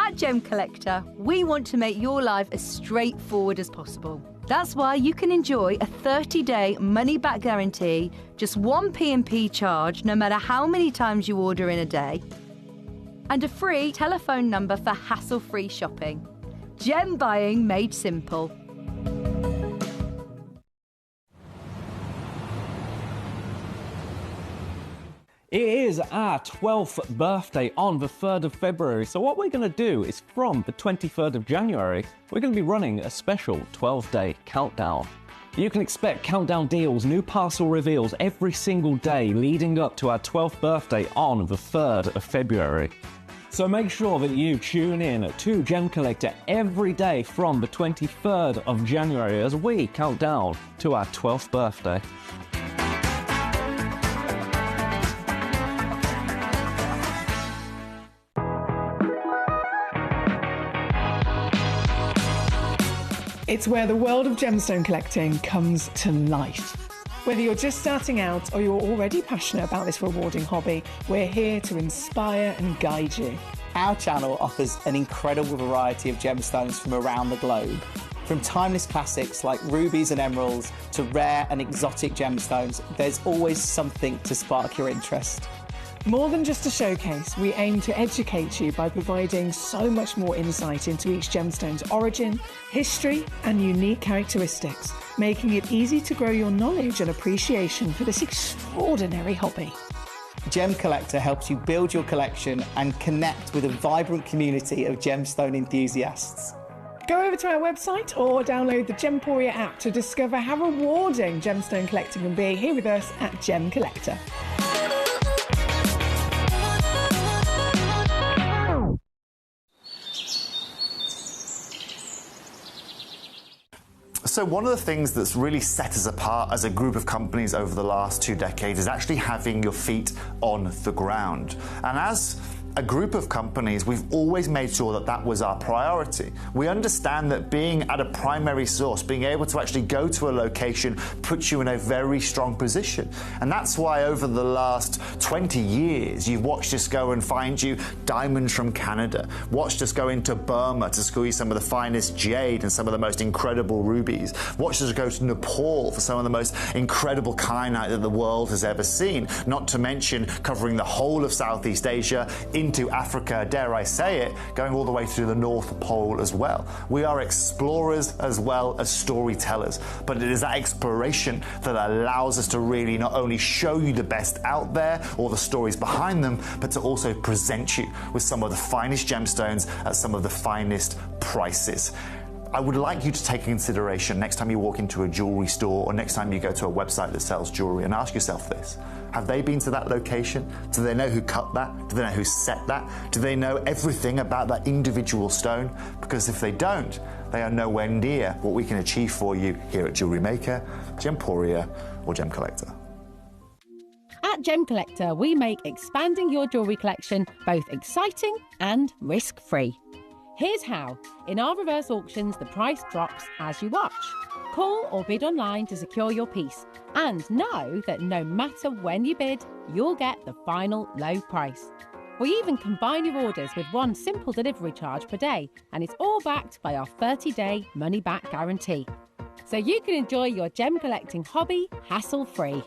At Gemcollector, we want to make your life as straightforward as possible. That's why you can enjoy a 30-day money-back guarantee, just one P&P charge no matter how many times you order in a day, and a free telephone number for hassle-free shopping. Gem buying made simple. It is our 12th birthday on the 3rd of February, so what we're going to do is from the 23rd of January, we're going to be running a special 12-day countdown. You can expect countdown deals, new parcel reveals every single day leading up to our 12th birthday on the 3rd of February. So make sure that you tune in to Gemcollector every day from the 23rd of January as we count down to our 12th birthday. It's where the world of gemstone collecting comes to life. Whether you're just starting out or you're already passionate about this rewarding hobby, we're here to inspire and guide you. Our channel offers an incredible variety of gemstones from around the globe. From timeless classics like rubies and emeralds to rare and exotic gemstones, there's always something to spark your interest. More than just a showcase, we aim to educate you by providing so much more insight into each gemstone's origin, history, and unique characteristics, making it easy to grow your knowledge and appreciation for this extraordinary hobby. Gemcollector helps you build your collection and connect with a vibrant community of gemstone enthusiasts. Go over to our website or download the Gemporia app to discover how rewarding gemstone collecting can be here with us at Gemcollector. So one of the things that's really set us apart as a group of companies over the last 2 decades is actually having your feet on the ground. And as a group of companies, we've always made sure that that was our priority. We understand that being at a primary source, being able to actually go to a location, puts you in a very strong position. And that's why over the last 20 years, you've watched us go and find you diamonds from Canada, watched us go into Burma to squeeze some of the finest jade and some of the most incredible rubies, watched us go to Nepal for some of the most incredible kyanite that the world has ever seen, not to mention covering the whole of Southeast Asia, into Africa, dare I say it, going all the way to the North Pole as well. We are explorers as well as storytellers, but it is that exploration that allows us to really not only show you the best out there or the stories behind them, but to also present you with some of the finest gemstones at some of the finest prices. I would like you to take into consideration next time you walk into a jewelry store or next time you go to a website that sells jewelry and ask yourself this. Have they been to that location? Do they know who cut that? Do they know who set that? Do they know everything about that individual stone? Because if they don't, they are nowhere near what we can achieve for you here at Jewelry Maker, Gemporia or Gemcollector. At Gemcollector, we make expanding your jewellery collection both exciting and risk-free. Here's how. In our reverse auctions, the price drops as you watch. Call or bid online to secure your piece. And know that no matter when you bid, you'll get the final low price. We even combine your orders with one simple delivery charge per day, and it's all backed by our 30-day money-back guarantee. So you can enjoy your gem collecting hobby hassle-free.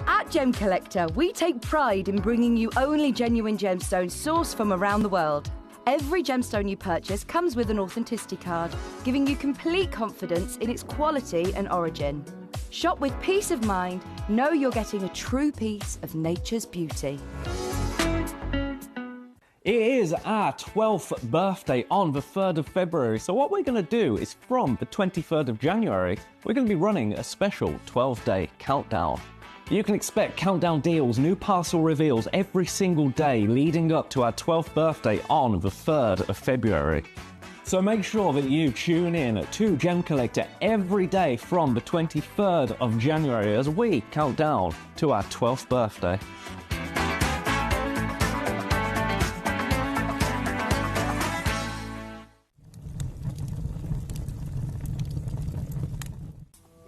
At Gemcollector, we take pride in bringing you only genuine gemstones sourced from around the world. Every gemstone you purchase comes with an authenticity card, giving you complete confidence in its quality and origin. Shop with peace of mind, know you're getting a true piece of nature's beauty. It is our 12th birthday on the 3rd of February, so what we're going to do is from the 23rd of January, we're going to be running a special 12-day countdown. You can expect countdown deals, new parcel reveals every single day leading up to our 12th birthday on the 3rd of February. So make sure that you tune in to Gemcollector every day from the 23rd of January as we count down to our 12th birthday.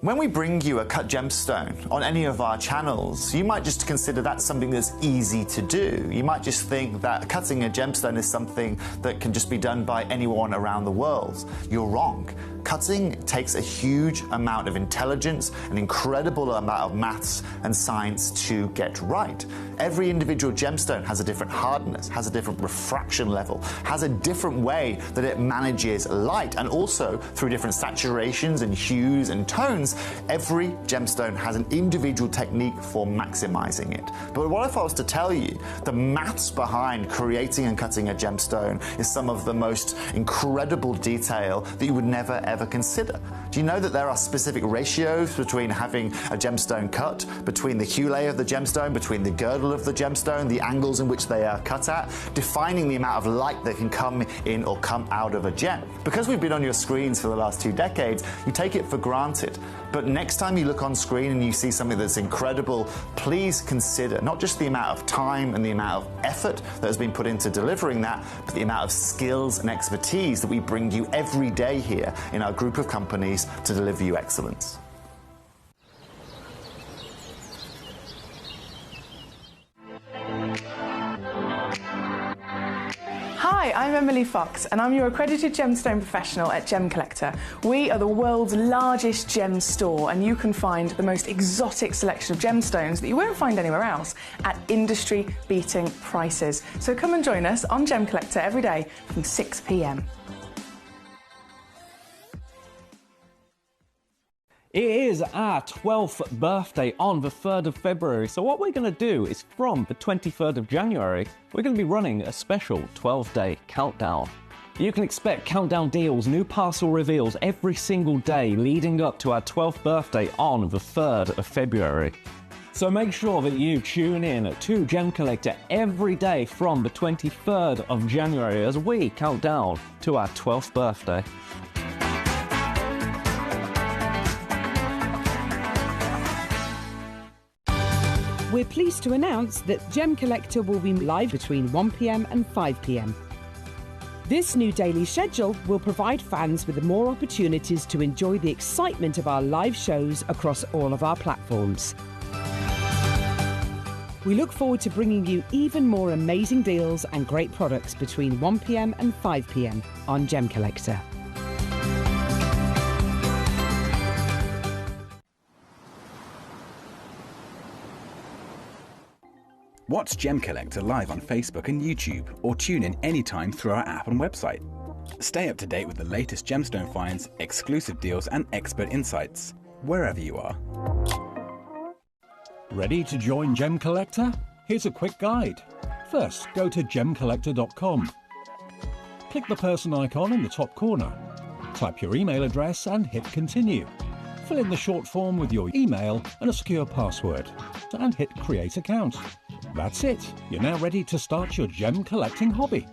When we bring you a cut gemstone on any of our channels, you might just consider that something that's easy to do. You might just think that cutting a gemstone is something that can just be done by anyone around the world. You're wrong. Cutting takes a huge amount of intelligence, an incredible amount of maths and science to get right. Every individual gemstone has a different hardness, has a different refraction level, has a different way that it manages light, and also through different saturations and hues and tones, every gemstone has an individual technique for maximizing it. But what if I was to tell you the maths behind creating and cutting a gemstone is some of the most incredible detail that you would never ever consider? Do you know that there are specific ratios between having a gemstone cut, between the hue layer of the gemstone, between the girdle of the gemstone, the angles in which they are cut at, defining the amount of light that can come in or come out of a gem? Because we've been on your screens for the last 2 decades, you take it for granted. But next time you look on screen and you see something that's incredible, please consider not just the amount of time and the amount of effort that has been put into delivering that, but the amount of skills and expertise that we bring you every day here in our group of companies to deliver you excellence. Hi, I'm Emily Fox and I'm your accredited gemstone professional at Gemcollector. We are the world's largest gem store and you can find the most exotic selection of gemstones that you won't find anywhere else at industry-beating prices. So come and join us on Gemcollector every day from 6 p.m. It is our 12th birthday on the 3rd of February, so what we're going to do is from the 23rd of January, we're going to be running a special 12-day countdown. You can expect countdown deals, new parcel reveals every single day leading up to our 12th birthday on the 3rd of February. So make sure that you tune in to Gemcollector every day from the 23rd of January as we count down to our 12th birthday. We're pleased to announce that Gemcollector will be live between 1 p.m. and 5 p.m. This new daily schedule will provide fans with more opportunities to enjoy the excitement of our live shows across all of our platforms. We look forward to bringing you even more amazing deals and great products between 1 p.m. and 5 p.m. on Gemcollector. Watch Gemcollector live on Facebook and YouTube, or tune in anytime through our app and website. Stay up to date with the latest gemstone finds, exclusive deals and expert insights, wherever you are. Ready to join Gemcollector? Here's a quick guide. First, go to gemcollector.com. Click the person icon in the top corner. Type your email address and hit continue. Fill in the short form with your email and a secure password, and hit create account. That's it. You're now ready to start your gem collecting hobby.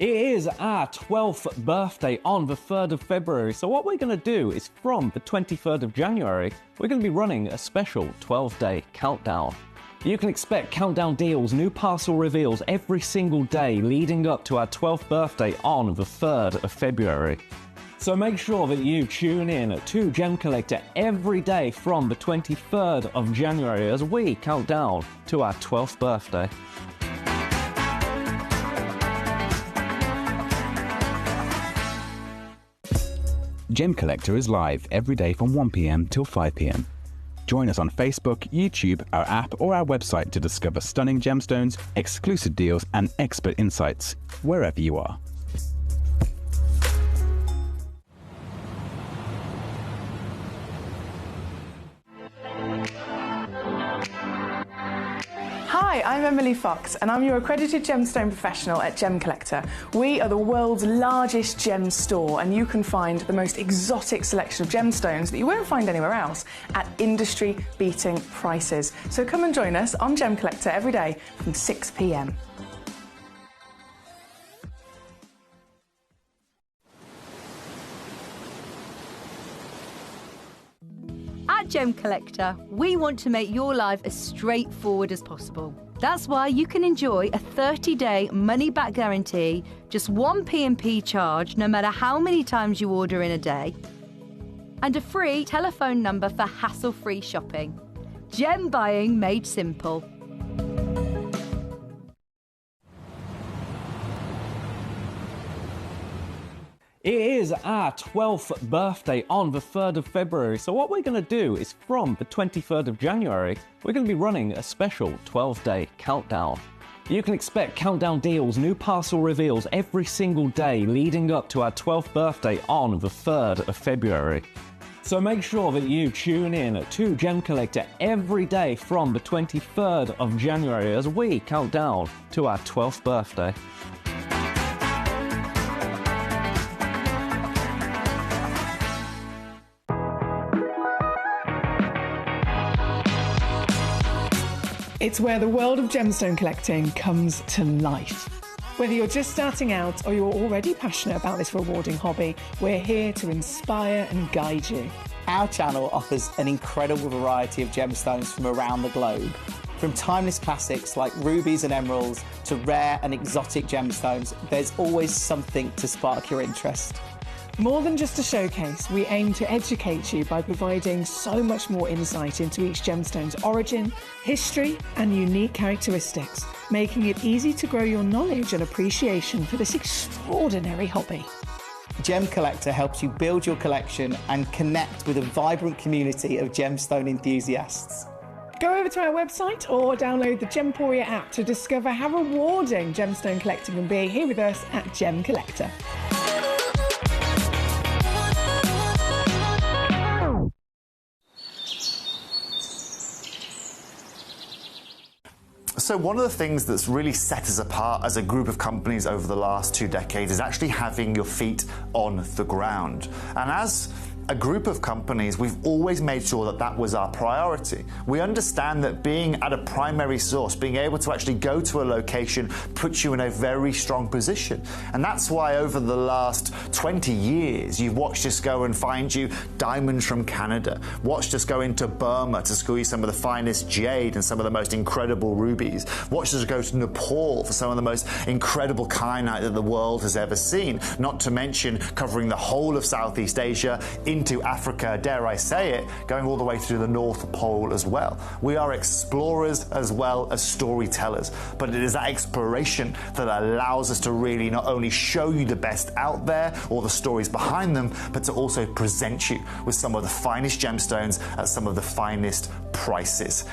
It is our 12th birthday on the 3rd of February, so what we're going to do is from the 23rd of January, we're going to be running a special 12-day countdown. You can expect countdown deals, new parcel reveals every single day leading up to our 12th birthday on the 3rd of February. So make sure that you tune in to Gemcollector every day from the 23rd of January as we count down to our 12th birthday. Gemcollector is live every day from 1 p.m. till 5 p.m. Join us on Facebook, YouTube, our app or our website to discover stunning gemstones, exclusive deals and expert insights, wherever you are. Hi, I'm Emily Fox and I'm your accredited gemstone professional at Gemcollector. We are the world's largest gem store and you can find the most exotic selection of gemstones that you won't find anywhere else at industry-beating prices. So come and join us on Gemcollector every day from 6 p.m. At Gemcollector, we want to make your life as straightforward as possible. That's why you can enjoy a 30-day money-back guarantee, just one P&P charge no matter how many times you order in a day, and a free telephone number for hassle-free shopping. Gem buying made simple. It is our 12th birthday on the 3rd of February, so what we're going to do is from the 23rd of January, we're going to be running a special 12-day countdown. You can expect countdown deals, new parcel reveals every single day leading up to our 12th birthday on the 3rd of February. So make sure that you tune in to Gemcollector every day from the 23rd of January as we count down to our 12th birthday. It's where the world of gemstone collecting comes to life. Whether you're just starting out or you're already passionate about this rewarding hobby, we're here to inspire and guide you. Our channel offers an incredible variety of gemstones from around the globe. From timeless classics like rubies and emeralds to rare and exotic gemstones, there's always something to spark your interest. More than just a showcase, we aim to educate you by providing so much more insight into each gemstone's origin, history, and unique characteristics, making it easy to grow your knowledge and appreciation for this extraordinary hobby. Gemcollector helps you build your collection and connect with a vibrant community of gemstone enthusiasts. Go over to our website or download the Gemporia app to discover how rewarding gemstone collecting can be here with us at Gemcollector. So one of the things that's really set us apart as a group of companies over the last 2 decades is actually having your feet on the ground. And as a group of companies, we've always made sure that that was our priority. We understand that being at a primary source, being able to actually go to a location, puts you in a very strong position. And that's why over the last 20 years, you've watched us go and find you diamonds from Canada, watched us go into Burma to school you some of the finest jade and some of the most incredible rubies, watched us go to Nepal for some of the most incredible kyanite that the world has ever seen, not to mention covering the whole of Southeast Asia, into Africa, dare I say it, going all the way through the North Pole as well. We are explorers as well as storytellers, but it is that exploration that allows us to really not only show you the best out there or the stories behind them, but to also present you with some of the finest gemstones at some of the finest prices.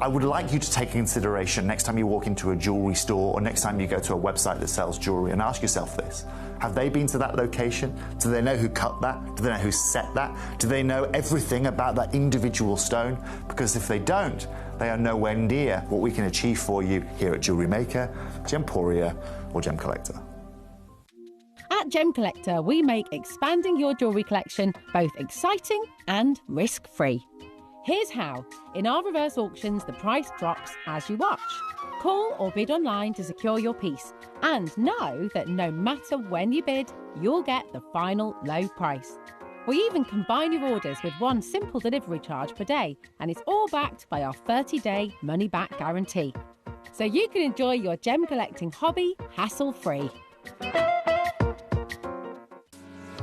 I would like you to take consideration next time you walk into a jewelry store or next time you go to a website that sells jewelry and ask yourself this. Have they been to that location? Do they know who cut that? Do they know who set that? Do they know everything about that individual stone? Because if they don't, they are nowhere near what we can achieve for you here at Jewelry Maker, Gemporia or Gemcollector. At Gemcollector, we make expanding your jewellery collection both exciting and risk-free. Here's how. In our reverse auctions, the price drops as you watch. Call or bid online to secure your piece and know that no matter when you bid, you'll get the final low price. We even combine your orders with one simple delivery charge per day, and it's all backed by our 30-day money-back guarantee. So you can enjoy your gem collecting hobby hassle-free.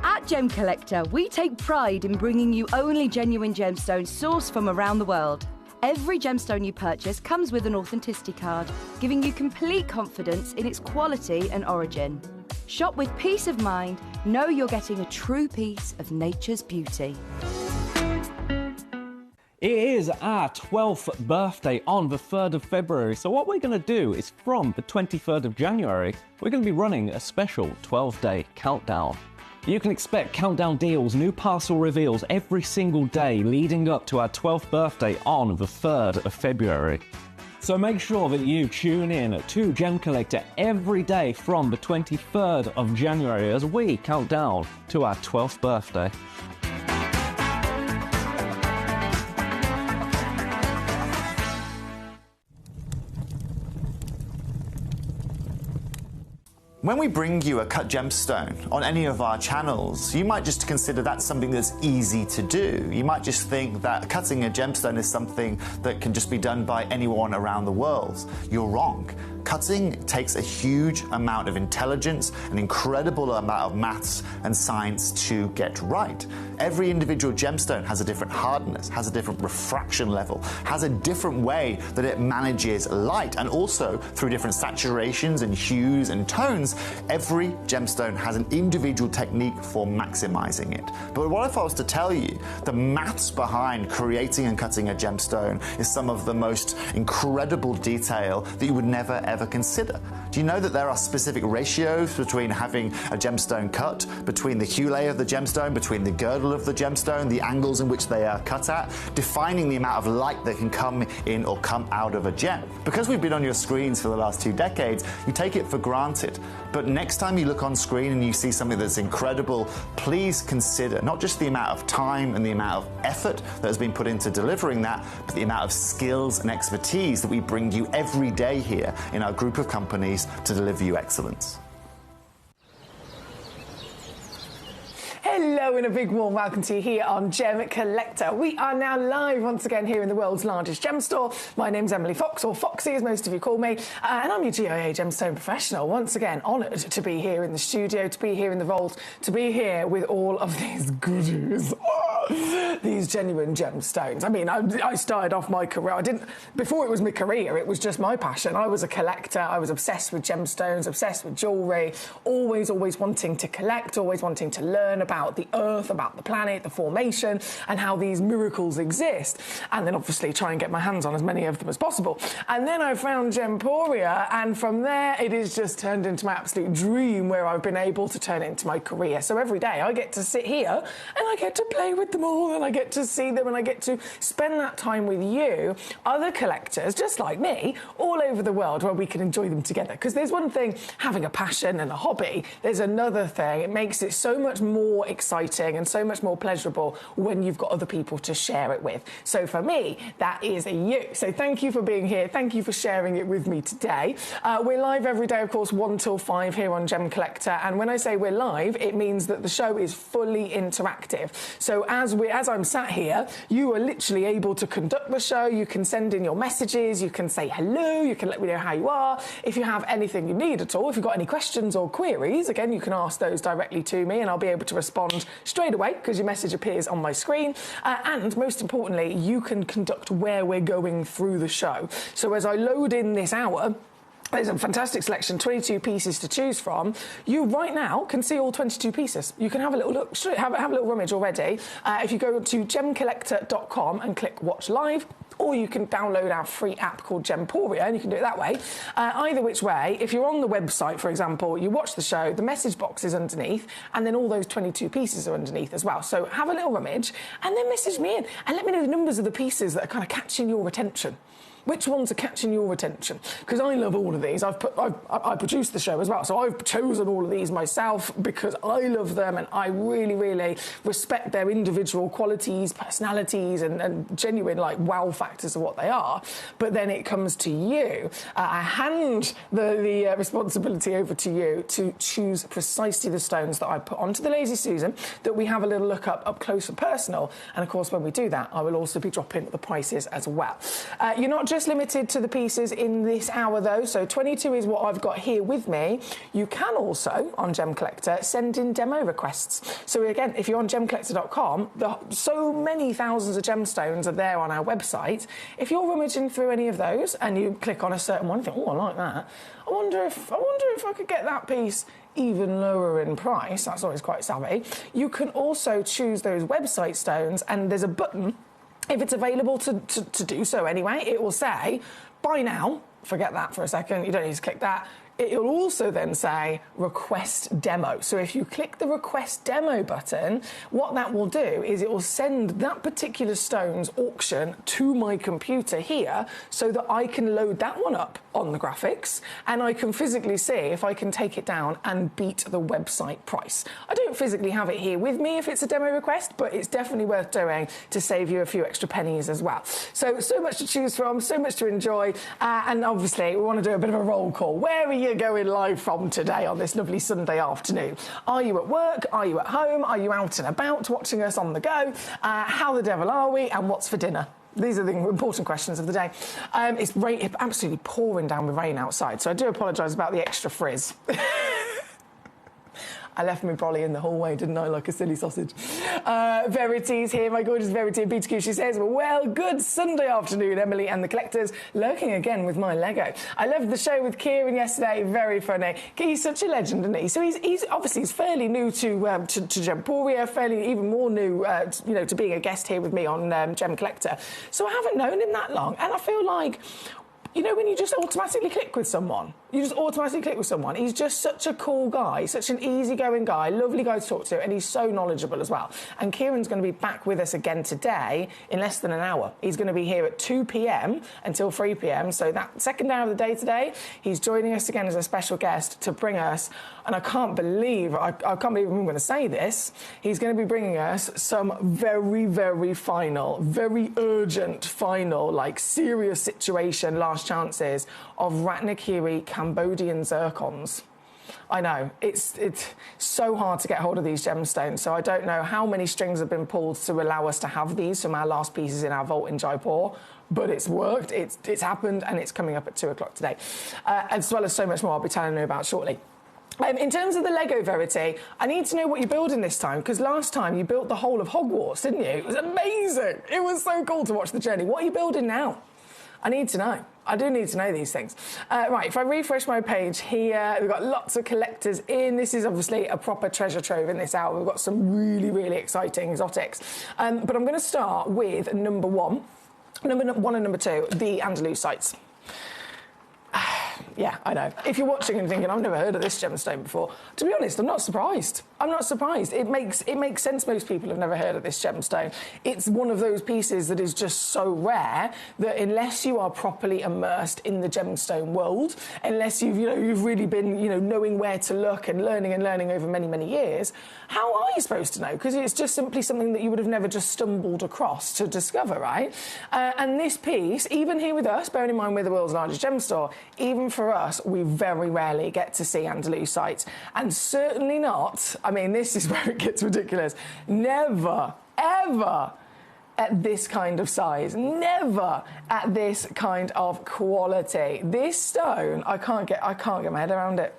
At Gemcollector, we take pride in bringing you only genuine gemstones sourced from around the world. Every gemstone you purchase comes with an authenticity card, giving you complete confidence in its quality and origin. Shop with peace of mind, know you're getting a true piece of nature's beauty. It is our 12th birthday on the 3rd of February, so what we're going to do is from the 23rd of January, we're going to be running a special 12-day countdown. You can expect countdown deals, new parcel reveals every single day leading up to our 12th birthday on the 3rd of February. So make sure that you tune in to Gemcollector every day from the 23rd of January as we count down to our 12th birthday. When we bring you a cut gemstone on any of our channels, you might just consider that something that's easy to do. You might just think that cutting a gemstone is something that can just be done by anyone around the world. You're wrong. Cutting takes a huge amount of intelligence, an incredible amount of maths and science to get right. Every individual gemstone has a different hardness, has a different refraction level, has a different way that it manages light, and also through different saturations and hues and tones, every gemstone has an individual technique for maximizing it. But what if I was to tell you the maths behind creating and cutting a gemstone is some of the most incredible detail that you would never ever consider? Do you know that there are specific ratios between having a gemstone cut, between the hue layer of the gemstone, between the girdle of the gemstone, the angles in which they are cut at, defining the amount of light that can come in or come out of a gem? Because we've been on your screens for the last 2 decades, you take it for granted. But next time you look on screen and you see something that's incredible, please consider not just the amount of time and the amount of effort that has been put into delivering that, but the amount of skills and expertise that we bring you every day here in our group of companies to deliver you excellence. Hello and a big warm welcome to you here on Gemcollector. We are now live once again here in the world's largest gem store. My name's Emily Fox, or Foxy as most of you call me, and I'm your GIA gemstone professional. Once again, honoured to be here in the studio, to be here in the vault, to be here with all of these goodies. These genuine gemstones. I mean, I started off my career, before it was my career, it was just my passion. I was a collector, I was obsessed with gemstones, obsessed with jewellery, always wanting to collect, always wanting to learn about the earth, about the planet, the formation, and how these miracles exist. And then obviously try and get my hands on as many of them as possible. And then I found Gemporia, and from there it has just turned into my absolute dream, where I've been able to turn it into my career. So every day I get to sit here and I get to play with them all, and I get to see them, and I get to spend that time with you, other collectors just like me, all over the world, where we can enjoy them together. Because there's one thing having a passion and a hobby, there's another thing, it makes it so much more exciting and so much more pleasurable when you've got other people to share it with. So for me, that is you. So thank you for being here, thank you for sharing it with me today. We're live every day, of course, 1 till 5 here on Gemcollector, and when I say we're live, it means that the show is fully interactive. So as I'm sat here, you are literally able to conduct the show. You can send in your messages, you can say hello, you can let me know how you are. If you have anything you need at all, if you've got any questions or queries, again, you can ask those directly to me and I'll be able to respond straight away because your message appears on my screen. And most importantly, you can conduct where we're going through the show. So as I load in this hour, there's a fantastic selection, 22 pieces to choose from. You right now can see all 22 pieces. You can have a little look, have a little rummage already. If you go to gemcollector.com and click Watch Live, or you can download our free app called Gemporia, and you can do it that way. Either which way, if you're on the website, for example, you watch the show, the message box is underneath, and then all those 22 pieces are underneath as well. So have a little rummage, and then message me in, and let me know the numbers of the pieces that are kind of catching your attention. Which ones are catching your attention? Because I love all of these. I produce the show as well, so I've chosen all of these myself because I love them and I really, really respect their individual qualities, personalities, and genuine like wow factors of what they are. But then it comes to you. I hand the responsibility over to you to choose precisely the stones that I put onto the Lazy Susan, that we have a little look up close and personal. And of course, when we do that, I will also be dropping the prices as well. You're not just limited to the pieces in this hour though, so 22 is what I've got here with me. You can also, on Gemcollector, send in demo requests. So again, if you're on gemcollector.com, so many thousands of gemstones are there on our website. If you're rummaging through any of those and you click on a certain one and think, oh, I like that, I wonder if I could get that piece even lower in price. That's always quite savvy. You can also choose those website stones, and there's a button. If it's available to do so anyway, it will say, buy now. Forget that for a second. You don't need to click that. It'll also then say request demo. So if you click the request demo button, what that will do is it will send that particular stone's auction to my computer here so that I can load that one up on the graphics and I can physically see if I can take it down and beat the website price. I don't physically have it here with me if it's a demo request, but it's definitely worth doing to save you a few extra pennies as well. So much to choose from, so much to enjoy, and obviously we want to do a bit of a roll call. Where are you you going live from today on this lovely Sunday afternoon? Are you at work? Are you at home? Are you out and about watching us on the go? How the devil are we? And what's for dinner? These are the important questions of the day. It's absolutely pouring down with rain outside, so I do apologise about the extra frizz. I left my brolly in the hallway, didn't I, like a silly sausage? Verity's here, my gorgeous Verity of BTQ. She says, well, good Sunday afternoon, Emily and the Collectors, lurking again with my Lego. I loved the show with Kieran yesterday, very funny. He's such a legend, isn't he? So he's obviously fairly new to Gemporia, fairly even more new, to being a guest here with me on Gemcollector. So I haven't known him that long, and I feel like, when you just automatically click with someone, he's just such a cool guy, such an easygoing guy, lovely guy to talk to, and he's so knowledgeable as well. And Kieran's going to be back with us again today in less than an hour. He's going to be here at 2 p.m. until 3 p.m. So that second hour of the day today, he's joining us again as a special guest to bring us, and I can't believe I'm going to say this, he's going to be bringing us some very, very final, very urgent final, serious situation, last chances of Ratnakiri Cambodian zircons. I know, it's so hard to get hold of these gemstones, so I don't know how many strings have been pulled to allow us to have these from our last pieces in our vault in Jaipur, but it's worked, it's happened, and it's coming up at 2 o'clock today, as well as so much more I'll be telling you about shortly. In terms of the Lego, Verity, I need to know what you're building this time, because last time you built the whole of Hogwarts, didn't you? It was amazing. It was so cool to watch the journey. What are you building now? I need to know. I do need to know these things. Right, if I refresh my page here, we've got lots of collectors in. This is obviously a proper treasure trove in this hour. We've got some really, really exciting exotics. But I'm going to start with number one and number two, the Andalusites. Yeah, I know. If you're watching and thinking, I've never heard of this gemstone before, to be honest, I'm not surprised. I'm not surprised. It makes sense most people have never heard of this gemstone. It's one of those pieces that is just so rare that unless you are properly immersed in the gemstone world, unless you've really been, knowing where to look and learning over many, many years, how are you supposed to know? Because it's just simply something that you would have never just stumbled across to discover, right? And this piece, even here with us, bearing in mind we're the world's largest gem store, even for us, we very rarely get to see Andalusites, and certainly not, this is where it gets ridiculous, never, ever at this kind of size, never at this kind of quality. This stone, I can't get my head around it.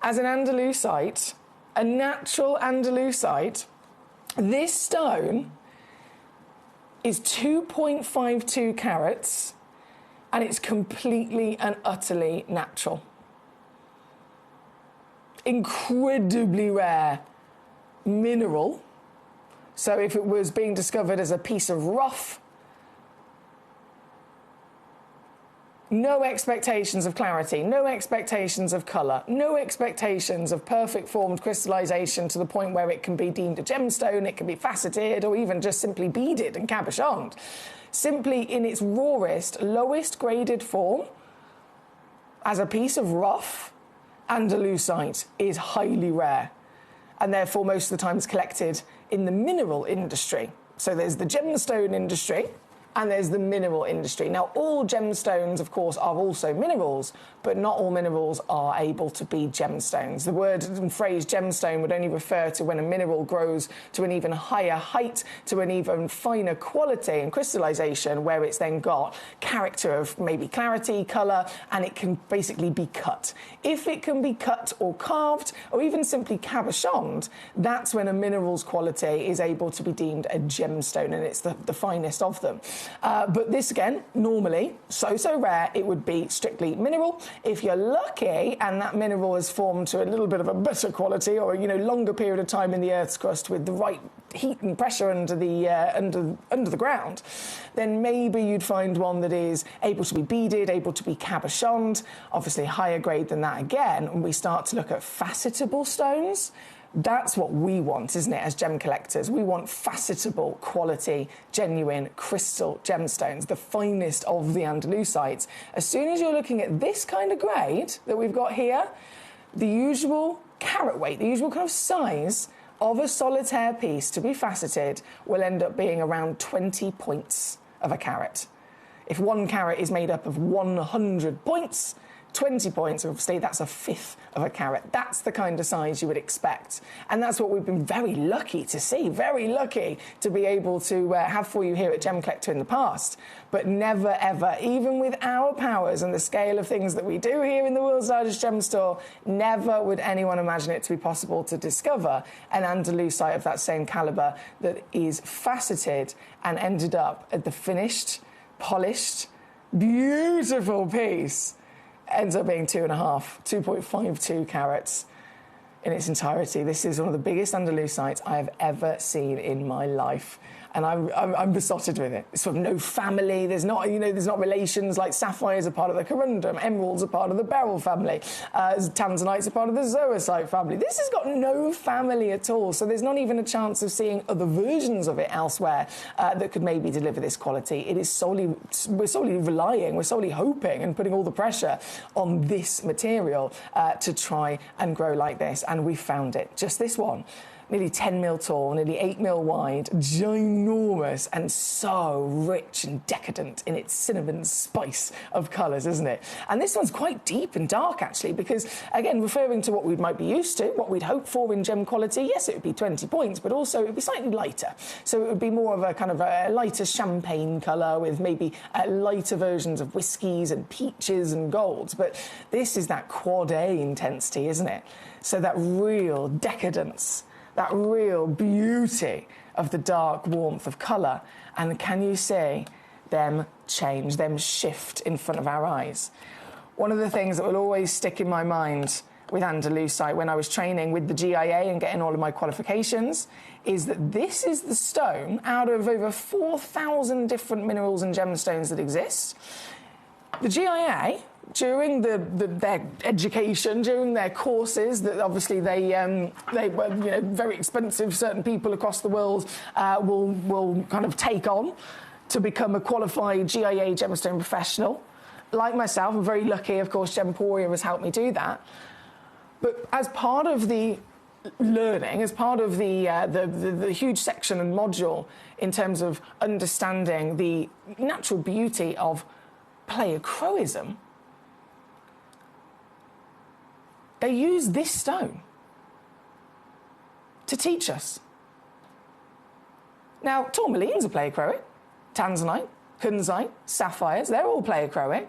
As an Andalusite, a natural Andalusite, this stone is 2.52 carats, and it's completely and utterly natural. Incredibly rare mineral. So if it was being discovered as a piece of rough, no expectations of clarity, no expectations of colour, no expectations of perfect formed crystallisation to the point where it can be deemed a gemstone, it can be faceted, or even just simply beaded and cabochoned. Simply in its rawest, lowest graded form, as a piece of rough, Andalusite is highly rare, and therefore most of the time is collected in the mineral industry. So there's the gemstone industry, and there's the mineral industry. Now, all gemstones, of course, are also minerals, but not all minerals are able to be gemstones. The word and phrase gemstone would only refer to when a mineral grows to an even higher height, to an even finer quality and crystallization, where it's then got character of maybe clarity, color, and it can basically be cut. If it can be cut or carved, or even simply cabochoned, that's when a mineral's quality is able to be deemed a gemstone, and it's the finest of them. But this, again, normally, so rare, it would be strictly mineral. If you're lucky and that mineral is formed to a little bit of a better quality, or a longer period of time in the Earth's crust with the right heat and pressure under the ground, then maybe you'd find one that is able to be beaded, able to be cabochoned, obviously higher grade than that again. And we start to look at facetable stones. That's what we want, isn't it, as gem collectors? We want facetable, quality, genuine crystal gemstones, the finest of the Andalusites. As soon as you're looking at this kind of grade that we've got here, the usual carat weight, the usual kind of size of a solitaire piece to be faceted will end up being around 20 points of a carat. If 1 carat is made up of 100 points, 20 points, obviously, that's a fifth of a carat. That's the kind of size you would expect. And that's what we've been very lucky to see, very lucky to be able to have for you here at Gemcollector in the past. But never, ever, even with our powers and the scale of things that we do here in the world's largest gem store, never would anyone imagine it to be possible to discover an Andalusite of that same calibre that is faceted and ended up at the finished, polished, beautiful piece. Ends up being 2.52 carats in its entirety. This is one of the biggest Andalusites I have ever seen in my life. And I'm besotted with it. It's from no family. There's not relations like sapphires are part of the corundum, emeralds are part of the beryl family, tanzanites are part of the zoisite family. This has got no family at all, so there's not even a chance of seeing other versions of it elsewhere that could maybe deliver this quality. It is we're solely hoping and putting all the pressure on this material to try and grow like this, and we found it. Just this one. Nearly 10 mil tall, nearly 8 mil wide, ginormous, and so rich and decadent in its cinnamon spice of colours, isn't it? And this one's quite deep and dark, actually, because, again, referring to what we might be used to, what we'd hope for in gem quality, yes, it would be 20 points, but also it would be slightly lighter. So it would be more of a kind of a lighter champagne colour with maybe lighter versions of whiskies and peaches and golds. But this is that quad A intensity, isn't it? So that real decadence, that real beauty of the dark warmth of colour. And can you see them change, them shift in front of our eyes? One of the things that will always stick in my mind with Andalusite when I was training with the GIA and getting all of my qualifications is that this is the stone out of over 4,000 different minerals and gemstones that exist. The GIA, during their education, during their courses, that obviously they were very expensive. Certain people across the world will kind of take on to become a qualified GIA gemstone professional. Like myself, I'm very lucky. Of course, Gemporia has helped me do that. But as part of the learning, as part of the huge section and module in terms of understanding the natural beauty of pleochroism, they use this stone to teach us. Now, tourmalines are pleochroic, tanzanite, kunzite, sapphires, they're all pleochroic.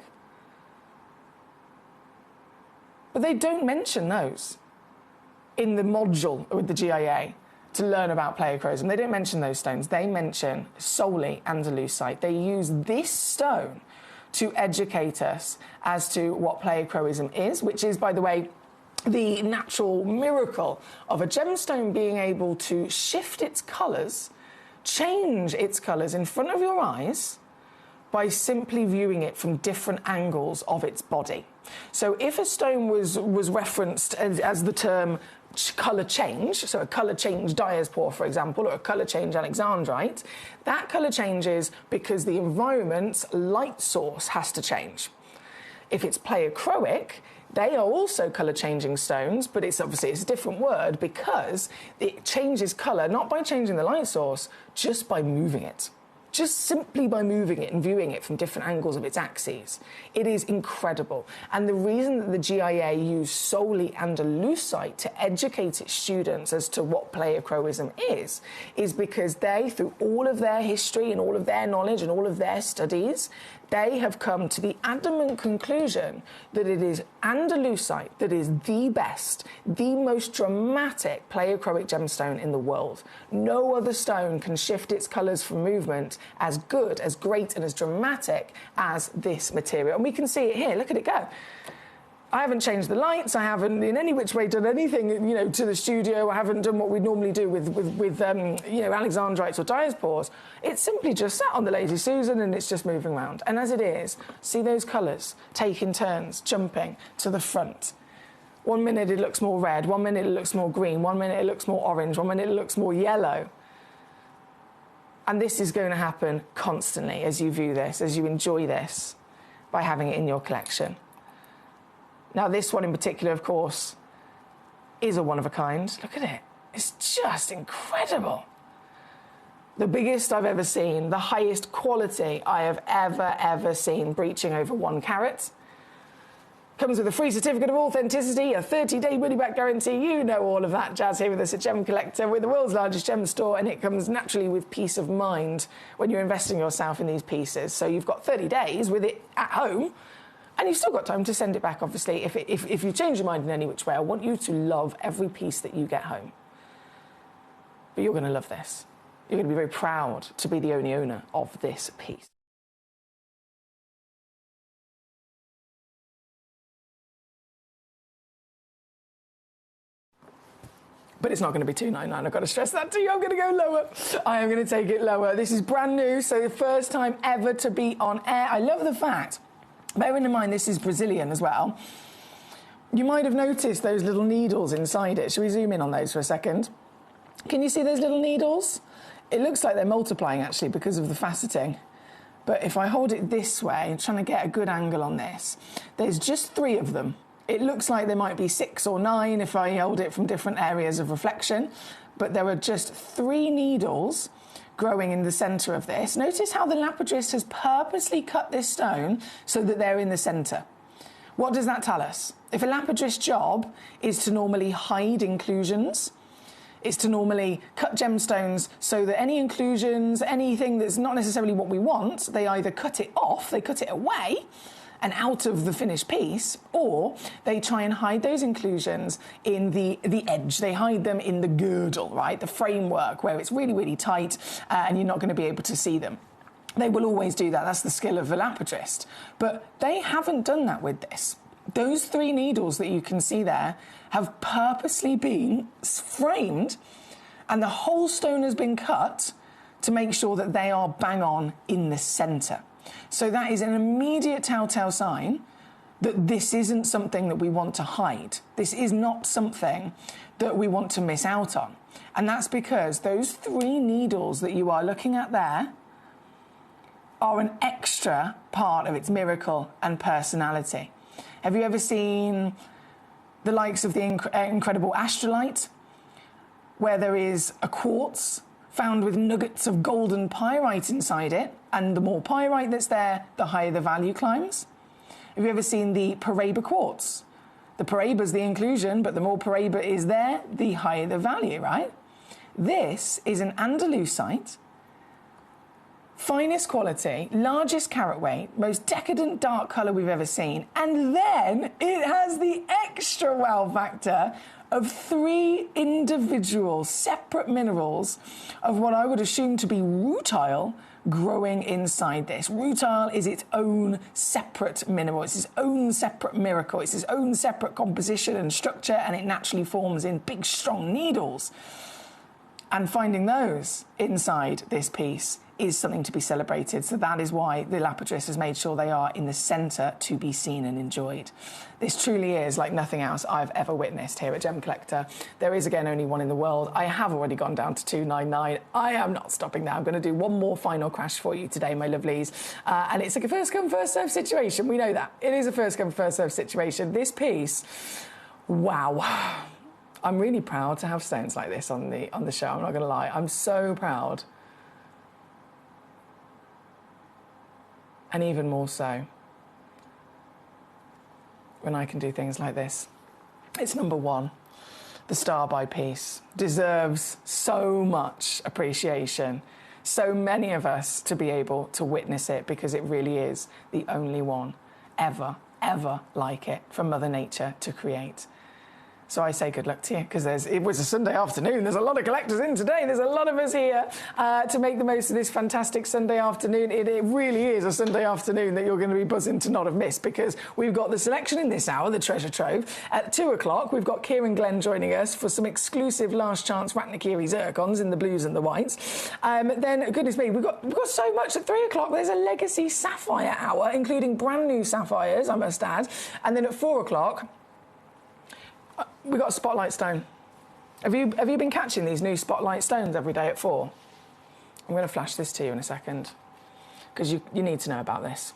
But they don't mention those in the module with the GIA to learn about pleochroism. They don't mention those stones. They mention solely Andalusite. They use this stone to educate us as to what pleochroism is, which is, by the way, the natural miracle of a gemstone being able to shift its colours, change its colours in front of your eyes by simply viewing it from different angles of its body. So if a stone was referenced as the term colour change, so a colour change diaspore, for example, or a colour change alexandrite, that colour changes because the environment's light source has to change. If it's pleochroic, they are also colour-changing stones, but it's a different word because it changes colour not by changing the light source, just by moving it. Just simply by moving it and viewing it from different angles of its axes. It is incredible. And the reason that the GIA use solely Andalusite to educate its students as to what pleochroism is because they, through all of their history and all of their knowledge and all of their studies, they have come to the adamant conclusion that it is Andalusite that is the best, the most dramatic pleochroic gemstone in the world. No other stone can shift its colours from movement as good, as great and as dramatic as this material. And we can see it here. Look at it go. I haven't changed the lights. I haven't in any which way done anything, to the studio. I haven't done what we normally do with alexandrites or diaspores. It's simply just sat on the Lazy Susan and it's just moving around. And as it is, see those colours taking turns, jumping to the front. 1 minute it looks more red, 1 minute it looks more green, 1 minute it looks more orange, 1 minute it looks more yellow. And this is going to happen constantly as you view this, as you enjoy this, by having it in your collection. Now, this one in particular, of course, is a one-of-a-kind. Look at it. It's just incredible. The biggest I've ever seen, the highest quality I have ever seen, breaching over 1 carat. Comes with a free certificate of authenticity, a 30-day money-back guarantee. You know all of that jazz here with us at Gemcollector. We're the world's largest gem store, and it comes naturally with peace of mind when you're investing yourself in these pieces. So you've got 30 days with it at home, and you've still got time to send it back, obviously. If you change your mind in any which way, I want you to love every piece that you get home. But you're going to love this. You're going to be very proud to be the only owner of this piece. But it's not going to be $299. I've got to stress that to you. I'm going to go lower. I am going to take it lower. This is brand new, so the first time ever to be on air. I love the fact, bearing in mind this is Brazilian as well, you might have noticed those little needles inside it. Shall we zoom in on those for a second? Can you see those little needles? It looks like they're multiplying, actually, because of the faceting. But if I hold it this way, I'm trying to get a good angle on this, there's just 3 of them. It looks like there might be 6 or 9 if I hold it from different areas of reflection, but there are just 3 needles growing in the centre of this. Notice how the lapidrist has purposely cut this stone so that they're in the centre. What does that tell us? If a lapidrist's job is to normally hide inclusions, is to normally cut gemstones so that any inclusions, anything that's not necessarily what we want, they either cut it off, they cut it away, and out of the finished piece, or they try and hide those inclusions in the edge. They hide them in the girdle, right? The framework where it's really, really tight and you're not going to be able to see them. They will always do that. That's the skill of the lapidrist. But they haven't done that with this. Those 3 needles that you can see there have purposely been framed, and the whole stone has been cut to make sure that they are bang on in the centre. So that is an immediate telltale sign that this isn't something that we want to hide. This is not something that we want to miss out on. And that's because those 3 needles that you are looking at there are an extra part of its miracle and personality. Have you ever seen the likes of the incredible astrolite, where there is a quartz found with nuggets of golden pyrite inside it, and the more pyrite that's there, the higher the value climbs? Have you ever seen the Paraiba quartz? The Paraiba's the inclusion, but the more Paraiba is there, the higher the value, right? This is an Andalusite, finest quality, largest carat weight, most decadent dark colour we've ever seen, and then it has the extra wow factor of 3 individual separate minerals of what I would assume to be rutile growing inside this. Rutile is its own separate mineral. It's its own separate miracle. It's its own separate composition and structure, and it naturally forms in big, strong needles. And finding those inside this piece is something to be celebrated. So that is why the lapidrist has made sure they are in the centre to be seen and enjoyed. This truly is like nothing else I've ever witnessed here at Gemcollector. There is, again, only one in the world. I have already gone down to $299. I am not stopping now. I'm going to do one more final crash for you today, my lovelies. And it's like a first-come, first-served situation. We know that. It is a first-come, first-served situation. This piece, wow. I'm really proud to have stones like this on the show. I'm not going to lie. I'm so proud. And even more so when I can do things like this. It's number 1. The Star by piece deserves so much appreciation. So many of us to be able to witness it, because it really is the only one ever like it from Mother Nature to create. So I say good luck to you, because it was a Sunday afternoon. There's a lot of collectors in today. There's a lot of us here to make the most of this fantastic Sunday afternoon. It really is a Sunday afternoon that you're going to be buzzing to not have missed, because we've got the selection in this hour, the treasure trove. At 2 o'clock, we've got Kieran Glenn joining us for some exclusive last chance Ratnakiri zircons in the blues and the whites. Then, goodness me, we've got so much at 3 o'clock. There's a legacy sapphire hour, including brand new sapphires, I must add. And then at 4 o'clock, we've got a spotlight stone. Have you been catching these new spotlight stones every day at 4? I'm going to flash this to you in a second, because you need to know about this.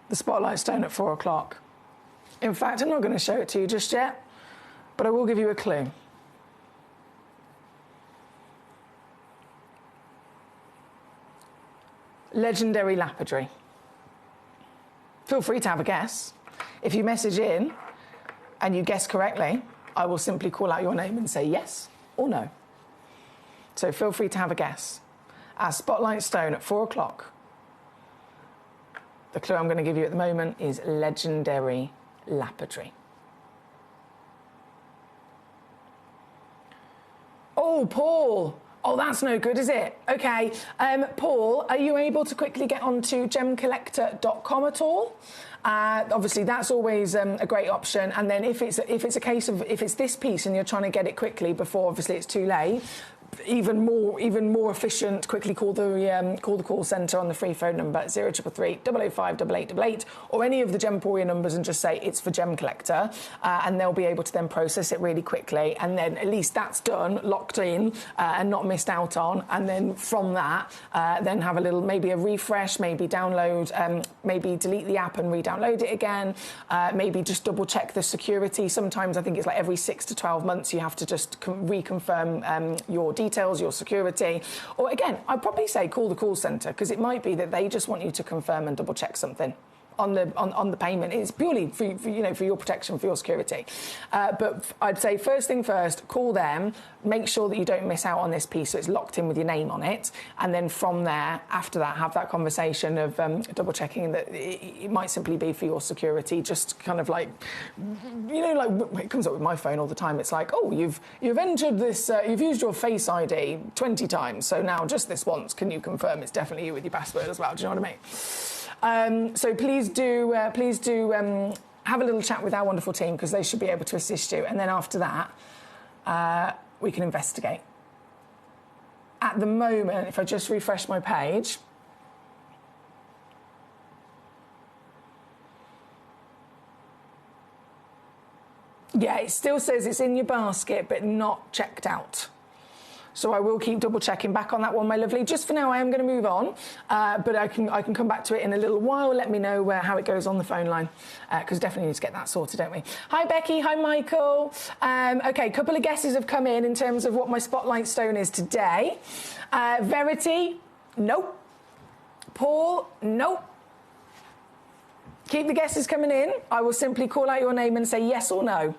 The spotlight stone at 4 o'clock. In fact, I'm not going to show it to you just yet, but I will give you a clue. legendary lapidary. Feel free to have a guess. If you message in and you guess correctly, I will simply call out your name and say yes or no. So feel free to have a guess. Our spotlight stone at 4 o'clock. The clue I'm going to give you at the moment is legendary lapidary. Oh, Paul. Oh, that's no good, is it? Okay. Paul, are you able to quickly get onto gemcollector.com at all? Obviously, that's always a great option. And then if it's a case of, if it's this piece and you're trying to get it quickly before obviously it's too late, even more efficient, quickly call the call centre on the free phone number 0333 005 8888 or any of the Gemporia numbers and just say it's for Gemcollector, and they'll be able to then process it really quickly, and then at least that's done, locked in, and not missed out on. And then from that, then have a little, maybe a refresh, maybe download, maybe delete the app and re-download it again, maybe just double check the security. Sometimes I think it's like every 6 to 12 months you have to just reconfirm your details, your security. Or again, I'd probably say call the call centre, because it might be that they just want you to confirm and double check something on the payment. It's purely for your protection, for your security. But I'd say first thing first, call them, make sure that you don't miss out on this piece so it's locked in with your name on it, and then from there, after that, have that conversation of double checking that it might simply be for your security. Just kind of like, like it comes up with my phone all the time. It's like, oh, you've entered this, you've used your Face ID 20 times, so now just this once, can you confirm it's definitely you with your password as well? Do you know what I mean? So please do have a little chat with our wonderful team, because they should be able to assist you. And then after that, we can investigate. At the moment, if I just refresh my page, yeah, it still says it's in your basket, but not checked out. So I will keep double checking back on that one, my lovely. Just for now, I am going to move on, but I can come back to it in a little while. Let me know how it goes on the phone line, because definitely need to get that sorted, don't we? Hi, Becky. Hi, Michael. Okay, a couple of guesses have come in terms of what my spotlight stone is today. Verity, nope. Paul, nope. Keep the guesses coming in. I will simply call out your name and say yes or no.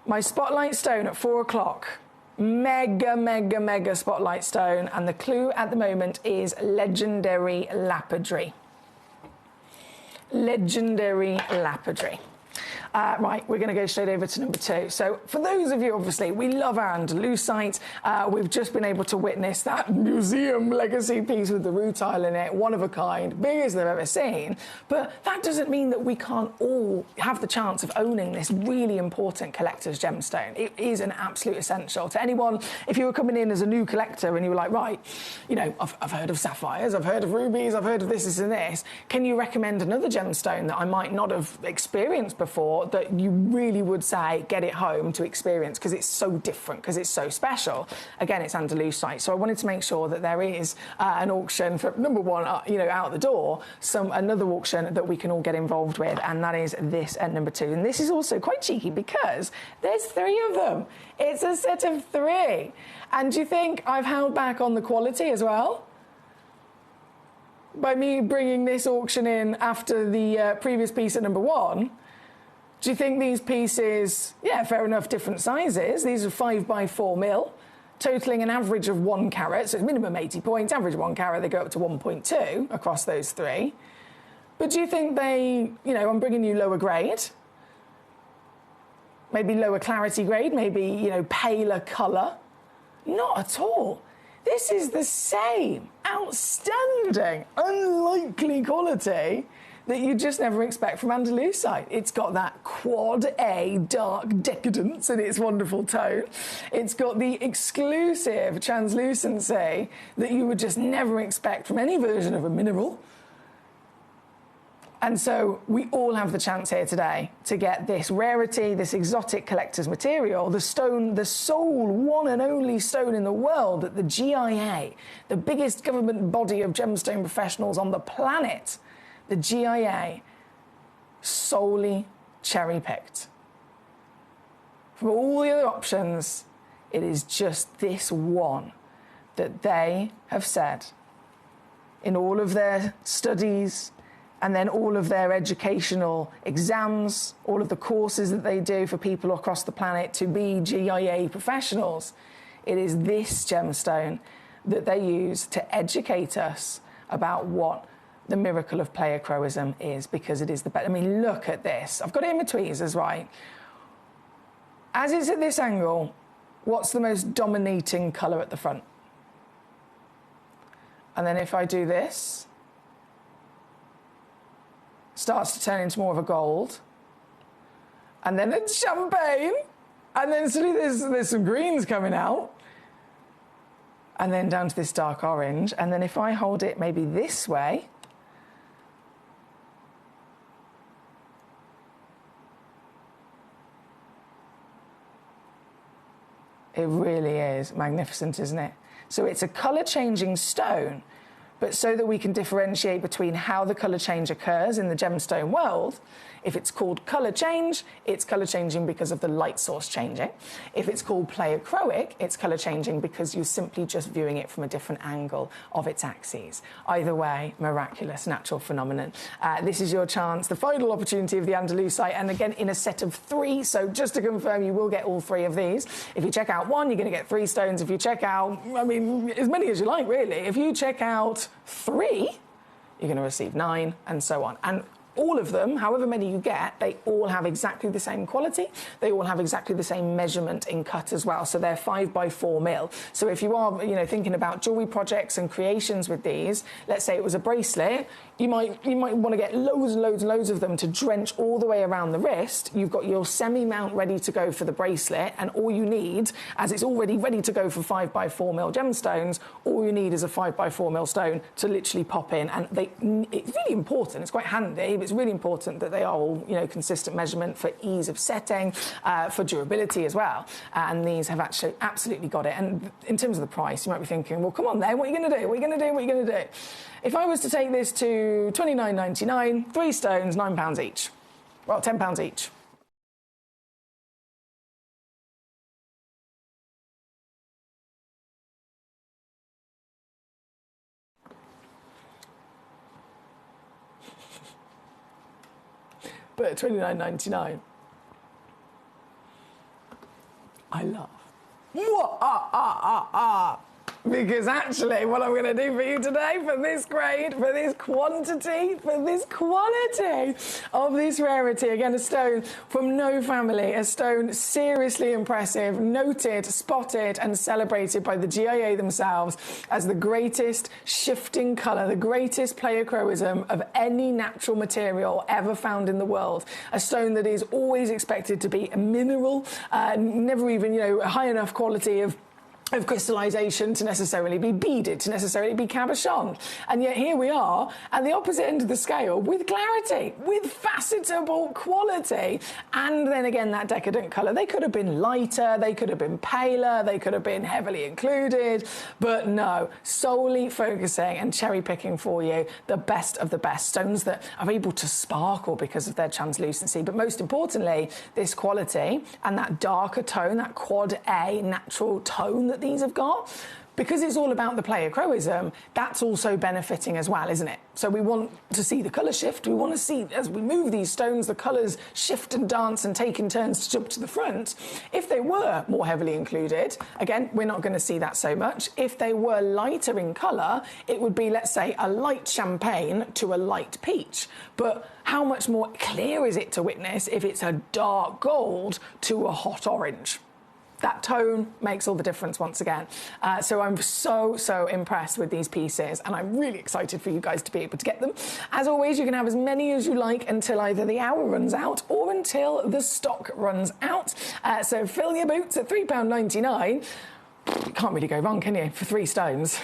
My spotlight stone at 4 o'clock. Mega spotlight stone, and the clue at the moment is legendary lapidary. Legendary lapidary. Right, we're going to go straight over to number 2. So for those of you, obviously, we love our Andalusite. We've just been able to witness that museum legacy piece with the rutile in it, one of a kind, biggest they've ever seen. But that doesn't mean that we can't all have the chance of owning this really important collector's gemstone. It is an absolute essential to anyone. If you were coming in as a new collector and you were like, right, I've heard of sapphires, I've heard of rubies, I've heard of this and this. Can you recommend another gemstone that I might not have experienced before, that you really would say get it home to experience, because it's so different, because it's so special? Again, it's Andalusite. So I wanted to make sure that there is an auction for number one, out the door, another auction that we can all get involved with, and that is this at number 2. And this is also quite cheeky because there's 3 of them. It's a set of 3. And do you think I've held back on the quality as well? By me bringing this auction in after the previous piece at number 1, do you think these pieces, yeah, fair enough, different sizes. These are 5x4 mil, totaling an average of 1 carat, so minimum 80 points, average 1 carat, they go up to 1.2 across those 3. But do you think I'm bringing you lower grade? Maybe lower clarity grade, maybe, paler colour? Not at all. This is the same outstanding, unlikely quality that you just never expect from Andalusite. It's got that quad A dark decadence in its wonderful tone. It's got the exclusive translucency that you would just never expect from any version of a mineral. And so we all have the chance here today to get this rarity, this exotic collector's material, the stone, the sole one and only stone in the world that the GIA, the biggest government body of gemstone professionals on the planet, the GIA solely cherry-picked. From all the other options, it is just this one that they have said in all of their studies, and then all of their educational exams, all of the courses that they do for people across the planet to be GIA professionals. It is this gemstone that they use to educate us about what the miracle of pleiochroism is, because it is the best. I mean, look at this. I've got it in my tweezers, right? As it's at this angle, what's the most dominating colour at the front? And then if I do this, starts to turn into more of a gold. And then it's champagne. And then suddenly there's some greens coming out. And then down to this dark orange. And then if I hold it maybe this way, it really is magnificent, isn't it? So it's a colour-changing stone, but so that we can differentiate between how the colour change occurs in the gemstone world. If it's called colour change, it's colour changing because of the light source changing. If it's called pleiochroic, it's colour changing because you're simply just viewing it from a different angle of its axes. Either way, miraculous natural phenomenon. This is your chance, the final opportunity of the Andalusite, and again in a set of 3. So just to confirm, you will get all 3 of these. If you check out 1, you're going to get 3 stones. If you check out, I mean, as many as you like, really. If you check out 3, you're going to receive 9, and so on. And all of them, however many you get, they all have exactly the same quality. They all have exactly the same measurement in cut as well. So they're 5 by 4 mil. So if you are, thinking about jewelry projects and creations with these, let's say it was a bracelet, you might want to get loads and loads and loads of them to drench all the way around the wrist. You've got your semi-mount ready to go for the bracelet, and all you need, as it's already ready to go for 5 by 4 mil gemstones, all you need is a 5 by 4 mil stone to literally pop in. And it's really important. It's quite handy. It's really important that they are all, consistent measurement for ease of setting, for durability as well. And these have actually absolutely got it. And in terms of the price, you might be thinking, well, come on then, what are you going to do? What are you going to do? What are you going to do? If I was to take this to £29.99, 3 stones, £9 each. Well, £10 each. But at £29.99, I laugh. Because actually what I'm going to do for you today, for this grade, for this quantity, for this quality of this rarity, again, a stone from no family, a stone seriously impressive, noted, spotted and celebrated by the GIA themselves as the greatest shifting colour, the greatest pleiochroism of any natural material ever found in the world. A stone that is always expected to be a mineral, never even, a high enough quality of crystallization to necessarily be beaded, to necessarily be cabochon. And yet here we are at the opposite end of the scale with clarity, with facetable quality, and then again that decadent colour. They could have been lighter, they could have been paler, they could have been heavily included, but no, solely focusing and cherry picking for you the best of the best stones that are able to sparkle because of their translucency, but most importantly, this quality and that darker tone, that quad A natural tone that these have got, because it's all about the pleiochroism, that's also benefiting as well, isn't it? So we want to see the colour shift. We want to see, as we move these stones, the colours shift and dance and take in turns to jump to the front. If they were more heavily included, again, we're not going to see that so much. If they were lighter in colour, it would be, let's say, a light champagne to a light peach. But how much more clear is it to witness if it's a dark gold to a hot orange? That tone makes all the difference once again. So I'm so impressed with these pieces, and I'm really excited for you guys to be able to get them. As always, you can have as many as you like until either the hour runs out or until the stock runs out. So fill your boots at £3.99. You can't really go wrong, can you, for 3 stones?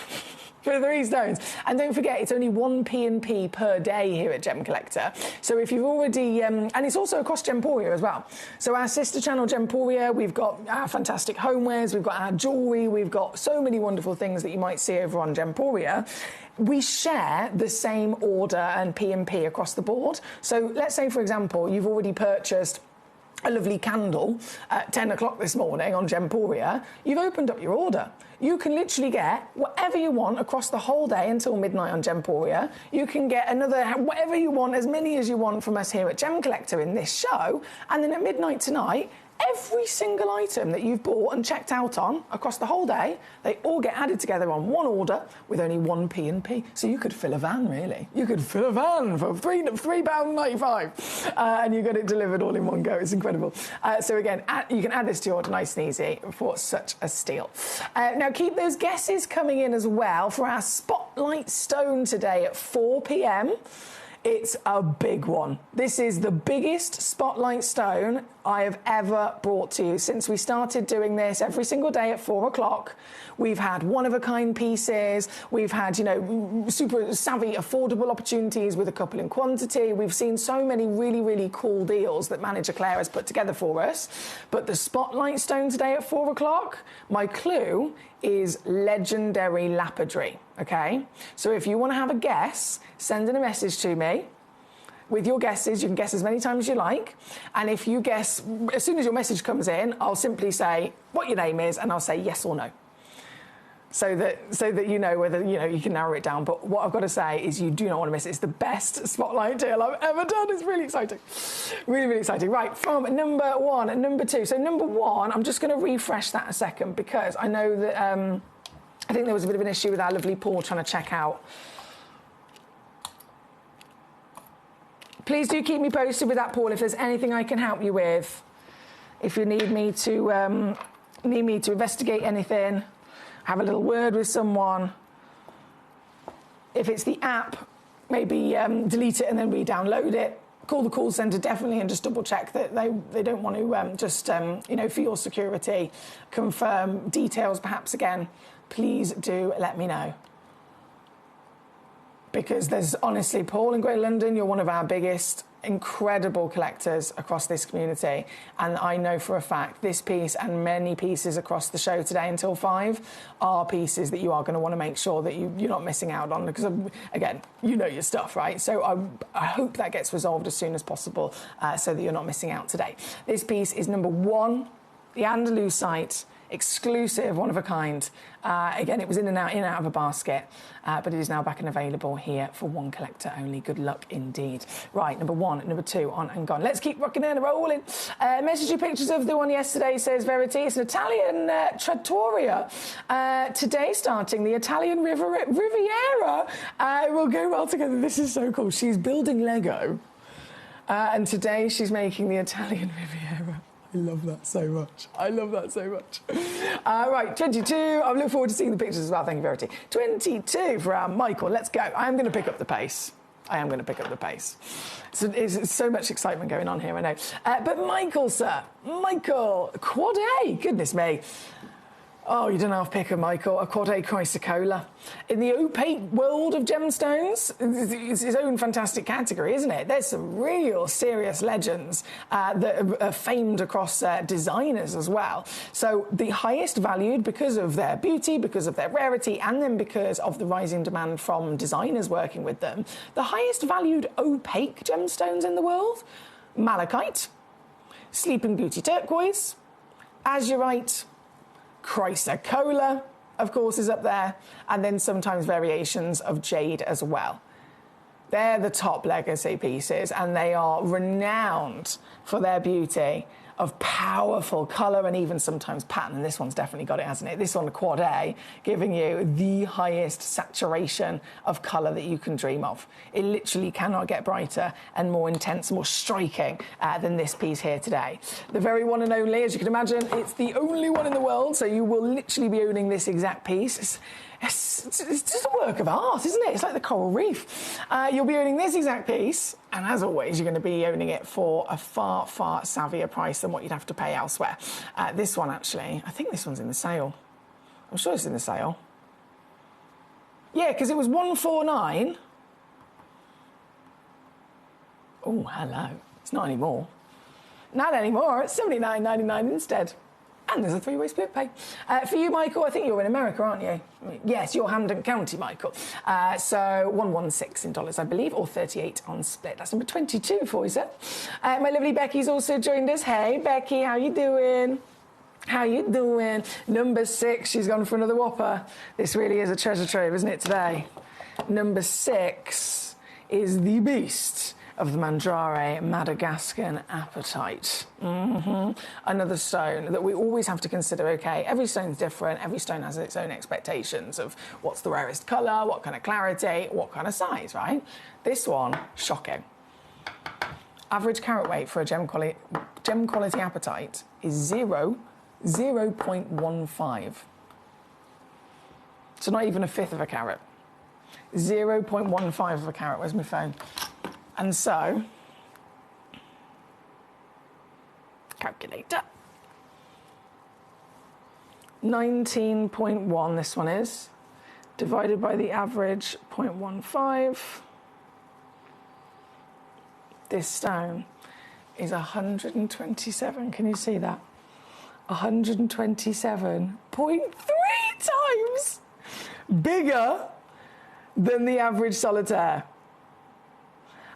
For 3 stones. And don't forget, it's only 1 P&P per day here at Gemcollector. So if you've already... and it's also across Gemporia as well. So our sister channel, Gemporia, we've got our fantastic homewares, we've got our jewellery, we've got so many wonderful things that you might see over on Gemporia. We share the same order and P&P across the board. So let's say, for example, you've already purchased a lovely candle at 10 o'clock this morning on Gemporia, you've opened up your order. You can literally get whatever you want across the whole day until midnight on Gemporia. You can get another, whatever you want, as many as you want from us here at Gem Collector in this show. And then at midnight tonight, every single item that you've bought and checked out on across the whole day, they all get added together on one order with only one P&P. So you could fill a van, really. You could fill a van for £3.95 and you get it delivered all in one go. It's incredible. So again, you can add this to your order nice and easy for such a steal. Now, keep those guesses coming in as well for our Spotlight Stone today at 4 p.m. It's a big one. This is the biggest Spotlight Stone I have ever brought to you. Since we started doing this every single day at 4 o'clock, we've had one-of-a-kind pieces. We've had, you know, super savvy, affordable opportunities with a couple in quantity. We've seen so many really, really cool deals that Manager Claire has put together for us. But the Spotlight Stone today at 4 o'clock, my clue is legendary lapidary, okay? So if you want to have a guess, send in a message to me. With your guesses, you can guess as many times as you like. And if you guess, as soon as your message comes in, I'll simply say what your name is and I'll say yes or no. So that you know whether, you know, you can narrow it down. But what I've got to say is you do not want to miss it. It's the best Spotlight deal I've ever done. It's really exciting. Really, really exciting. Right, from number one and number two. So number one, I'm just going to refresh that a second because I know that I think there was a bit of an issue with our lovely Paul trying to check out. Please do keep me posted with that, Paul, if there's anything I can help you with. If you need me to investigate anything, have a little word with someone. If it's the app, maybe delete it and then re-download it. Call the call centre definitely and just double check that they don't want to you know, for your security, confirm details perhaps again. Please do let me know. Because there's honestly, Paul in Great London, you're one of our biggest, incredible collectors across this community. And I know for a fact this piece and many pieces across the show today until 5 are pieces that you are going to want to make sure that you're not missing out on. Because, again, you know your stuff, right? So I hope that gets resolved as soon as possible so that you're not missing out today. This piece is number 1, the Andalusite. Exclusive, one of a kind. Again, it was in and out of a basket, but it is now back and available here for one collector only. Good luck indeed. Right, number 1, number 2, on and gone. Let's keep rocking and rolling. Message you pictures of the one yesterday, says Verity. It's an Italian trattoria. Today starting the Italian Riviera. It will go well together. This is so cool. She's building Lego, and today she's making the Italian Riviera. I love that so much. I love that so much. Right, 22. I look forward to seeing the pictures as well. Thank you, Verity. 22 for our Michael. Let's go. I am going to pick up the pace. So there's so much excitement going on here, I know. But Michael, sir. Michael. Quad A. Goodness me. Oh, you don't have to pick a Michael, a Quad A Chrysocolla. In the opaque world of gemstones, it's its own fantastic category, isn't it? There's some real serious legends that are famed across designers as well. So the highest valued because of their beauty, because of their rarity, and then because of the rising demand from designers working with them. The highest valued opaque gemstones in the world: malachite, Sleeping Beauty turquoise, azurite, Chrysocolla, of course, is up there, and then sometimes variations of jade as well. They're the top legacy pieces, and they are renowned for their beauty of powerful colour and even sometimes pattern. And this one's definitely got it, hasn't it? This one, the Quad A, giving you the highest saturation of colour that you can dream of. It literally cannot get brighter and more intense, more striking than this piece here today. The very one and only, as you can imagine, it's the only one in the world, so you will literally be owning this exact piece. It's just a work of art, isn't it? It's like the coral reef. You'll be owning this exact piece, and as always, you're going to be owning it for a far, far savvier price than what you'd have to pay elsewhere. This one, actually, I think this one's in the sale. I'm sure it's in the sale. Yeah, because it was $149. Oh, hello. It's not anymore. Not anymore. It's $79.99 instead. And there's a three-way split pay. For you, Michael, I think you're in America, aren't you? Yes, you're Hampden County, Michael. So 116 in dollars, I believe, or 38 on split. That's number 22 for you, sir. My lovely Becky's also joined us. Hey, Becky, how you doing? How you doing? Number 6, she's gone for another whopper. This really is a treasure trove, isn't it, today? Number 6 is the beast of the Mandrare Madagascan Apatite. Another stone that we always have to consider, okay, every stone's different, every stone has its own expectations of what's the rarest colour, what kind of clarity, what kind of size, right? This one, shocking. Average carat weight for a gem quality apatite is 0.15. So not even a fifth of a carat. 0.15 of a carat. Where's my phone? And so, calculator. 19.1 this one is, divided by the average 0.15. This stone is 127. Can you see that? 127.3 times bigger than the average solitaire.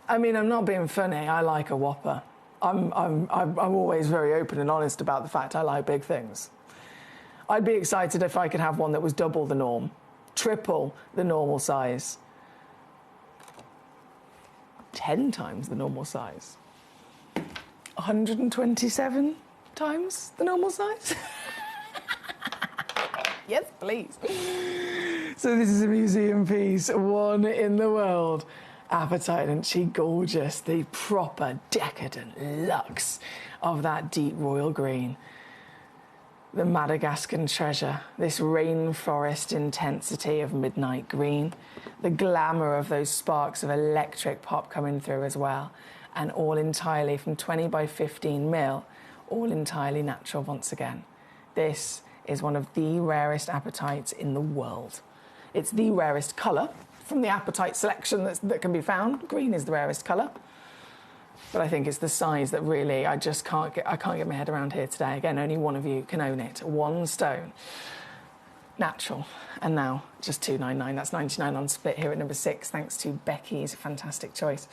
I mean, I'm not being funny. I like a whopper. I'm always very open and honest about the fact I like big things. I'd be excited if I could have one that was double the norm, triple the normal size, 10 times the normal size, 127 times the normal size. Yes, please. So this is a museum piece, one in the world. Apatite, isn't she gorgeous? The proper decadent luxe of that deep royal green. The Madagascan treasure, this rainforest intensity of midnight green, the glamour of those sparks of electric pop coming through as well, and all entirely from 20 by 15 mil, all entirely natural once again. This is one of the rarest apatites in the world. It's the rarest colour from the apatite selection that can be found. Green is the rarest colour. But I think it's the size that really I can't get my head around here today. Again, only one of you can own it. One stone. Natural. And now, just $2.99. That's 99 on split here at number 6, thanks to Becky's fantastic choice.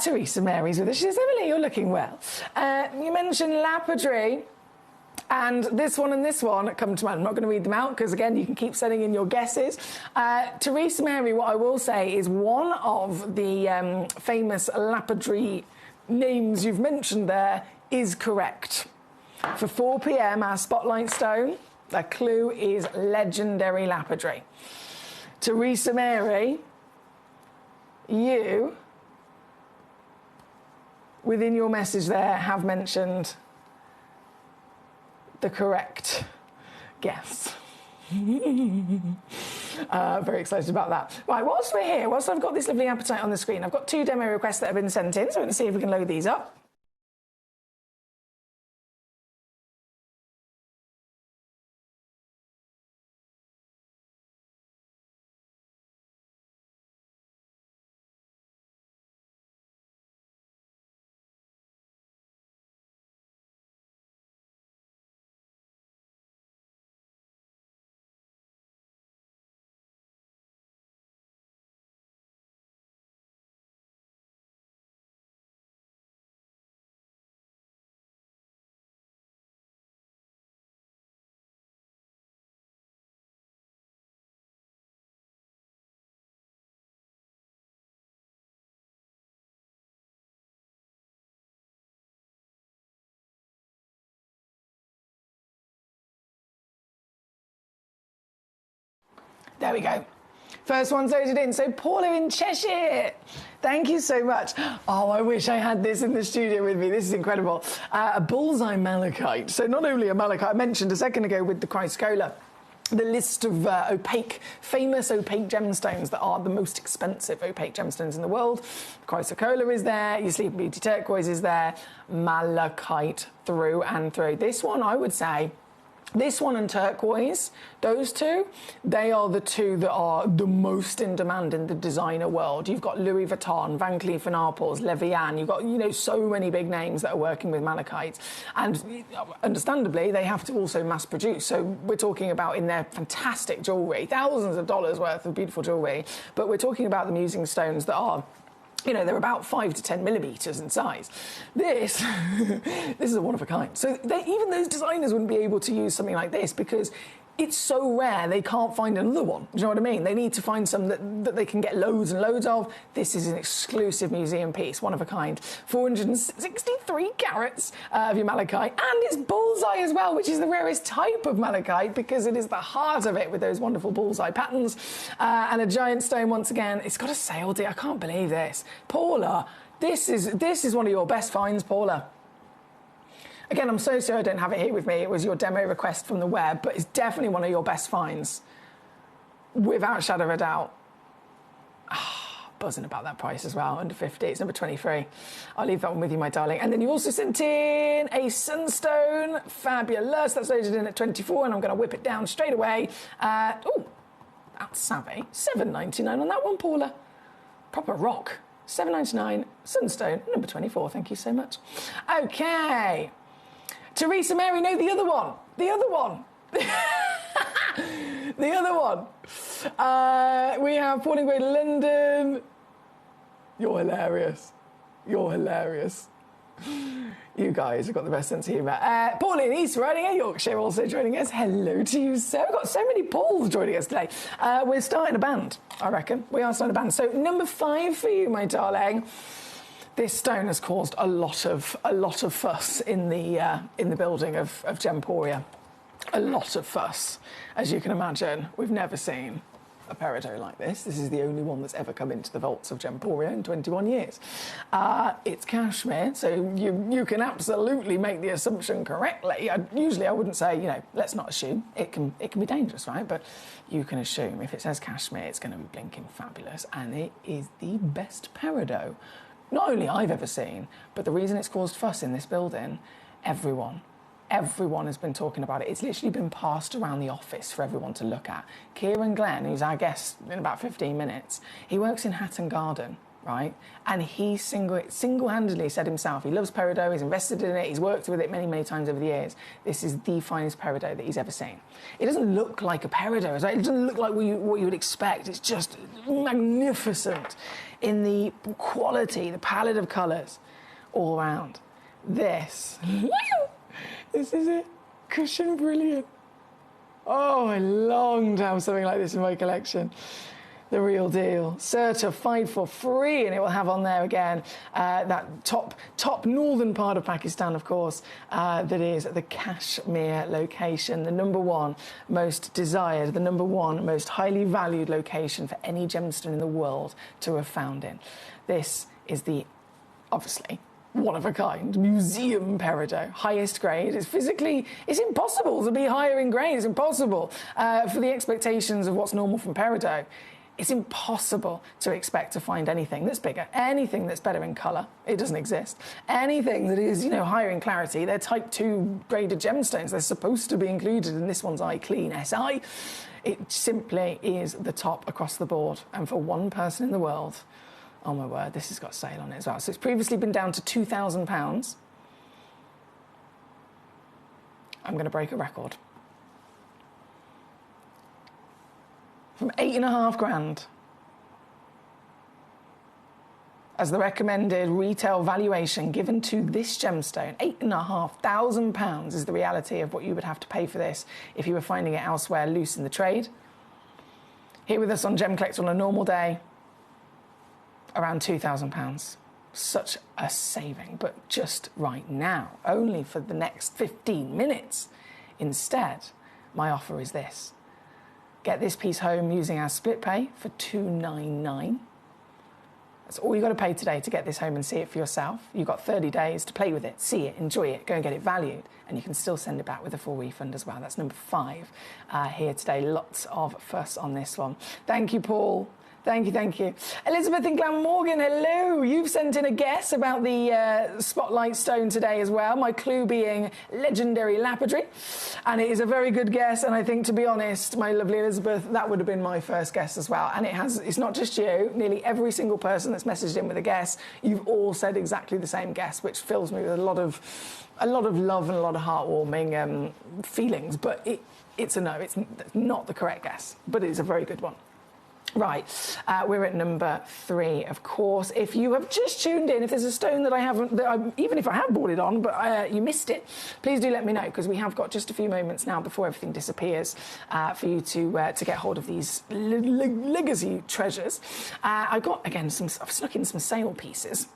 Teresa Mary's with us. She says, Emily, you're looking well. You mentioned lapidary. And this one come to mind. I'm not going to read them out because, again, you can keep sending in your guesses. Teresa Mary, what I will say is one of the famous lapidary names you've mentioned there is correct. For 4 p.m, our spotlight stone, the clue is legendary lapidary. Teresa Mary, you, within your message there, have mentioned the correct guess. Very excited about that. Right, whilst we're here, whilst I've got this lovely apatite on the screen, I've got 2 demo requests that have been sent in, so we're going to see if we can load these up. There we go. First one's loaded in. So Paula in Cheshire, thank you so much. Oh, I wish I had this in the studio with me. This is incredible. A bullseye malachite. So not only a malachite, I mentioned a second ago with the chrysocolla, the list of famous opaque gemstones that are the most expensive opaque gemstones in the world. Chrysocolla is there, your Sleeping Beauty turquoise is there, malachite through and through. This one, I would say, This one and turquoise, those two, they are the two that are the most in demand in the designer world. You've got Louis Vuitton, Van Cleef & Arpels, Levian. You've got, you know, so many big names that are working with malachite. And understandably, they have to also mass produce. So we're talking about in their fantastic jewellery, thousands of dollars worth of beautiful jewellery. But we're talking about them using stones that are, you know, they're about 5 to 10 millimetres in size. This is a one of a kind. So even those designers wouldn't be able to use something like this because it's so rare they can't find another one. Do you know what I mean? They need to find some that they can get loads and loads of. This is an exclusive museum piece, one of a kind. 463 carats of your malachite, and it's bullseye as well, which is the rarest type of malachite because it is the heart of it with those wonderful bullseye patterns. And a giant stone once again. It's got a sale deal. I can't believe this. Paula, this is one of your best finds, Paula. Again, I'm so sorry I don't have it here with me. It was your demo request from the web, but it's definitely one of your best finds. Without shadow of a doubt. Buzzing about that price as well, under 50. It's number 23. I'll leave that one with you, my darling. And then you also sent in a sunstone. Fabulous. That's loaded in at 24, and I'm going to whip it down straight away. Oh, that's savvy. $7.99 on that one, Paula. Proper rock. $7.99, sunstone, number 24. Thank you so much. Okay. Teresa Mary, no, the other one. The other one. The other one. We have Pauline Gray, London. You're hilarious. You're hilarious. You guys have got the best sense of humour. Pauline East Riding in Yorkshire also joining us. Hello to you, sir. We've got so many Pauls joining us today. We're starting a band, I reckon. We are starting a band. So number 5 for you, my darling. This stone has caused a lot of fuss in the building of Gemporia. A lot of fuss, as you can imagine. We've never seen a peridot like this. This is the only one that's ever come into the vaults of Gemporia in 21 years. It's cashmere, so you can absolutely make the assumption correctly. Usually I wouldn't say, you know, let's not assume. It can be dangerous, right? But you can assume if it says cashmere, it's going to be blinking fabulous, and it is the best peridot. Not only I've ever seen, but the reason it's caused fuss in this building, everyone has been talking about it. It's literally been passed around the office for everyone to look at. Kieran Glenn, who's our guest in about 15 minutes, he works in Hatton Garden, right? And he single-handedly said himself, he loves peridot, he's invested in it, he's worked with it many, many times over the years. This is the finest peridot that he's ever seen. It doesn't look like a peridot, right? It doesn't look like what you would expect. It's just magnificent in the quality, the palette of colours all around. This is it. Cushion brilliant. Oh, I long to have something like this in my collection. The real deal. Certified for free, and it will have on there again that top northern part of Pakistan, of course, that is the Kashmir location, the number 1 most desired, the number 1 most highly valued location for any gemstone in the world to have found in. This is the, obviously, one of a kind museum peridot, highest grade. It's impossible to be higher in grade. It's impossible for the expectations of what's normal from peridot. It's impossible to expect to find anything that's bigger, anything that's better in colour. It doesn't exist. Anything that is, you know, higher in clarity. They're type 2 graded gemstones. They're supposed to be included in this one's iClean SI. It simply is the top across the board. And for one person in the world, oh my word, this has got a sale on it as well. So it's previously been down to £2,000. I'm going to break a record. From £8,500 as the recommended retail valuation given to this gemstone. £8,500 is the reality of what you would have to pay for this if you were finding it elsewhere loose in the trade. Here with us on Gemcollector on a normal day, around £2,000. Such a saving, but just right now, only for the next 15 minutes. Instead, my offer is this. Get this piece home using our split pay for $299. That's all you've got to pay today to get this home and see it for yourself. You've got 30 days to play with it, see it, enjoy it, go and get it valued, and you can still send it back with a full refund as well. That's number 5 here today. Lots of fuss on this one. Thank you, Paul. Thank you, thank you. Elizabeth in Glamorgan, hello. You've sent in a guess about the spotlight stone today as well, my clue being legendary lapidary. And it is a very good guess, and I think, to be honest, my lovely Elizabeth, that would have been my first guess as well. And it's not just you, nearly every single person that's messaged in with a guess, you've all said exactly the same guess, which fills me with a lot of love and a lot of heartwarming feelings. But it's a no, it's not the correct guess, but it is a very good one. Right, we're at number 3, of course. If you have just tuned in, if there's a stone that I haven't, even if I have brought it on, but you missed it, please do let me know, because we have got just a few moments now before everything disappears for you to get hold of these legacy treasures. I've got, again, I've snuck in some sale pieces.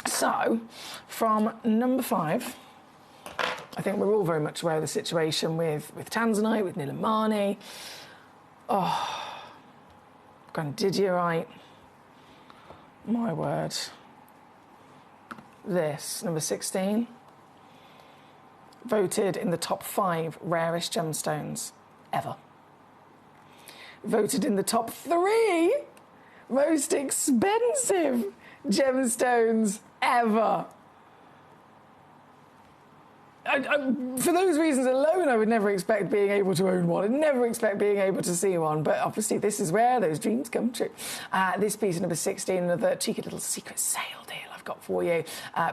So, from number 5, I think we're all very much aware of the situation with Tanzanite, with Nilamani. Oh, Grandidierite. My word. This, number 16, voted in the top 5 rarest gemstones ever. Voted in the top 3 most expensive gemstones ever. For those reasons alone, I would never expect being able to own one. I'd never expect being able to see one. But obviously, this is where those dreams come true. This piece, number 16, another cheeky little secret sale deal I've got for you.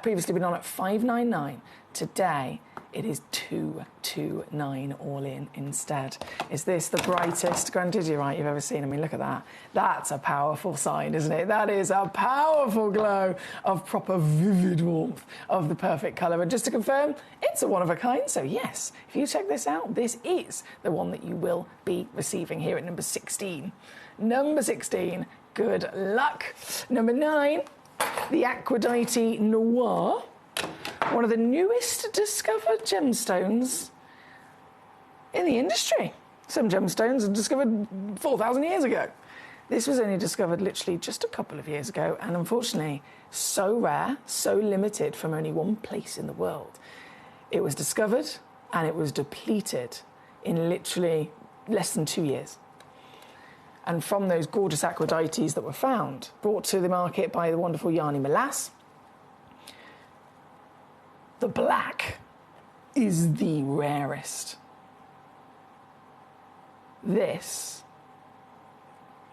Previously been on at $599. Today, it is $229 all in instead. Is this the brightest Grandidierite you've ever seen? I mean, look at that. That's a powerful sign, isn't it? That is a powerful glow of proper vivid warmth of the perfect colour. And just to confirm, it's a one of a kind. So yes, if you check this out, this is the one that you will be receiving here at number 16. Number 16, good luck. Number 9, the Aquadite Noir. One of the newest discovered gemstones in the industry. Some gemstones are discovered 4,000 years ago. This was only discovered literally just a couple of years ago, and unfortunately so rare, so limited from only one place in the world. It was discovered and it was depleted in literally less than 2 years. And from those gorgeous aquadites that were found, brought to the market by the wonderful Yanni Melas, the black is the rarest. This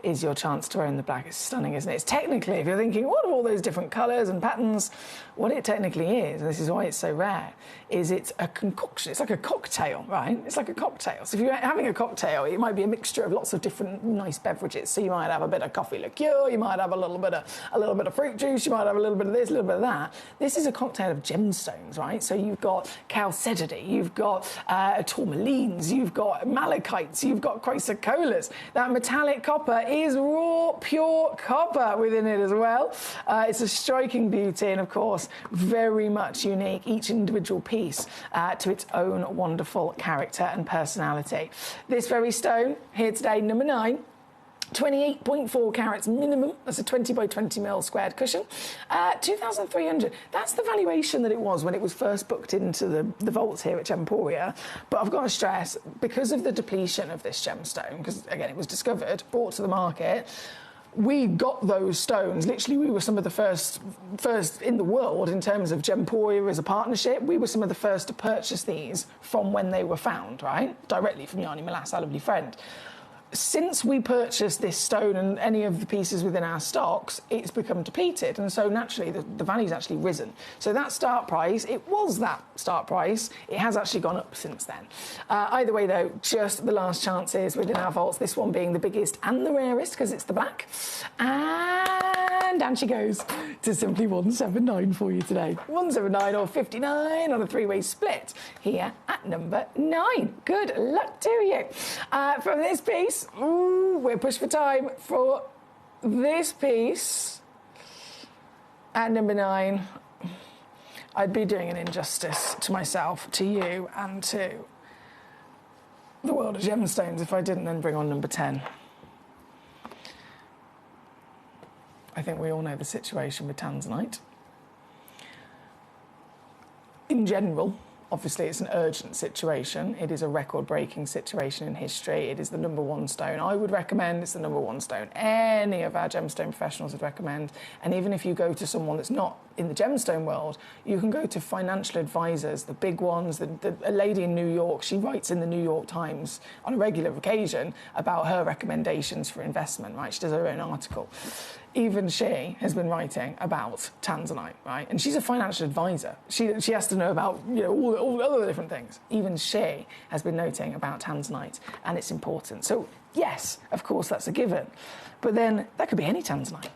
is your chance to own the black. It's stunning, isn't it? It's technically, if you're thinking, what are all those different colours and patterns? What it technically is, and this is why it's so rare, is it's a concoction. It's like a cocktail, right? It's like a cocktail. So if you're having a cocktail, it might be a mixture of lots of different nice beverages. So you might have a bit of coffee liqueur, you might have a little bit of fruit juice, you might have a little bit of this, a little bit of that. This is a cocktail of gemstones, right? So you've got chalcedony, you've got tourmalines, you've got malachites, you've got chrysocollars. That metallic copper is raw, pure copper within it as well. It's a striking beauty, and of course, very much unique, each individual piece to its own wonderful character and personality. This very stone, here today, number 9, 28.4 carats minimum. That's a 20 by 20 mil squared cushion. 2,300. That's the valuation that it was when it was first booked into the vaults here at Gemporia. But I've got to stress, because of the depletion of this gemstone, because again, it was discovered, brought to the market, we got those stones. Literally, we were some of the first in the world in terms of Gemporia as a partnership. We were some of the first to purchase these from when they were found, right? Directly from Yanni Melas, our lovely friend. Since we purchased this stone and any of the pieces within our stocks, it's become depleted. And so naturally, the value's actually risen. So that start price, it was that start price. It has actually gone up since then. Either way, though, just the last chances within our vaults, this one being the biggest and the rarest because it's the black. And down she goes to simply 179 for you today. 179 or 59 on a three-way split here at number 9. Good luck to you. From this piece, we're pushed for time for this piece at number 9. I'd be doing an injustice to myself, to you, and to the world of gemstones if I didn't then bring on number 10. I think we all know the situation with Tanzanite. In general, Obviously, it's an urgent situation. It is a record-breaking situation in history. It is the #1 stone I would recommend. It's the #1 stone any of our gemstone professionals would recommend. And even if you go to someone that's not in the gemstone world, you can go to financial advisors, the big ones. A lady in New York, she writes in the New York Times on a regular occasion about her recommendations for investment, right? She does her own article. Even she has been writing about tanzanite, right? And she's a financial advisor. She has to know about, you know, all the other different things. Even she has been noting about tanzanite and its importance. So yes, of course, that's a given. But then that could be any tanzanite.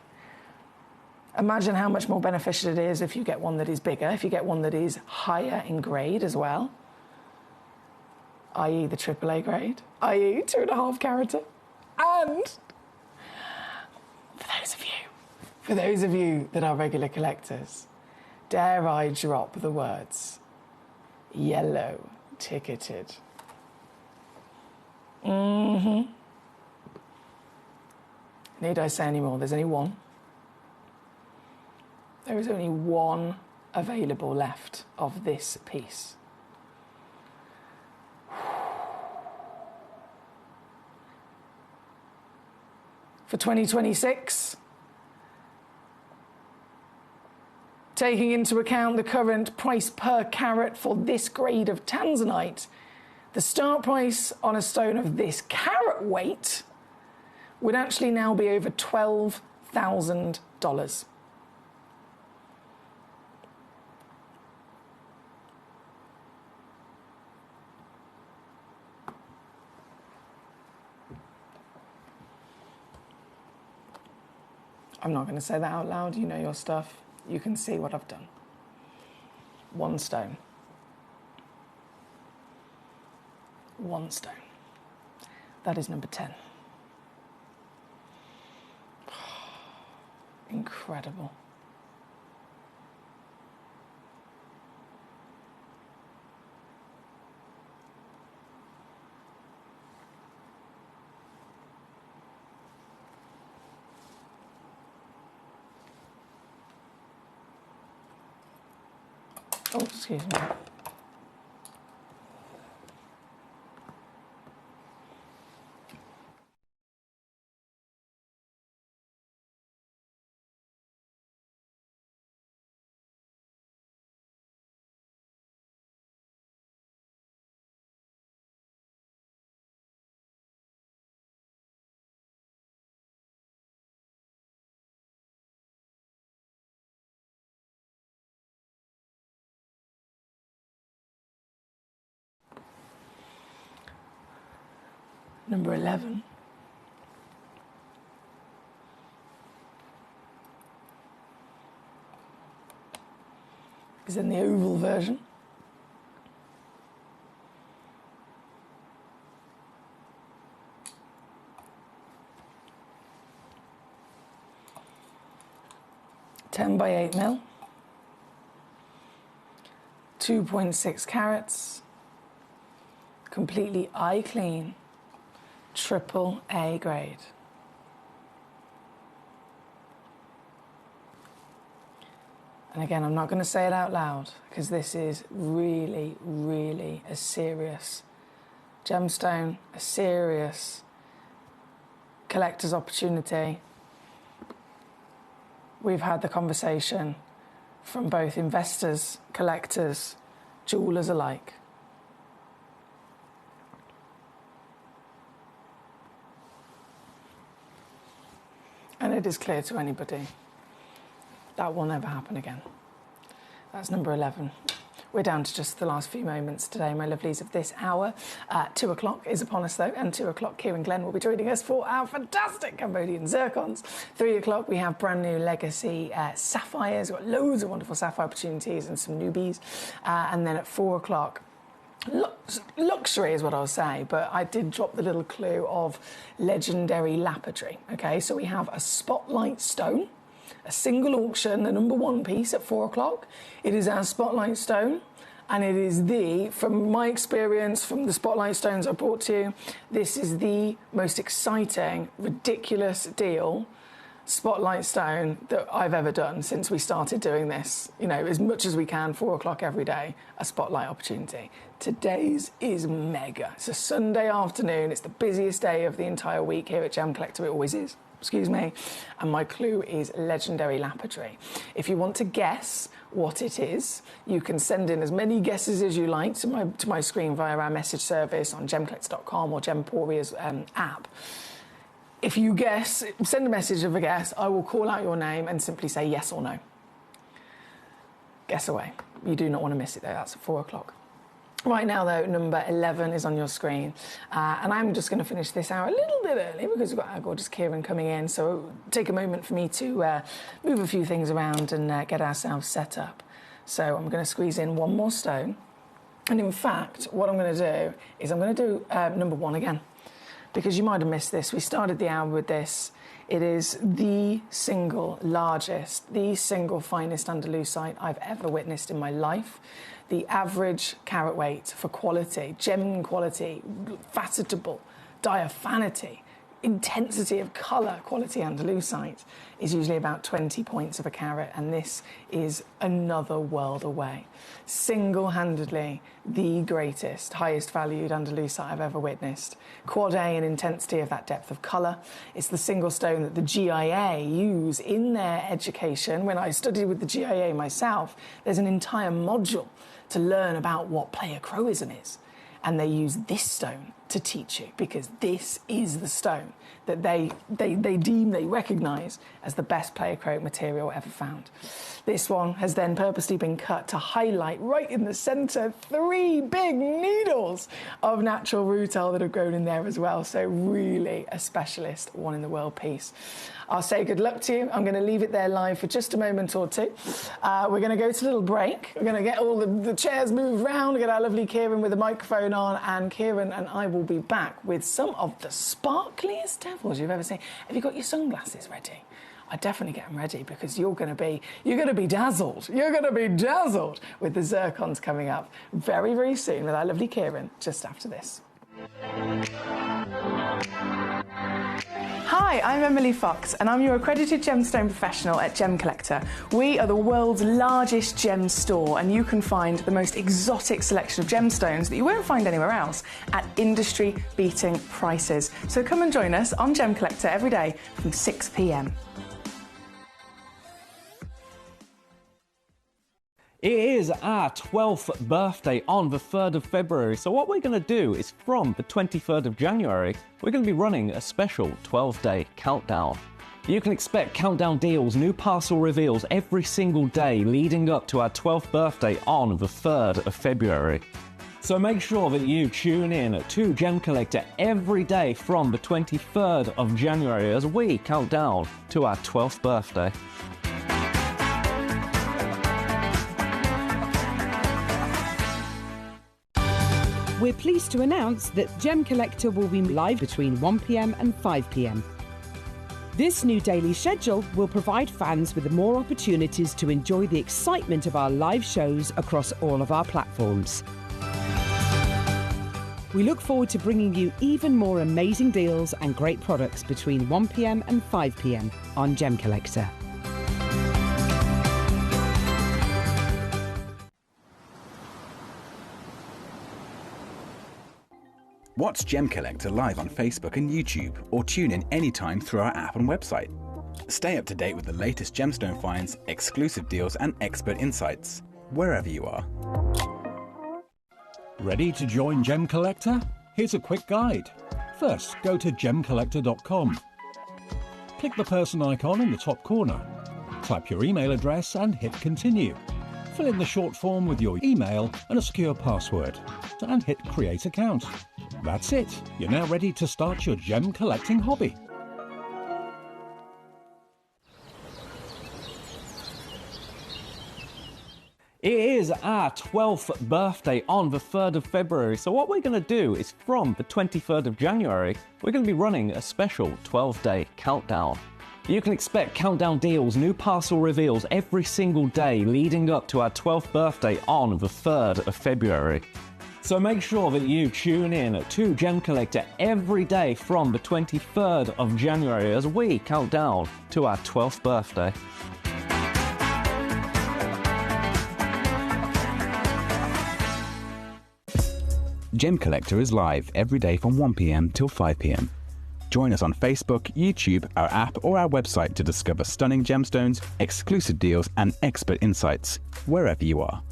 Imagine how much more beneficial it is if you get one that is bigger, if you get one that is higher in grade as well, i.e. the AAA grade, i.e. 2.5 carat. And for those of you that are regular collectors, dare I drop the words yellow ticketed. Need I say any more? There's only one. There is only one available left of this piece. For 2026, taking into account the current price per carat for this grade of tanzanite, the start price on a stone of this carat weight would actually now be over $12,000. I'm not going to say that out loud. You know your stuff. You can see what I've done. One stone. One stone. That is number 10. Incredible. Oh, excuse me. Number 11. Is in the oval version. (10 by 8 mil), 2.6 carats, completely eye clean, AAA grade. And again, I'm not going to say it out loud because this is really, really a serious gemstone, a serious collector's opportunity. We've had the conversation from both investors, collectors, jewelers alike. And it is clear to anybody that will never happen again. That's number 11. We're down to just the last few moments today, my lovelies, of this hour. 2 o'clock is upon us, though, and 2 o'clock, Kieran Glenn will be joining us for our fantastic Cambodian zircons. 3 o'clock, we have brand new legacy sapphires. We've got loads of wonderful sapphire opportunities and some newbies. And then at 4 o'clock, luxury is what I'll say, but I did drop the little clue of legendary lapidary. Okay, so we have a spotlight stone, a single auction, the number 1 piece at 4 o'clock. It is our spotlight stone, and it is from my experience, from the spotlight stones I brought to you, this is the most exciting, ridiculous deal spotlight stone that I've ever done since we started doing this. You know, as much as we can, 4 o'clock every day, a spotlight opportunity. Today's is mega. It's a Sunday afternoon. It's the busiest day of the entire week here at Gemcollector. It always is. Excuse me. And my clue is legendary lapidary. If you want to guess what it is, you can send in as many guesses as you like to my screen via our message service on gemcollector.com or Gemporia's app. If you guess, send a message of a guess, I will call out your name and simply say yes or no. Guess away. You do not want to miss it though, that's at 4 o'clock. Right now though, number 11 is on your screen, and I'm just going to finish this hour a little bit early because we've got our gorgeous Kieran coming in, so take a moment for me to move a few things around and get ourselves set up. So I'm going to squeeze in one more stone, and in fact, what I'm going to do is I'm going to do number 1 again, because you might have missed this. We started the hour with this. It is the single largest, the single finest Andalusite I've ever witnessed in my life. The average carat weight for quality, gem quality, facetable, diaphanity, intensity of colour, quality Andalusite is usually about 20 points of a carat, and this is another world away. Single-handedly the greatest, highest valued Andalusite I've ever witnessed. Quad A in intensity of that depth of colour. It's the single stone that the GIA use in their education. When I studied with the GIA myself, there's an entire module to learn about what pleochroism is. And they use this stone to teach you, because this is the stone that they recognise as the best pleochroic material ever found. This one has then purposely been cut to highlight right in the centre 3 big needles of natural rutile that have grown in there as well. So really a specialist, one in the world piece. I'll say good luck to you. I'm going to leave it there live for just a moment or two. We're going to go to a little break. We're going to get all the chairs moved round, get our lovely Kieran with the microphone on, and Kieran and I will be back with some of the sparkliest devils you've ever seen. Have you got your sunglasses ready? I definitely get them ready, because you're going to be dazzled. You're going to be dazzled with the zircons coming up very, very soon with our lovely Kieran just after this. Hi, I'm Emily Fox, and I'm your accredited gemstone professional at Gemcollector. We are the world's largest gem store, and you can find the most exotic selection of gemstones that you won't find anywhere else at industry-beating prices. So come and join us on Gemcollector every day from 6 p.m. It is our 12th birthday on the 3rd of February, so what we're going to do is from the 23rd of January, we're going to be running a special 12-day countdown. You can expect countdown deals, new parcel reveals every single day leading up to our 12th birthday on the 3rd of February. So make sure that you tune in to Gemcollector every day from the 23rd of January as we count down to our 12th birthday. We're pleased to announce that Gemcollector will be live between 1 p.m. and 5 p.m. This new daily schedule will provide fans with more opportunities to enjoy the excitement of our live shows across all of our platforms. We look forward to bringing you even more amazing deals and great products between 1 p.m. and 5 p.m. on Gemcollector. Watch Gemcollector live on Facebook and YouTube, or tune in anytime through our app and website. Stay up to date with the latest gemstone finds, exclusive deals and expert insights, wherever you are. Ready to join Gemcollector? Here's a quick guide. First, go to Gemcollector.com. Click the person icon in the top corner. Type your email address and hit continue. Fill in the short form with your email and a secure password, and hit create account. That's it. You're now ready to start your gem collecting hobby. It is our 12th birthday on the 3rd of February, so what we're going to do is from the 23rd of January, we're going to be running a special 12-day countdown. You can expect countdown deals, new parcel reveals every single day leading up to our 12th birthday on the 3rd of February. So make sure that you tune in to Gem Collector every day from the 23rd of January as we count down to our 12th birthday. Gem Collector is live every day from 1 p.m. till 5 p.m. Join us on Facebook, YouTube, our app or our website to discover stunning gemstones, exclusive deals and expert insights wherever you are.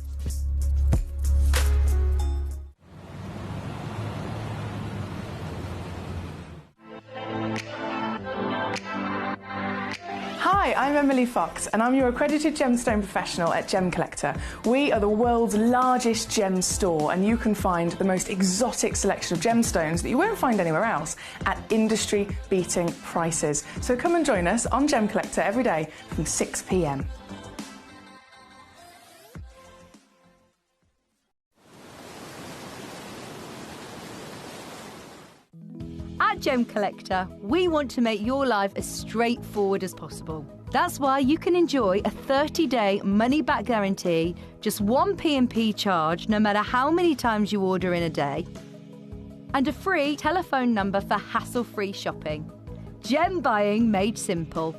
Hi, I'm Emily Fox and I'm your accredited gemstone professional at Gemcollector. We are the world's largest gem store and you can find the most exotic selection of gemstones that you won't find anywhere else at industry-beating prices. So come and join us on Gemcollector every day from 6 p.m. At Gemcollector, we want to make your life as straightforward as possible. That's why you can enjoy a 30-day money-back guarantee, just one P&P charge no matter how many times you order in a day, and a free telephone number for hassle-free shopping. Gem buying made simple.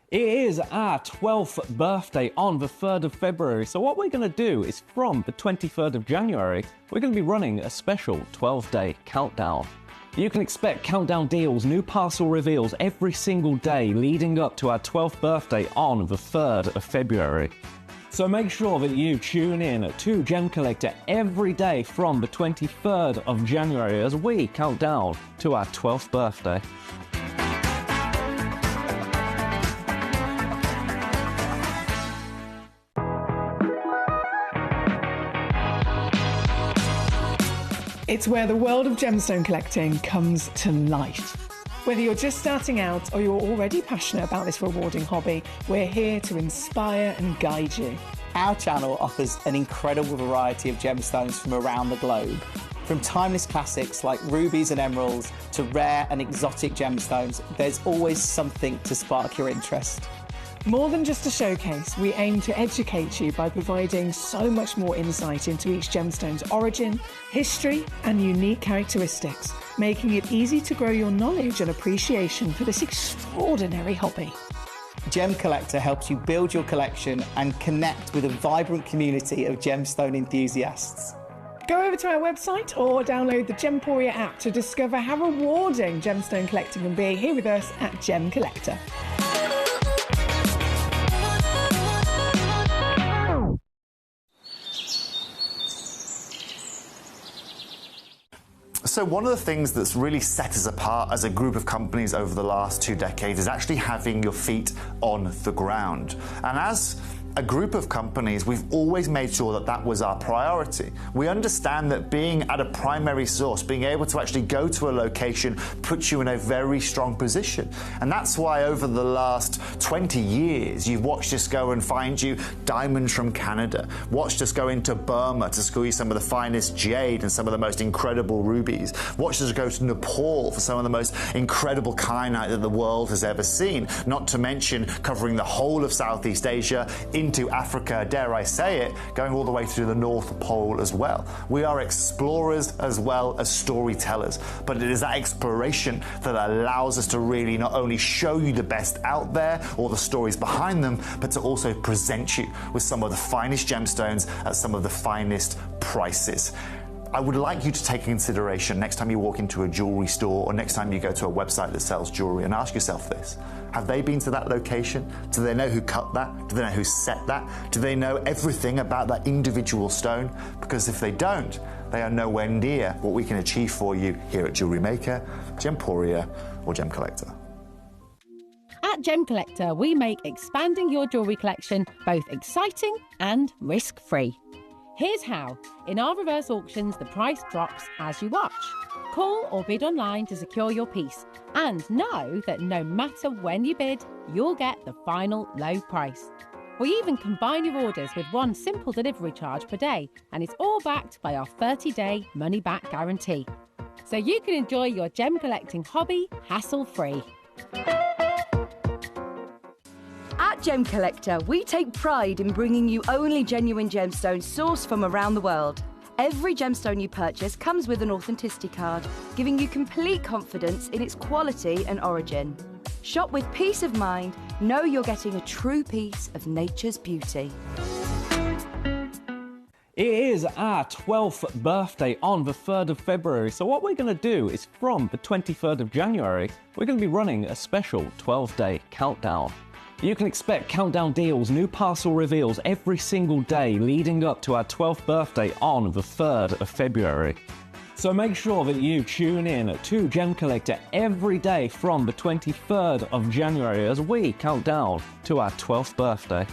It is our 12th birthday on the 3rd of February, so what we're going to do is from the 23rd of January, we're going to be running a special 12-day countdown. You can expect countdown deals, new parcel reveals every single day leading up to our 12th birthday on the 3rd of February. So make sure that you tune in to Gem Collector every day from the 23rd of January as we count down to our 12th birthday. It's where the world of gemstone collecting comes to life. Whether you're just starting out or you're already passionate about this rewarding hobby, we're here to inspire and guide you. Our channel offers an incredible variety of gemstones from around the globe. From timeless classics like rubies and emeralds to rare and exotic gemstones, there's always something to spark your interest. More than just a showcase, we aim to educate you by providing so much more insight into each gemstone's origin, history, and unique characteristics, making it easy to grow your knowledge and appreciation for this extraordinary hobby. Gemcollector helps you build your collection and connect with a vibrant community of gemstone enthusiasts. Go over to our website or download the Gemporia app to discover how rewarding gemstone collecting can be here with us at Gemcollector. So one of the things that's really set us apart as a group of companies over the last 2 decades is actually having your feet on the ground. And as a group of companies, we've always made sure that that was our priority. We understand that being at a primary source, being able to actually go to a location, puts you in a very strong position. And that's why over the last 20 years, you've watched us go and find you diamonds from Canada, watched us go into Burma to school you some of the finest jade and some of the most incredible rubies, watched us go to Nepal for some of the most incredible kyanite that the world has ever seen, not to mention covering the whole of Southeast Asia, into Africa, dare I say it, going all the way to the North Pole as well. We are explorers as well as storytellers, but it is that exploration that allows us to really not only show you the best out there or the stories behind them, but to also present you with some of the finest gemstones at some of the finest prices. I would like you to take into consideration next time you walk into a jewelry store or next time you go to a website that sells jewelry and ask yourself this. Have they been to that location? Do they know who cut that? Do they know who set that? Do they know everything about that individual stone? Because if they don't, they are nowhere near what we can achieve for you here at Jewelry Maker, Gemporia or Gemcollector. At Gemcollector, we make expanding your jewellery collection both exciting and risk-free. Here's how. In our reverse auctions, the price drops as you watch. Call or bid online to secure your piece. And know that no matter when you bid, you'll get the final low price. We even combine your orders with one simple delivery charge per day, and it's all backed by our 30-day money-back guarantee. So you can enjoy your gem collecting hobby hassle-free. At Gemcollector, we take pride in bringing you only genuine gemstones sourced from around the world. Every gemstone you purchase comes with an authenticity card, giving you complete confidence in its quality and origin. Shop with peace of mind, know you're getting a true piece of nature's beauty. It is our 12th birthday on the 3rd of February, so what we're going to do is from the 23rd of January, we're going to be running a special 12-day countdown. You can expect countdown deals, new parcel reveals every single day leading up to our 12th birthday on the 3rd of February. So make sure that you tune in to Gemcollector every day from the 23rd of January as we count down to our 12th birthday.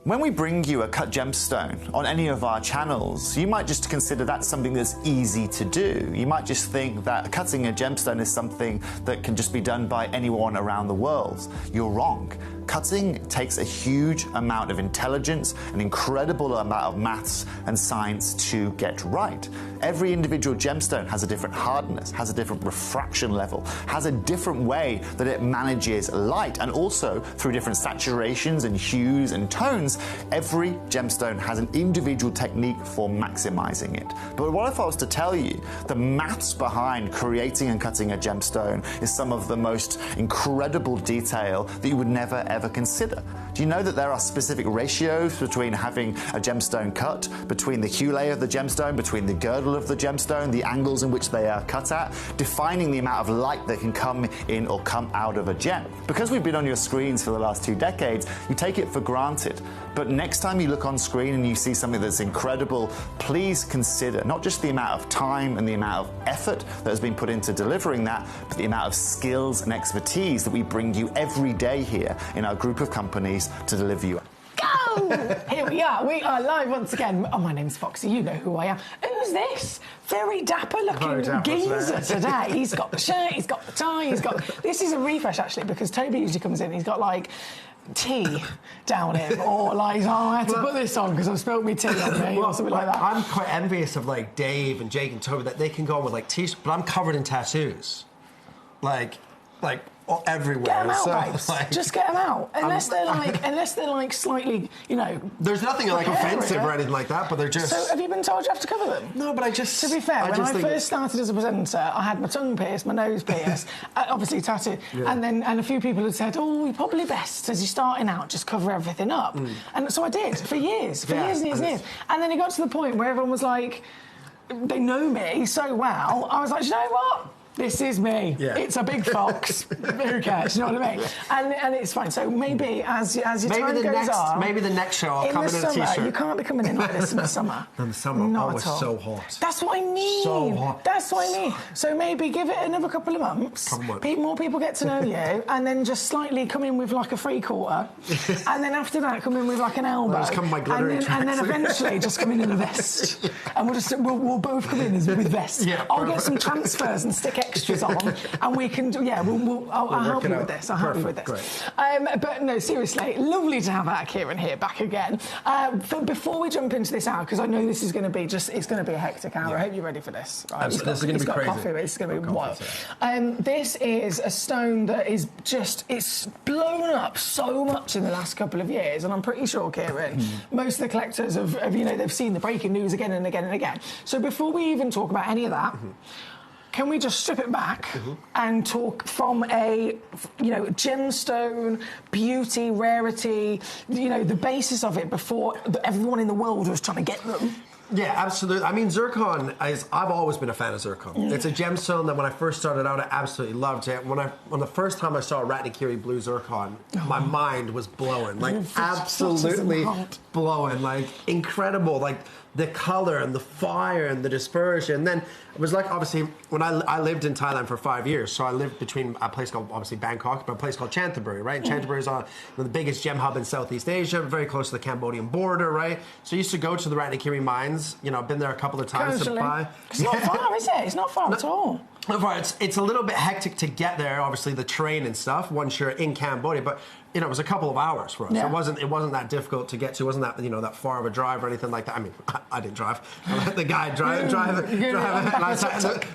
When we bring you a cut gemstone on any of our channels, you might just consider that something that's easy to do. You might just think that cutting a gemstone is something that can just be done by anyone around the world. You're wrong. Cutting takes a huge amount of intelligence, an incredible amount of maths and science to get right. Every individual gemstone has a different hardness, has a different refraction level, has a different way that it manages light, and also through different saturations and hues and tones, every gemstone has an individual technique for maximizing it. But what if I was to tell you the maths behind creating and cutting a gemstone is some of the most incredible detail that you would never ever consider? Do you know that there are specific ratios between having a gemstone cut, between the hue layer of the gemstone, between the girdle of the gemstone, the angles in which they are cut at, defining the amount of light that can come in or come out of a gem? Because we've been on your screens for the last 2 decades, you take it for granted. But next time you look on screen and you see something that's incredible, please consider not just the amount of time and the amount of effort that has been put into delivering that, but the amount of skills and expertise that we bring you every day here in our group of companies to deliver you. Go! Here we are live once again. Oh, my name's Foxy, you know who I am. Who's this? Very dapper looking geezer today. He's got the shirt, he's got the tie, he's got... This is a refresh, actually, because Toby usually comes in, he's got, like, tea down him, or like, oh, I had to put this on because I've spilled me tea on me, or something like that. I'm quite envious of, like, Dave and Jake and Toby, that they can go on with, like, t-shirts, but I'm covered in tattoos. Like everywhere. Get them out, so, babes. like, just get them out. Unless they're like slightly, you know. There's nothing like offensive or anything like that, but they're just. So have you been told you have to cover them? No, but I just. To be fair, when I first started as a presenter, I had my tongue pierced, my nose pierced, obviously tattooed, and a few people had said, "Oh, you're probably best as you're starting out, just cover everything up." And so I did for years and years. And then it got to the point where everyone was like, they know me so well. I was like, you know what? This is me. Yeah. It's a big fox. Who cares? You know what I mean? And it's fine. So maybe as your time goes on... Maybe the next show I'll come in a T-shirt. You can't be coming in like this in the summer. In the summer, not it's so hot. That's what I mean. So hot. That's what I mean. So maybe give it another couple of months. More people get to know you, and then just slightly come in with like a 3/4, and then after that come in with like an elbow. Just come with my glittery and then eventually just come in a vest, and we'll both come in with vests. Yeah, I'll get some transfers and stick extras on, and we can do. Yeah, I'll help you with this. I'll help you with this. But no, seriously, lovely to have our Kieran here back again. Before we jump into this hour, because I know this is going to be it's going to be a hectic hour. I hope you're ready for this. Right? This is going to be crazy. Coffee, it's going to be wild. This is a stone that is it's blown up so much in the last couple of years, and I'm pretty sure, Kieran, most of the collectors have they've seen the breaking news again and again and again. So before we even talk about any of that. Can we just strip it back and talk from a, gemstone, beauty, rarity, the basis of it before everyone in the world was trying to get them? Yeah, absolutely. I mean, zircon I've always been a fan of zircon. It's a gemstone that when I first started out, I absolutely loved it. When the first time I saw Ratnakiri blue zircon, my mind was blowing, like absolutely blowing, like incredible, like the color and the fire and the dispersion. And then it was like, obviously, when I lived in Thailand for 5 years, so I lived between a place called, obviously, Bangkok, but a place called Chantaburi, right? And Chantaburi is the biggest gem hub in Southeast Asia, very close to the Cambodian border, right? So I used to go to the Ratnakiri mines, I've been there a couple of times to buy. It's not far, is it? It's not far at all. It's a little bit hectic to get there, obviously the train and stuff, once you're in Cambodia, but you know, it was a couple of hours for us. Yeah. It wasn't that difficult to get to. It wasn't that, you know, that far of a drive or anything like that. I mean, I didn't drive. I let the guy drive.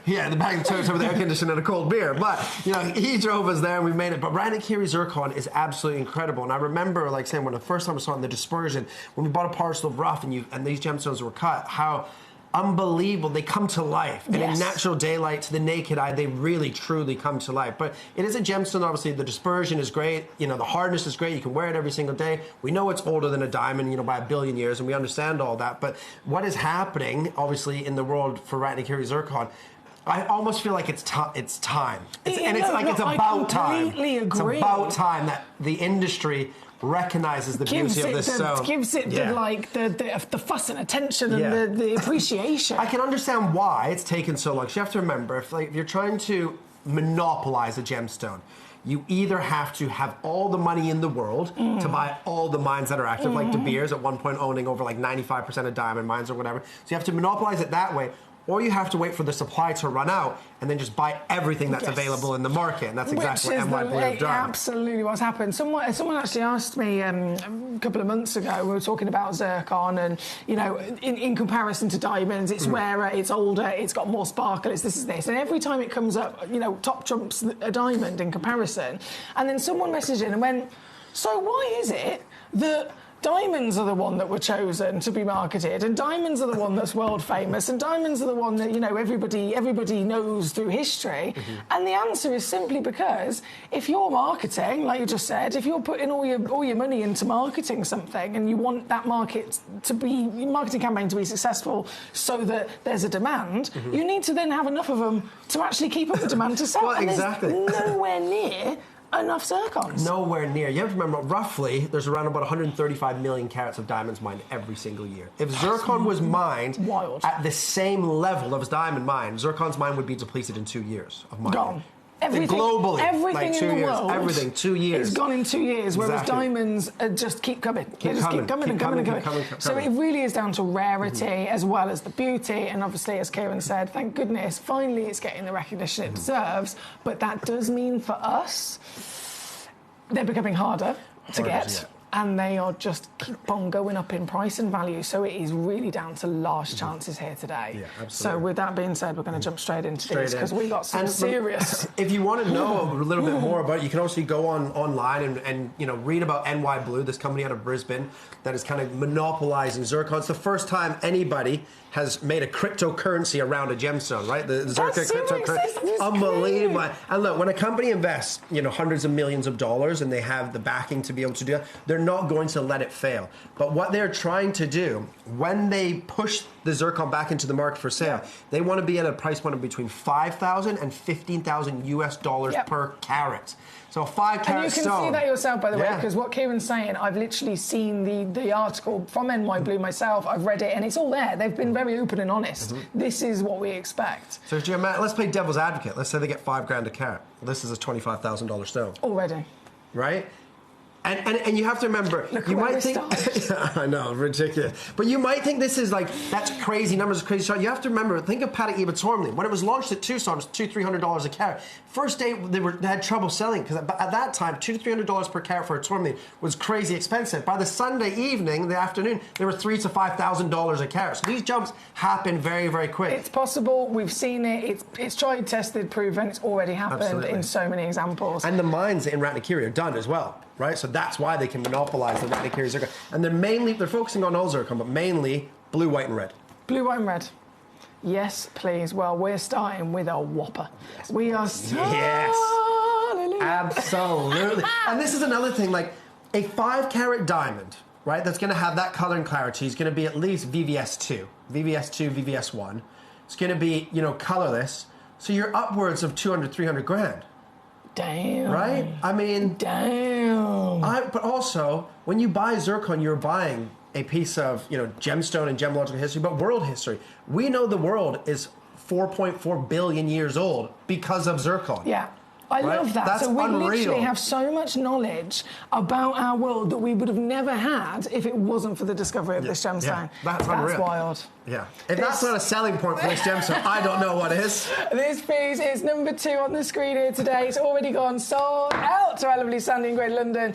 Yeah, in the back of the church with the air conditioning and a cold beer. But, you know, he drove us there and we made it. But Ranikiri zircon is absolutely incredible. And I remember, like saying, when the first time I saw it in the dispersion, when we bought a parcel of rough and these gemstones were cut, how unbelievable, they come to life. And in natural daylight, to the naked eye, they really truly come to life. But it is a gemstone. Obviously the dispersion is great, you know, the hardness is great, you can wear it every single day. We know it's older than a diamond, you know, by 1 billion years, and we understand all that. But what is happening obviously in the world for Ranikiri zircon, I almost feel like it's time. It's about time. I completely agree. It's about time that the industry recognizes the beauty of this stone. Gives it the fuss and attention and the appreciation. I can understand why it's taken so long. You have to remember, if you're trying to monopolize a gemstone, you either have to have all the money in the world to buy all the mines that are active, like De Beers at one point owning over like 95% of diamond mines or whatever. So you have to monopolize it that way, or you have to wait for the supply to run out and then just buy everything that's available in the market. And that's exactly what NY Blue have done. Absolutely what's happened. Someone actually asked me a couple of months ago, we were talking about zircon and, you know, in comparison to diamonds, it's rarer, it's older, it's got more sparkle, it's this is this. And every time it comes up, you know, top trumps a diamond in comparison. And then someone messaged in and went, so why is it that diamonds are the one that were chosen to be marketed, and diamonds are the one that's world famous, and diamonds are the one that, you know, everybody knows through history? And the answer is simply because if you're marketing, like you just said, if you're putting all your money into marketing something and you want that marketing campaign to be successful so that there's a demand, you need to then have enough of them to actually keep up the demand to sell. Well, exactly. And there's nowhere near enough zircons. Nowhere near. You have to remember, roughly, there's around about 135 million carats of diamonds mined every single year. If zircon was mined at the same level of diamond mine, zircon's mine would be depleted in 2 years of mining. Gone. Everything, globally, everything like 2 in the years, world, everything, 2 years. It's gone in 2 years, whereas diamonds just keep coming. They just keep coming and coming. So it really is down to rarity as well as the beauty, and obviously, as Kieran said, thank goodness, finally it's getting the recognition it deserves, but that does mean for us, they're becoming harder to get. And they are just keep on going up in price and value. So it is really down to large chances here today. Yeah, absolutely. So with that being said, we're going to jump straight into this because we got some serious. If you want to know a little bit more about it, you can also go online and you know, read about NY Blue, this company out of Brisbane that is kind of monopolizing zircon. It's the first time anybody has made a cryptocurrency around a gemstone, right? The zircon cryptocurrency. Unbelievable. And look, when a company invests, you know, hundreds of millions of dollars and they have the backing to be able to do it, they're not going to let it fail. But what they're trying to do, when they push the zircon back into the market for sale, they want to be at a price point of between $5,000 and $15,000 US per carat. So a 5 carat stone. And you can see that yourself, by the way, because what Kieran's saying, I've literally seen the article from NY Blue myself. I've read it, and it's all there. They've been very open and honest. This is what we expect. So, let's play devil's advocate. Let's say they get $5,000 a carat. This is a $25,000 stone. Already. Right? And you have to remember, you might think, I know, ridiculous. But you might think this is like, that's crazy numbers, crazy shot. You have to remember, think of Patek Eva tourmaline. When it was launched at Tucson, it was $200-300 a carat. First day, they had trouble selling because at that time, $200 to $300 per carat for a tourmaline was crazy expensive. By the Sunday evening, the afternoon, they were $3,000 to $5,000 a carat. So these jumps happen very, very quick. It's possible. We've seen it. It's tried, tested, proven. It's already happened in so many examples. And the mines in Ranikiri are done as well. Right, so that's why they can monopolize the Ranikiri zircon, and they're focusing on all zircon, but mainly blue, white, and red. Blue, white, and red. Yes, please. Well, we're starting with a whopper. Yes, we are. Yes, absolutely. And this is another thing, like a 5 carat diamond, right? That's going to have that color and clarity. Is going to be at least VVS2, VVS1. It's going to be, you know, colorless. So you're upwards of 200-300 grand. Damn. Right? I mean... Damn. But also, when you buy zircon, you're buying a piece of, you know, gemstone and gemological history, but world history. We know the world is 4.4 billion years old because of zircon. Yeah. I love that. That's so we unreal. literally have so much knowledge about our world that we would have never had if it wasn't for the discovery of this gemstone. Yeah, that's unreal. Wild. Yeah. If that's not a selling point for this gemstone, I don't know what is. This piece is number 2 on the screen here today. It's already gone sold out to our lovely Sandy in Great London.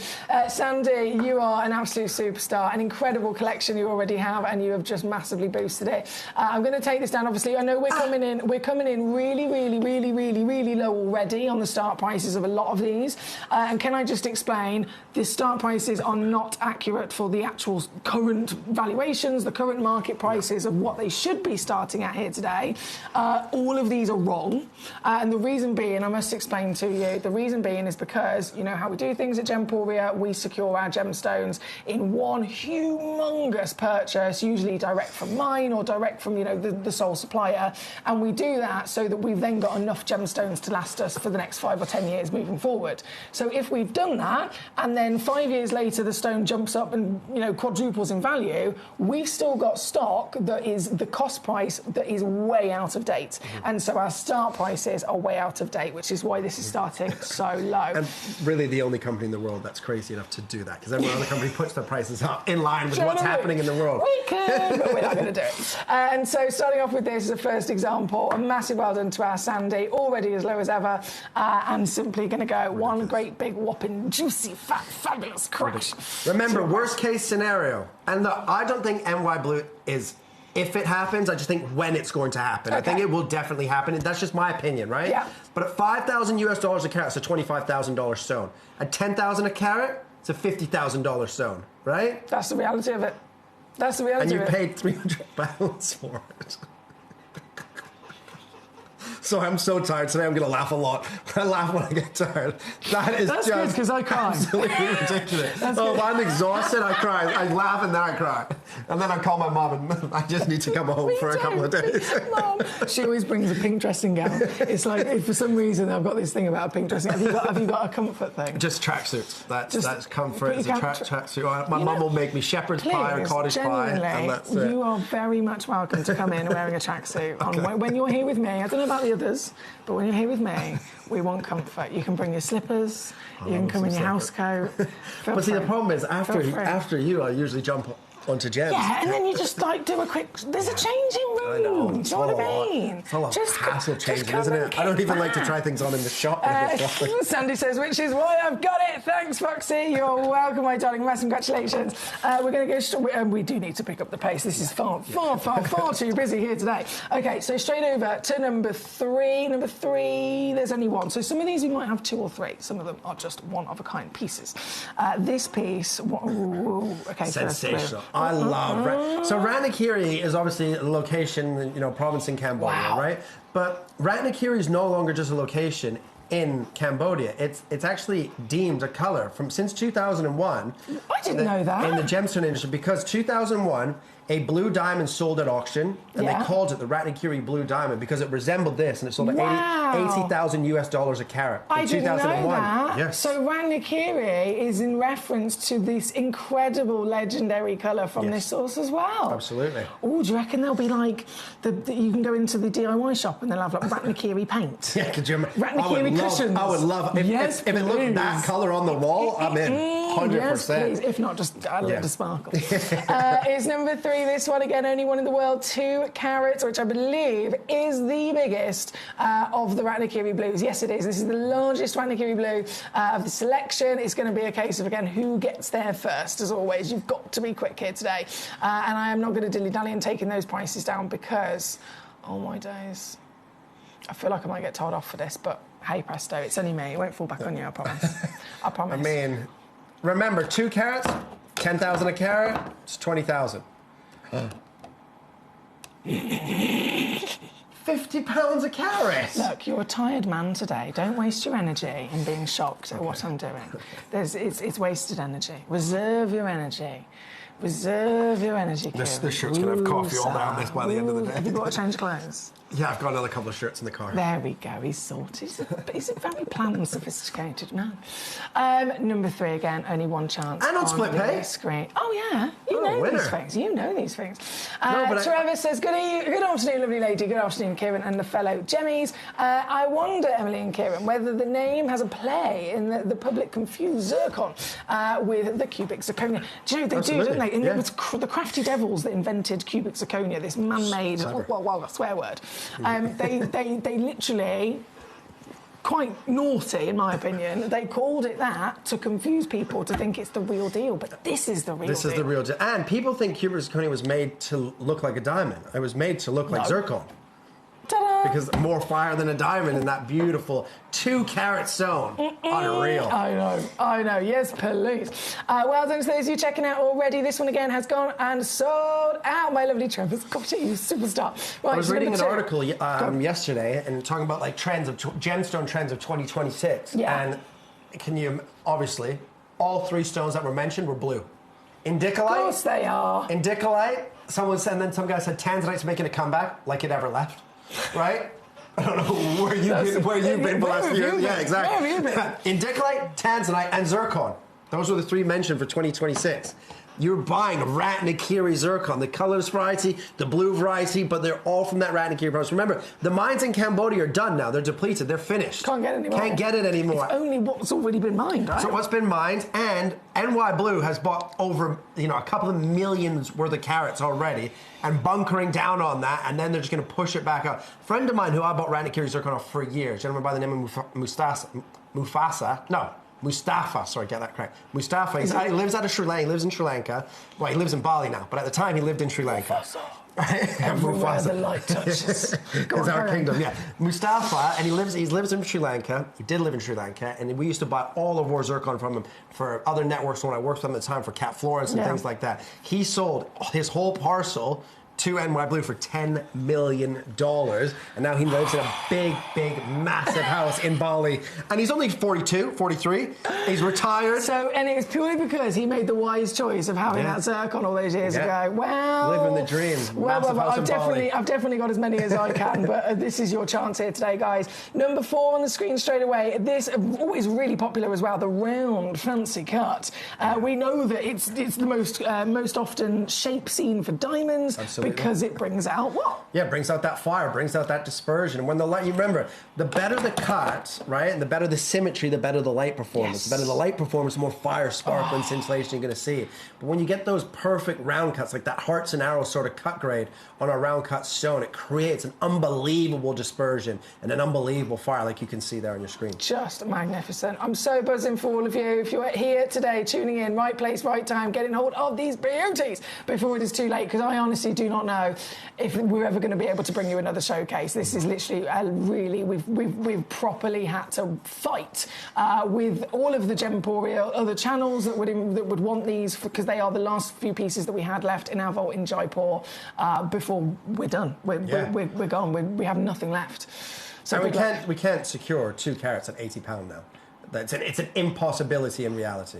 Sandy, you are an absolute superstar, an incredible collection you already have, and you have just massively boosted it. I'm going to take this down. Obviously, I know we're coming in really low already on the start prices of a lot of these. And can I just explain, the start prices are not accurate for the actual current valuations, the current market prices of what they should be starting at here today. All of these are wrong. And the reason being, I must explain to you, the reason being is because, you know how we do things at Gemporia, we secure our gemstones in one humongous purchase, usually direct from mine or direct from, you know, the sole supplier. And we do that so that we've then got enough gemstones to last us for the next 5 or 10 years moving forward. So if we've done that, and then 5 years later the stone jumps up and, you know, quadruples in value, we've still got stock that is the cost price that is way out of date. And so our start prices are way out of date, which is why this is starting so low. And really the only company in the world that's crazy enough to do that, because every other company puts their prices up in line with what's happening in the world. We could, but we're not going to do it. And so starting off with this as a first example, a massive well done to our Sandy, already as low as ever, and simply going to go one great big whopping juicy fat fabulous crash. Remember, worst case scenario, and I don't think NY Blue is if it happens, I just think when it's going to happen. Okay. I think it will definitely happen. That's just my opinion, right? Yeah. But at $5,000 a carat, it's a $25,000 stone. At $10,000 a carat, it's a $50,000 stone, right? That's the reality of it. That's the reality of it. And you paid £300 for it. So I'm so tired today. I'm going to laugh a lot. I laugh when I get tired. That's just good because I cry. Absolutely ridiculous. If I'm exhausted, I cry. I laugh and then I cry. And then I call my mom and I just need to come home for a couple of days. Mom, she always brings a pink dressing gown. It's like, if for some reason I've got this thing about a pink dressing gown. Have you got a comfort thing? Just tracksuits. That's comfort. It's a tracksuit. My mum will make me shepherd's pie or cottage pie. And that's it. You are very much welcome to come in wearing a tracksuit. Okay. When you're here with me, I don't know about the others, but when you're here with me, we want comfort. You can bring your slippers, you can come in your house coat. But see, the problem is, after you, I usually jump onto Gems. Yeah, and then you just like do a quick. There's a changing room. I know. Do you know what I mean? It's a lot of hassle changing, isn't it? I don't even like to try things on in the shop. Sandy says, which is why I've got it. Thanks, Foxy. You're welcome, my darling. Massive congratulations. We're going to go. We do need to pick up the pace. This is far too busy here today. Okay, so straight over to number 3. Number 3. There's only one. So some of these we might have 2 or 3. Some of them are just one of a kind pieces. This piece. Okay, sensational. I love so Ratnakiri is obviously a location, province in Cambodia, right? But Ratnakiri is no longer just a location in Cambodia. It's actually deemed a color since 2001. I didn't know that. In the gemstone industry, because 2001, a blue diamond sold at auction, and they called it the Ratnakiri Blue Diamond because it resembled this, and it sold at $80,000 a carat in 2001. Didn't know that. Yes. So Ratnakiri is in reference to this incredible legendary colour from this source as well. Absolutely. Oh, do you reckon there'll be like you can go into the DIY shop and they'll have like Ratnakiri paint? Yeah, could you imagine? Ratnakiri cushions. I would love if it looked that colour on the wall. I'm in 100%. Yes, please. If not, just add a little sparkle. It's number 3. This one again, only one in the world, 2 carats, which I believe is the biggest of the Ratnakiri blues. Yes, it is. This is the largest Ratnakiri blue of the selection. It's going to be a case of, again, who gets there first, as always. You've got to be quick here today. And I am not going to dilly-dally in taking those prices down because, oh my days, I feel like I might get told off for this, but hey presto, it's only me. It won't fall back on you, I promise. I promise. I mean, remember, 2 carats, 10,000 a carat, it's 20,000. £50 a carat. Look, you're a tired man today. Don't waste your energy in being shocked at what I'm doing. It's wasted energy. Reserve your energy. Reserve your energy, This shirt's going to have coffee all down this by the end of the day. Have you got to change clothes? Yeah, I've got another couple of shirts in the car. There we go, he's sorted. He's a very planned and sophisticated man. Number 3 again, only one chance. And on split pay. Screen. Oh yeah, you know winner. these things. You know these things. No, Trevor says, good afternoon, lovely lady. Good afternoon, Kieran and the fellow Gemmies. I wonder, Emily and Kieran, whether the name has a play in the public confused zircon with the cubic zirconia. Do you know, they do, don't they? And it was the crafty devils that invented cubic zirconia, this man-made, well, a swear word. They literally, quite naughty in my opinion, they called it that to confuse people to think it's the real deal, but this is the real deal. This is the real deal. And people think cubic zirconia was made to look like a diamond. It was made to look like zircon. Ta-da! Because more fire than a diamond in that beautiful 2-carat stone. Unreal. I know. Yes, please. Well done to those of you checking out already. This one again has gone and sold out. My lovely Trevor's got it, you superstar. Right, I was reading an article yesterday and talking about like trends of gemstone trends of 2026. Yeah. And can you obviously all 3 stones that were mentioned were blue. Indicolite. Of course they are. Indicolite. Someone said, and then some guy said tanzanite's making a comeback like it ever left. Right? I don't know where you've been for the last few years. Yeah, exactly. Where have you been? Indicolite, tanzanite, and zircon. Those were the 3 mentioned for 2026. You're buying Ratnakiri zircon, the colors variety, the blue variety, but they're all from that Ratnakiri process. Remember, the mines in Cambodia are done now. They're depleted. They're finished. Can't get it anymore. Can't get it anymore. It's only what's already been mined, right? So what's been mined, and NY Blue has bought over, a couple of millions worth of carats already, and bunkering down on that, and then they're just going to push it back up. A friend of mine who I bought Ratnakiri zircon off for years, a gentleman by the name of Mustafa, sorry, get that correct. Mustafa, he lives out of Sri Lanka. He lives in Sri Lanka. Well, he lives in Bali now, but at the time he lived in Sri Lanka. Everywhere the light touches. It's our kingdom, yeah. Mustafa, and he lives in Sri Lanka. He did live in Sri Lanka, and we used to buy all of our zircon from him for other networks when I worked with him at the time for Cat Florence and things like that. He sold his whole parcel to NY Blue for $10 million, and now he lives in a big, massive house in Bali, and he's only 42, 43, he's retired. So, and it was purely because he made the wise choice of having that zircon all those years ago. Well, living the dream. I've definitely got as many as I can, but this is your chance here today, guys. Number 4 on the screen straight away. This is really popular as well, the round fancy cut. We know that it's the most often shape seen for diamonds. Absolutely. Because it brings out what? Yeah, it brings out that fire, brings out that dispersion. And when the light, you remember, the better the cut, right, and the better the symmetry, the better the light performance. Yes. The better the light performance, the more fire, sparkle, and scintillation you're going to see. But when you get those perfect round cuts, like that hearts and arrows sort of cut grade on a round cut stone, it creates an unbelievable dispersion and an unbelievable fire, like you can see there on your screen. Just magnificent. I'm so buzzing for all of you. If you're here today, tuning in, right place, right time, getting hold of these beauties before it is too late, because I honestly do not know if we're ever going to be able to bring you another showcase. This is literally we've properly had to fight with all of the Gemporia other channels that would want these, because they are the last few pieces that we had left in our vault in Jaipur before we're done. We're gone. We have nothing left. So we can't secure 2 carats at £80 now. It's an impossibility in reality,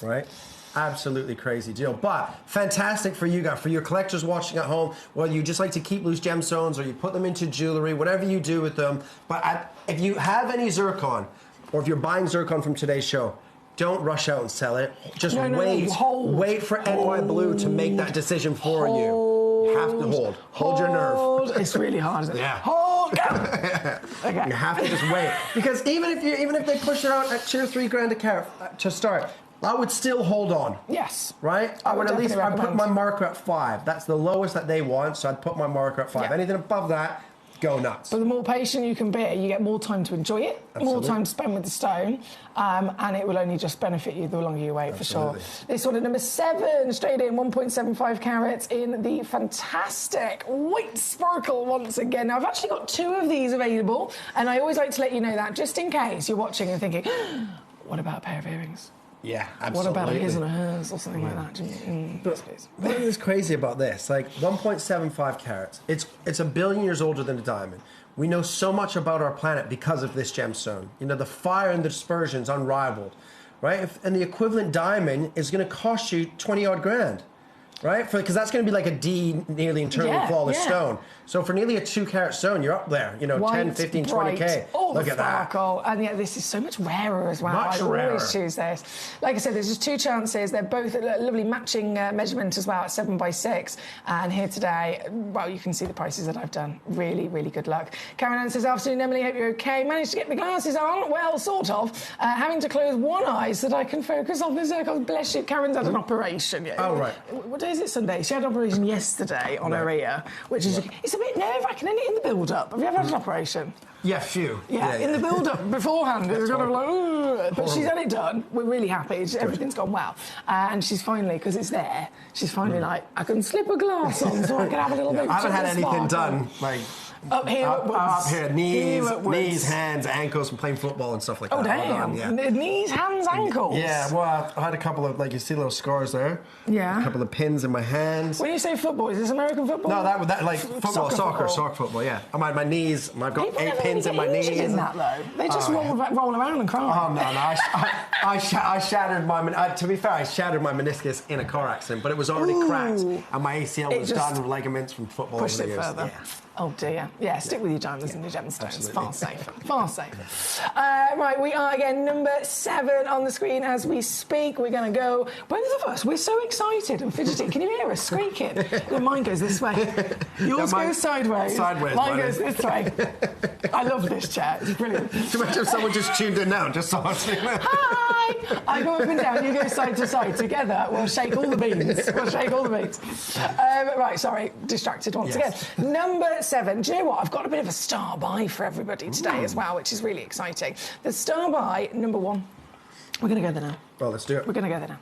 right? Absolutely crazy deal, but fantastic for you guys, for your collectors watching at home, whether you just like to keep loose gemstones or you put them into jewelry, whatever you do with them. But if you have any zircon, or if you're buying zircon from today's show, don't rush out and sell it. Just wait for NY Blue to make that decision for you. You have to hold your nerve. It's really hard, isn't it? Yeah. Hold. Okay. You have to just wait, because even if they push it out at 2 or 3 grand a carat to start, I would still hold on. Yes. Right? I would at least put my marker at 5. That's the lowest that they want, so I'd put my marker at 5. Yeah. Anything above that, go nuts. But the more patient you can be, you get more time to enjoy it, more time to spend with the stone, and it will only just benefit you the longer you wait, for sure. This one at number 7, straight in, 1.75 carats in the fantastic white sparkle once again. Now, I've actually got 2 of these available, and I always like to let you know that, just in case you're watching and thinking, what about a pair of earrings? Yeah, absolutely. What about a his and a hers or something like that? But what is crazy about this? Like 1.75 carats. It's a billion years older than a diamond. We know so much about our planet because of this gemstone. You know, the fire and the dispersion is unrivaled, right? And the equivalent diamond is going to cost you 20 odd grand. right? Because that's going to be like a D, nearly internally flawless stone. So for nearly a 2-carat stone, you're up there, you know, White, 10, 15, bright, 20K. all Look the at that. sparkle. And yeah, this is so much rarer as well. Much I rarer. always choose this. Like I said, there's just 2 chances. They're both a lovely matching measurement as well at 7x6. And here today, well, you can see the prices that I've done. Really, really good luck. Karen Ann says, afternoon, Emily, hope you're okay. Managed to get my glasses on. Well, sort of. Having to close one eye so that I can focus on the zircon. Bless you. Karen's had an operation. Oh, right. What day is it? Sunday. She had an operation yesterday on her ear, which is, it's a bit nerve-wracking, isn't it, in the build-up? Have you ever had an operation? Yeah, few. Yeah, in the build-up beforehand, it's kind of like, ugh. But she's had it done. We're really happy. Everything's gone well. And she's finally, because it's there, she's finally like, I can slip a glass on so I can have a little bit of I haven't had anything sparkle. done, like... Up here, up here, Here knees, hands, ankles from playing football and stuff like that. Oh, damn. Yeah. Knees, hands, ankles. Yeah, well, I had a couple of, like, you see little scars there. Yeah. A couple of pins in my hands. When you say football, is this American football? No, that like football, soccer football, yeah. My knees, I've got People 8 never pins really in my get knees. injured in that, though. They just roll around and cry. Oh, no. I shattered my... to be fair, I shattered my meniscus in a car accident, but it was already cracked, and my ACL was done with ligaments from football Pushed over the it years. further. Yeah. Oh dear. Yeah, stick with your diamonds and your gemstones. Absolutely. Far safer. Far safer. Right, we are again number 7 on the screen as we speak. We're going to go. Both of us, we're so excited and fidgety. Can you hear us squeaking? Mine goes this way. Yours goes sideways. Mine goes this way. I love this chair. It's brilliant. Too much if someone just tuned in now, just saw us. Hi! I go up and down, you go side to side. Together, we'll shake all the beans. Right, sorry, distracted once again. Number 7. Do you know what? I've got a bit of a star buy for everybody today as well, which is really exciting. The star buy, number 1. We're going to go there now. Well, let's do it. We're going to go there now.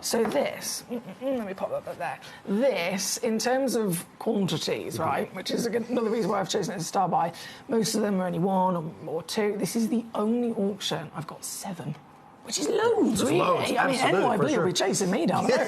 So this, let me pop that up there. This, in terms of quantities, right, which is another reason why I've chosen it as a star buy, most of them are only 1 or 2. This is the only auction I've got 7. Which is loads, really. Loads, I mean, NYB will be chasing me down there.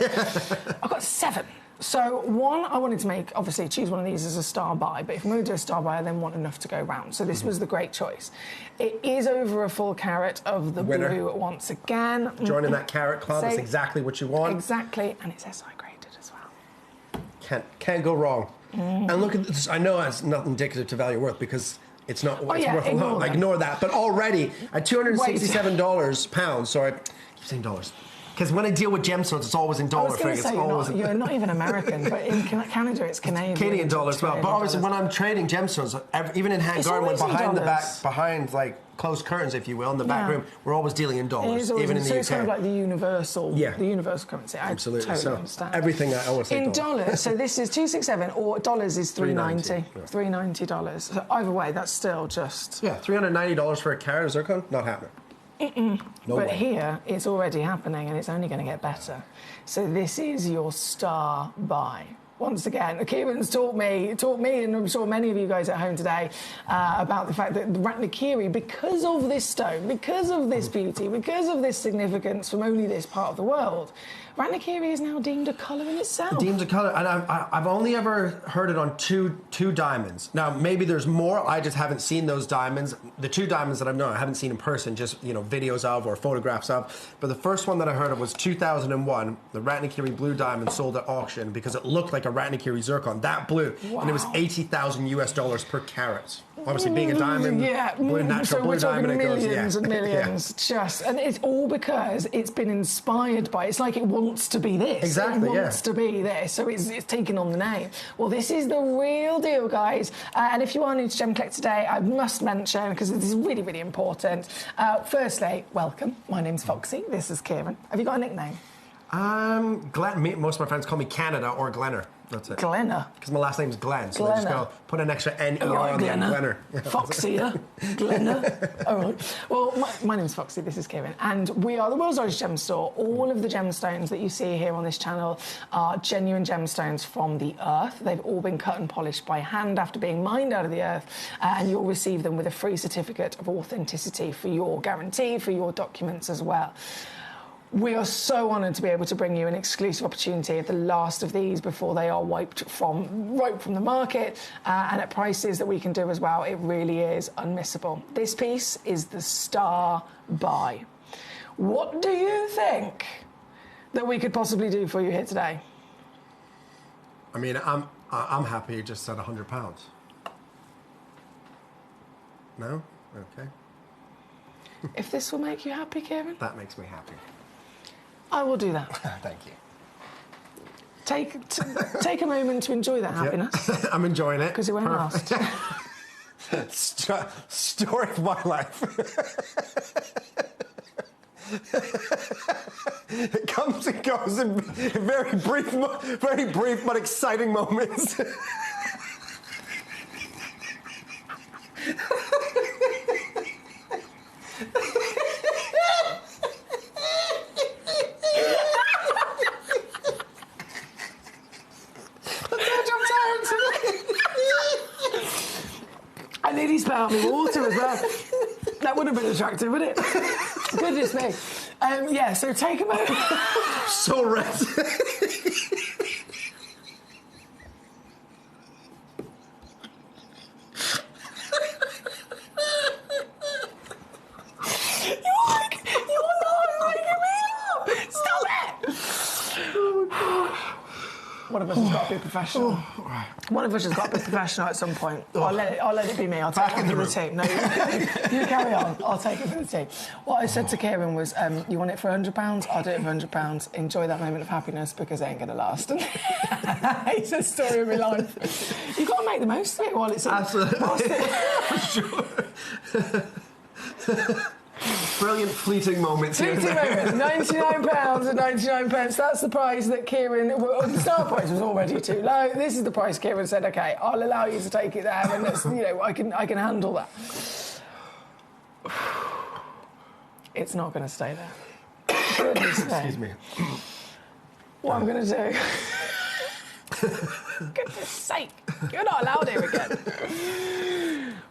I've got 7. So, 1, I wanted to make, obviously, choose one of these as a star buy, but if I'm going to do a star buy, I then want enough to go round. So this was the great choice. It is over a full carat of the Winner. blue once again. Joining that carat club, that's exactly what you want. Exactly, and it's SI graded as well. Can't go wrong. And look at this. I know it's not indicative to value worth because it's not it's worth a lot. Ignore that. But already at $267 pounds. Sorry, I keep saying dollars. Because when I deal with gemstones, it's always in dollar figures. You're not even American, but in Canada it's Canadian. Canadian dollars as well. But obviously, when I'm trading gemstones, even in hand garden, behind like closed curtains, if you will, in the back room, we're always dealing in dollars, even in the UK. It's kind of like the universal currency. Absolutely. I totally understand. Everything I always say in dollars. So this is $267, or dollars is $390. $390. So either way, that's still just $390 for a carat of zircon. Not happening. But here, it's already happening, and it's only going to get better. So this is your star buy. Once again, Kieran's taught me, and I'm sure many of you guys at home today, about the fact that the Ratnakiri, because of this stone, because of this beauty, because of this significance from only this part of the world, Ratnakiri is now deemed a colour in itself. Deemed a colour, and I've only ever heard it on two diamonds. Now, maybe there's more, I just haven't seen those diamonds. The 2 diamonds that I've known, I haven't seen in person, just, videos of or photographs of. But the first one that I heard of was 2001, the Ratnakiri blue diamond sold at auction because it looked like a Ratnakiri zircon, that blue, and it was $80,000 US per carat. Obviously, being a diamond, natural blue diamond, it goes, millions and millions, and it's all because it's been inspired by. It's like it wants to be this. Exactly, it wants to be this, so it's taken on the name. Well, this is the real deal, guys. And if you are new to Gemcollector today, I must mention, because this is really, really important. Firstly, welcome. My name's Foxy. This is Kieran. Have you got a nickname? Glenn. Most of my friends call me Canada or Glenner. That's it. Glenner. Because my last name's Glenn, so they just go put an extra N-E-R on the end. Glenner. Foxier. Glenner. All right. Well, my name's Foxy, this is Kieran, and we are the world's largest gem store. All of the gemstones that you see here on this channel are genuine gemstones from the earth. They've all been cut and polished by hand after being mined out of the earth, and you'll receive them with a free certificate of authenticity for your guarantee, for your documents as well. We are so honoured to be able to bring you an exclusive opportunity of the last of these before they are wiped from the market, and at prices that we can do as well. It really is unmissable. This piece is the star buy. What do you think that we could possibly do for you here today? I mean, I'm happy just at £100. No? Okay. If this will make you happy, Kieran, That makes me happy. I will do that. Thank you. Take a moment to enjoy that happiness. I'm enjoying it. Because it won't last. Story of my life. It comes and goes in very brief but exciting moments. I nearly spat out my water as well. That would have been attractive, wouldn't it? Goodness me. Yeah, so take a moment. So red. You're not making me laugh. Stop it. One of us has got to be professional. One of us has got to be professional at some point. I'll let it be me. I'll take it for the team. No, you carry on. I'll take it for the team. What I said to Kieran was, you want it for £100? I'll do it for £100. Enjoy that moment of happiness because it ain't going to last. It's a story of my life. You've got to make the most of it while it's in. Absolutely. For sure. Brilliant fleeting moments here. Fleeting moments. £99 and 99 pence. That's the price that Kieran. The start price was already too low. This is the price Kieran said. Okay, I'll allow you to take it there, and that's, I can handle that. It's not going to stay there. Excuse me. What I'm going to do. Goodness sake, you're not allowed here again.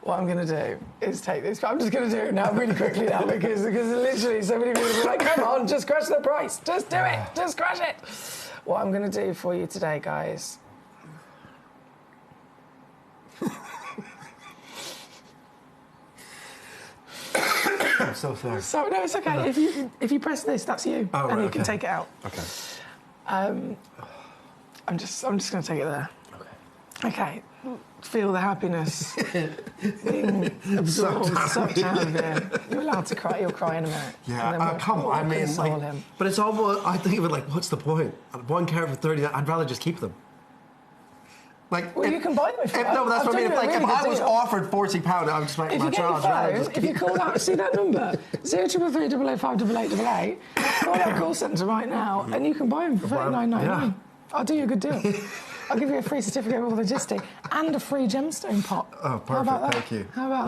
What I'm going to do is take this. I'm just going to do it now really quickly now because literally so many people are like, come on, just crash the price. Just do it. Just crash it. What I'm going to do for you today, guys. I'm so sorry. So, no, it's okay. If you press this, that's you. Oh, and right, you can take it out. Okay. I'm just going to take it there. Okay. Feel the happiness being absorbed, sucked out of here. You're allowed to cry. You'll cry in a minute. Yeah, come on. I mean, like, but it's almost. I think of it like, what's the point? One carat for 30. I'd rather just keep them. Like, well, you can buy them if you want. No, that's what I mean. Like, really if I was offered £40, I'm just like, if you get your phone, if you call that, see that number 0333 885 8888. Call that call centre right now, and you can buy them for $39.99. Yeah. I'll do you a good deal. I'll give you a free certificate of authenticity and a free gemstone pot. Oh, perfect. How about that? Thank you. How about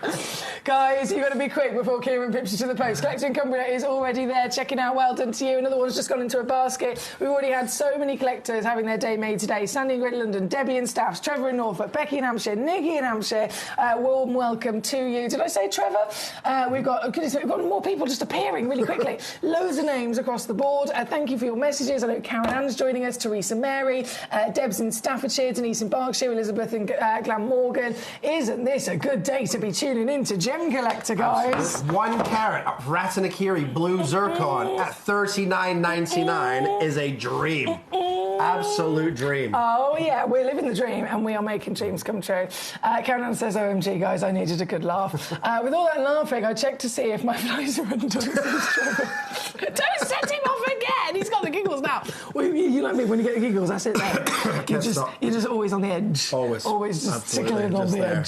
that? Guys, you've got to be quick before Kieran pips you to the post. Collecting Cumbria is already there, checking out. Well done to you. Another one's just gone into a basket. We've already had so many collectors having their day made today. Sandy in Great London, Debbie in Staffs, Trevor in Norfolk, Becky in Hampshire, Nikki in Hampshire. Warm welcome to you. Did I say Trevor? We've got more people just appearing really quickly. Loads of names across the board. Thank you for your messages. I know Karen Ann's joining us, Teresa Mary, Deb's in Staffordshire, Denise in Berkshire, Elizabeth in Glamorgan. Isn't this a good day to be tuning into Gemcollector, guys? Absolutely. 1 carat of Ratanakiri blue zircon at $39.99 is a dream. Absolute dream. Oh, yeah, we're living the dream and we are making dreams come true. Karen Ann says, OMG, guys, I needed a good laugh. With all that laughing, I checked to see if my flies are undone. Don't set him off again. He's got the giggles now. Well, you like me, when you get the giggles, that's it there. You're just always on the edge. Always. Always just Absolutely. tickling on Just the there.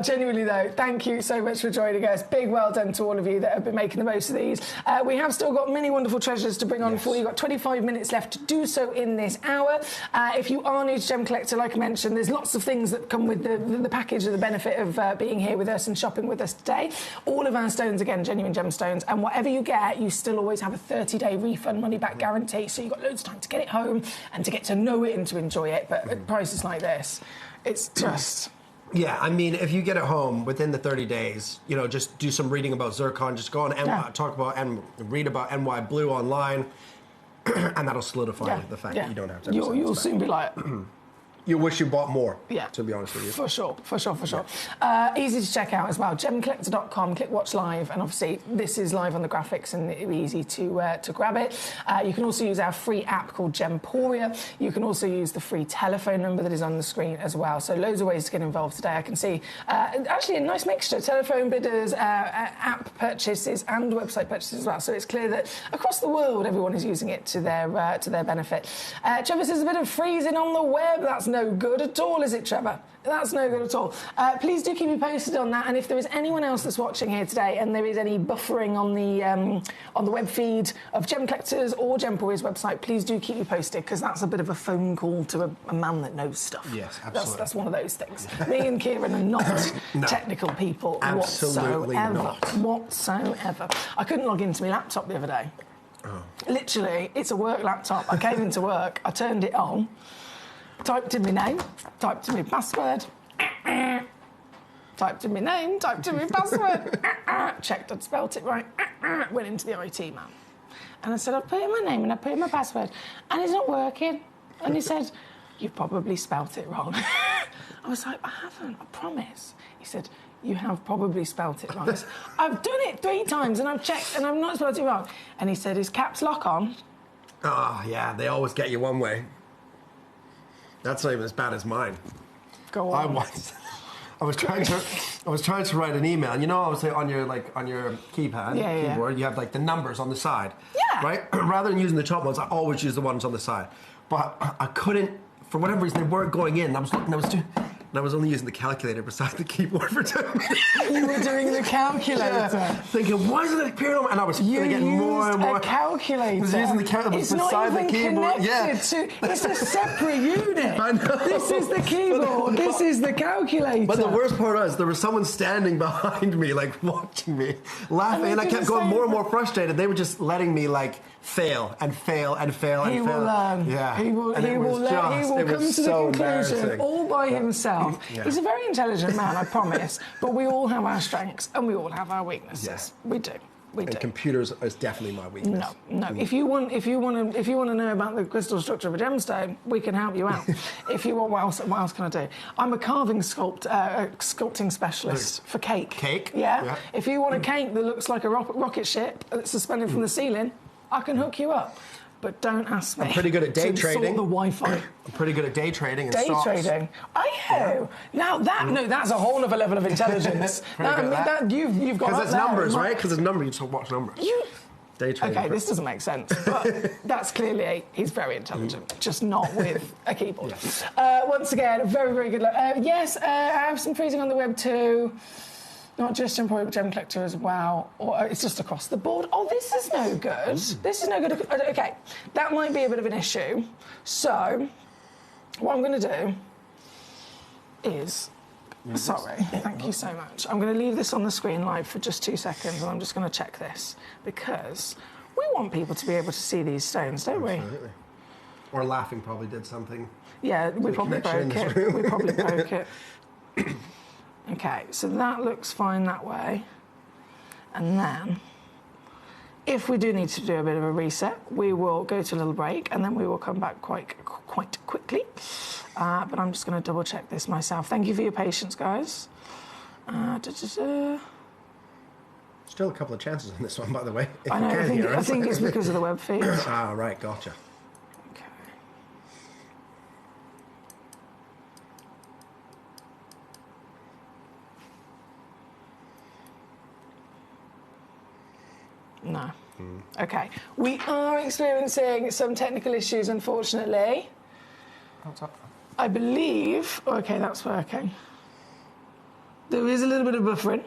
edge. Genuinely, though, thank you so much for joining us. Big well done to all of you that have been making the most of these. We have still got many wonderful treasures to bring on for you. You've got 25 minutes left to do so in this hour. If you are new to Gemcollector, like I mentioned, there's lots of things that come with the package of the benefit of being here with us and shopping with us today. All of our stones, again, genuine gemstones, and whatever you get, you still always have a 30-day refund money-back guarantee, so you've got loads of time to get it home and to get to know it and to enjoy it. But at prices like this, it's just... Yeah, I mean, if you get it home within the 30 days, just do some reading about zircon, just go on and talk about and read about NY Blue online, and that'll solidify the fact that you don't have to. You'll soon be like, you wish you bought more. Yeah. To be honest with you. For sure. Easy to check out as well. Gemcollector.com, click watch live, and obviously this is live on the graphics and it'll be easy to grab it. You can also use our free app called Gemporia. You can also use the free telephone number that is on the screen as well. So loads of ways to get involved today. I can see actually a nice mixture, telephone bidders, app purchases and website purchases as well. So it's clear that across the world everyone is using it to their benefit. Trevor says a bit of freezing on the web. That's no good at all, is it, Trevor? That's no good at all. Please do keep me posted on that. And if there is anyone else that's watching here today and there is any buffering on the web feed of Gemcollector's or Gemporia's website, please do keep me posted, because that's a bit of a phone call to a man that knows stuff. Yes, absolutely. That's one of those things. Me and Kieran are not technical people absolutely whatsoever. I couldn't log into my laptop the other day. Oh. Literally, it's a work laptop. I came into work, I turned it on, typed in my name, typed in my password, typed in my name, typed in my password, checked I'd spelt it right, went into the IT man. And I said, I've put in my name and I put in my password, and it's not working. And he said, you've probably spelt it wrong. I was like, I haven't, I promise. He said, you have probably spelt it wrong. I said, I've done it 3 times and I've checked and I've not spelt it wrong. And he said, is caps lock on? Oh, yeah, they always get you one way. That's not even as bad as mine. Go on. I was trying to write an email. You know, obviously on your keypad, keyboard, you have like the numbers on the side. Yeah. Right? Rather than using the top ones, I always use the ones on the side. But I couldn't, for whatever reason, they weren't going in. I was looking, I was only using the calculator beside the keyboard for 2 minutes. You were doing the calculator. Yeah, thinking, why isn't it appearing on? And I was getting more and more. A calculator. I was using the calculator beside the keyboard. It's a separate unit. I know. This is the keyboard. This is the calculator. But the worst part was there was someone standing behind me, like watching me, laughing, and I kept going more and more frustrated. They were just letting me like fail and fail and fail and fail. He will learn. Yeah. He will come to the conclusion all by himself. Yeah. He's a very intelligent man, I promise. But we all have our strengths and we all have our weaknesses. Yes. We do. And computers is definitely my weakness. No. If you want to know about the crystal structure of a gemstone, we can help you out. If you want, what else can I do? I'm a carving sculpting specialist for cake. Cake? Yeah. If you want a cake that looks like a rocket ship that's suspended from the ceiling, I can hook you up. But don't ask me. I'm pretty good at day trading. Sort the Wi-Fi. I'm pretty good at day trading and day stocks. Trading. Are you? Now that's a whole other level of intelligence. You've got. Because it's numbers, right? Because it's numbers. You just watch numbers. Day trading. Okay, this doesn't make sense. But that's clearly he's very intelligent, just not with a keyboard. Yes. Once again, very, very good luck. Yes, I have some freezing on the web too. Not just Gemcollector as well, or it's just across the board. Oh, this is no good. This is no good. Okay, that might be a bit of an issue. So, what I'm going to do is... Sorry, thank you so much. I'm going to leave this on the screen live for just 2 seconds, and I'm just going to check this, because we want people to be able to see these stones, don't we? Absolutely. Or laughing probably did something. Yeah, we probably broke it. We probably broke it. Okay, so that looks fine that way. And then, if we do need to do a bit of a reset, we will go to a little break, and then we will come back quite quickly. But I'm just going to double check this myself. Thank you for your patience, guys. Still a couple of chances on this one, by the way. I know, I think it's because of the web feed. Right, gotcha. No. Okay. We are experiencing some technical issues, unfortunately. What's up? I believe... Okay, that's working. There is a little bit of buffering.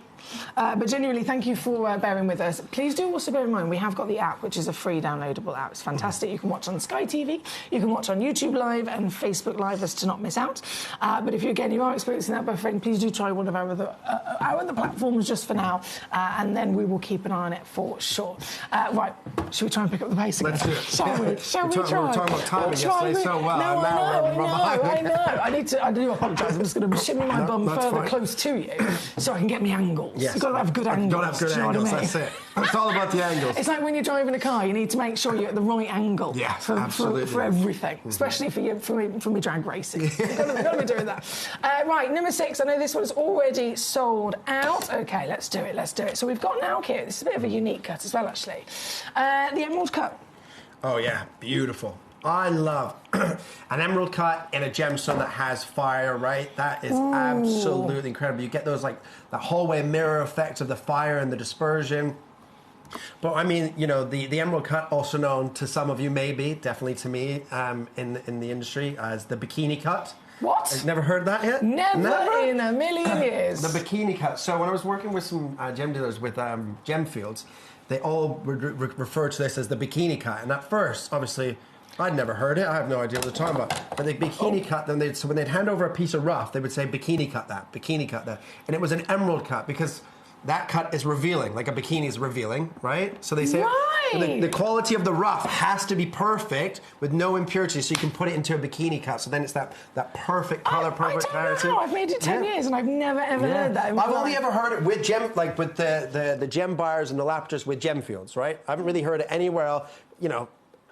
But genuinely, thank you for bearing with us. Please do also bear in mind, we have got the app, which is a free downloadable app. It's fantastic. You can watch on Sky TV, you can watch on YouTube Live and Facebook Live as to not miss out. But if you are experiencing that buffering, please do try one of our other platforms just for now, and then we will keep an eye on it for sure. Right, should we try and pick up the pace again? Let's do it. Shall we? Shall we try? We were talking about timing yesterday so well. No, I know. I do apologise. I'm just going to shimmy my bum further close to you so I can get my angle. angles. Yes. You've got to have good angles. You've got to have good do you know angles, what I mean? that's it. It's all about the angles. It's like when you're driving a car, you need to make sure you're at the right angle absolutely. for everything, especially for me drag racing. You've got to be doing that. Right, number 6. I know this one's already sold out. OK, let's do it. So we've got an alk here. This is a bit of a unique cut as well, actually. The emerald cut. Oh, yeah, beautiful. I love an emerald cut in a gemstone that has fire, right? That is absolutely incredible. You get those, like, the hallway mirror effect of the fire and the dispersion. But, I mean, you know, the emerald cut, also known to some of you maybe, definitely to me, in the industry, as the bikini cut. What? I've never heard that yet? Never in a million years. The bikini cut. So when I was working with some gem dealers with gem fields, they all refer to this as the bikini cut. And at first, obviously, I'd never heard it. I have no idea what they're talking about. But the bikini cut, then so when they'd hand over a piece of rough, they would say, bikini cut that, bikini cut that. And it was an emerald cut because that cut is revealing, like a bikini is revealing, right? So they say the quality of the rough has to be perfect with no impurities, so you can put it into a bikini cut. So then it's that perfect color, perfect clarity. I've made it 10 years and I've never ever heard that. I've only ever heard it with gem, like with the gem buyers and the laptors with gem fields, right? I haven't really heard it anywhere else, you know,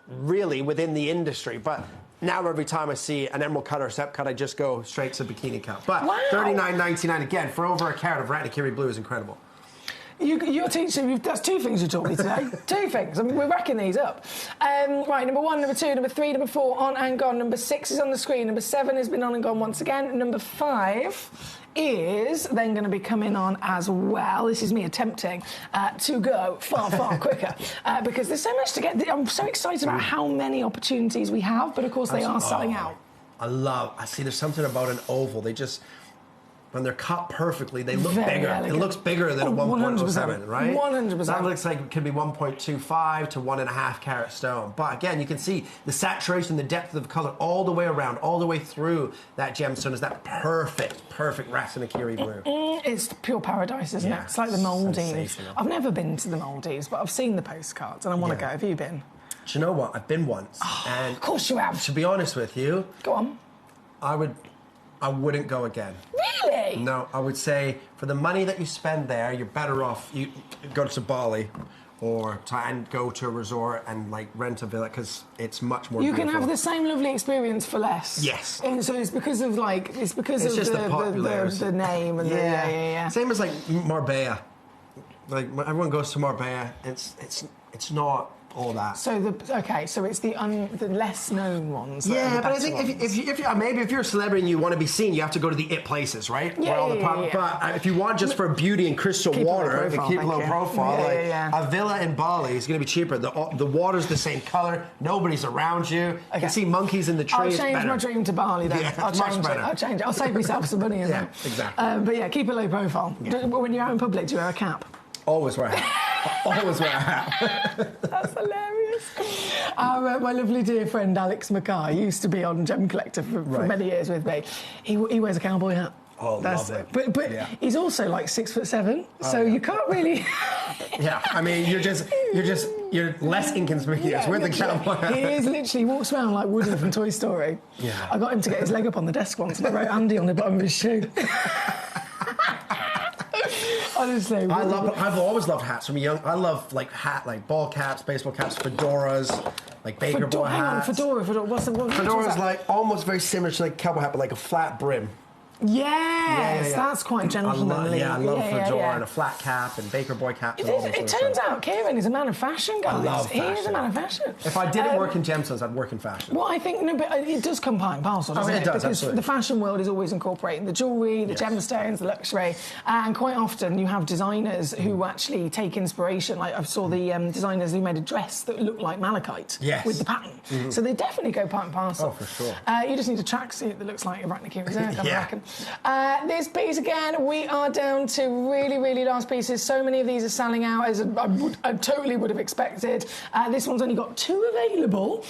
really within the industry, but now every time I see an emerald cut or a step cut, I just go straight to bikini cut. But $39.99 again for over a carat of Ratnakiri blue is incredible. You're teaching. That's 2 things you taught me today. 2 things. I mean, we're racking these up. Right, number 1, number 2, number 3, number 4 on and gone. Number 6 is on the screen. Number 7 has been on and gone once again. Number 5 is then going to be coming on as well. This is me attempting to go far, far quicker because there's so much to get. I'm so excited about how many opportunities we have, but of course they are selling out. I see there's something about an oval. They just, when they're cut perfectly, they look bigger. Elegant. It looks bigger than a 1.07, right? 100%. That looks like it could be 1.25 to 1.5 carat stone. But again, you can see the saturation, the depth of the color all the way around, all the way through that gemstone is that perfect Ratnakiri blue. It's pure paradise, isn't it? It's like the Maldives. I've never been to the Maldives, but I've seen the postcards and I want to go. Have you been? Do you know what? I've been once. And of course you have. To be honest with you... Go on. I wouldn't go again. Really? No, I would say for the money that you spend there, you're better off you go to Bali or try and go to a resort and like rent a villa because it's much more beautiful. You can have the same lovely experience for less. Yes. And so it's because of just the name and yeah. Same as like Marbella. Like everyone goes to Marbella. It's not all that. So so it's the less known ones. Yeah, but I think if you're a celebrity and you want to be seen, you have to go to the it places, right? Yeah. But if you want just for beauty and crystal water and keep a low profile, a villa in Bali is going to be cheaper. The water's the same color. Nobody's around you. Okay. You can see monkeys in the trees. I'll change my dream to Bali then. Yeah, I'll change it. I'll save myself some money. Yeah, exactly. But yeah, keep a low profile. Yeah. When you're out in public, do you wear a cap? Always wear a hat. Always wear a hat. That's hilarious. My lovely dear friend Alex Mackay used to be on Gemcollector for many years with me. He wears a cowboy hat. Oh, lovely. But he's also like 6'7", so you can't really. Yeah, I mean you're less inconspicuous with the cowboy hat. He is literally walks around like Woody from Toy Story. Yeah. I got him to get his leg up on the desk once, and I wrote Andy on the bottom of his shoe. Honestly, I've always loved hats from young. I love like ball caps, baseball caps, fedoras, like baker boy hats. Fedora. What's Fedora's like almost very similar to like cowboy hat, but like a flat brim. Yes, that's quite gentlemanly. I love a fedora and a flat cap and baker boy caps. It turns out Kieran is a man of fashion, guys. I love fashion. He is a man of fashion. If I didn't work in gemstones, I'd work in fashion. Well, I think but it does come part and parcel, doesn't it? It does, because absolutely. the fashion world is always incorporating the jewellery, the gemstones, the luxury, and quite often you have designers who actually take inspiration. Like I saw the designers who made a dress that looked like malachite with the pattern. Mm-hmm. So they definitely go part and parcel. Oh, for sure. You just need a tracksuit that looks like a Ratnakiri Zircon, I reckon. This piece again, we are down to really, really last pieces. So many of these are selling out, as I totally would have expected. This one's only got 2 available,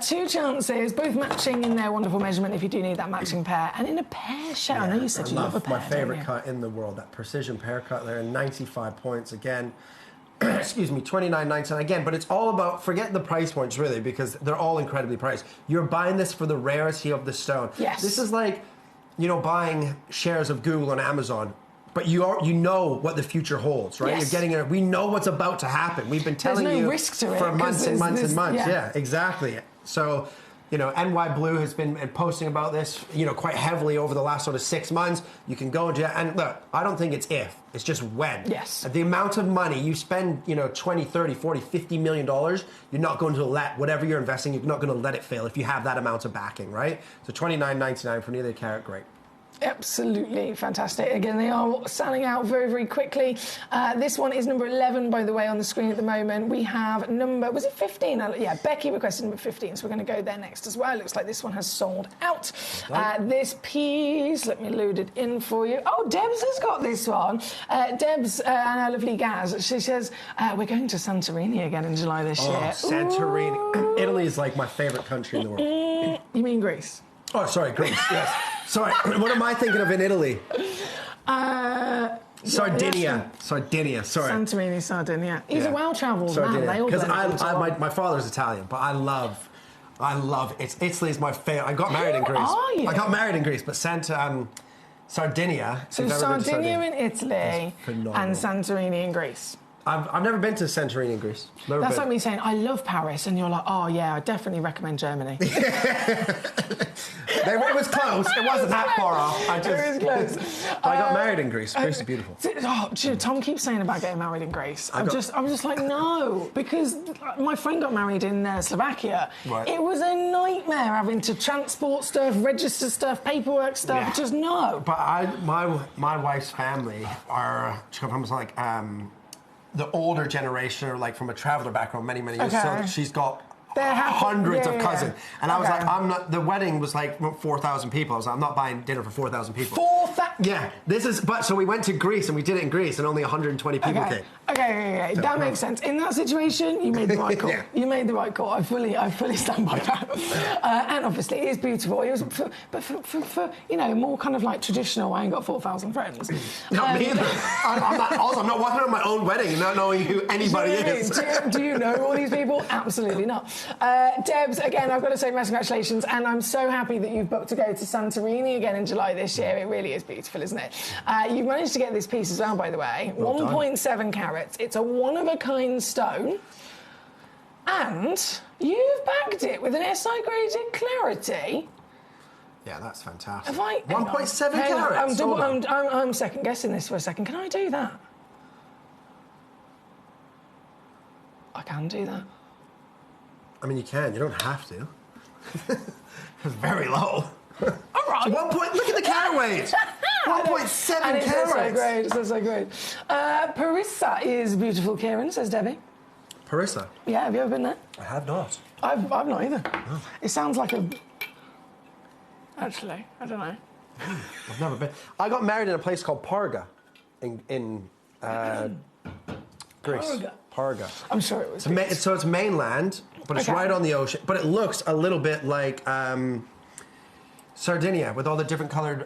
2 chances, both matching in their wonderful measurement if you do need that matching pair, and in a pear shell. I know you said you love a pear. My favourite cut in the world, that precision pear cut there, 95 points again. Excuse me, $29.99 again, but it's all about, forget the price points really, because they're all incredibly priced. You're buying this for the rarity of the stone. Yes. This is like, buying shares of Google and Amazon. but you know what the future holds, right? Yes. You're getting we know what's about to happen. We've been telling There's no you risk to it, for months and months and months. yeah. Yeah, exactly. So, you know, NY Blue has been posting about this, you know, quite heavily over the last sort of 6 months. You can go and look, I don't think it's if, it's just when. Yes. The amount of money you spend, you know, 20, 30, 40, $50 million, you're not going to let, whatever you're investing, you're not going to let it fail if you have that amount of backing, right? So $29.99 for nearly a carat, great. Absolutely fantastic. Again, they are selling out very, very quickly. This one is number 11, by the way, on the screen at the moment. We have number, was it 15? Yeah, Becky requested number 15, so we're going to go there next as well. Looks like this one has sold out. This piece, let me load it in for you. Oh, Debs has got this one. Debs and our lovely Gaz, she says, we're going to Santorini again in July this year. Santorini. Ooh. Italy is like my favorite country in the world. You mean Greece? Oh, sorry, Greece, yes. Sorry, what am I thinking of in Italy? Sardinia, sorry. Santorini, Sardinia. He's a well-travelled man. They all because my my father's Italian, but I love it. Italy is my favorite. I got married in Greece. Are you? I got married in Greece, but Sardinia. So Sardinia in Italy phenomenal. and Santorini in Greece. I've never been to Santorini in Greece. That's like me saying, I love Paris, and you're like, oh, yeah, I definitely recommend Germany. It was close. It wasn't that far off. It was close. I got married in Greece. Greece is beautiful. Oh, do you know, Tom keeps saying about getting married in Greece. I'm just like, no, because my friend got married in Slovakia. Right. It was a nightmare having to transport stuff, register stuff, paperwork stuff. Yeah. Just no. But my wife's family are from like the older generation, or like from a traveller background, many years. Okay. So she's got hundreds of cousins. And I was like, the wedding was like 4,000 people. I was like, I'm not buying dinner for 4,000 people. 4,000? Yeah. So we went to Greece and we did it in Greece and only 120 people came. Okay. That makes sense. In that situation, you made the right call. Yeah. You made the right call. I fully stand by that. And obviously, it is beautiful. It was, but for you know, more kind of like traditional, I ain't got 4,000 friends. Not me either. I'm not walking on my own wedding and not knowing who anybody is. Do you know all these people? Absolutely not. Debs, again, I've got to say massive congratulations, and I'm so happy that you've booked to go to Santorini again in July this year. It really is beautiful, isn't it? You've managed to get this piece as well, by the way. 1.7 carats. It's a one-of-a-kind stone. And you've backed it with an SI graded clarity. Yeah, that's fantastic. 1.7 carats. I'm second guessing this for a second. Can I do that? I can do that. I mean, you can. You don't have to. It's very low. All right. Look at the carat weight. 1.7 carats. It's so great. Parissa is beautiful, Kieran, says Debbie. Parissa? Yeah, have you ever been there? I have not. I've not either. Oh. It sounds like a... Actually, I don't know. I've never been. I got married in a place called Parga in Greece. Parga. I'm sure it was. So it's mainland, but it's right on the ocean. But it looks a little bit like Sardinia with all the different coloured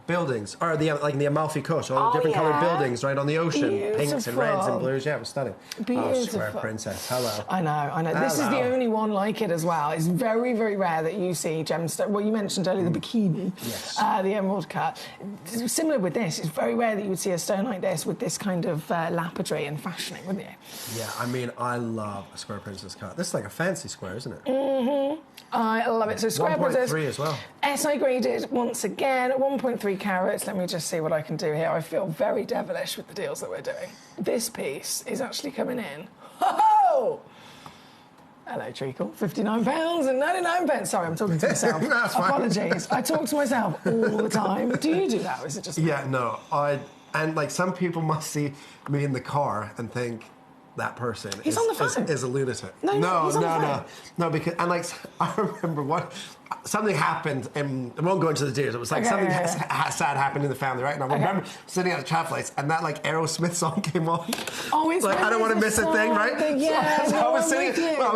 buildings, or like the Amalfi Coast, all the different coloured buildings right on the ocean, pinks and reds and blues. Yeah, it was stunning. Beautiful. Oh, Square Princess. Hello. I know. This is the only one like it as well. It's very, very rare that you see gemstone. Well, you mentioned earlier the bikini, yes, the emerald cut. Similar with this, it's very rare that you would see a stone like this with this kind of lapidary and fashioning, wouldn't you? Yeah, I mean, I love a Square Princess cut. This is like a fancy square, isn't it? Mm-hmm. I love it. So Square Princess. 1.3 as well. SI graded once again, 1.3 carats. Let me just see what I can do here. I feel very devilish with the deals that we're doing. This piece is actually coming in. Ho-ho! Hello, Treacle. £59.99. Sorry, I'm talking to myself. That's fine. Apologies. I talk to myself all the time. Do you do that, or is it just me? Yeah, no. And like some people must see me in the car and think that person is a lunatic. No, because and like I remember something happened, and I won't go into the details. It was like something sad happened in the family, right? And I remember sitting at the traffic lights, and that like Aerosmith song came on. Oh, it's like I don't want to miss a thing, right? Yeah, so I was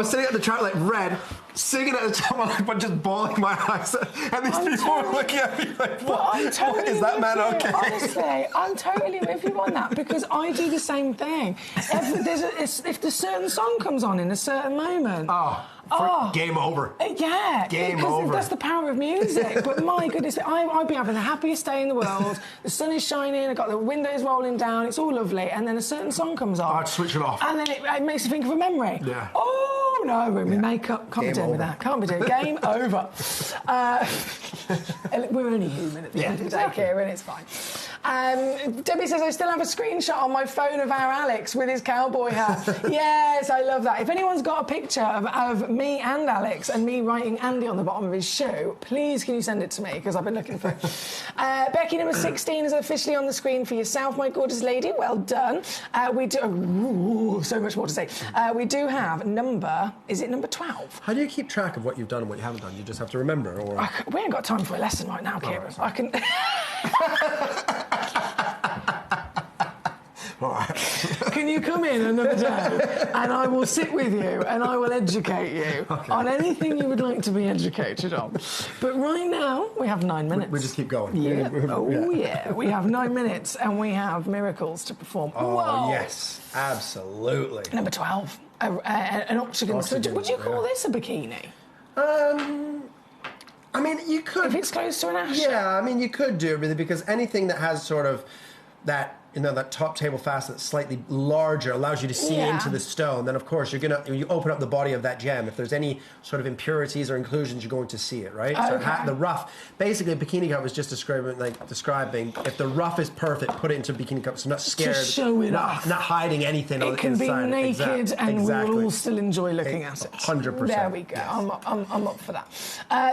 sitting at the traffic light, red, singing at the top of my lungs, but just bawling my eyes. And these people are looking at me like, what is that man okay? Honestly, I'm totally with you on that because I do the same thing. If the certain song comes on in a certain moment... game over. Yeah, game because over. That's the power of music. But my goodness, I'd be having the happiest day in the world. The sun is shining, I've got the windows rolling down, it's all lovely, and then a certain song comes on. I'd switch it off. And then it makes you think of a memory. Yeah. Oh, no, with makeup, can't be doing with that. Can't be doing. Game over. We're only human at the end of the day, Kieran, it's fine. Debbie says, I still have a screenshot on my phone of our Alex with his cowboy hat. Yes, I love that. If anyone's got a picture of me and Alex and me writing Andy on the bottom of his shoe, please can you send it to me, because I've been looking for it. Becky, number 16 is officially on the screen for yourself, my gorgeous lady. Well done. We do... so much more to say. We do have number... Is it number 12? How do you keep track of what you've done and what you haven't done? You just have to remember, or...? We ain't got time for a lesson right now, Kieran. I can... Can you come in another day and I will sit with you and I will educate you on anything you would like to be educated on. But right now, we have 9 minutes. We just keep going. Yeah. Yeah. We have 9 minutes and we have miracles to perform. Oh, Whoa. yes. Absolutely. Number 12, an oxygen. So would you call this a bikini? I mean, you could... If it's close to an asher. Yeah, I mean, you could do it, really, because anything that has sort of that... that top table facet that's slightly larger allows you to see into the stone. Then, of course, you open up the body of that gem. If there's any sort of impurities or inclusions, you're going to see it, right? Okay. So the rough, basically, a bikini cup was just describing if the rough is perfect, put it into a bikini cup. So not scared, to show it off. Not hiding anything on the inside. It can be naked, and we'll all still enjoy looking at it. 100%. There we go. Yes. I'm up for that.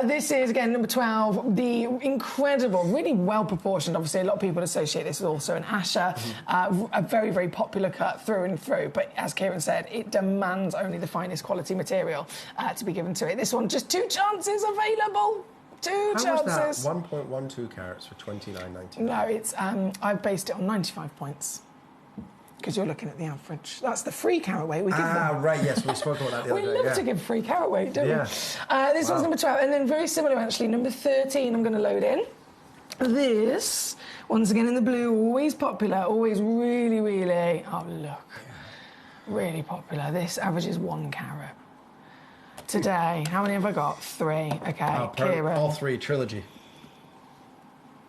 This is again number 12. The incredible, really well proportioned. Obviously, a lot of people associate this with also an asher. A very, very popular cut through and through, but as Kieran said, it demands only the finest quality material to be given to it. This one, just 2 chances available. 2 chances. How was that? 1.12 carats for $29.99. No, it's I've based it on 95 points. Because you're looking at the average. That's the free carat weight we give them. Right, yes, we spoke about that the other day. We love to give free carat weight, don't we? This one's number 12, and then very similar, actually, number 13 I'm going to load in. This, once again in the blue, always popular, always really, really... Oh, look. Really popular. This averages 1 carat. Today, how many have I got? 3. Okay, Kieran. All 3, trilogy.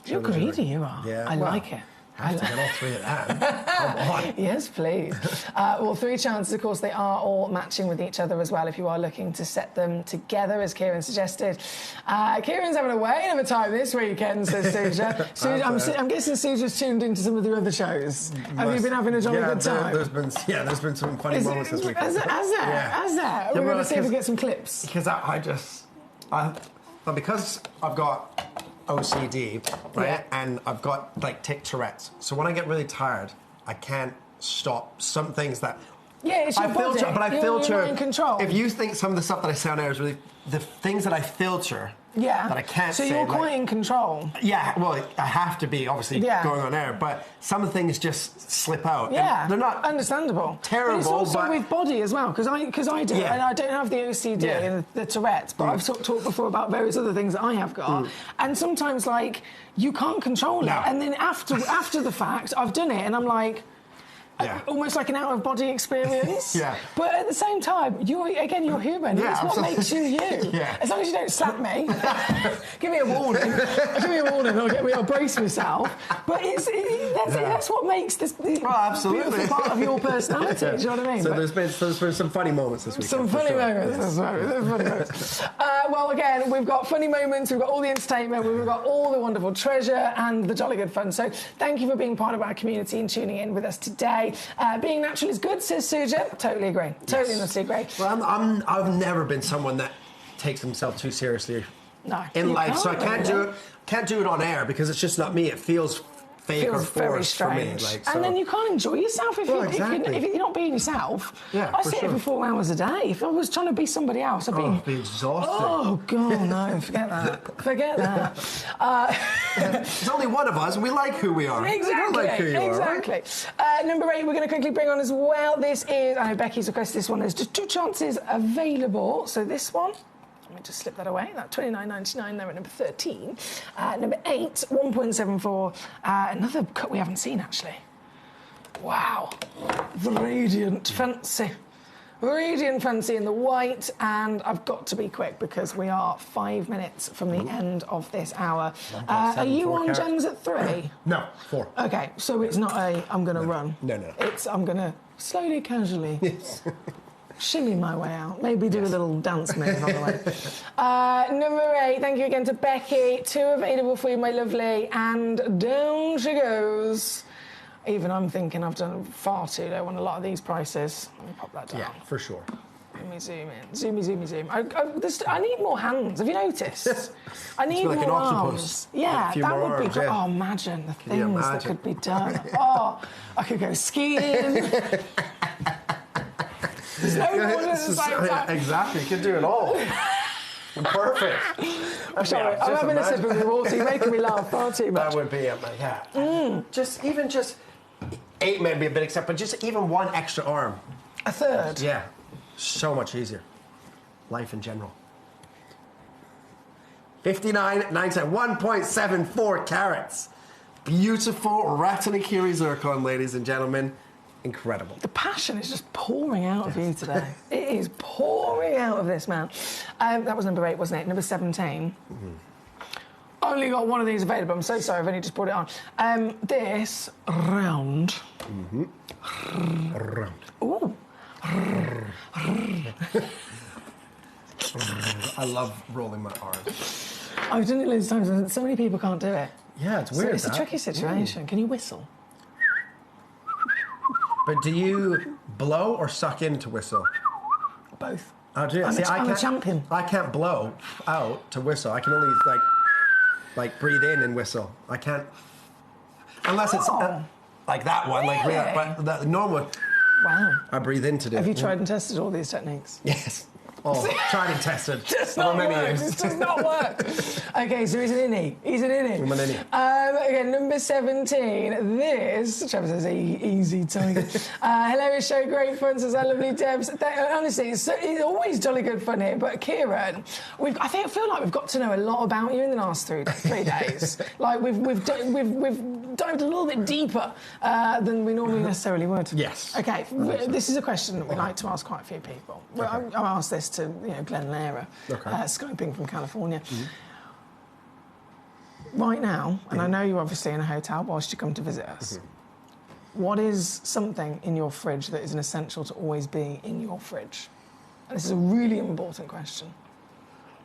You're greedy, you are. Yeah. I like it. I have to get all 3 of that. Come on. Yes, please. Well, 3 chances, of course, they are all matching with each other as well if you are looking to set them together, as Kieran suggested. Kieran's having a whale of a time this weekend, says Suja. I'm guessing Suja's tuned into some of the other shows. Have you been having a jolly good time? There's been some funny moments this weekend. Has there? We're going to see if we get some clips. Because because I've got OCD, right? Yeah. And I've got tic Tourette's. So when I get really tired, I can't stop some things that... Yeah, it's your body. But I filter... You're not in control. If you think some of the stuff that I say on air is really... The things that I filter... Yeah. That I can't say. say. So you're quite in control. Yeah, well, I have to be, obviously, going on air, but some things just slip out. Yeah. And they're not... Understandable. Terrible, but it's also with body as well, because I do, and I don't have the OCD and the Tourette's, but I've talked before about various other things that I have got, and sometimes, you can't control it, and then after the fact, I've done it, and I'm like... Almost like an out-of-body experience. But at the same time, you're human. Yeah, it's what makes you you. As long as you don't slap me, give me a warning. I'll brace myself. But that's what makes this beautiful part of your personality. Do you know what I mean? So there's been some funny moments this week. Some funny moments. Well, again, we've got funny moments, we've got all the entertainment, we've got all the wonderful treasure and the jolly good fun. So thank you for being part of our community and tuning in with us today. Being natural is good, says Suja. Totally agree. Totally honestly agree. Well, I've never been someone that takes himself too seriously in life, so I can't do it on air because it's just not me. It feels fake or forced for me. And then you can't enjoy yourself if you're not being yourself. I sit here for 4 hours a day. If I was trying to be somebody else, I'd be exhausted. Oh, God, no, forget that. Forget that. There's only one of us, and we like who we are. Exactly. Like who you exactly. Are, right? Number 8, we're going to quickly bring on as well. This is, I know Becky's requested this one. There's just 2 chances available. So this one. Let me just slip that away. That's $29.99 there at number 13. Number 8, 1.74. Another cut we haven't seen, actually. Wow. The Radiant Fancy. Radiant Fancy in the white, and I've got to be quick because we are 5 minutes from the end of this hour. Are you on gems at 3? No, 4. Okay, so it's not I'm going to run. No. It's I'm going to slowly, casually shimmy my way out. Maybe do a little dance move on the way. Number 8, thank you again to Becky. 2 available for you, my lovely, and down she goes. Even I'm thinking I've done far too low on a lot of these prices. Let me pop that down. Yeah, for sure. Let me zoom in. Zoom. I need more hands. Have you noticed? I need like more an arms. octopus. Yeah, A few that more would be arms, great. yeah. Oh, imagine the you things that imagine? could be done. Oh, I could go skiing. Snowboarding at the same time. Exactly, you can do it all. Perfect. I'm sorry, I'm having a sip of the water. You're making me laugh far too much. That would be Just 8 may be a bit excessive, but just even one extra arm. A third? Yeah. So much easier. Life in general. 59.97, 1.74 carats. Beautiful Rattanakieri zircon, ladies and gentlemen. Incredible. The passion is just pouring out of you today. It is pouring out of this man. That was number 8, wasn't it? Number 17. Only got one of these available. I'm so sorry, I've only just brought it on. This round. Round. Ooh. I love rolling my R's. I've done it loads of times and so many people can't do it. Yeah, it's weird. It's a tricky situation. Can you whistle? But do you blow or suck in to whistle? Both. Oh, do you? I'm a champion. I can't blow out to whistle. I can only like breathe in and whistle. I can't unless it's like that one, Really? but the normal one. Wow. I breathe in to do. Have you it. tried and tested all these techniques? Yes. Oh, tried and tested. Does for not many work. years. This does not work. Okay, so he's an innie. He's an innie. I'm an innie. Again, number 17. This, Trevor says, easy tiger. Hilarious show, great fun, says our lovely Debs. Honestly, it's always jolly good fun here. But Kieran, I feel like we've got to know a lot about you in the last 3 days. Like we've dived a little bit deeper than we normally necessarily would. Yes. Okay, this is a question that we like to ask quite a few people. Okay. I'll ask this to Glenn Lehrer, Okay. Skyping from California. Right now, and I know you're obviously in a hotel whilst you come to visit us, what is something in your fridge that is an essential to always be in your fridge? And this is a really important question.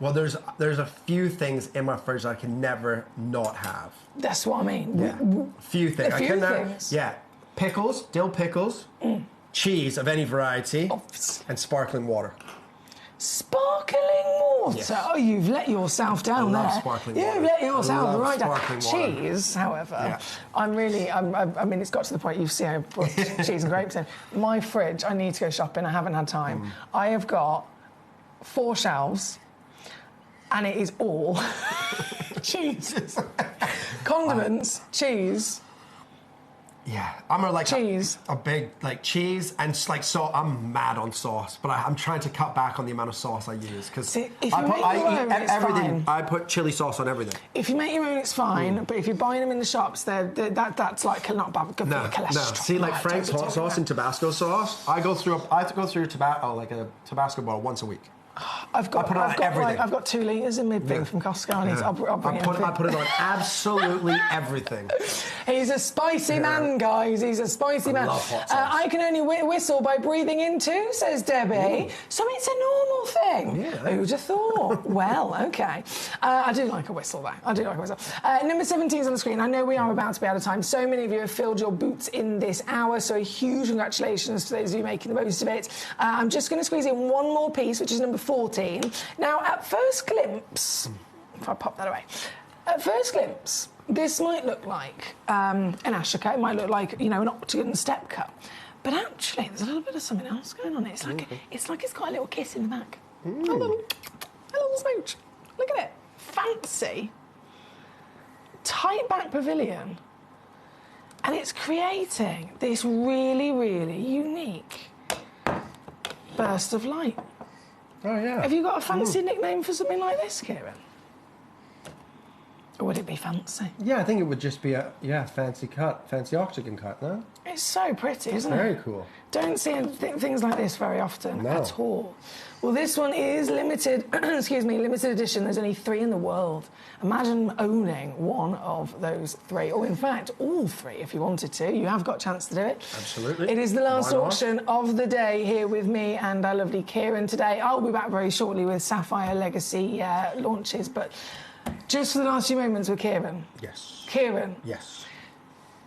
Well, there's a few things in my fridge that I can never not have. That's what I mean. Yeah. Few things. A few things. Yeah. Pickles, dill pickles, cheese of any variety, and sparkling water. Sparkling water? Yes. Oh, you've let yourself down I love there. sparkling You've water. let yourself I love right down. sparkling water. Cheese, however, Yeah. I mean, it's got to the point you've seen I put cheese and grapes in. My fridge, I need to go shopping. I haven't had time. I have got 4 shelves, and it is all cheese. Condiments, cheese. Yeah, I'm cheese. A big cheese and I'm mad on sauce, but I'm trying to cut back on the amount of sauce I use because if you make your own, it's everything. fine. I put chili sauce on everything. If you make your own, it's fine. But if you're buying them in the shops, that's like not bad. Good for your cholesterol. No. See, like Right, Frank's don't hot be sauce doing and Tabasco sauce. I have to go through a Tabasco bottle once a week. I've got everything. I've got 2 litres in mid-bin from Costco. I'll bring I put it on absolutely everything. He's a spicy man, guys. He's a spicy man. love hot sauce. I can only whistle by breathing in too, says Debbie. So it's a normal thing. Yeah. Who'd have thought? Well, okay. I do like a whistle, though. I do like a whistle. Number 17 is on the screen. I know we are about to be out of time. So many of you have filled your boots in this hour, so a huge congratulations to those of you making the most of it. I'm just going to squeeze in one more piece, which is number 14. Now, at first glimpse, if I pop that away, at first glimpse, this might look like an Ashoka. It might look like, an octagon step cut. But actually, there's a little bit of something else going on. It's like it's got a little kiss in the back. A little smooch. Look at it. Fancy. Tight back pavilion. And it's creating this really, really unique burst of light. Oh, yeah. Have you got a fancy nickname for something like this, Kieran? Or would it be fancy? Yeah, I think it would just be a fancy cut, fancy oxygen cut, no? It's so pretty, isn't it? Very cool. Don't see things like this very often at all. Well, this one is limited, excuse me, limited edition. There's only 3 in the world. Imagine owning one of those 3, or in fact, all 3 if you wanted to. You have got a chance to do it. Absolutely. It is the last auction of the day here with me and our lovely Kieran today. I'll be back very shortly with Sapphire Legacy launches, but just for the last few moments with Kieran. Yes. Kieran. Yes.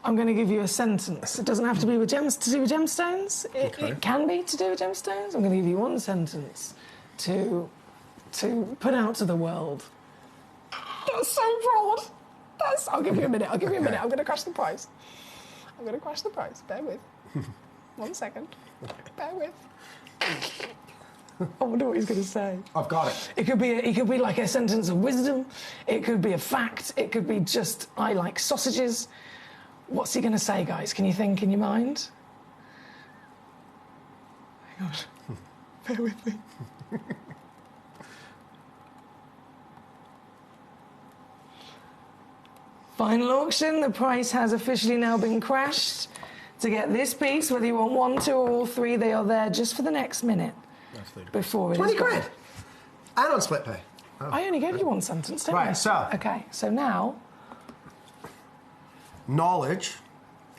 I'm going to give you a sentence. It doesn't have to be with to do with gemstones. Okay. It can be to do with gemstones. I'm going to give you one sentence to put out to the world. That's so broad. I'll give you a minute. I'm going to crash the price. Bear with. 1 second. Bear with. I wonder what he's going to say. I've got it. It could be like a sentence of wisdom. It could be a fact. It could be just, I like sausages. What's he going to say, guys? Can you think in your mind? Hang on. Bear with me. Final auction. The price has officially now been crashed. To get this piece, whether you want 1, 2 or all 3, they are there just for the next minute. Before it 20 is gone. grand. And on split pay. Oh. I only gave you one sentence, didn't I? Right, so. Okay, so now. Knowledge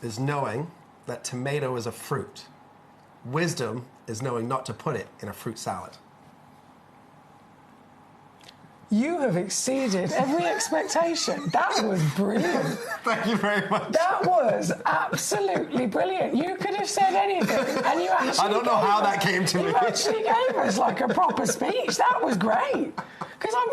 is knowing that tomato is a fruit. Wisdom is knowing not to put it in a fruit salad. You have exceeded every expectation. That was brilliant. Thank you very much. That was absolutely brilliant. You could have said anything, and you actually. I don't know how that came to me. You actually gave us like a proper speech. That was great. Because I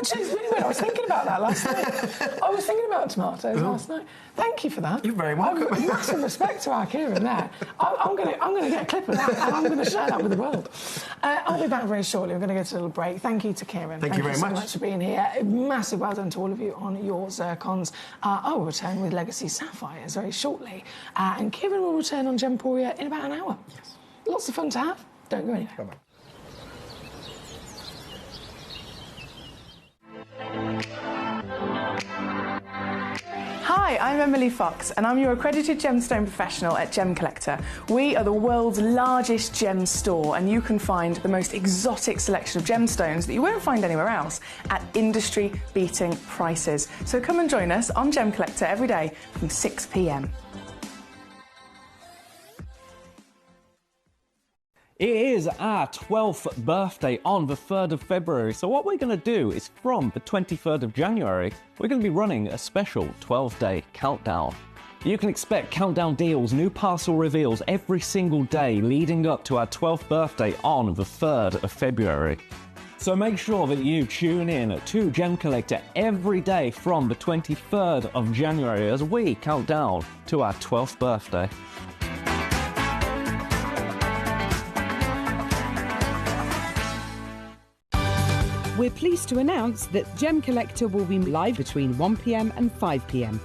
was thinking about that last night. I was thinking about tomatoes last night. Thank you for that. You're very welcome. Massive respect to our Kieran there. I'm going to get a clip of that, and I'm going to share that with the world. I'll be back very shortly. We're going to go to a little break. Thank you to Kieran. Thank you very so much for being here. Massive well done to all of you on your zircons. I will return with Legacy Sapphires very shortly. And Kieran will return on Gemporia in about an hour. Yes. Lots of fun to have. Don't go anywhere. Bye-bye. Hi, I'm Emily Fox and I'm your accredited gemstone professional at Gemcollector. We are the world's largest gem store and you can find the most exotic selection of gemstones that you won't find anywhere else at industry-beating prices. So come and join us on Gemcollector every day from 6 p.m. It is our 12th birthday on the 3rd of February, so what we're going to do is from the 23rd of January, we're going to be running a special 12-day countdown. You can expect countdown deals, new parcel reveals every single day leading up to our 12th birthday on the 3rd of February. So make sure that you tune in to Gemcollector every day from the 23rd of January as we count down to our 12th birthday. We're pleased to announce that Gemcollector will be live between 1 p.m. and 5 p.m.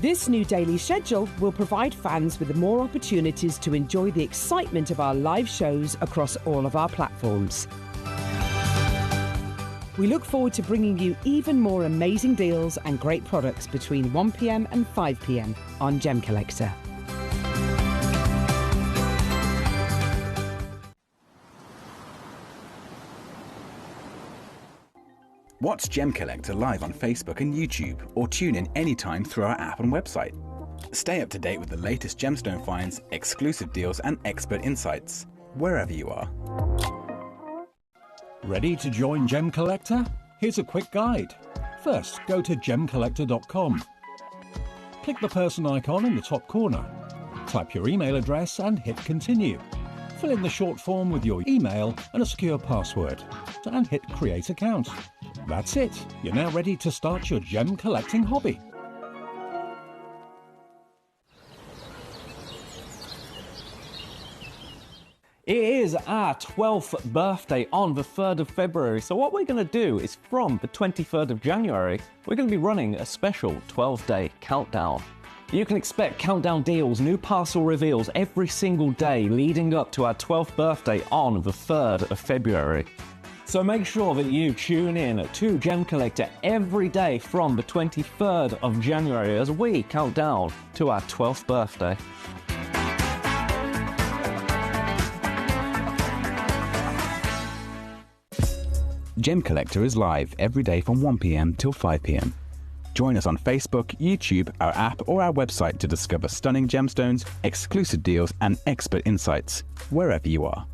This new daily schedule will provide fans with more opportunities to enjoy the excitement of our live shows across all of our platforms. We look forward to bringing you even more amazing deals and great products between 1 p.m. and 5 p.m. on Gemcollector. Watch Gemcollector live on Facebook and YouTube, or tune in anytime through our app and website. Stay up to date with the latest gemstone finds, exclusive deals and expert insights, wherever you are. Ready to join Gemcollector? Here's a quick guide. First, go to gemcollector.com. Click the person icon in the top corner. Type your email address and hit continue. Fill in the short form with your email and a secure password, and hit create account. That's it. You're now ready to start your gem collecting hobby. It is our 12th birthday on the 3rd of February, so what we're going to do is from the 23rd of January, we're going to be running a special 12-day countdown. You can expect countdown deals, new parcel reveals every single day leading up to our 12th birthday on the 3rd of February. So make sure that you tune in to Gem Collector every day from the 23rd of January as we count down to our 12th birthday. Gem Collector is live every day from 1 p.m. till 5 p.m. Join us on Facebook, YouTube, our app, or our website to discover stunning gemstones, exclusive deals, and expert insights wherever you are.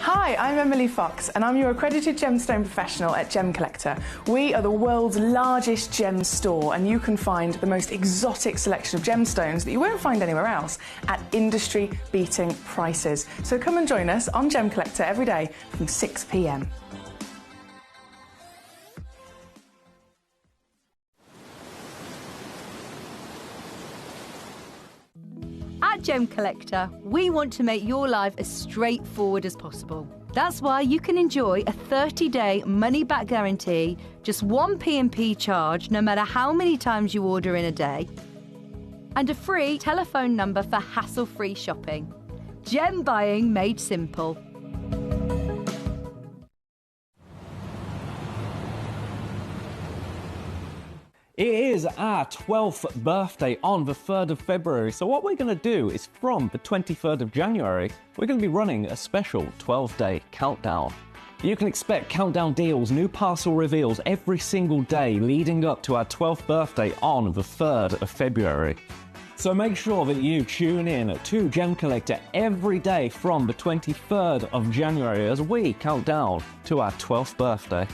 Hi, I'm Emily Fox and I'm your accredited gemstone professional at Gemcollector. We are the world's largest gem store and you can find the most exotic selection of gemstones that you won't find anywhere else at industry-beating prices. So come and join us on Gemcollector every day from 6 p.m. At Gem Collector, we want to make your life as straightforward as possible. That's why you can enjoy a 30-day money-back guarantee, just one P&P charge no matter how many times you order in a day, and a free telephone number for hassle-free shopping. Gem buying made simple. It is our 12th birthday on the 3rd of February, so what we're going to do is from the 23rd of January, we're going to be running a special 12-day countdown. You can expect countdown deals, new parcel reveals every single day leading up to our 12th birthday on the 3rd of February. So make sure that you tune in to Gem Collector every day from the 23rd of January as we count down to our 12th birthday.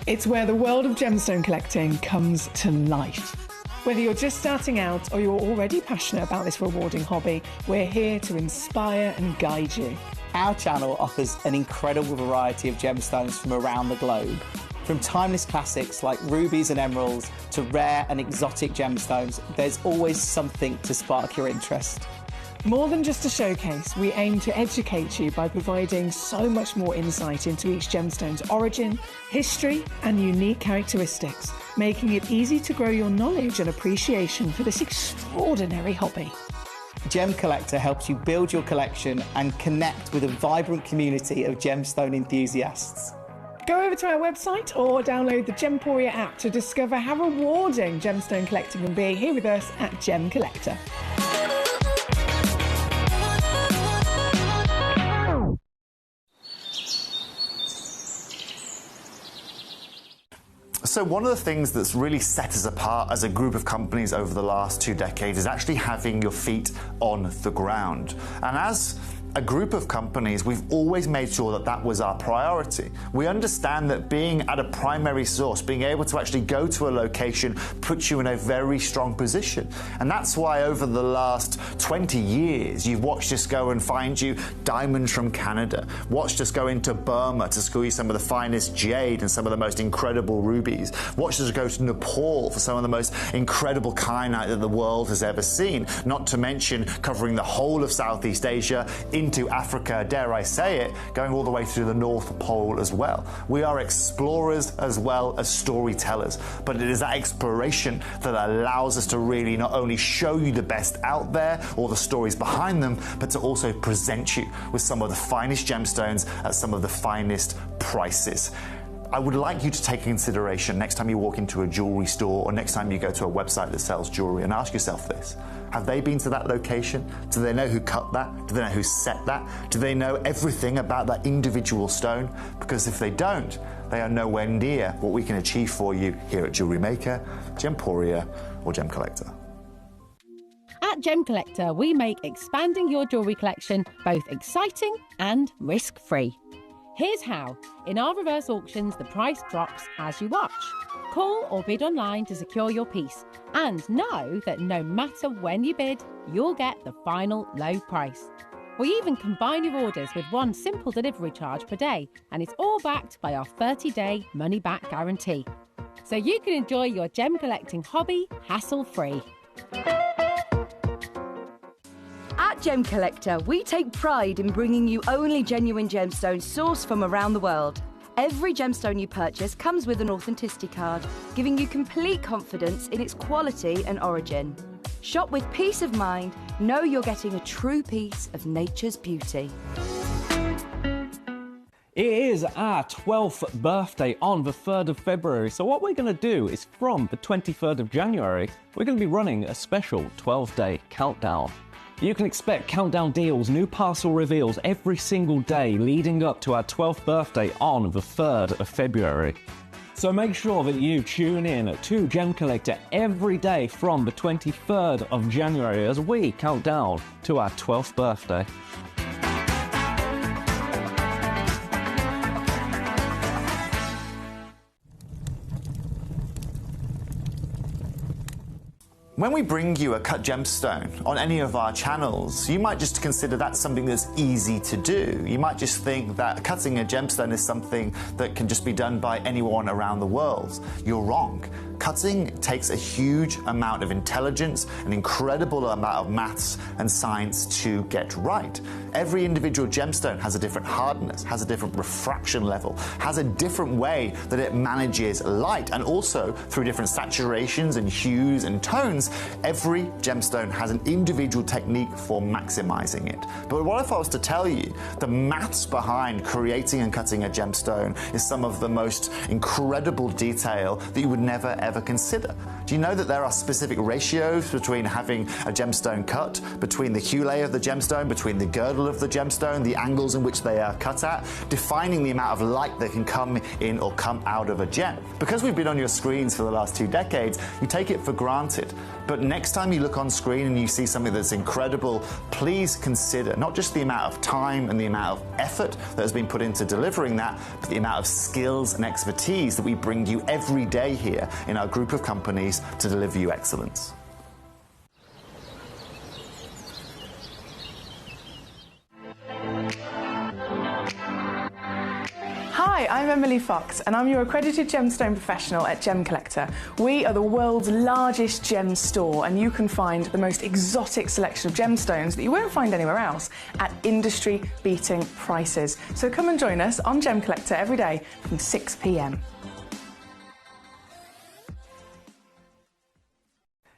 It's where the world of gemstone collecting comes to life. Whether you're just starting out or you're already passionate about this rewarding hobby, we're here to inspire and guide you. Our channel offers an incredible variety of gemstones from around the globe. From timeless classics like rubies and emeralds to rare and exotic gemstones, there's always something to spark your interest. More than just a showcase, we aim to educate you by providing so much more insight into each gemstone's origin, history, and unique characteristics, making it easy to grow your knowledge and appreciation for this extraordinary hobby. Gem Collector helps you build your collection and connect with a vibrant community of gemstone enthusiasts. Go over to our website or download the Gemporia app to discover how rewarding gemstone collecting can be here with us at Gem Collector. So one of the things that's really set us apart as a group of companies over the last 2 decades is actually having your feet on the ground. And as a group of companies, we've always made sure that that was our priority. We understand that being at a primary source, being able to actually go to a location, puts you in a very strong position. And that's why over the last 20 years, you've watched us go and find you diamonds from Canada, watched us go into Burma to school you some of the finest jade and some of the most incredible rubies, watched us go to Nepal for some of the most incredible kyanite that the world has ever seen, not to mention covering the whole of Southeast Asia, into Africa, dare I say it, going all the way to the North Pole as well. We are explorers as well as storytellers, but it is that exploration that allows us to really not only show you the best out there or the stories behind them, but to also present you with some of the finest gemstones at some of the finest prices. I would like you to take into consideration next time you walk into a jewelry store or next time you go to a website that sells jewelry and ask yourself this. Have they been to that location? Do they know who cut that? Do they know who set that? Do they know everything about that individual stone? Because if they don't, they are nowhere near what we can achieve for you here at Jewelry Maker, Gemporia, or Gem Collector. At Gem Collector, we make expanding your jewellery collection both exciting and risk-free. Here's how. In our reverse auctions, the price drops as you watch. Call or bid online to secure your piece. And know that no matter when you bid, you'll get the final low price. We even combine your orders with one simple delivery charge per day, and it's all backed by our 30-day money-back guarantee. So you can enjoy your gem collecting hobby hassle-free. At Gemcollector, we take pride in bringing you only genuine gemstones sourced from around the world. Every gemstone you purchase comes with an authenticity card, giving you complete confidence in its quality and origin. Shop with peace of mind, know you're getting a true piece of nature's beauty. It is our 12th birthday on the 3rd of February, so what we're going to do is from the 23rd of January, we're going to be running a special 12-day countdown. You can expect countdown deals, new parcel reveals every single day leading up to our 12th birthday on the 3rd of February. So make sure that you tune in to Gemcollector every day from the 23rd of January as we count down to our 12th birthday. When we bring you a cut gemstone on any of our channels, you might just consider that something that's easy to do. You might just think that cutting a gemstone is something that can just be done by anyone around the world. You're wrong. Cutting takes a huge amount of intelligence, an incredible amount of maths and science to get right. Every individual gemstone has a different hardness, has a different refraction level, has a different way that it manages light, and also through different saturations and hues and tones, every gemstone has an individual technique for maximizing it. But what if I was to tell you the maths behind creating and cutting a gemstone is some of the most incredible detail that you would never ever consider? Do you know that there are specific ratios between having a gemstone cut, between the hue layer of the gemstone, between the girdle of the gemstone, the angles in which they are cut at, defining the amount of light that can come in or come out of a gem? Because we've been on your screens for the last 2 decades, you take it for granted. But next time you look on screen and you see something that's incredible, please consider not just the amount of time and the amount of effort that has been put into delivering that, but the amount of skills and expertise that we bring you every day here in our group of companies to deliver you excellence. Hi, I'm Emily Fox and I'm your accredited gemstone professional at Gemcollector. We are the world's largest gem store and you can find the most exotic selection of gemstones that you won't find anywhere else at industry-beating prices. So come and join us on Gemcollector every day from 6 p.m.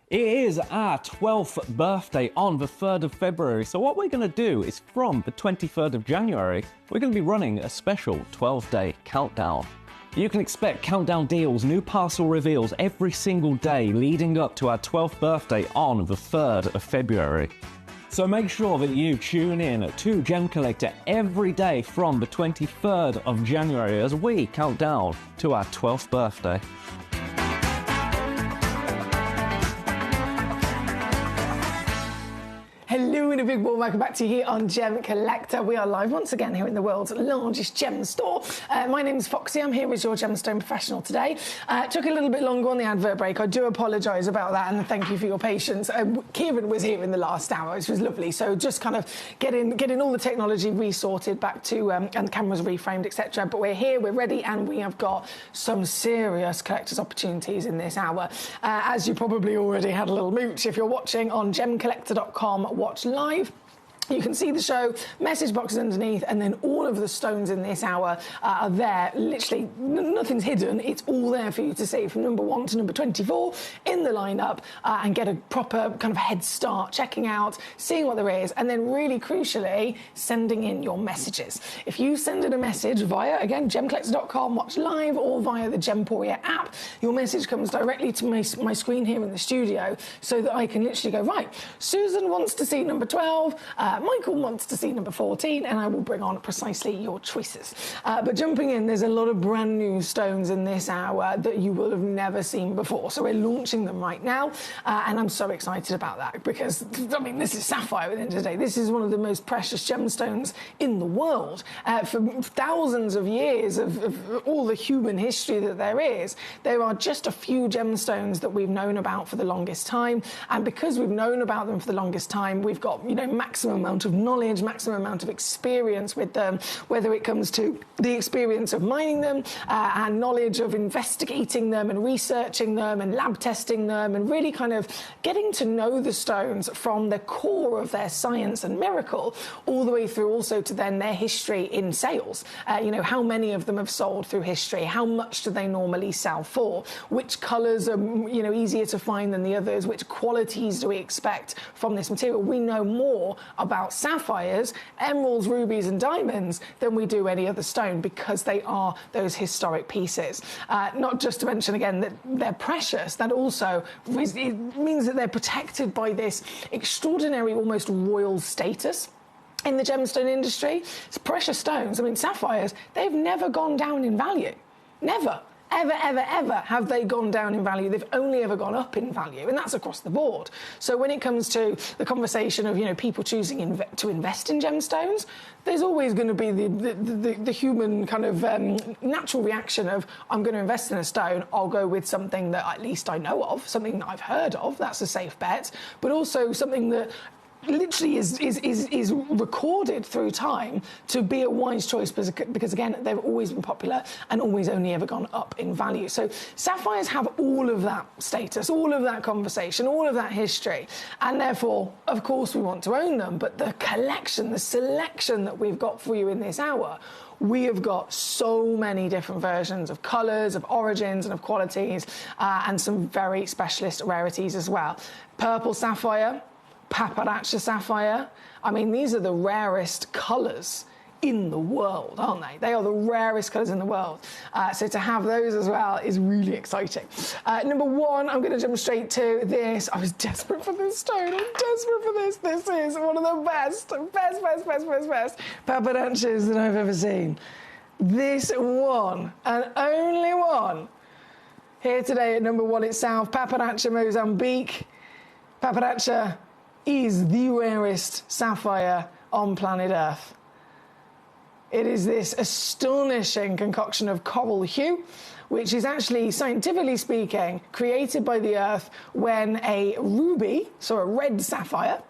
It is our 12th birthday on the 3rd of February, so what we're going to do is from the 23rd of January, we're going to be running a special 12-day countdown. You can expect countdown deals, new parcel reveals every single day leading up to our 12th birthday on the 3rd of February. So make sure that you tune in to Gemcollector every day from the 23rd of January as we count down to our 12th birthday. Hello and a big warm welcome back to you here on Gemcollector. We are live once again here in the world's largest gem store. My name is Foxy. I'm here as your gemstone professional today. Took a little bit longer on the advert break. I do apologise about that and thank you for your patience. Kieran was here in the last hour, which was lovely. So just kind of getting all the technology resorted back to and the cameras reframed, etc. But we're here, we're ready, and we have got some serious collector's opportunities in this hour. As you probably already had a little mooch if you're watching on gemcollector.com. Watch live. You can see the show, message boxes underneath, and then all of the stones in this hour are there. Literally, nothing's hidden. It's all there for you to see from number 1 to number 24 in the lineup and get a proper kind of head start, checking out, seeing what there is, and then really crucially, sending in your messages. If you send in a message via, again, gemcollector.com, watch live, or via the Gemporia app, your message comes directly to my screen here in the studio so that I can literally go, right, Susan wants to see number 12, Michael wants to see number 14, and I will bring on precisely your choices. But jumping in, there's a lot of brand new stones in this hour that you will have never seen before. So we're launching them right now, and I'm so excited about that because, I mean, this is sapphire at the end of the day. This is one of the most precious gemstones in the world. For thousands of years of all the human history that there is, there are just a few gemstones that we've known about for the longest time. And because we've known about them for the longest time, we've got, maximum amount of knowledge, maximum amount of experience with them, whether it comes to the experience of mining them and knowledge of investigating them and researching them and lab testing them and really kind of getting to know the stones from the core of their science and miracle all the way through also to then their history in sales. You know, how many of them have sold through history? How much do they normally sell for? Which colours are, you know, easier to find than the others? Which qualities do we expect from this material? We know more about sapphires, emeralds, rubies and diamonds than we do any other stone because they are those historic pieces. Not just to mention again that they're precious, that also it means that they're protected by this extraordinary, almost royal status in the gemstone industry. It's precious stones. I mean, sapphires, they've never gone down in value. Never. Ever, ever, ever have they gone down in value. They've only ever gone up in value, and that's across the board. So when it comes to the conversation of, you know, people choosing to invest in gemstones, there's always going to be the human kind of natural reaction of, I'm going to invest in a stone, I'll go with something that at least I know of, something that I've heard of, that's a safe bet, but also something that literally is recorded through time to be a wise choice because again, they've always been popular and always only ever gone up in value. So sapphires have all of that status, all of that conversation, all of that history, and therefore, of course, we want to own them. But the collection, the selection that we've got for you in this hour, we have got so many different versions of colours, of origins and of qualities, and some very specialist rarities as well. Purple sapphire, Paparacha sapphire. I mean, these are the rarest colours in the world, aren't they? They are the rarest colours in the world. So to have those as well is really exciting. Number one, I'm going to jump straight to this. I was desperate for this stone. I'm desperate for this. This is one of the best Paparachas that I've ever seen. This one, and only one, here today at number one itself, Paparacha Mozambique. Paparacha is the rarest sapphire on planet Earth. It is this astonishing concoction of coral hue, which is actually, scientifically speaking, created by the Earth when a ruby, so a red sapphire,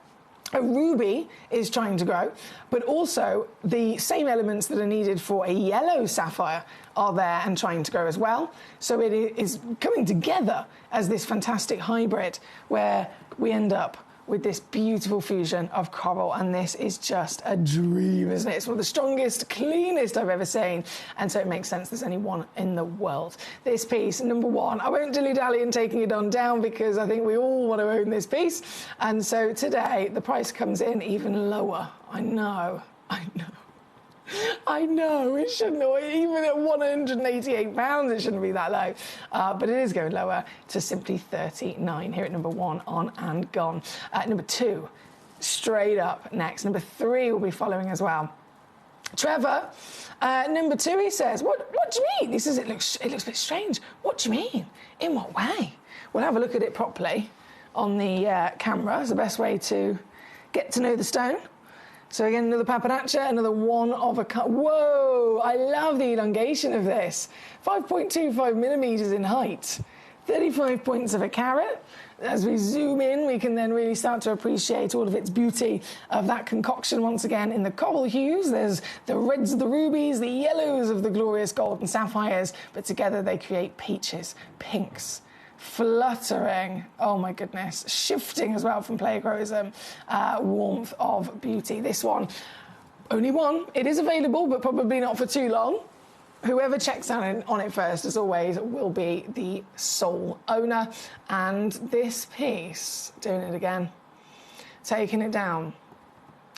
a ruby is trying to grow, but also the same elements that are needed for a yellow sapphire are there and trying to grow as well. So it is coming together as this fantastic hybrid where we end up with this beautiful fusion of coral, and this is just a dream, isn't it? It's one of the strongest, cleanest I've ever seen, and so it makes sense there's only one in the world. This piece, number one, I won't dilly-dally in taking it on down because I think we all want to own this piece, and so today the price comes in even lower. I know. It shouldn't, even at £188, it shouldn't be that low. But it is going lower to simply £39 here at number one on And Gone. Number two, straight up next. Number three will be following as well. Trevor, number two, he says, what do you mean? He says, it looks a bit strange. What do you mean? In what way? We'll have a look at it properly on the camera. It's the best way to get to know the stone. So again, another Paparacha, another one of a cut. Whoa, I love the elongation of this. 5.25 millimetres in height, 35 points of a carat. As we zoom in, we can then really start to appreciate all of its beauty of that concoction once again in the coral hues. There's the reds of the rubies, the yellows of the glorious gold and sapphires, but together they create peaches, pinks, fluttering, oh my goodness, shifting as well from pleochroism, warmth of beauty. This one, only one. It is available, but probably not for too long. Whoever checks out on it first, as always, will be the sole owner. And this piece, doing it again, taking it down,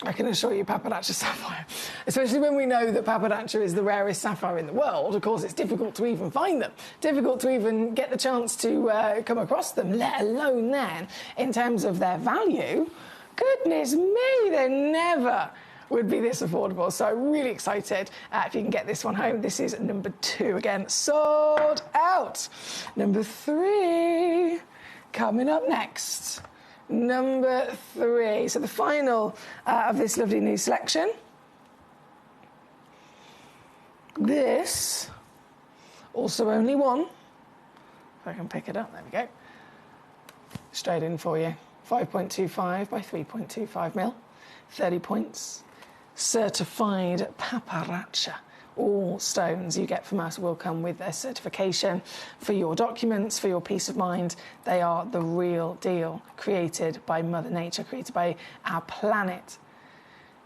I can assure you Paparacha sapphire, especially when we know that Paparacha is the rarest sapphire in the world. Of course, it's difficult to even find them, difficult to even get the chance to come across them, let alone then, in terms of their value, goodness me, they never would be this affordable. So I'm really excited if you can get this one home. This is number two again, sold out. Number three, coming up next. Number three, so the final of this lovely new selection. This, also only one. If I can pick it up, there we go. Straight in for you. 5.25 by 3.25 mil. 30 points. Certified paparazza. All stones you get from us will come with a certification for your documents, for your peace of mind. They are the real deal, created by Mother Nature, created by our planet,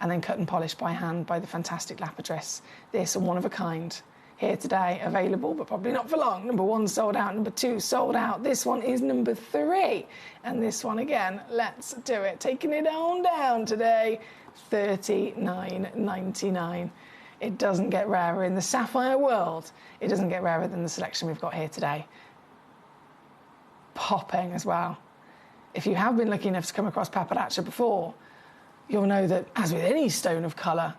and then cut and polished by hand by the fantastic lapidress. This one of a kind. Here today, available, but probably not for long. Number 1 sold out, number 2 sold out. This one is number 3. And this one again, let's do it. Taking it on down today, $39.99. It doesn't get rarer in the sapphire world. It doesn't get rarer than the selection we've got here today. Popping as well. If you have been lucky enough to come across paparazza before, you'll know that, as with any stone of colour,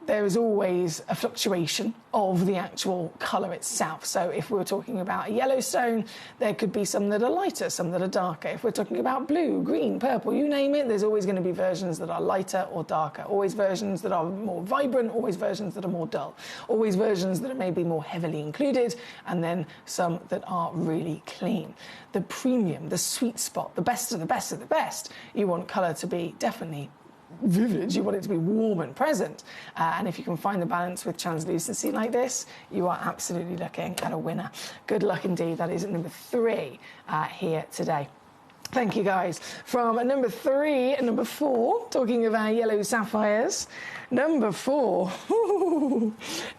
there is always a fluctuation of the actual colour itself. So if we're talking about a yellow stone, there could be some that are lighter, some that are darker. If we're talking about blue, green, purple, you name it, there's always going to be versions that are lighter or darker. Always versions that are more vibrant, always versions that are more dull. Always versions that are maybe more heavily included, and then some that are really clean. The premium, the sweet spot, the best of the best of the best, you want colour to be definitely vivid, you want it to be warm and present, and if you can find the balance with translucency like this, you are absolutely looking at a winner. Good luck indeed. That is number 3 here today. Thank you, guys. From number 3 and number 4, talking of our yellow sapphires, number 4,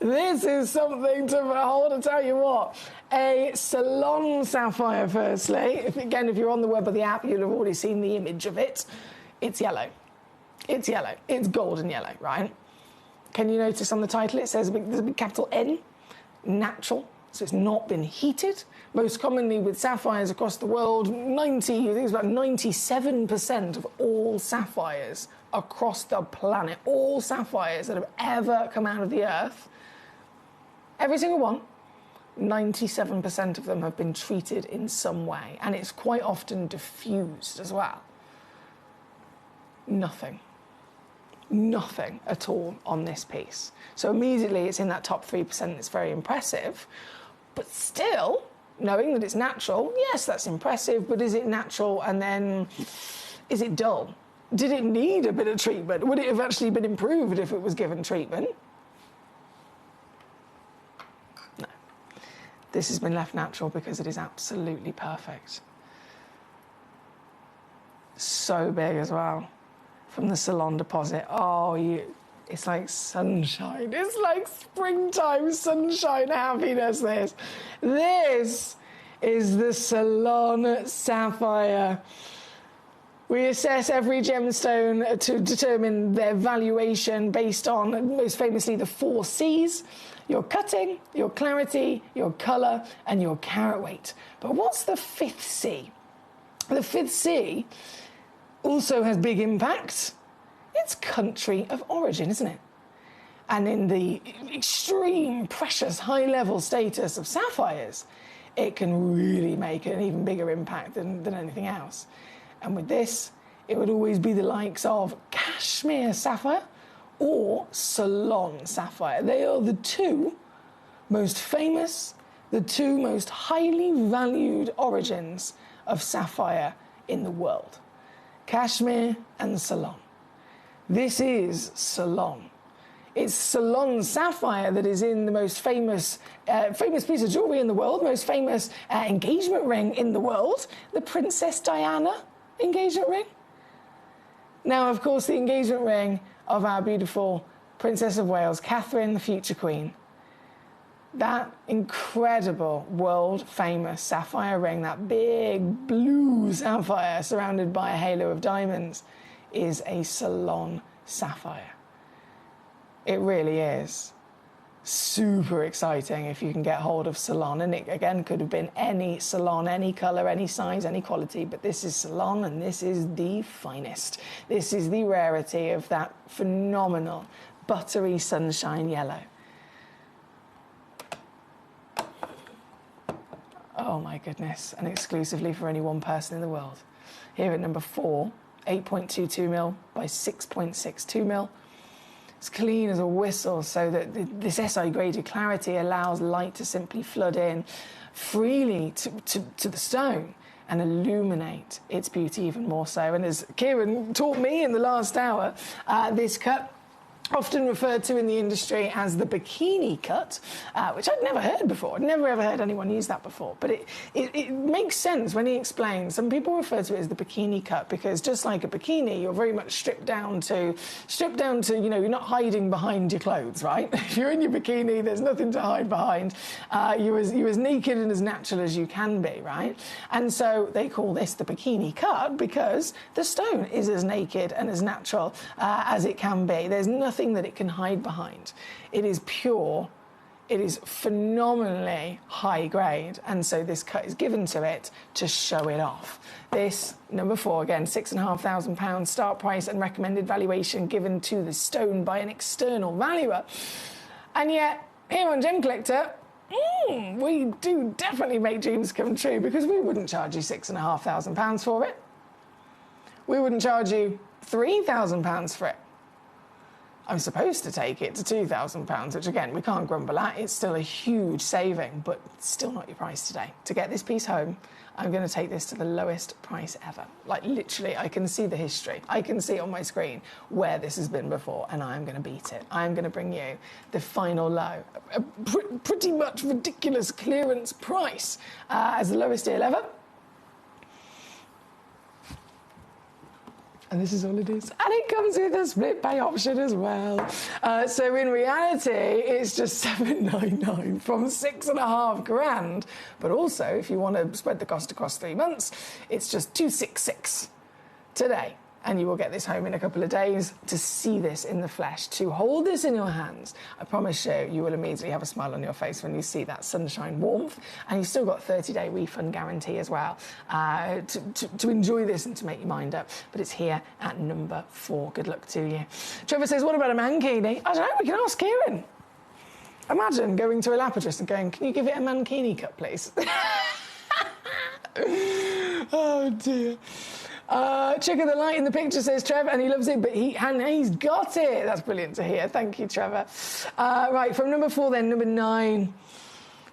this is something to behold, I tell you what. A Ceylon sapphire, firstly. If you're on the web or the app, you'll have already seen the image of it. It's yellow. It's yellow. It's golden yellow, right? Can you notice on the title it says there's a big capital N? Natural. So it's not been heated. Most commonly with sapphires across the world, I think it's about 97% of all sapphires across the planet, all sapphires that have ever come out of the earth, every single one, 97% of them have been treated in some way. And it's quite often diffused as well. Nothing at all on this piece. So immediately it's in that top 3%. It's very impressive, but still, knowing that it's natural, yes, that's impressive, but is it natural and then is it dull? Did it need a bit of treatment? Would it have actually been improved if it was given treatment? No. This has been left natural because it is absolutely perfect. So big as well. From the Ceylon deposit. It's like sunshine. It's like springtime sunshine happiness, this. This is the Ceylon sapphire. We assess every gemstone to determine their valuation based on, most famously, the 4 C's. Your cutting, your clarity, your colour, and your carat weight. But what's the 5th C? The 5th C also has big impact. It's country of origin, isn't it? And in the extreme precious high-level status of sapphires, it can really make an even bigger impact than anything else. And with this, it would always be the likes of Kashmir sapphire or Ceylon sapphire. They are the 2 most famous, the 2 most highly valued origins of sapphire in the world. Kashmir and Ceylon. This is Ceylon. It's Ceylon sapphire that is in the most famous piece of jewellery in the world, most famous engagement ring in the world, the Princess Diana engagement ring. Now, of course, the engagement ring of our beautiful Princess of Wales, Catherine, the future Queen. That incredible world-famous sapphire ring, that big blue sapphire surrounded by a halo of diamonds, is a Ceylon sapphire. It really is. Super exciting if you can get hold of Ceylon. And it, again, could have been any Ceylon, any colour, any size, any quality, but this is Ceylon and this is the finest. This is the rarity of that phenomenal buttery sunshine yellow. Oh my goodness, and exclusively for only one person in the world. Here at number 4, 8.22 mil by 6.62 mil. It's clean as a whistle, so that this SI graded clarity allows light to simply flood in freely to the stone. and illuminate its beauty even more so. And as Kieran taught me in the last hour, this cut, often referred to in the industry as the bikini cut, which I'd never heard before. I'd never ever heard anyone use that before. But it makes sense when he explains. Some people refer to it as the bikini cut because just like a bikini, you're very much stripped down to, you know, you're not hiding behind your clothes, right? If you're in your bikini, there's nothing to hide behind. You're as naked and as natural as you can be, right? And so they call this the bikini cut because the stone is as naked and as natural as it can be. There's nothing that it can hide behind. It is pure, it is phenomenally high grade, and so this cut is given to it to show it off. This, number 4, again, £6,500 start price and recommended valuation given to the stone by an external valuer. And yet, here on Gem Collector, we do definitely make dreams come true because we wouldn't charge you £6,500 for it. We wouldn't charge you £3,000 for it. I'm supposed to take it to £2,000, which again, we can't grumble at. It's still a huge saving, but it's still not your price today. To get this piece home, I'm going to take this to the lowest price ever. Like literally, I can see the history. I can see on my screen where this has been before, and I am going to beat it. I am going to bring you the final low, a pretty much ridiculous clearance price as the lowest deal ever. And this is all it is. And it comes with a split pay option as well. So in reality, it's just $799 from $6,500. But also, if you want to spread the cost across 3 months, it's just $266 today. And you will get this home in a couple of days. To see this in the flesh, to hold this in your hands, I promise you, you will immediately have a smile on your face when you see that sunshine warmth. And you've still got a 30-day refund guarantee as well to enjoy this and to make your mind up. But it's here at number 4. Good luck to you. Trevor says, what about a mankini? I don't know, we can ask Kieran. Imagine going to a lapidus and going, can you give it a mankini cut, please? Oh, dear. Check of the light in the picture, says Trevor, and he loves it, but he's got it. That's brilliant to hear. Thank you, Trevor. Right, from number 4 then, number 9.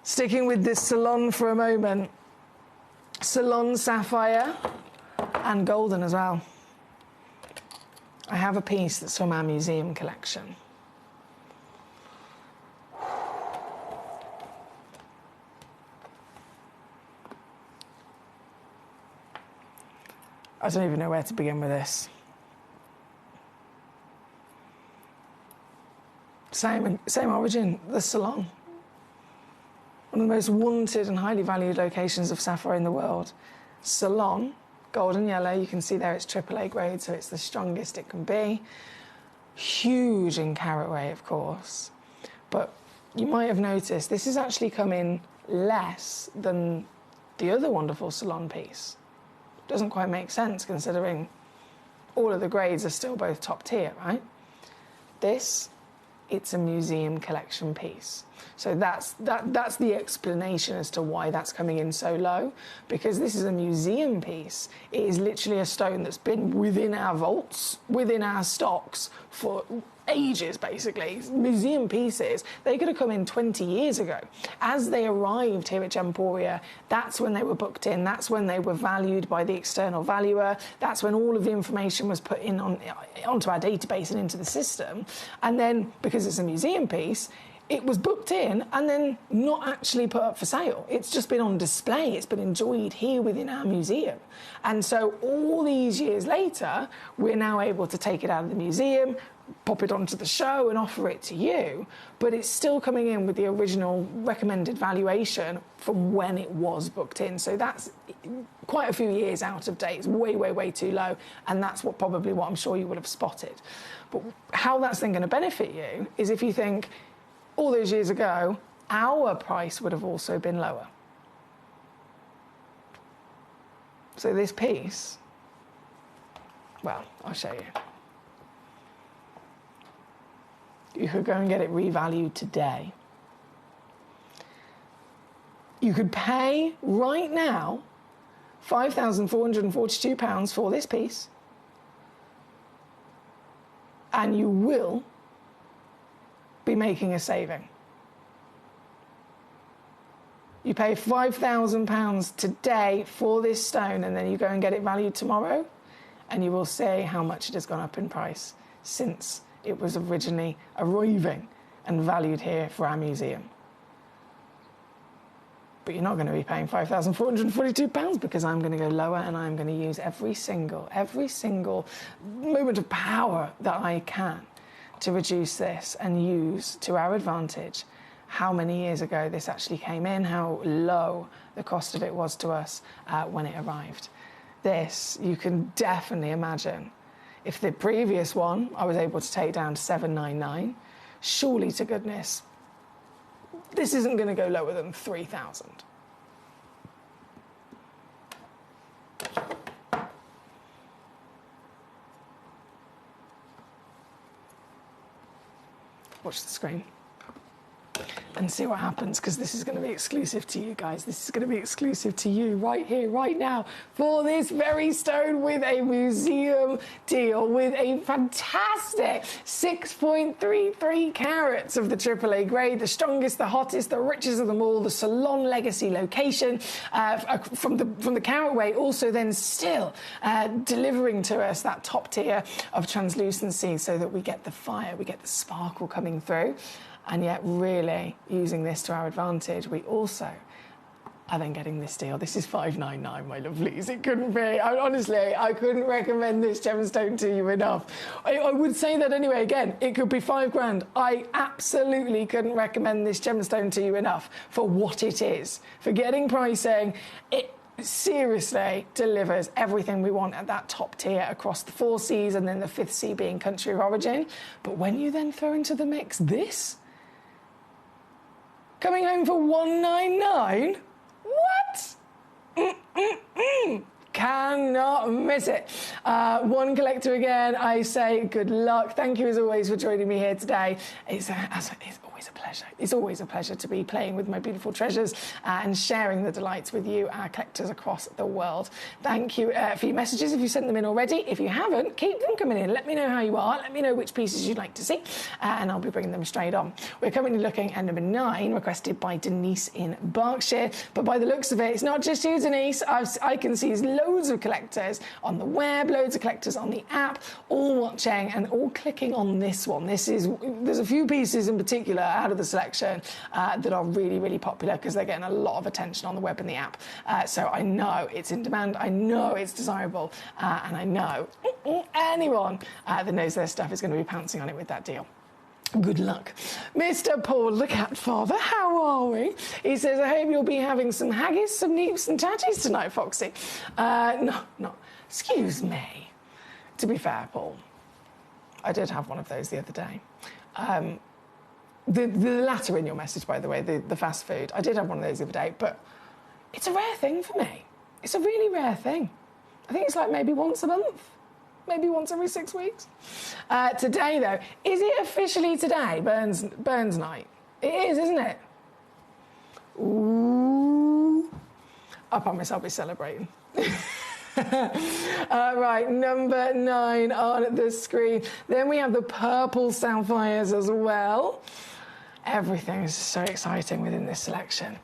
Sticking with this salon for a moment. Salon sapphire and golden as well. I have a piece that's from our museum collection. I don't even know where to begin with this. Same origin, the salon. One of the most wanted and highly valued locations of sapphire in the world. Salon, golden yellow, you can see there it's AAA grade, so it's the strongest it can be. Huge in carat weight, of course. But you might have noticed this has actually come in less than the other wonderful salon piece. Doesn't quite make sense considering all of the grades are still both top tier, right? This, it's a museum collection piece. So that's the explanation as to why that's coming in so low, because this is a museum piece. It is literally a stone that's been within our vaults, within our stocks for ages, basically. Museum pieces, they could have come in 20 years ago. As they arrived here at Gemporia, that's when they were booked in, that's when they were valued by the external valuer, that's when all of the information was put in onto our database and into the system. And then, because it's a museum piece, it was booked in and then not actually put up for sale. It's just been on display. It's been enjoyed here within our museum. And so all these years later, we're now able to take it out of the museum, pop it onto the show and offer it to you, but it's still coming in with the original recommended valuation from when it was booked in. So that's quite a few years out of date. It's way, way, way too low, and that's probably what I'm sure you would have spotted. But how that's then going to benefit you is if you think, all those years ago, our price would have also been lower. So this piece, well, I'll show you. You could go and get it revalued today. You could pay right now £5,442 for this piece, and you will be making a saving. You pay £5,000 today for this stone, and then you go and get it valued tomorrow, and you will see how much it has gone up in price since it was originally arriving and valued here for our museum. But you're not going to be paying £5,442 because I'm going to go lower, and I'm going to use every single moment of power that I can to reduce this and use to our advantage how many years ago this actually came in, how low the cost of it was to us when it arrived. This, you can definitely imagine. If the previous one I was able to take down to $799, surely to goodness, this isn't going to go lower than $3,000. Watch the screen and see what happens, because this is going to be exclusive to you guys. This is going to be exclusive to you right here, right now, for this very stone with a museum deal, with a fantastic 6.33 carats of the AAA grade, the strongest, the hottest, the richest of them all, the Ceylon legacy location from the carat weight, also then still delivering to us that top tier of translucency so that we get the fire, we get the sparkle coming through. And yet really using this to our advantage, we also are then getting this deal. This is $599, my lovelies. It couldn't be. Honestly, I couldn't recommend this gemstone to you enough. I would say that anyway. Again, it could be £5,000. I absolutely couldn't recommend this gemstone to you enough for what it is. For getting pricing, it seriously delivers everything we want at that top tier across the 4 Cs, and then the 5th C being country of origin. But when you then throw into the mix this, coming home for $199? What? Cannot miss it. One Collector again, I say good luck. Thank you as always for joining me here today. It's always a pleasure. It's always a pleasure to be playing with my beautiful treasures and sharing the delights with you, our collectors across the world. Thank you for your messages if you sent them in already. If you haven't, keep them coming in. Let me know how you are. Let me know which pieces you'd like to see, and I'll be bringing them straight on. We're currently looking at number 9, requested by Denise in Berkshire. But by the looks of it, it's not just you, Denise. I can see loads of collectors on the web, loads of collectors on the app, all watching and all clicking on this one. There's a few pieces in particular out of the selection that are really, really popular because they're getting a lot of attention on the web and the app. So I know it's in demand, I know it's desirable, and I know anyone that knows their stuff is going to be pouncing on it with that deal. Good luck. Mr. Paul, the cat father, how are we? He says, I hope you'll be having some haggis, some neeps and tatties tonight, Foxy. No. Excuse me. To be fair, Paul, I did have one of those the other day. The latter in your message, by the way, the fast food, I did have one of those the other day, but it's a rare thing for me. It's a really rare thing. I think it's like maybe once a month. Maybe once every 6 weeks. Today, though, is it officially today, Burns night? It is, isn't it? Ooh. I promise I'll be celebrating. Right, number 9 on the screen. Then we have the purple sapphires as well. Everything is so exciting within this selection.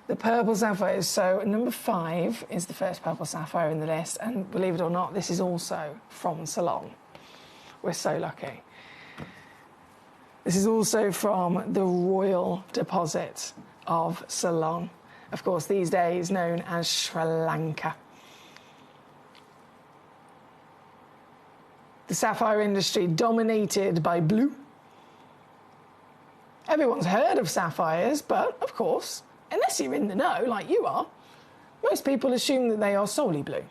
The purple sapphires, so number 5 is the first purple sapphire in the list, and believe it or not, this is also from Ceylon. We're so lucky. This is also from the royal deposit of Ceylon, of course, these days known as Sri Lanka. The sapphire industry dominated by blue. Everyone's heard of sapphires, but of course, unless you're in the know, like you are, most people assume that they are solely blue,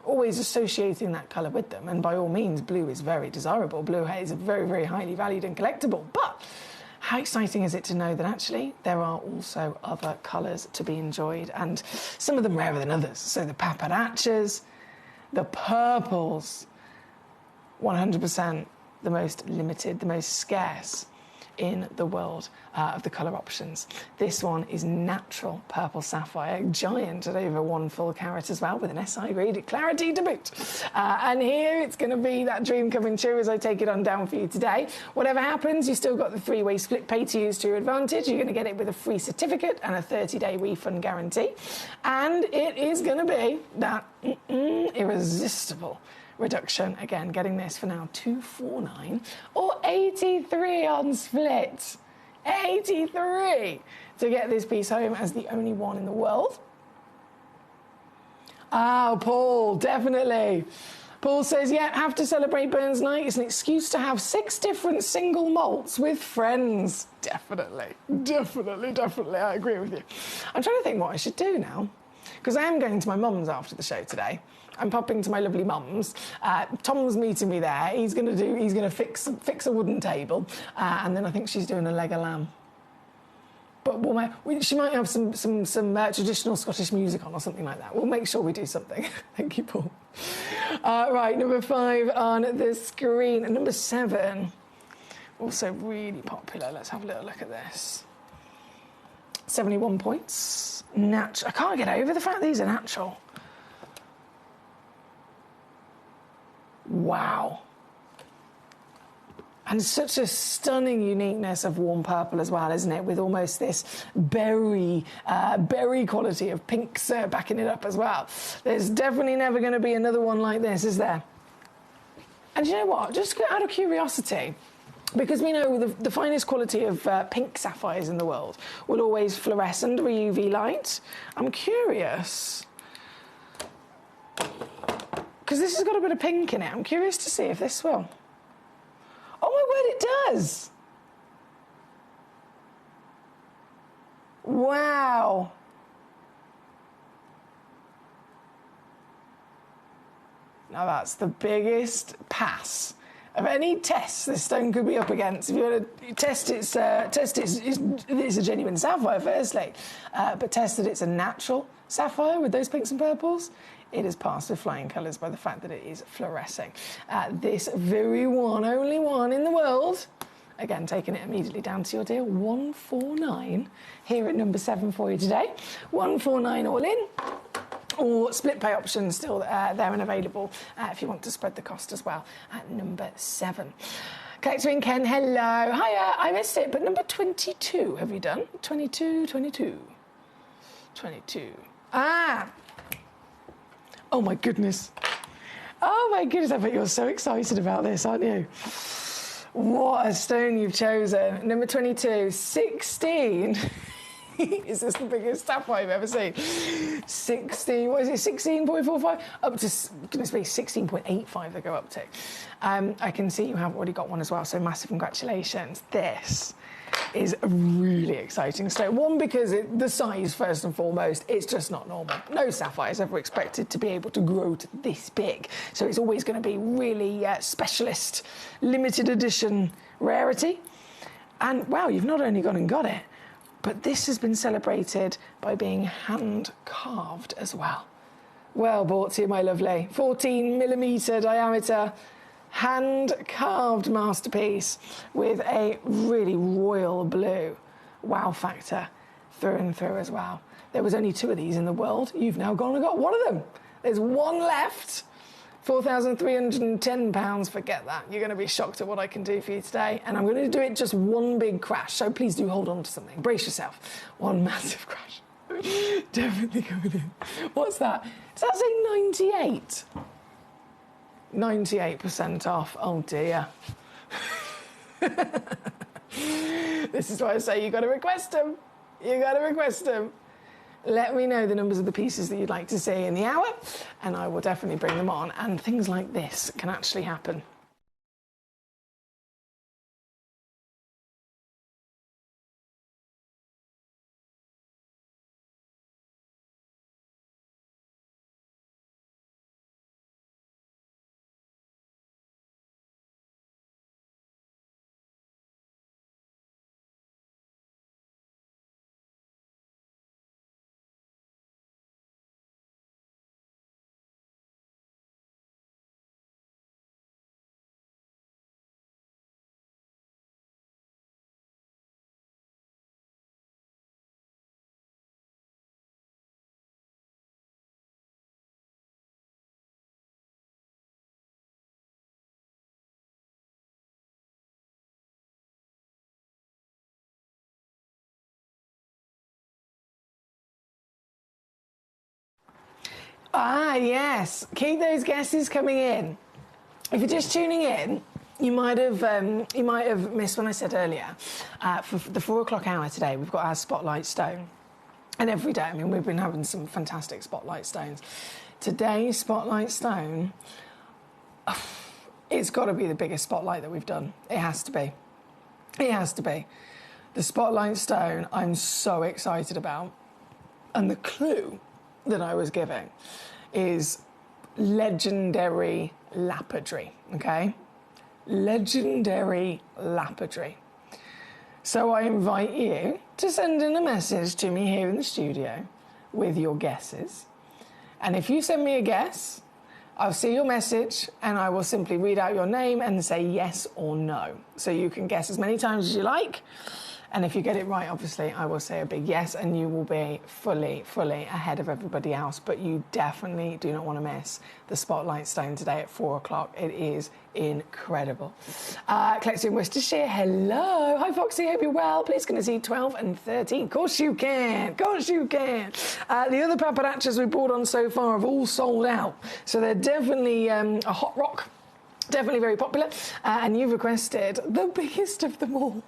always associating that colour with them. And by all means, blue is very desirable. Blue is very, very highly valued and collectible. But how exciting is it to know that actually there are also other colours to be enjoyed, and some of them rarer than others. So the paparachas, the purples, 100% the most limited, the most scarce. in the world of the colour options. This one is natural purple sapphire, giant at over 1 full carat as well, with an SI graded clarity to boot. And here it's going to be that dream coming true as I take it on down for you today. Whatever happens, you still got the 3-way split pay to use to your advantage. You're going to get it with a free certificate and a 30-day refund guarantee. And it is going to be that irresistible reduction. Again, getting this for now $249 or $83 on split. $83 to get this piece home as the only one in the world. Oh, Paul, definitely. Paul says, yeah, have to celebrate Burns Night. It's an excuse to have 6 different single malts with friends. Definitely, I agree with you. I'm trying to think what I should do now, because I am going to my mum's after the show today. I'm popping to my lovely mum's. Tom's meeting me there. He's going to fix a wooden table, and then I think she's doing a leg of lamb. But she might have some traditional Scottish music on or something like that. We'll make sure we do something. Thank you, Paul. Right, number 5 on the screen. And number 7, also really popular. Let's have a little look at this. 71 points. Natural. I can't get over the fact these are natural. Wow. And such a stunning uniqueness of warm purple as well, isn't it? With almost this berry quality of pinks backing it up as well. There's definitely never going to be another one like this, is there? And you know what? Just out of curiosity, because we know the finest quality of pink sapphires in the world will always fluoresce under UV light. I'm curious, because this has got a bit of pink in it. I'm curious to see if this will. Oh my word, it does! Wow! Now that's the biggest pass of any test this stone could be up against. If you want to test it's a genuine sapphire, firstly, but test that it's a natural sapphire with those pinks and purples, it is passed with flying colours by the fact that it is fluorescing. This very one, only one in the world, again, taking it immediately down to your deal, $149 here at number 7 for you today. $149 all in. Or split pay options still there and available if you want to spread the cost as well at number 7. Collector in Ken, hello. Hiya, I missed it, but number 22, have you done? 22. Ah! Oh my goodness. Oh my goodness, I bet you're so excited about this, aren't you? What a stone you've chosen. Number 22, 16. Is this the biggest sapphire I've ever seen? 16, what is it, 16.45? Up to, goodness me, 16.85 they go up to. I can see you have already got one as well, so massive congratulations. This is a really exciting stone. One, because the size, first and foremost, it's just not normal. No sapphire is ever expected to be able to grow to this big. So it's always going to be really specialist, limited edition rarity. And wow, you've not only gone and got it, but this has been celebrated by being hand-carved as well. Well bought to you, my lovely. 14mm diameter, hand-carved masterpiece with a really royal blue wow factor through and through as well. There was only 2 of these in the world. You've now gone and got one of them. There's one left. £4,310, forget that. You're going to be shocked at what I can do for you today. And I'm going to do it just one big crash, so please do hold on to something. Brace yourself. One massive crash. Definitely going in. What's that? Does that say 98? 98% off. Oh dear. This is why I say you got to request them. You got to request them. Let me know the numbers of the pieces that you'd like to see in the hour, and I will definitely bring them on. And things like this can actually happen. Ah, yes. Keep those guesses coming in. If you're just tuning in, you might have missed when I said earlier, for the 4 o'clock hour today, we've got our Spotlight Stone. And every day, I mean, we've been having some fantastic Spotlight Stones. Today's Spotlight Stone, it's got to be the biggest Spotlight that we've done. It has to be. It has to be. The Spotlight Stone I'm so excited about. And the clue that I was giving is legendary lapidary, okay? Legendary lapidary. So I invite you to send in a message to me here in the studio with your guesses. And if you send me a guess, I'll see your message and I will simply read out your name and say yes or no. So you can guess as many times as you like. And if you get it right, obviously, I will say a big yes and you will be fully ahead of everybody else. But you definitely do not want to miss the Spotlight Stone today at 4 o'clock. It is incredible. Collector in Worcestershire, hello. Hi, Foxy, hope you're well. Please can I see 12 and 13? Of course you can. Of course you can. The other paparachas we brought on so far have all sold out. So they're definitely a hot rock. Definitely very popular, and you've requested the biggest of them all.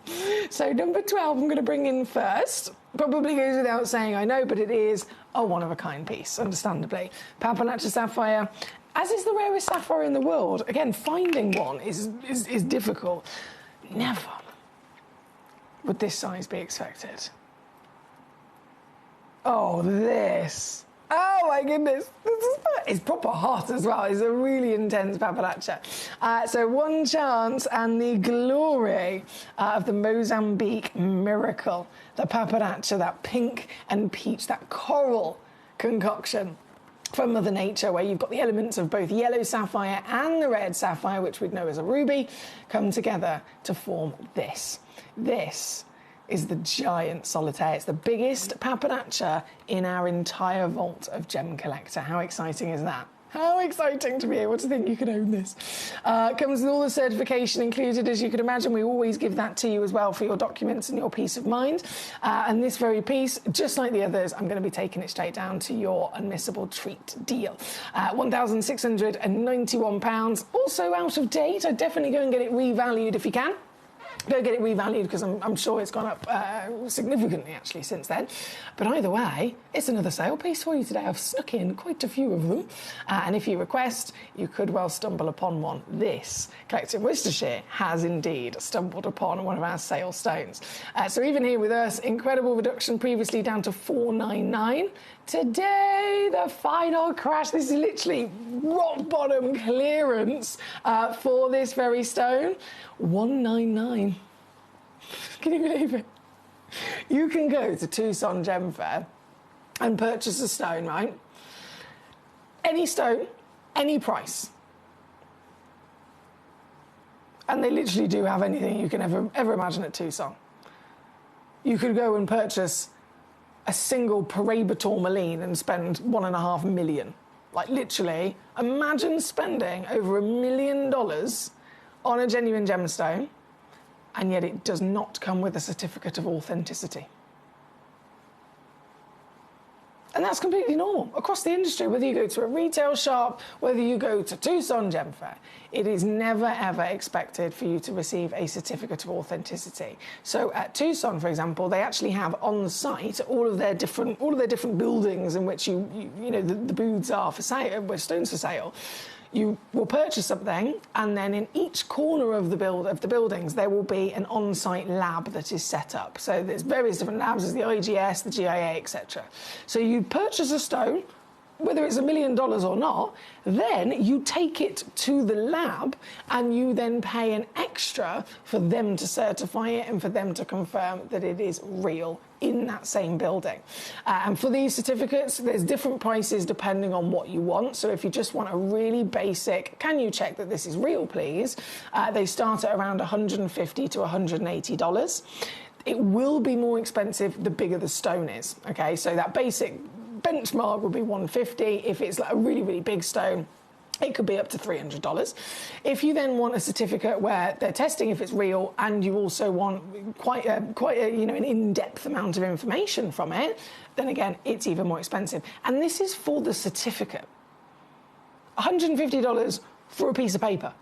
So number 12 I'm going to bring in first. Probably goes without saying, I know, but it is a one-of-a-kind piece, understandably. Papanacha Sapphire, as is the rarest sapphire in the world. Again, finding one is difficult. Never would this size be expected. Oh, this. Oh my goodness, it's proper hot as well. It's a really intense papalacha. So one chance and the glory of the Mozambique miracle. The papalacha, that pink and peach, that coral concoction from Mother Nature, where you've got the elements of both yellow sapphire and the red sapphire, which we'd know as a ruby, come together to form this. This is the giant solitaire. It's the biggest papanacha in our entire vault of Gemcollector. How exciting is that? How exciting to be able to think you can own this. Comes with all the certification included, as you can imagine. We always give that to you as well for your documents and your peace of mind. And this very piece, just like the others, I'm going to be taking it straight down to your unmissable treat deal. £1,691. Also out of date. I'd definitely go and get it revalued if you can. Go get it revalued because I'm sure it's gone up significantly actually since then. But either way, it's another sale piece for you today. I've snuck in quite a few of them. And if you request, you could well stumble upon one. This Collector in Worcestershire has indeed stumbled upon one of our sale stones. So even here with us, incredible reduction previously down to $499. Today, the final crash. This is literally rock bottom clearance for this very stone. $199. Can you believe it? You can go to Tucson Gem Fair and purchase a stone, right? Any stone, any price. And they literally do have anything you can ever imagine at Tucson. You could go and purchase a single Parabator tourmaline and spend $1.5 million. Like literally, imagine spending over $1 million on a genuine gemstone, and yet it does not come with a certificate of authenticity. And that's completely normal across the industry, whether you go to a retail shop, whether you go to Tucson Gem Fair. It is never, ever expected for you to receive a certificate of authenticity. So at Tucson, for example, they actually have on site all of their different buildings in which you know the booths are for sale, where stones for sale. You will purchase something, and then in each corner of the buildings, there will be an on-site lab that is set up. So there's various different labs, there's the IGS, the GIA, etc. So you purchase a stone, whether it's $1 million or not, then you take it to the lab and you then pay an extra for them to certify it and for them to confirm that it is real in that same building. And for these certificates, there's different prices depending on what you want. So if you just want a really basic, can you check that this is real, please? They start at around $150 to $180. It will be more expensive the bigger the stone is, okay? So that basic benchmark would be $150. If it's like a really, really big stone, it could be up to $300. If you then want a certificate where they're testing if it's real, and you also want quite a an in-depth amount of information from it, then again, it's even more expensive. And this is for the certificate. $150 for a piece of paper,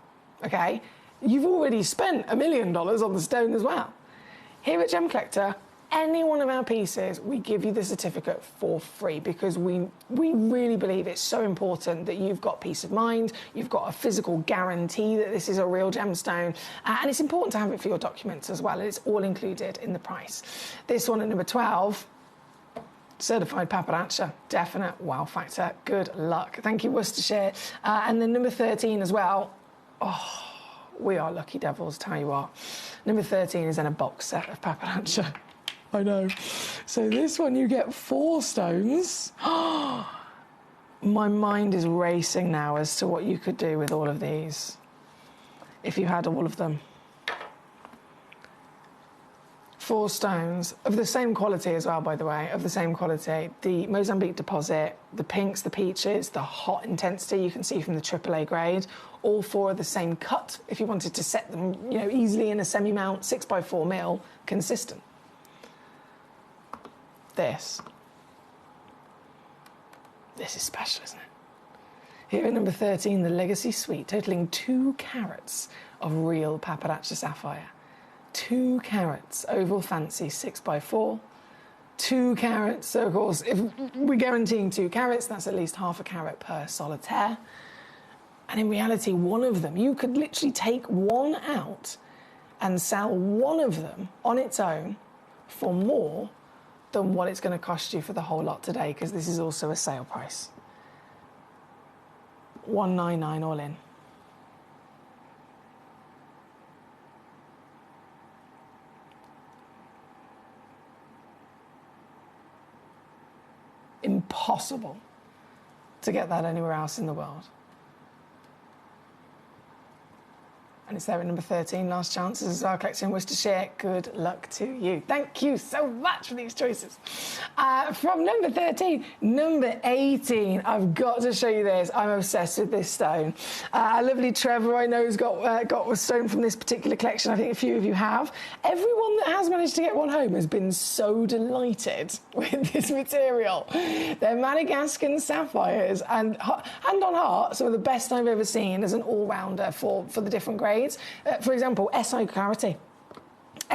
okay? You've already spent $1 million on the stone as well. Here at Gemcollector, any one of our pieces, we give you the certificate for free because we really believe it's so important that you've got peace of mind, you've got a physical guarantee that this is a real gemstone, and it's important to have it for your documents as well, and it's all included in the price. This one at number 12, certified paparazzi, definite wow factor, good luck. Thank you, Worcestershire. And then number 13 as well, oh, we are lucky devils, tell you what. Number 13 is in a box set of paparazzi. I know. So this one, you get 4 stones. My mind is racing now as to what you could do with all of these if you had all of them. 4 stones of the same quality as well, by the way, of the same quality. The Mozambique deposit, the pinks, the peaches, the hot intensity you can see from the AAA grade, all 4 are the same cut. If you wanted to set them, you know, easily in a semi-mount 6x4 mil, consistent. This is special, isn't it? Here at number 13, the Legacy Suite, totaling 2 carats of real paparazzi sapphire. 2 carats, oval fancy 6x4. 2 carats, so of course, if we're guaranteeing 2 carats, that's at least half a carat per solitaire. And in reality, one of them, you could literally take one out and sell one of them on its own for more than what it's going to cost you for the whole lot today, because this is also a sale price. $199 all in. Impossible to get that anywhere else in the world. And it's there at number 13, last chances as well, collecting Worcestershire. Good luck to you. Thank you so much for these choices. From number 13, number 18, I've got to show you this. I'm obsessed with this stone. Lovely Trevor, I know, has got a stone from this particular collection. I think a few of you have. Everyone that has managed to get one home has been so delighted with this material. They're Madagascan sapphires, and hand on heart, some of the best I've ever seen as an all-rounder for the different grades. For example, SI Clarity.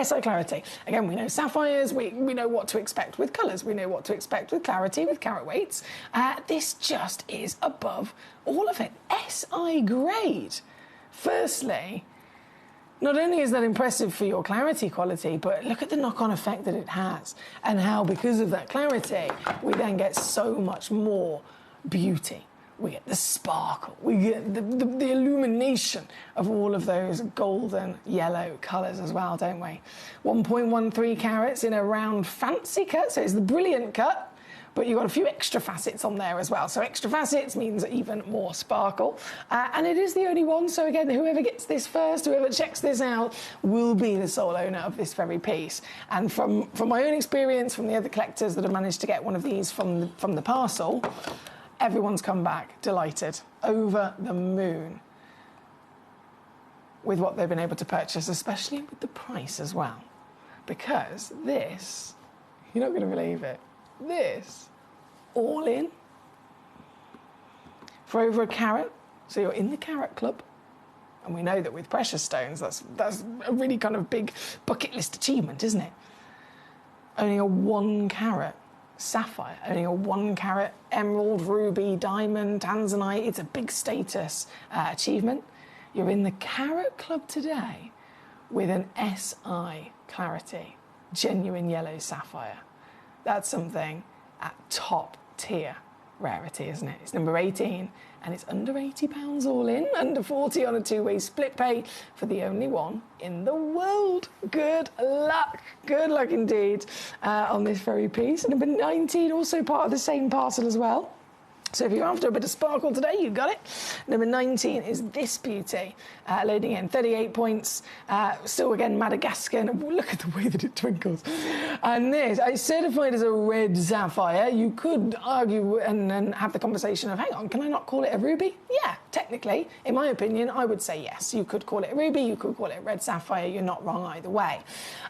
SI Clarity. Again, we know sapphires, we know what to expect with colours, we know what to expect with clarity, with carat weights. This just is above all of it. SI grade. Firstly, not only is that impressive for your clarity quality, but look at the knock-on effect that it has, and how, because of that clarity, we then get so much more beauty. We get the sparkle, we get the illumination of all of those golden yellow colours as well, don't we? 1.13 carats in a round fancy cut, so it's the brilliant cut, but you've got a few extra facets on there as well. So extra facets means even more sparkle. And it is the only one, so again, whoever gets this first, whoever checks this out, will be the sole owner of this very piece. And from my own experience, from the other collectors that have managed to get one of these from the parcel, everyone's come back delighted, over the moon with what they've been able to purchase, especially with the price as well. Because this, you're not going to believe it, this, all in, for over a carat, so you're in the carat club. And we know that with precious stones, that's a really kind of big bucket list achievement, isn't it? Only a 1 carat sapphire, only a 1 carat emerald, ruby, diamond, tanzanite. It's a big status achievement. You're in the carat club today with an SI Clarity, genuine yellow sapphire. That's something at top tier rarity, isn't it? It's number 18, and it's under £80 all in, under 40 on a 2-way split pay for the only one in the world. Good luck indeed on this very piece. Number 19, also part of the same parcel as well. So if you're after a bit of sparkle today, you got it. Number 19 is this beauty, loading in 38 points. Still, again, Madagascan. Look at the way that it twinkles. And this, it's certified as a red sapphire. You could argue and have the conversation of, hang on, can I not call it a ruby? Yeah, technically, in my opinion, I would say yes. You could call it a ruby, you could call it a red sapphire, you're not wrong either way.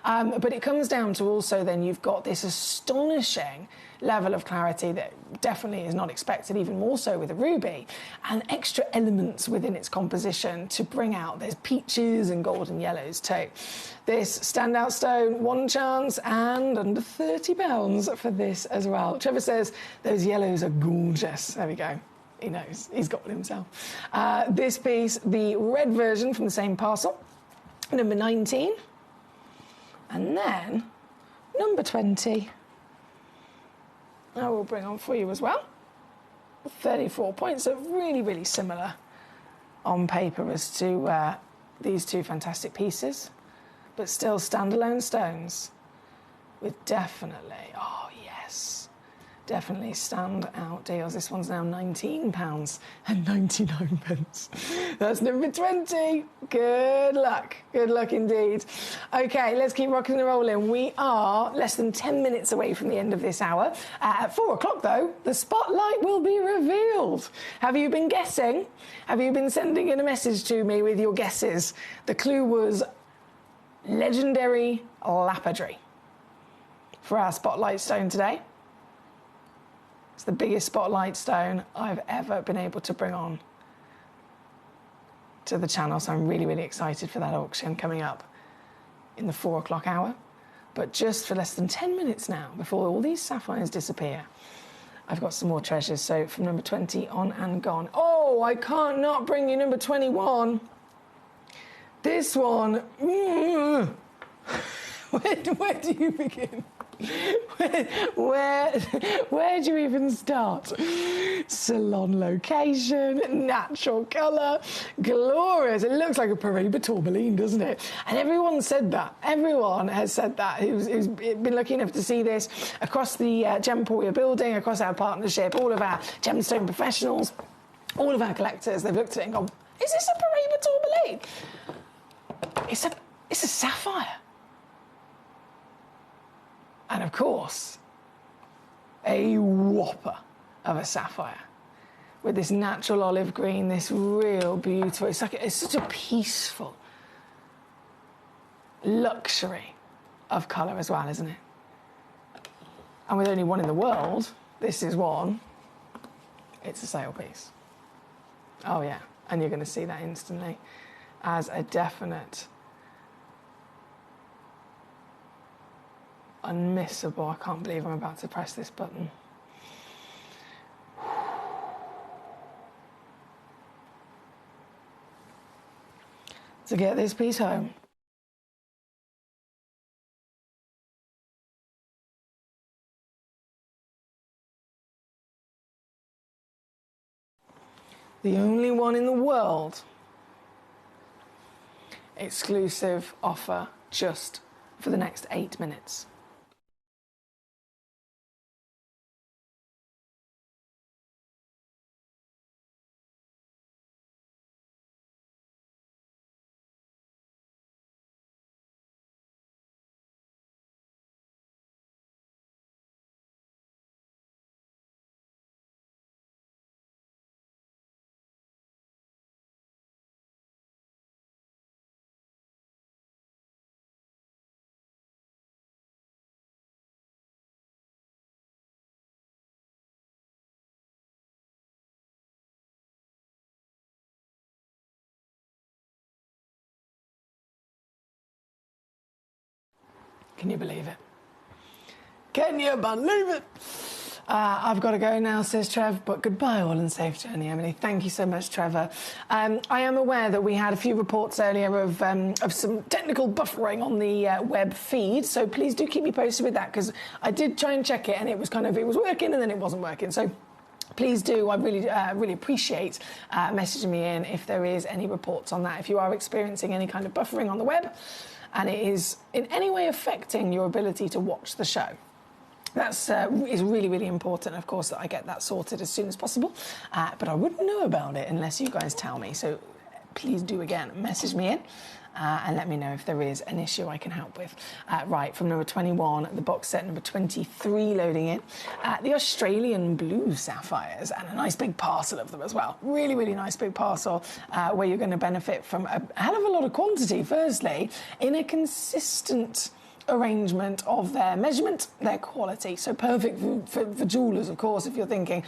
But it comes down to also then you've got this astonishing level of clarity that definitely is not expected, even more so with a ruby, and extra elements within its composition to bring out, there's peaches and golden yellows too. This standout stone, 1 chance, and under £30 for this as well. Trevor says those yellows are gorgeous. There we go. He knows, he's got one himself. This piece, the red version from the same parcel, number 19, and then number 20. I will bring on for you as well. 34 points, so really, really similar on paper as to these two fantastic pieces, but still standalone stones with definitely, oh yes, definitely stand out deals. This one's now £19.99. That's number 20. Good luck indeed. Okay, let's keep rocking and rolling. We are less than 10 minutes away from the end of this hour. At 4 o'clock though, the spotlight will be revealed. Have you been guessing? Have you been sending in a message to me with your guesses? The clue was legendary lapidary for our spotlight stone today. It's the biggest spotlight stone I've ever been able to bring on to the channel, so I'm really, really excited for that auction coming up in the 4 o'clock hour. But just for less than 10 minutes now, before all these sapphires disappear, I've got some more treasures. So from number 20 on and gone. Oh, I can't not bring you number 21. This one, where do you begin? Where do you even start? Salon location, natural colour, glorious. It looks like a Paraiba tourmaline, doesn't it? And everyone said that. Everyone has said that who's been lucky enough to see this across the Gemport building, across our partnership, all of our gemstone professionals, all of our collectors. They've looked at it and gone, is this a Paraiba tourmaline? It's a sapphire. And of course, a whopper of a sapphire with this natural olive green, this real beautiful, it's such a peaceful luxury of colour as well, isn't it? And with only one in the world, this is one, it's a sale piece. Oh yeah, and you're going to see that instantly as a definite unmissable. I can't believe I'm about to press this button. To get this piece home. The only one in the world. Exclusive offer just for the next 8 minutes. Can you believe it? Can you believe it? I've got to go now, says Trev, but goodbye all and safe journey, Emily. Thank you so much, Trevor. I am aware that we had a few reports earlier of some technical buffering on the web feed, so please do keep me posted with that, because I did try and check it and it was working and then it wasn't working. So please do, I really appreciate messaging me in if there is any reports on that. If you are experiencing any kind of buffering on the web, and it is in any way affecting your ability to watch the show. That's is really, really important, of course, that I get that sorted as soon as possible. But I wouldn't know about it unless you guys tell me. So please do again message me in. And let me know if there is an issue I can help with. Right, from number 21, the box set number 23 loading in. The Australian blue sapphires, and a nice big parcel of them as well. Really, really nice big parcel where you're going to benefit from a hell of a lot of quantity, firstly, in a consistent arrangement of their measurement, their quality. So perfect for jewellers, of course, if you're thinking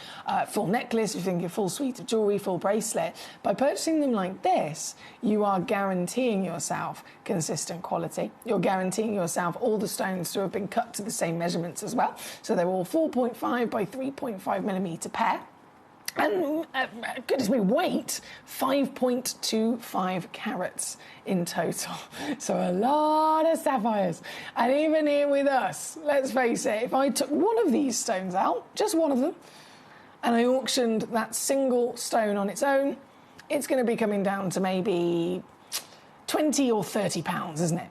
full necklace, if you're thinking full suite of jewellery, full bracelet. By purchasing them like this, you are guaranteeing yourself consistent quality. You're guaranteeing yourself all the stones to have been cut to the same measurements as well. So they're all 4.5 by 3.5 millimetre pair. And, goodness me, weight, 5.25 carats in total. So a lot of sapphires. And even here with us, let's face it, if I took one of these stones out, just one of them, and I auctioned that single stone on its own, it's going to be coming down to maybe 20 or 30 pounds, isn't it?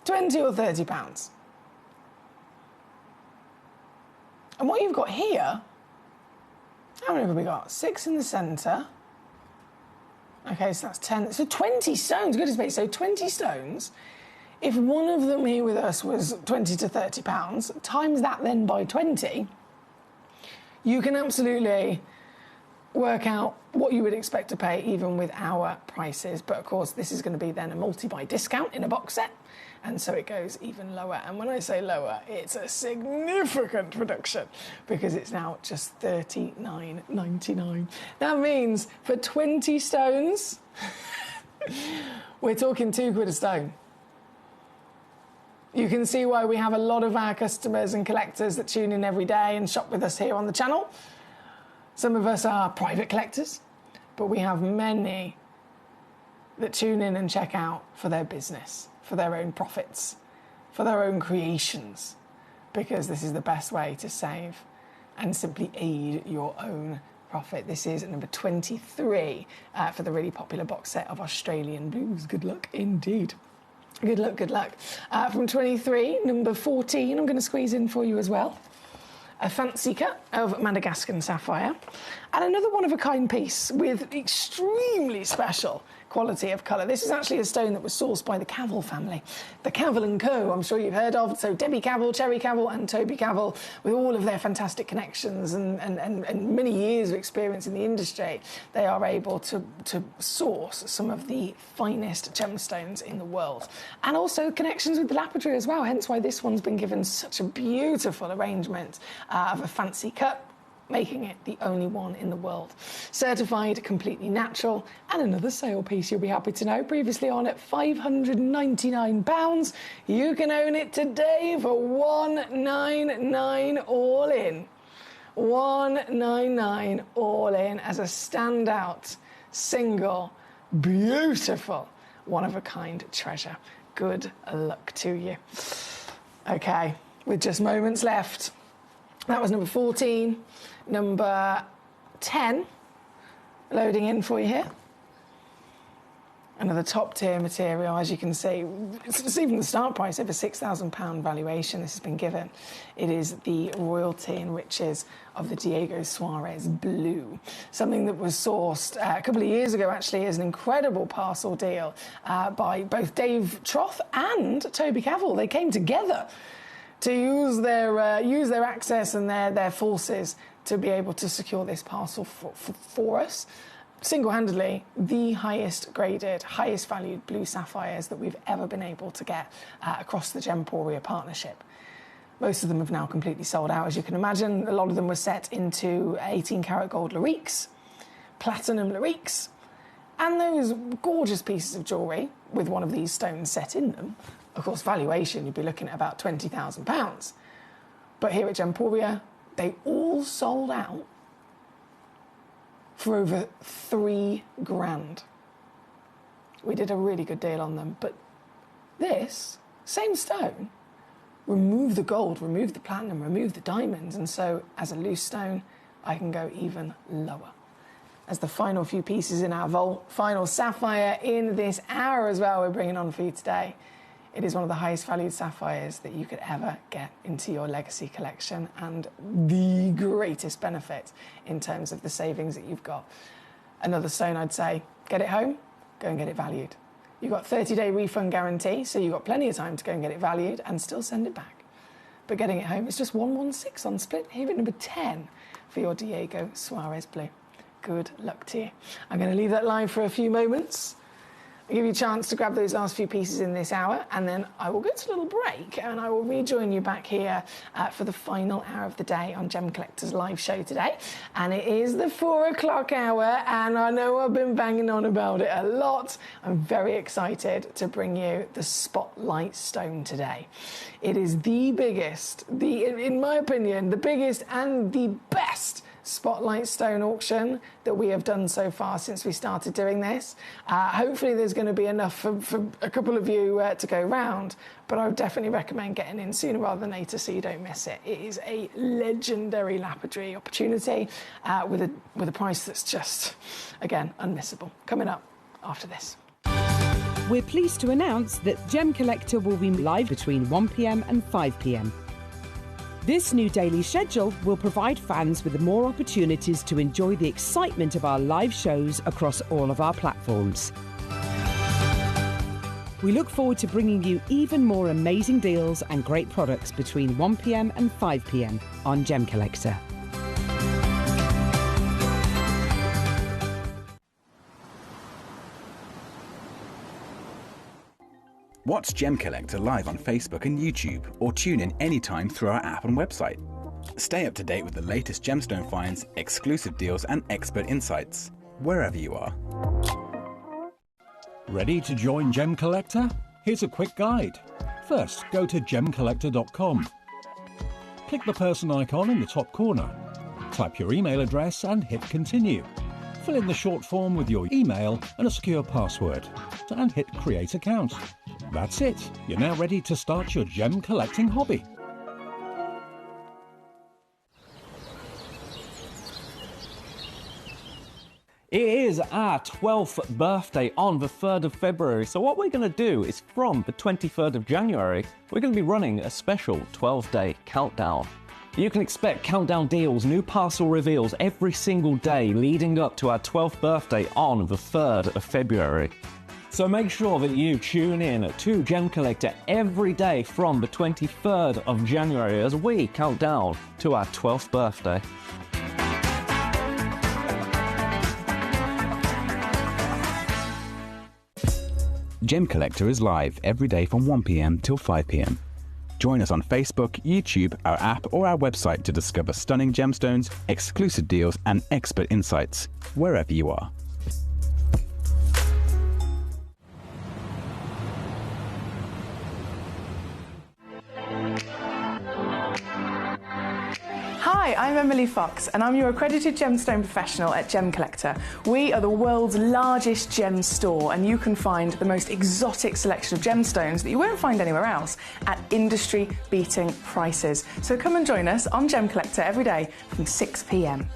20 or 30 pounds. And what you've got here, how many have we got? 6 in the centre. Okay, so that's 10. So 20 stones, goodness me. So 20 stones. If one of them here with us was 20 to 30 pounds, times that then by 20, you can absolutely work out what you would expect to pay even with our prices. But of course, this is going to be then a multi-buy discount in a box set. And so it goes even lower. And when I say lower, it's a significant reduction because it's now just $39.99. That means for 20 stones, we're talking £2 a stone. You can see why we have a lot of our customers and collectors that tune in every day and shop with us here on the channel. Some of us are private collectors, but we have many that tune in and check out for their business, for their own profits, for their own creations, because this is the best way to save and simply aid your own profit. This is number 23 for the really popular box set of Australian blues. Good luck indeed. Good luck, good luck. From 23, number 14, I'm going to squeeze in for you as well. A fancy cut of Madagascan sapphire, and another one-of-a-kind piece with extremely special quality of colour. This is actually a stone that was sourced by the Cavell family, the Cavell & Co. I'm sure you've heard of. So Debbie Cavell, Cherry Cavell and Toby Cavell, with all of their fantastic connections and many years of experience in the industry, they are able to source some of the finest gemstones in the world. And also connections with the lapidary as well, hence why this one's been given such a beautiful arrangement of a fancy cut, making it the only one in the world. Certified completely natural, and another sale piece you'll be happy to know, previously on at £599. You can own it today for $199 all in. $199 all in as a standout, single, beautiful, one-of-a-kind treasure. Good luck to you. Okay, with just moments left, that was number 14. Number 10, loading in for you here. Another top tier material, as you can see. It's even the start price of a £6,000 valuation this has been given. It is the royalty and riches of the Diego Suarez blue. Something that was sourced a couple of years ago, actually, as an incredible parcel deal by both Dave Troth and Toby Cavell. They came together to use their access and their forces to be able to secure this parcel for us. Single-handedly, the highest graded, highest valued blue sapphires that we've ever been able to get across the Gemporia partnership. Most of them have now completely sold out, as you can imagine. A lot of them were set into 18-karat gold lariques, platinum lariques, and those gorgeous pieces of jewellery with one of these stones set in them. Of course, valuation, you'd be looking at about £20,000. But here at Gemporia, they all sold out for over £3,000. We did a really good deal on them, but this same stone, remove the gold, remove the platinum, remove the diamonds, and so as a loose stone, I can go even lower. As the final few pieces in our vault, final sapphire in this hour as well, we're bringing on for you today. It is one of the highest valued sapphires that you could ever get into your legacy collection, and the greatest benefit in terms of the savings that you've got. Another stone, I'd say, get it home, go and get it valued. You've got 30-day refund guarantee, so you've got plenty of time to go and get it valued and still send it back. But getting it home is just 116 on split. Here at number 10 for your Diego Suarez blue. Good luck to you. I'm going to leave that live for a few moments. I'll give you a chance to grab those last few pieces in this hour, and then I will go to a little break and I will rejoin you back here for the final hour of the day on Gem Collector's live show today. And it is the 4 o'clock hour, and I know I've been banging on about it a lot. I'm very excited to bring you the Spotlight Stone today. It is the biggest, in my opinion, the biggest and the best Spotlight Stone auction that we have done so far since we started doing this. Hopefully there's going to be enough for a couple of you to go round, but I would definitely recommend getting in sooner rather than later so you don't miss it. It is a legendary lapidary opportunity with a price that's just, again, unmissable. Coming up after this. We're pleased to announce that Gem Collector will be live between 1 p.m. and 5 p.m. This new daily schedule will provide fans with more opportunities to enjoy the excitement of our live shows across all of our platforms. We look forward to bringing you even more amazing deals and great products between 1 p.m. and 5 p.m. on Gem Collector. Watch Gem Collector live on Facebook and YouTube, or tune in anytime through our app and website. Stay up to date with the latest gemstone finds, exclusive deals and expert insights, wherever you are. Ready to join Gem Collector? Here's a quick guide. First, go to gemcollector.com. Click the person icon in the top corner. Type your email address and hit continue. Fill in the short form with your email and a secure password, and hit create account. That's it. You're now ready to start your gem collecting hobby. It is our 12th birthday on the 3rd of February, so what we're going to do is from the 23rd of January, we're going to be running a special 12-day countdown. You can expect countdown deals, new parcel reveals every single day leading up to our 12th birthday on the 3rd of February. So make sure that you tune in to Gem Collector every day from the 23rd of January as we count down to our 12th birthday. Gem Collector is live every day from 1 p.m. till 5 p.m. Join us on Facebook, YouTube, our app or our website to discover stunning gemstones, exclusive deals and expert insights, wherever you are. Hi, I'm Emily Fox and I'm your accredited gemstone professional at Gem Collector. We are the world's largest gem store, and you can find the most exotic selection of gemstones that you won't find anywhere else at industry-beating prices. So come and join us on Gem Collector every day from 6 p.m.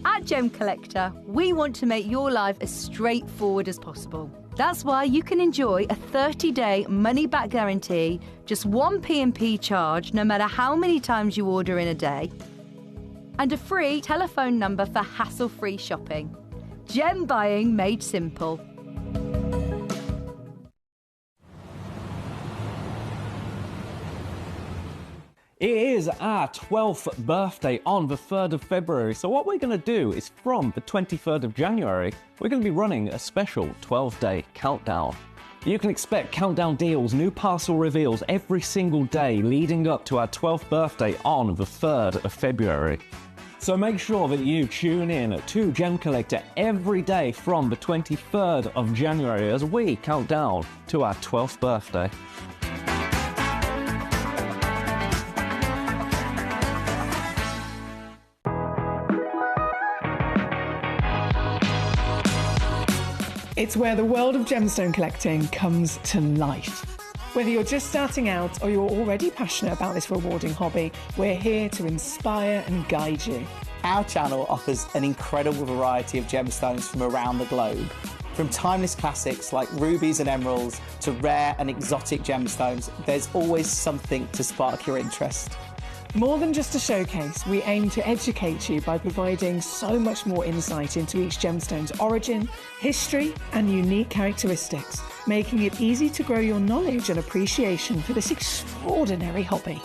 At Gem Collector, we want to make your life as straightforward as possible. That's why you can enjoy a 30-day money-back guarantee, just 1 P&P charge no matter how many times you order in a day, and a free telephone number for hassle-free shopping. Gem buying made simple. It is our 12th birthday on the 3rd of February, so what we're going to do is from the 23rd of January, we're going to be running a special 12-day countdown. You can expect countdown deals, new parcel reveals every single day leading up to our 12th birthday on the 3rd of February. So make sure that you tune in to Gem Collector every day from the 23rd of January as we count down to our 12th birthday. It's where the world of gemstone collecting comes to life. Whether you're just starting out or you're already passionate about this rewarding hobby, we're here to inspire and guide you. Our channel offers an incredible variety of gemstones from around the globe. From timeless classics like rubies and emeralds to rare and exotic gemstones, there's always something to spark your interest. More than just a showcase, we aim to educate you by providing so much more insight into each gemstone's origin, history, and unique characteristics, making it easy to grow your knowledge and appreciation for this extraordinary hobby.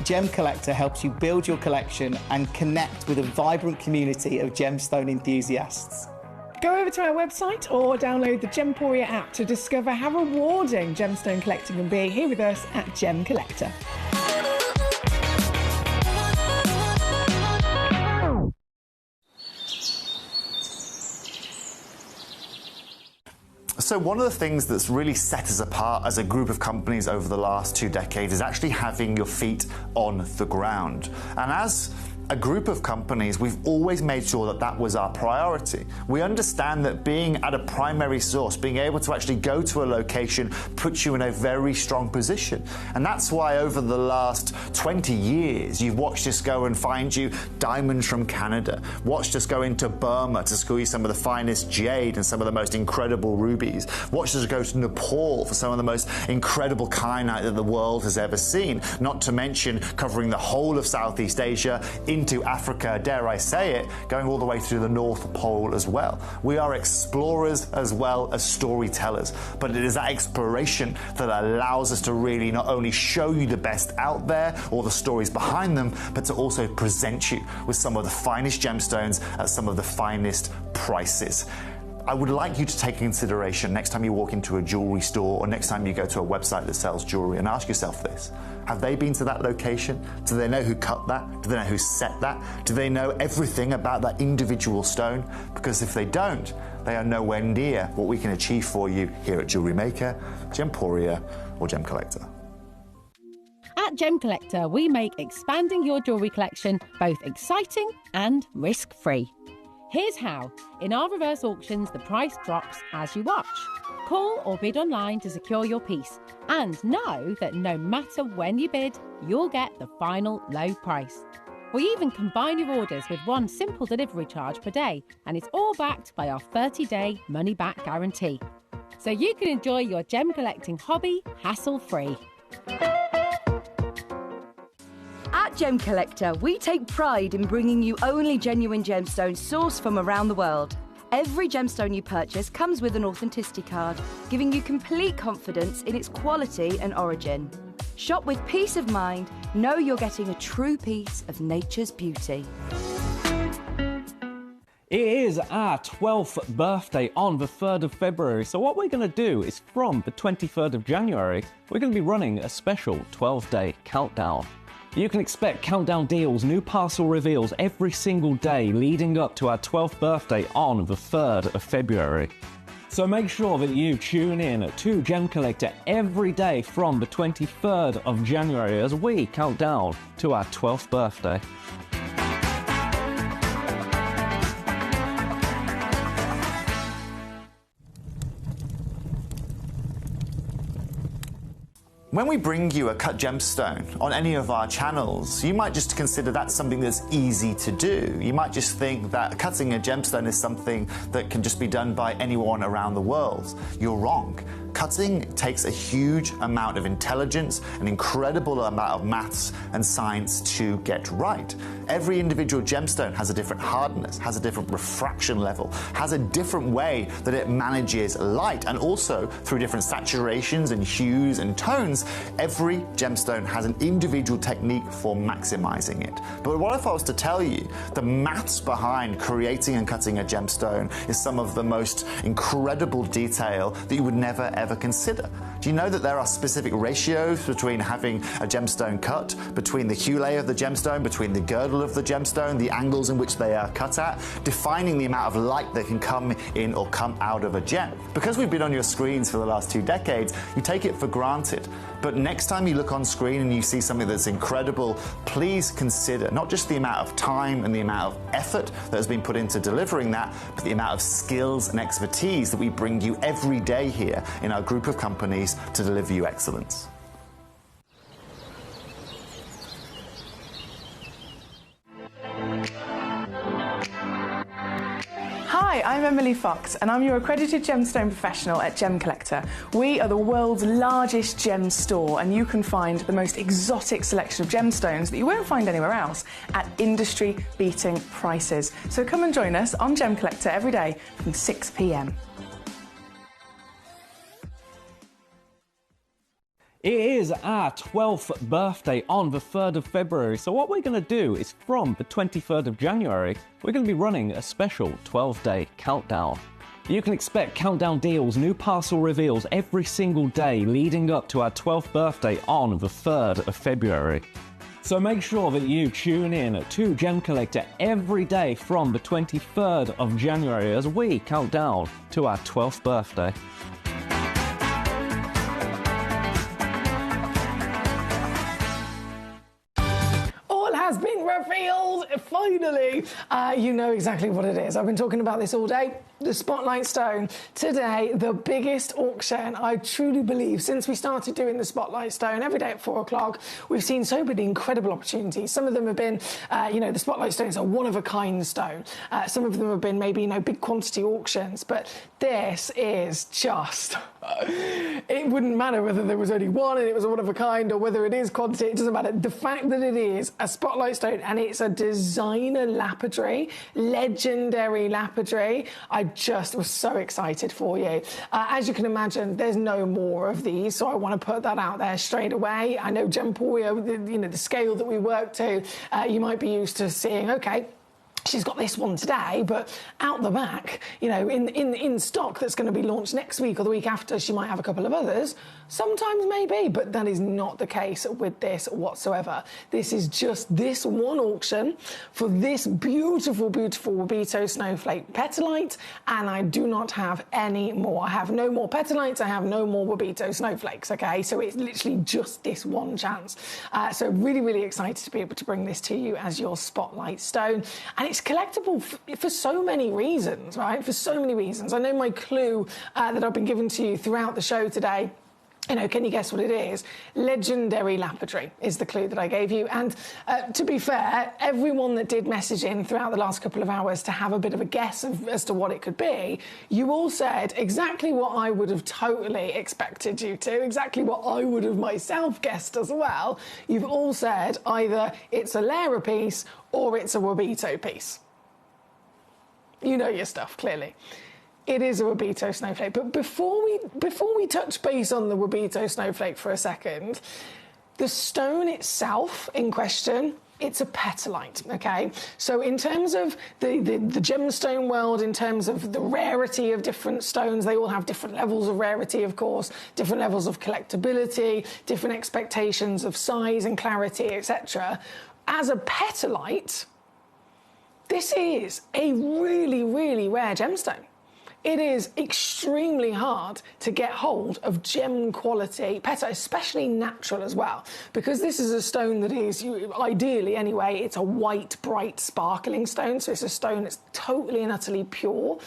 Gemcollector helps you build your collection and connect with a vibrant community of gemstone enthusiasts. Go over to our website or download the Gemporia app to discover how rewarding gemstone collecting can be here with us at Gemcollector. So one of the things that's really set us apart as a group of companies over the last 2 decades is actually having your feet on the ground. And as a group of companies, we've always made sure that that was our priority. We understand that being at a primary source, being able to actually go to a location, puts you in a very strong position. And that's why over the last 20 years, you've watched us go and find you diamonds from Canada, watched us go into Burma to school you some of the finest jade and some of the most incredible rubies, watched us go to Nepal for some of the most incredible kyanite that the world has ever seen, not to mention covering the whole of Southeast Asia, into Africa, dare I say it, going all the way through the North Pole as well. We are explorers as well as storytellers, but it is that exploration that allows us to really not only show you the best out there or the stories behind them, but to also present you with some of the finest gemstones at some of the finest prices. I would like you to take consideration next time you walk into a jewelry store or next time you go to a website that sells jewelry and ask yourself this. Have they been to that location? Do they know who cut that? Do they know who set that? Do they know everything about that individual stone? Because if they don't, they are nowhere near what we can achieve for you here at Jewelry Maker, Gemporia or Gemcollector. At Gemcollector, we make expanding your jewellery collection both exciting and risk-free. Here's how. In our reverse auctions, the price drops as you watch. Call or bid online to secure your piece. And know that no matter when you bid, you'll get the final low price. We even combine your orders with one simple delivery charge per day, and it's all backed by our 30-day money-back guarantee. So you can enjoy your gem collecting hobby hassle-free. At Gemcollector, we take pride in bringing you only genuine gemstones sourced from around the world. Every gemstone you purchase comes with an authenticity card, giving you complete confidence in its quality and origin. Shop with peace of mind, know you're getting a true piece of nature's beauty. It is our 12th birthday on the 3rd of February, so what we're going to do is from the 23rd of January, we're going to be running a special 12-day countdown. You can expect countdown deals, new parcel reveals every single day leading up to our 12th birthday on the 3rd of February. So make sure that you tune in to Gemcollector every day from the 23rd of January as we count down to our 12th birthday. When we bring you a cut gemstone on any of our channels, you might just consider that something that's easy to do. You might just think that cutting a gemstone is something that can just be done by anyone around the world. You're wrong. Cutting takes a huge amount of intelligence, an incredible amount of maths and science to get right. Every individual gemstone has a different hardness, has a different refraction level, has a different way that it manages light, and also through different saturations and hues and tones, every gemstone has an individual technique for maximizing it. But what if I was to tell you the maths behind creating and cutting a gemstone is some of the most incredible detail that you would never ever consider? Do you know that there are specific ratios between having a gemstone cut, between the hue layer of the gemstone, between the girdle of the gemstone, the angles in which they are cut at, defining the amount of light that can come in or come out of a gem? Because we've been on your screens for the last 2 decades, you take it for granted. But next time you look on screen and you see something that's incredible, please consider not just the amount of time and the amount of effort that has been put into delivering that, but the amount of skills and expertise that we bring you every day here in our group of companies to deliver you excellence. Hi, I'm Emily Fox, and I'm your accredited gemstone professional at Gemcollector. We are the world's largest gem store, and you can find the most exotic selection of gemstones that you won't find anywhere else at industry-beating prices. So come and join us on Gemcollector every day from 6 p.m. It is our 12th birthday on the 3rd of February, so what we're going to do is from the 23rd of January, we're going to be running a special 12-day countdown. You can expect countdown deals, new parcel reveals every single day leading up to our 12th birthday on the 3rd of February. So make sure that you tune in to Gemcollector every day from the 23rd of January as we count down to our 12th birthday. Has been revealed, finally. You know exactly what it is. I've been talking about this all day. The Spotlight Stone. Today, the biggest auction, I truly believe, since we started doing the Spotlight Stone every day at 4 o'clock. We've seen so many incredible opportunities. Some of them have been, the Spotlight Stones are one-of-a-kind stone. Some of them have been maybe, big quantity auctions. But this is just... it wouldn't matter whether there was only one and it was a one-of-a-kind or whether it is quantity. It doesn't matter. The fact that it is a Spotlight Stone and it's a designer lapidary, legendary lapidary, I just was so excited for you. As you can imagine, there's no more of these, so I want to put that out there straight away. I know Gemporia, the scale that we work to, you might be used to seeing, okay, she's got this one today, but out the back, in stock that's going to be launched next week or the week after, she might have a couple of others. Sometimes maybe, but that is not the case with this whatsoever. This is just this one auction for this beautiful, beautiful Wabito Snowflake Petalite, and I do not have any more. I have no more Petalites, I have no more Wabito Snowflakes, okay? So it's literally just this one chance. So really, really excited to be able to bring this to you as your Spotlight Stone. And it's collectible for so many reasons, right? For so many reasons. I know my clue that I've been giving to you throughout the show today, can you guess what it is? Legendary lapidary is the clue that I gave you. And to be fair, everyone that did message in throughout the last couple of hours to have a bit of a guess as to what it could be, you all said exactly what I would have totally expected you to, exactly what I would have myself guessed as well. You've all said either it's a Lara piece or it's a Wabito piece. You know your stuff, clearly. It is a Wabito Snowflake. But before we touch base on the Wabito Snowflake for a second, the stone itself in question, it's a petalite, okay? So in terms of the gemstone world, in terms of the rarity of different stones, they all have different levels of rarity, of course, different levels of collectability, different expectations of size and clarity, etc. As a petalite, this is a really, really rare gemstone. It is extremely hard to get hold of gem quality petalite, especially natural as well, because this is a stone that is, ideally anyway, it's a white, bright, sparkling stone, so it's a stone that's totally and utterly pure.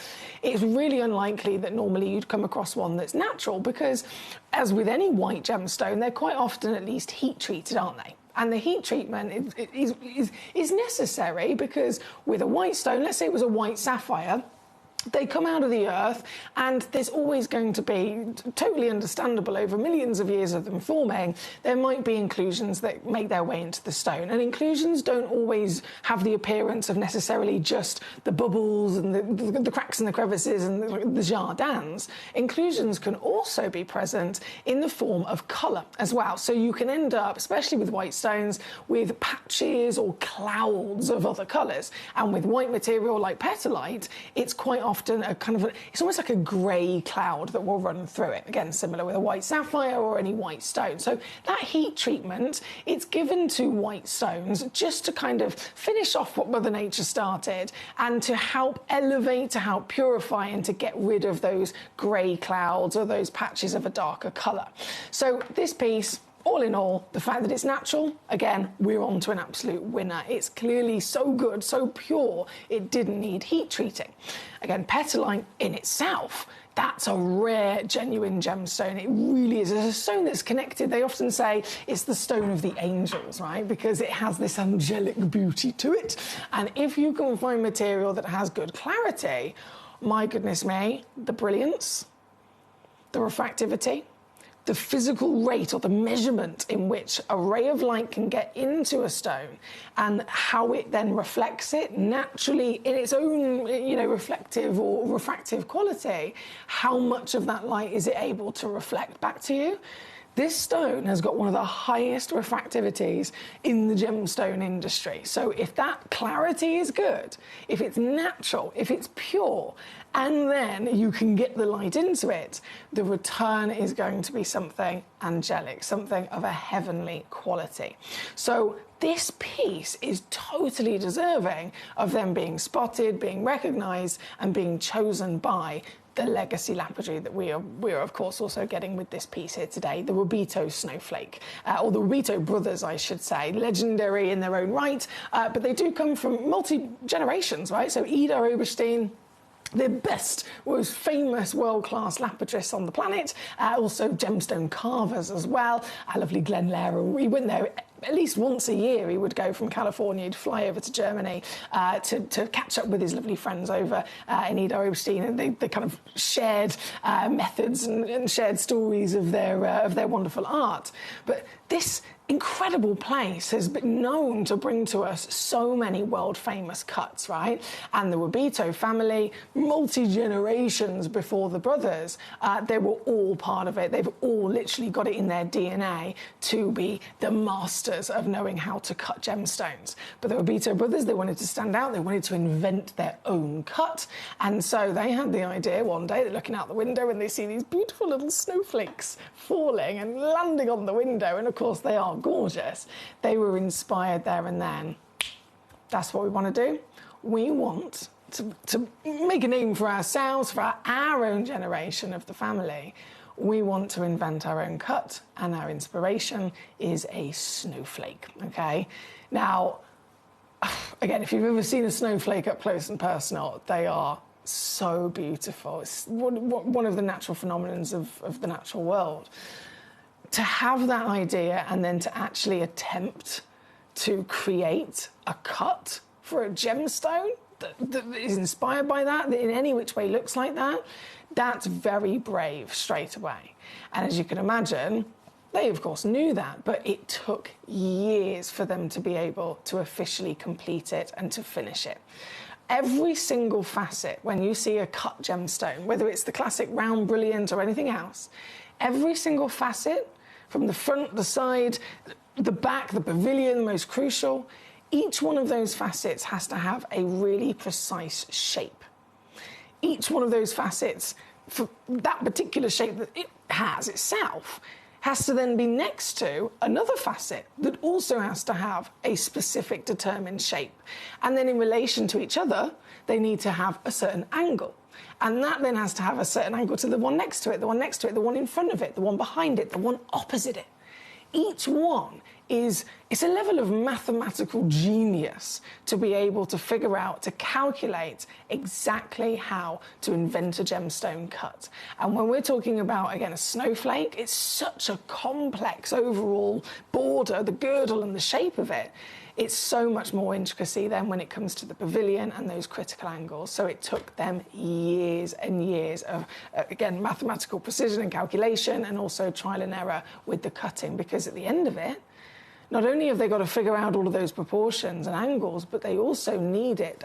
It's really unlikely that normally you'd come across one that's natural, because as with any white gemstone, they're quite often at least heat treated, aren't they? And the heat treatment is necessary because with a white stone, let's say it was a white sapphire, they come out of the earth and there's always going to be, totally understandable over millions of years of them forming, there might be inclusions that make their way into the stone. And inclusions don't always have the appearance of necessarily just the bubbles and the cracks and the crevices and the jardins. Inclusions can also be present in the form of colour as well. So you can end up, especially with white stones, with patches or clouds of other colours. And with white material like petalite, it's quite often a kind of, it's almost like a grey cloud that will run through it. Again, similar with a white sapphire or any white stone. So that heat treatment, it's given to white stones just to kind of finish off what Mother Nature started and to help elevate, to help purify and to get rid of those grey clouds or those patches of a darker colour. So this piece, all in all, the fact that it's natural, again, we're on to an absolute winner. It's clearly so good, so pure, it didn't need heat treating. Again, petalite in itself, that's a rare, genuine gemstone. It really is. It's a stone that's connected. They often say it's the stone of the angels, right? Because it has this angelic beauty to it. And if you can find material that has good clarity, My goodness me, the brilliance, the refractivity, the physical rate or the measurement in which a ray of light can get into a stone and how it then reflects it naturally in its own, reflective or refractive quality, how much of that light is it able to reflect back to you? This stone has got one of the highest refractivities in the gemstone industry. So if that clarity is good, if it's natural, if it's pure, and then you can get the light into it, the return is going to be something angelic, something of a heavenly quality. So this piece is totally deserving of them being spotted, being recognised, and being chosen by the legacy lapidary that we are of course also getting with this piece here today, the Rubito Snowflake, or the Rubito brothers, I should say, legendary in their own right, but they do come from multi-generations, right? So Ida Oberstein, the best, most famous world-class lapidarists on the planet, also gemstone carvers as well. Our lovely Glenn Lehrer, we went there at least once a year. He would go from California, he'd fly over to Germany to catch up with his lovely friends over in Ida Oberstein, and they kind of shared methods and shared stories of their wonderful art. But this incredible place has been known to bring to us so many world-famous cuts, right? And the Rubito family, multi-generations before the brothers, they were all part of it. They've all literally got it in their DNA to be the masters of knowing how to cut gemstones. But the Rubito brothers, they wanted to stand out. They wanted to invent their own cut. And so they had the idea one day, they're looking out the window and they see these beautiful little snowflakes falling and landing on the window. And of course, they are gorgeous. They were inspired there and then. That's what we want to do. We want to make a name for ourselves, for our own generation of the family. We want to invent our own cut, and our inspiration is a snowflake, okay? Now, again, if you've ever seen a snowflake up close and personal, they are so beautiful. It's one of the natural phenomenons of the natural world. To have that idea and then to actually attempt to create a cut for a gemstone that is inspired by that in any which way looks like that, that's very brave straight away. And as you can imagine, they of course knew that, but it took years for them to be able to officially complete it and to finish it. Every single facet, when you see a cut gemstone, whether it's the classic round brilliant or anything else, every single facet, from the front, the side, the back, the pavilion, most crucial, each one of those facets has to have a really precise shape. Each one of those facets, for that particular shape that it has itself, has to then be next to another facet that also has to have a specific determined shape. And then in relation to each other, they need to have a certain angle. And that then has to have a certain angle to the one next to it, the one next to it, the one in front of it, the one behind it, the one opposite it. Each one it's a level of mathematical genius to be able to figure out, to calculate exactly how to invent a gemstone cut. And when we're talking about, again, a snowflake, it's such a complex overall border, the girdle and the shape of it. It's so much more intricacy then when it comes to the pavilion and those critical angles. So it took them years and years of, again, mathematical precision and calculation, and also trial and error with the cutting, because at the end of it, not only have they got to figure out all of those proportions and angles, but they also need it,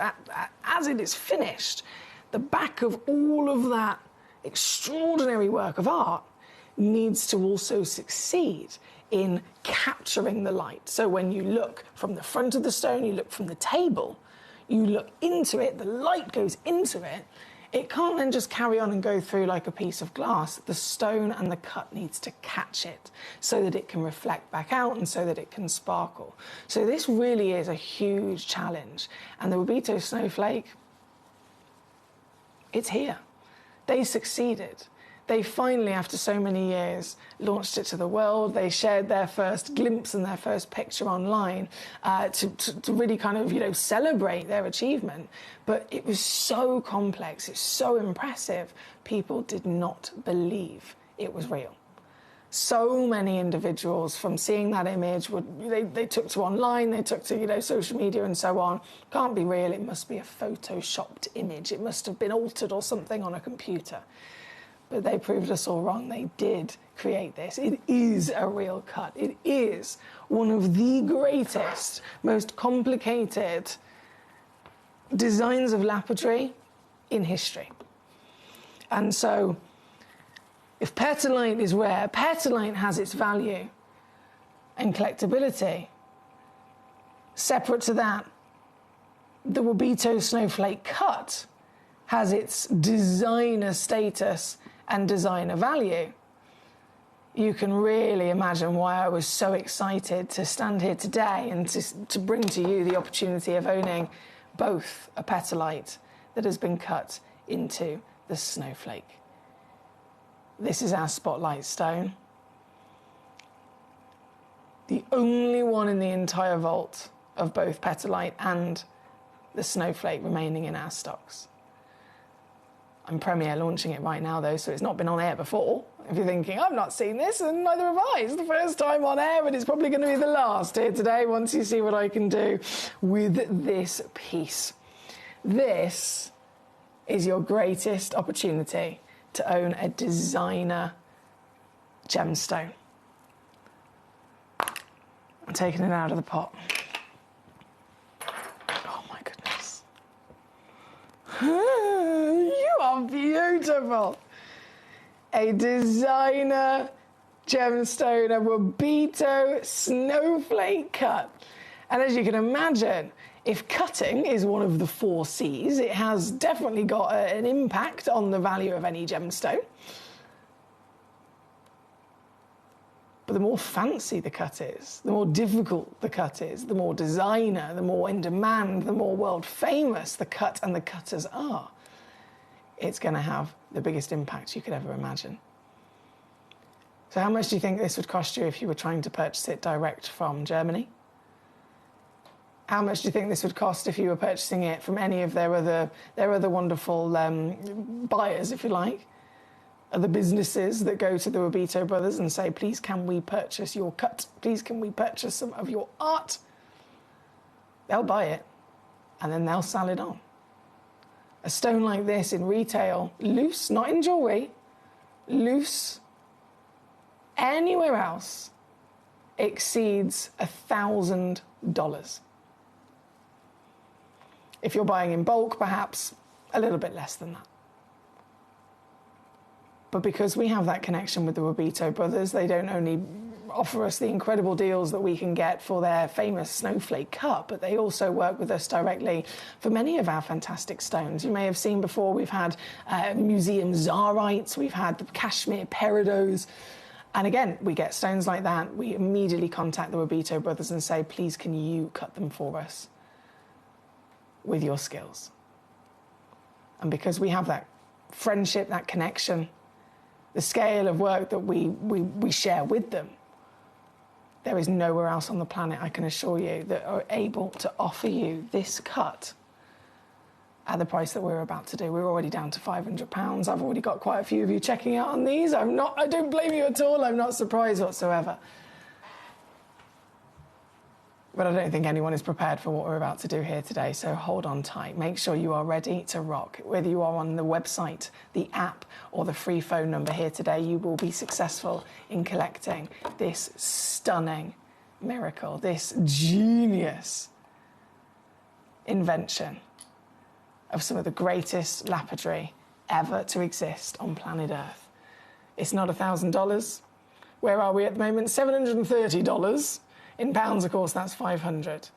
as it is finished, the back of all of that extraordinary work of art needs to also succeed in capturing the light. So when you look from the front of the stone, you look from the table, you look into it, the light goes into it, it can't then just carry on and go through like a piece of glass. The stone and the cut needs to catch it so that it can reflect back out and so that it can sparkle. So this really is a huge challenge. And the Rubito Snowflake, it's here. They succeeded. They finally, after so many years, launched it to the world. They shared their first glimpse and their first picture online to really kind of, celebrate their achievement. But it was so complex, it's so impressive, people did not believe it was real. So many individuals from seeing that image they took to online, they took to social media and so on. Can't be real. It must be a photoshopped image. It must have been altered or something on a computer. But they proved us all wrong. They did create this. It is a real cut. It is one of the greatest, most complicated designs of lapidary in history. And so, if petalite is rare, petalite has its value and collectability. Separate to that, the Wabito snowflake cut has its designer status and designer value. You can really imagine why I was so excited to stand here today and to bring to you the opportunity of owning both a petalite that has been cut into the snowflake. This is our spotlight stone. The only one in the entire vault of both petalite and the snowflake remaining in our stocks. I'm premiere launching it right now though, so it's not been on air before. If you're thinking, I've not seen this, and neither have I. It's the first time on air, and it's probably going to be the last here today once you see what I can do with this piece. This is your greatest opportunity to own a designer gemstone. I'm taking it out of the pot. Oh my goodness. You are beautiful. A designer gemstone, a Wabito snowflake cut. And as you can imagine, if cutting is one of the 4 C's, it has definitely got an impact on the value of any gemstone. But the more fancy the cut is, the more difficult the cut is, the more designer, the more in demand, the more world famous the cut and the cutters are, it's going to have the biggest impact you could ever imagine. So how much do you think this would cost you if you were trying to purchase it direct from Germany? How much do you think this would cost if you were purchasing it from any of their other wonderful buyers, if you like? Other businesses that go to the Wabito brothers and say, please can we purchase your cut? Please can we purchase some of your art? They'll buy it and then they'll sell it on. A stone like this in retail, loose, not in jewellery, loose, anywhere else, exceeds $1,000. If you're buying in bulk, perhaps a little bit less than that. But because we have that connection with the Wabito brothers, they don't only offer us the incredible deals that we can get for their famous snowflake cut, but they also work with us directly for many of our fantastic stones. You may have seen before, we've had museum Zarites, we've had the Kashmir Peridots, and again, we get stones like that. We immediately contact the Wabito brothers and say, please can you cut them for us with your skills? And because we have that friendship, that connection, the scale of work that we share with them, there is nowhere else on the planet, I can assure you, that are able to offer you this cut at the price that we're about to do. We're already down to £500. I've already got quite a few of you checking out on these. I don't blame you at all. I'm not surprised whatsoever. But I don't think anyone is prepared for what we're about to do here today, so hold on tight. Make sure you are ready to rock. Whether you are on the website, the app, or the free phone number here today, you will be successful in collecting this stunning miracle, this genius invention of some of the greatest lapidary ever to exist on planet Earth. It's not $1,000. Where are we at the moment? $730. In pounds, of course, that's 500.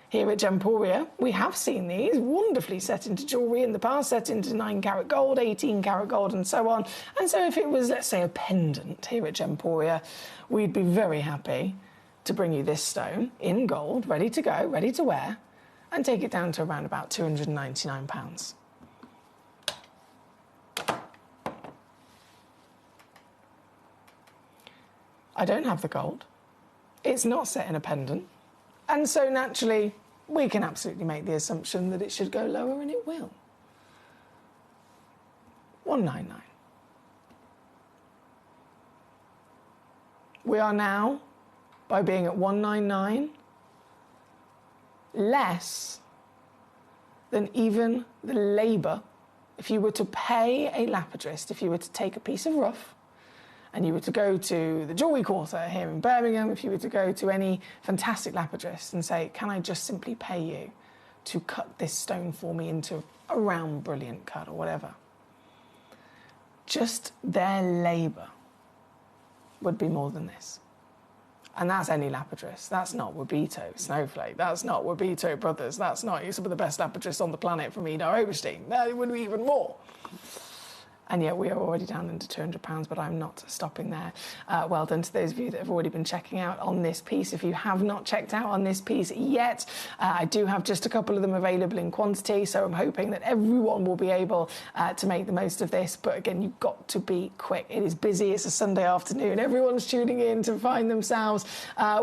Here at Gemporia, we have seen these wonderfully set into jewellery in the past, set into 9-carat gold, 18-carat gold, and so on. And so if it was, let's say, a pendant here at Gemporia, we'd be very happy to bring you this stone in gold, ready to go, ready to wear, and take it down to around about £299. I don't have the gold. It's not set in a pendant. And so naturally, we can absolutely make the assumption that it should go lower, and it will. $199. We are now, by being at 199, less than even the labour. If you were to pay a lapidrist, if you were to take a piece of rough and you were to go to the Jewellery Quarter here in Birmingham, if you were to go to any fantastic lapidrist and say, can I just simply pay you to cut this stone for me into a round, brilliant cut or whatever, just their labour would be more than this. And that's any lapidrist. That's not Wabito Snowflake. That's not Wabito Brothers. That's not some of the best lapidrists on the planet from Eno Oberstein. That would be even more. And yet we are already down into £200, but I'm not stopping there. Well done to those of you that have already been checking out on this piece. If you have not checked out on this piece yet, I do have just a couple of them available in quantity, so I'm hoping that everyone will be able to make the most of this. But again, you've got to be quick. It is busy. It's a Sunday afternoon. Everyone's tuning in to find themselves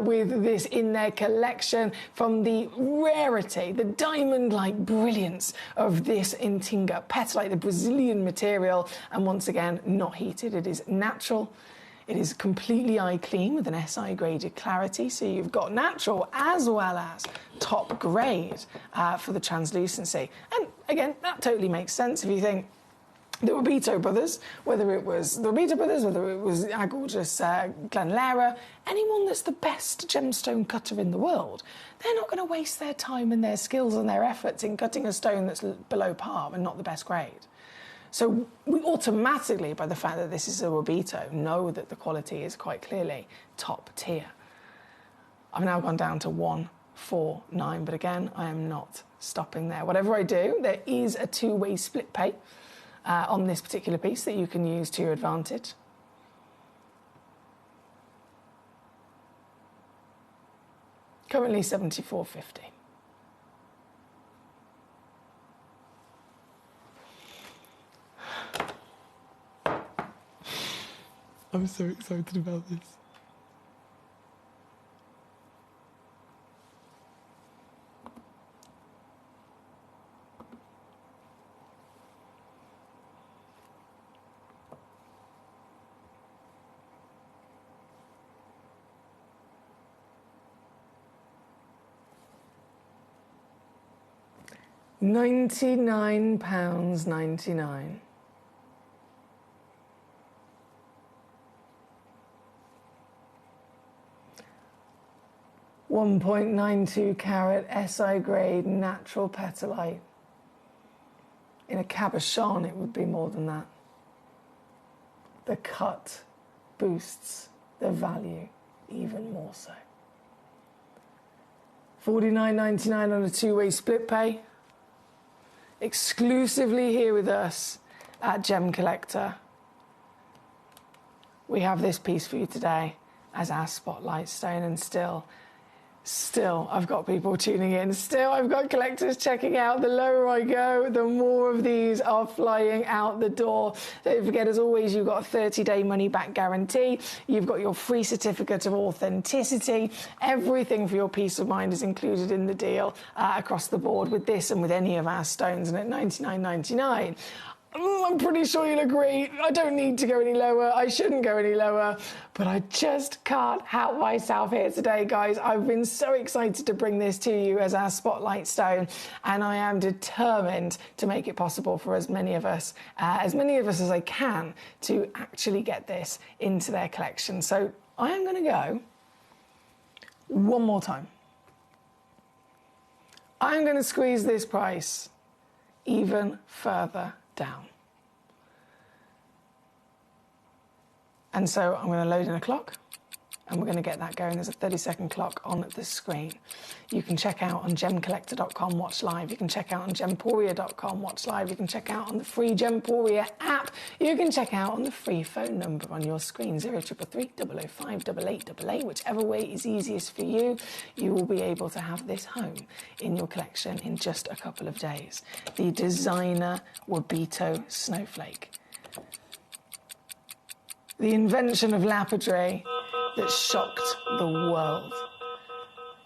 with this in their collection. From the rarity, the diamond-like brilliance of this Intinga petalite, the Brazilian material, and once again, not heated. It is natural. It is completely eye clean with an SI graded clarity. So you've got natural as well as top grade for the translucency. And again, that totally makes sense if you think the Wabito brothers, whether it was the Wabito brothers, whether it was our gorgeous Glenn Lara, anyone that's the best gemstone cutter in the world, they're not going to waste their time and their skills and their efforts in cutting a stone that's below par and not the best grade. So we automatically, by the fact that this is a Wabito, know that the quality is quite clearly top tier. I've now gone down to 149, but again, I am not stopping there. Whatever I do, there is a two-way split pay on this particular piece that you can use to your advantage. Currently £74.50. I'm so excited about this. £99.99. 1.92 carat SI grade natural petalite. In a cabochon, it would be more than that. The cut boosts the value even more so. $49.99 on a two-way split pay. Exclusively here with us at Gemcollector. We have this piece for you today as our spotlight stone, and still, I've got people tuning in. Still, I've got collectors checking out. The lower I go, the more of these are flying out the door. Don't forget, as always, you've got a 30-day money-back guarantee. You've got your free certificate of authenticity. Everything for your peace of mind is included in the deal across the board with this and with any of our stones. And at $99.99, I'm pretty sure you'll agree, I don't need to go any lower, I shouldn't go any lower, but I just can't help myself here today, guys. I've been so excited to bring this to you as our spotlight stone, and I am determined to make it possible for as many of us as I can to actually get this into their collection. So I am going to go one more time. I'm going to squeeze this price even further down. And so I'm going to load in a clock, and we're going to get that going. There's a 30-second clock on the screen. You can check out on gemcollector.com, watch live. You can check out on gemporia.com, watch live. You can check out on the free Gemporia app. You can check out on the free phone number on your screen, 0333 005 8888. Whichever way is easiest for you, you will be able to have this home in your collection in just a couple of days. The designer Wabito Snowflake. The invention of lapidary that shocked the world.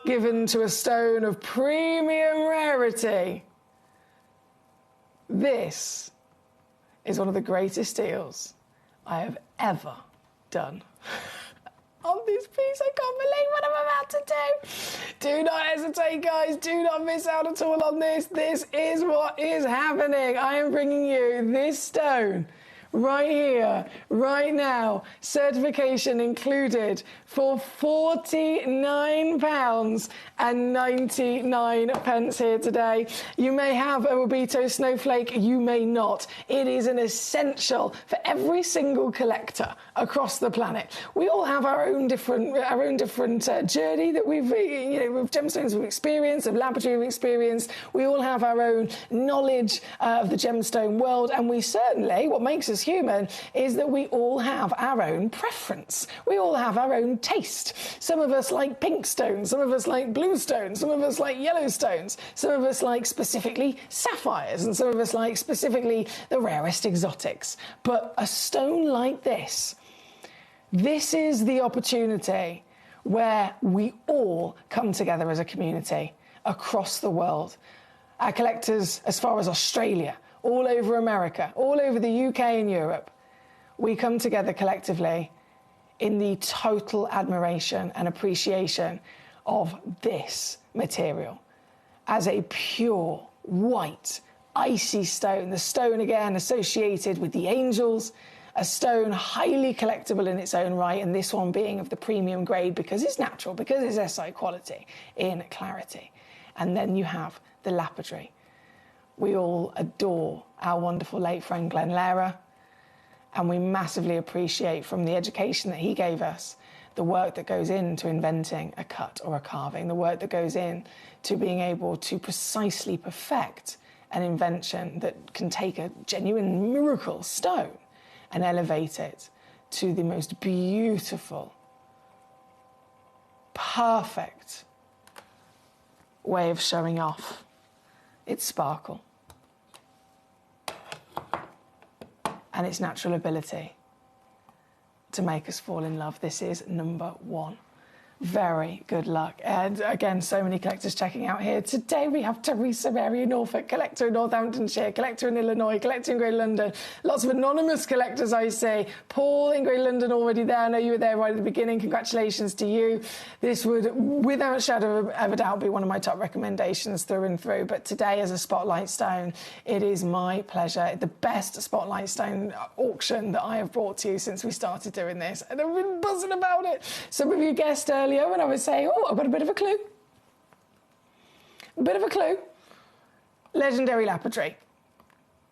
Given to a stone of premium rarity. This is one of the greatest deals I have ever done. on this piece. I can't believe what I'm about to do. Do not hesitate, guys. Do not miss out at all on this. This is what is happening. I am bringing you this stone right here, right now, certification included, for £49.99 here today. You may have a Wabito snowflake, you may not. It is an essential for every single collector across the planet. We all have our own different journey that we've, with gemstones we've experienced, of laboratory we've experienced. We all have our own knowledge of the gemstone world, and we certainly, what makes us human is that we all have our own preference. We all have our own taste. Some of us like pink stones, some of us like blue stones, some of us like yellow stones, some of us like specifically sapphires, and some of us like specifically the rarest exotics. But a stone like this is the opportunity where we all come together as a community across the world. Our collectors as far as Australia, all over America, all over the UK and Europe, we come together collectively in the total admiration and appreciation of this material as a pure, white, icy stone. The stone, again, associated with the angels, a stone highly collectible in its own right, and this one being of the premium grade because it's natural, because it's SI quality in clarity. And then you have the lapidary. We all adore our wonderful late friend Glenn Lehrer, and we massively appreciate from the education that he gave us the work that goes into inventing a cut or a carving, the work that goes in to being able to precisely perfect an invention that can take a genuine miracle stone and elevate it to the most beautiful, perfect way of showing off its sparkle and its natural ability to make us fall in love. This is number one. Very good luck. And again, so many collectors checking out here. Today we have Teresa Mary in Norfolk, collector in Northamptonshire, collector in Illinois, collector in Greater London. Lots of anonymous collectors, I see. Paul in Greater London already there. I know you were there right at the beginning. Congratulations to you. This would, without a shadow of a doubt, be one of my top recommendations through and through. But today, as a Spotlight Stone, it is my pleasure. The best Spotlight Stone auction that I have brought to you since we started doing this. And I've been buzzing about it. Some of you guessed earlier when I was saying, oh, I've got a bit of a clue. A bit of a clue. Legendary lapidary.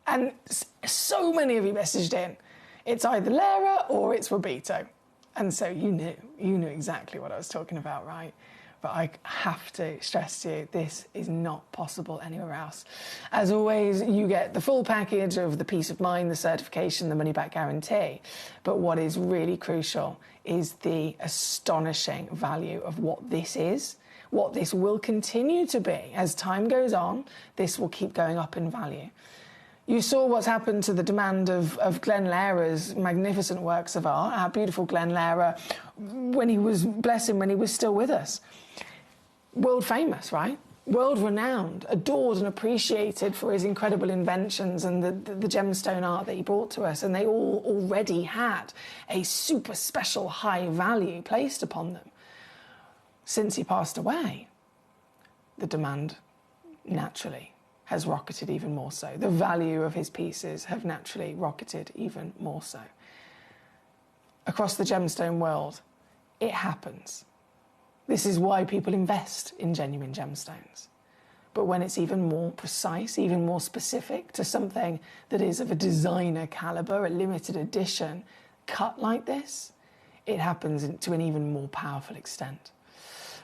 And so many of you messaged in. It's either Lehrer or it's Wabito. And so you knew exactly what I was talking about, right? But I have to stress to you, this is not possible anywhere else. As always, you get the full package of the peace of mind, the certification, the money-back guarantee. But what is really crucial is the astonishing value of what this is, what this will continue to be. As time goes on, this will keep going up in value. You saw what's happened to the demand of Glenn Lehrer's magnificent works of art, our beautiful Glenn Lehrer, when he was, bless him, when he was still with us. World famous, right? World renowned, adored and appreciated for his incredible inventions and the gemstone art that he brought to us. And they all already had a super special high value placed upon them. Since he passed away, the demand naturally has rocketed even more so. The value of his pieces have naturally rocketed even more so. Across the gemstone world, it happens. This is why people invest in genuine gemstones. But when it's even more precise, even more specific to something that is of a designer caliber, a limited edition, cut like this, it happens to an even more powerful extent.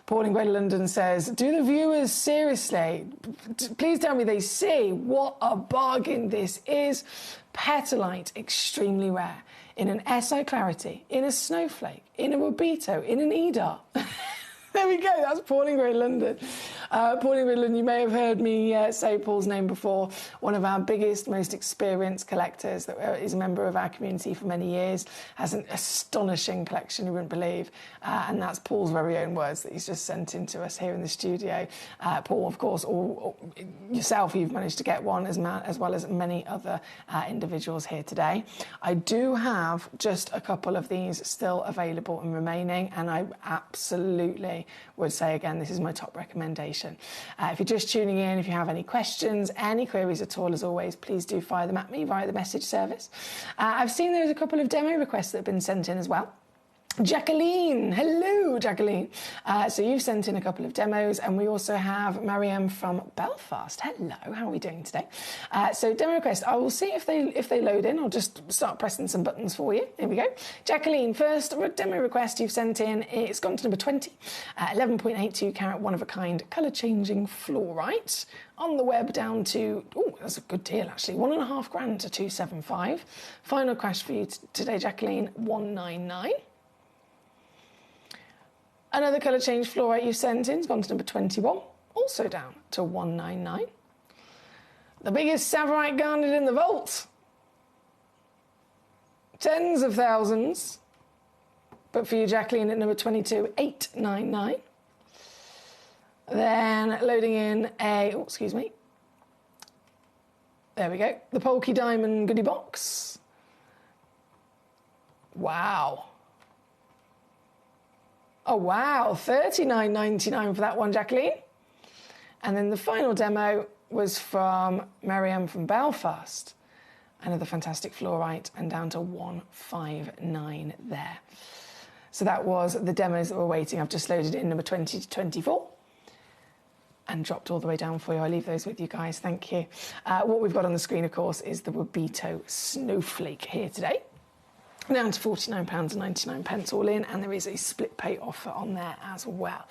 Paul in Greater London says, do the viewers seriously, please tell me they see what a bargain this is. Petalite, extremely rare, in an SI clarity, in a snowflake, in a Wabito, in an Edar. There we go, that's Paul in Greater London. Pauline Midland, you may have heard me say Paul's name before. One of our biggest, most experienced collectors that is a member of our community for many years, has an astonishing collection you wouldn't believe. And that's Paul's very own words that he's just sent in to us here in the studio. Paul, of course, or yourself, you've managed to get one, as well as many other individuals here today. I do have just a couple of these still available and remaining, and I absolutely would say again, this is my top recommendation. If you're just tuning in, if you have any questions, any queries at all, as always, please do fire them at me via the message service. I've seen there's a couple of demo requests that have been sent in as well. Jacqueline, hello Jacqueline. So you've sent in a couple of demos, and we also have Mariam from Belfast. Hello, how are we doing today? So demo request, I will see if they load in. I'll just start pressing some buttons for you. Here we go. Jacqueline, first demo request you've sent in, it's gone to number 20, 11.82 carat one-of-a-kind colour-changing fluorite. On the web down to, oh, that's a good deal actually, £1.5 to 275. Final crash for you today, Jacqueline, 199. Another colour change fluorite you sent in has gone to number 21, also down to 199. The biggest Savarite garnet in the vault. Tens of thousands. But for you, Jacqueline, at number 22, 899. Then loading in a, oh, excuse me. There we go. The Polky Diamond goodie box. Wow. Oh, wow, $39.99 for that one, Jacqueline. And then the final demo was from Mariam from Belfast. Another fantastic fluorite, and down to 159 there. So that was the demos that were waiting. I've just loaded in number 20 to 24 and dropped all the way down for you. I'll leave those with you guys, thank you. What we've got on the screen, of course, is the Wabito Snowflake here today. Down to £49.99 all in, and there is a split pay offer on there as well.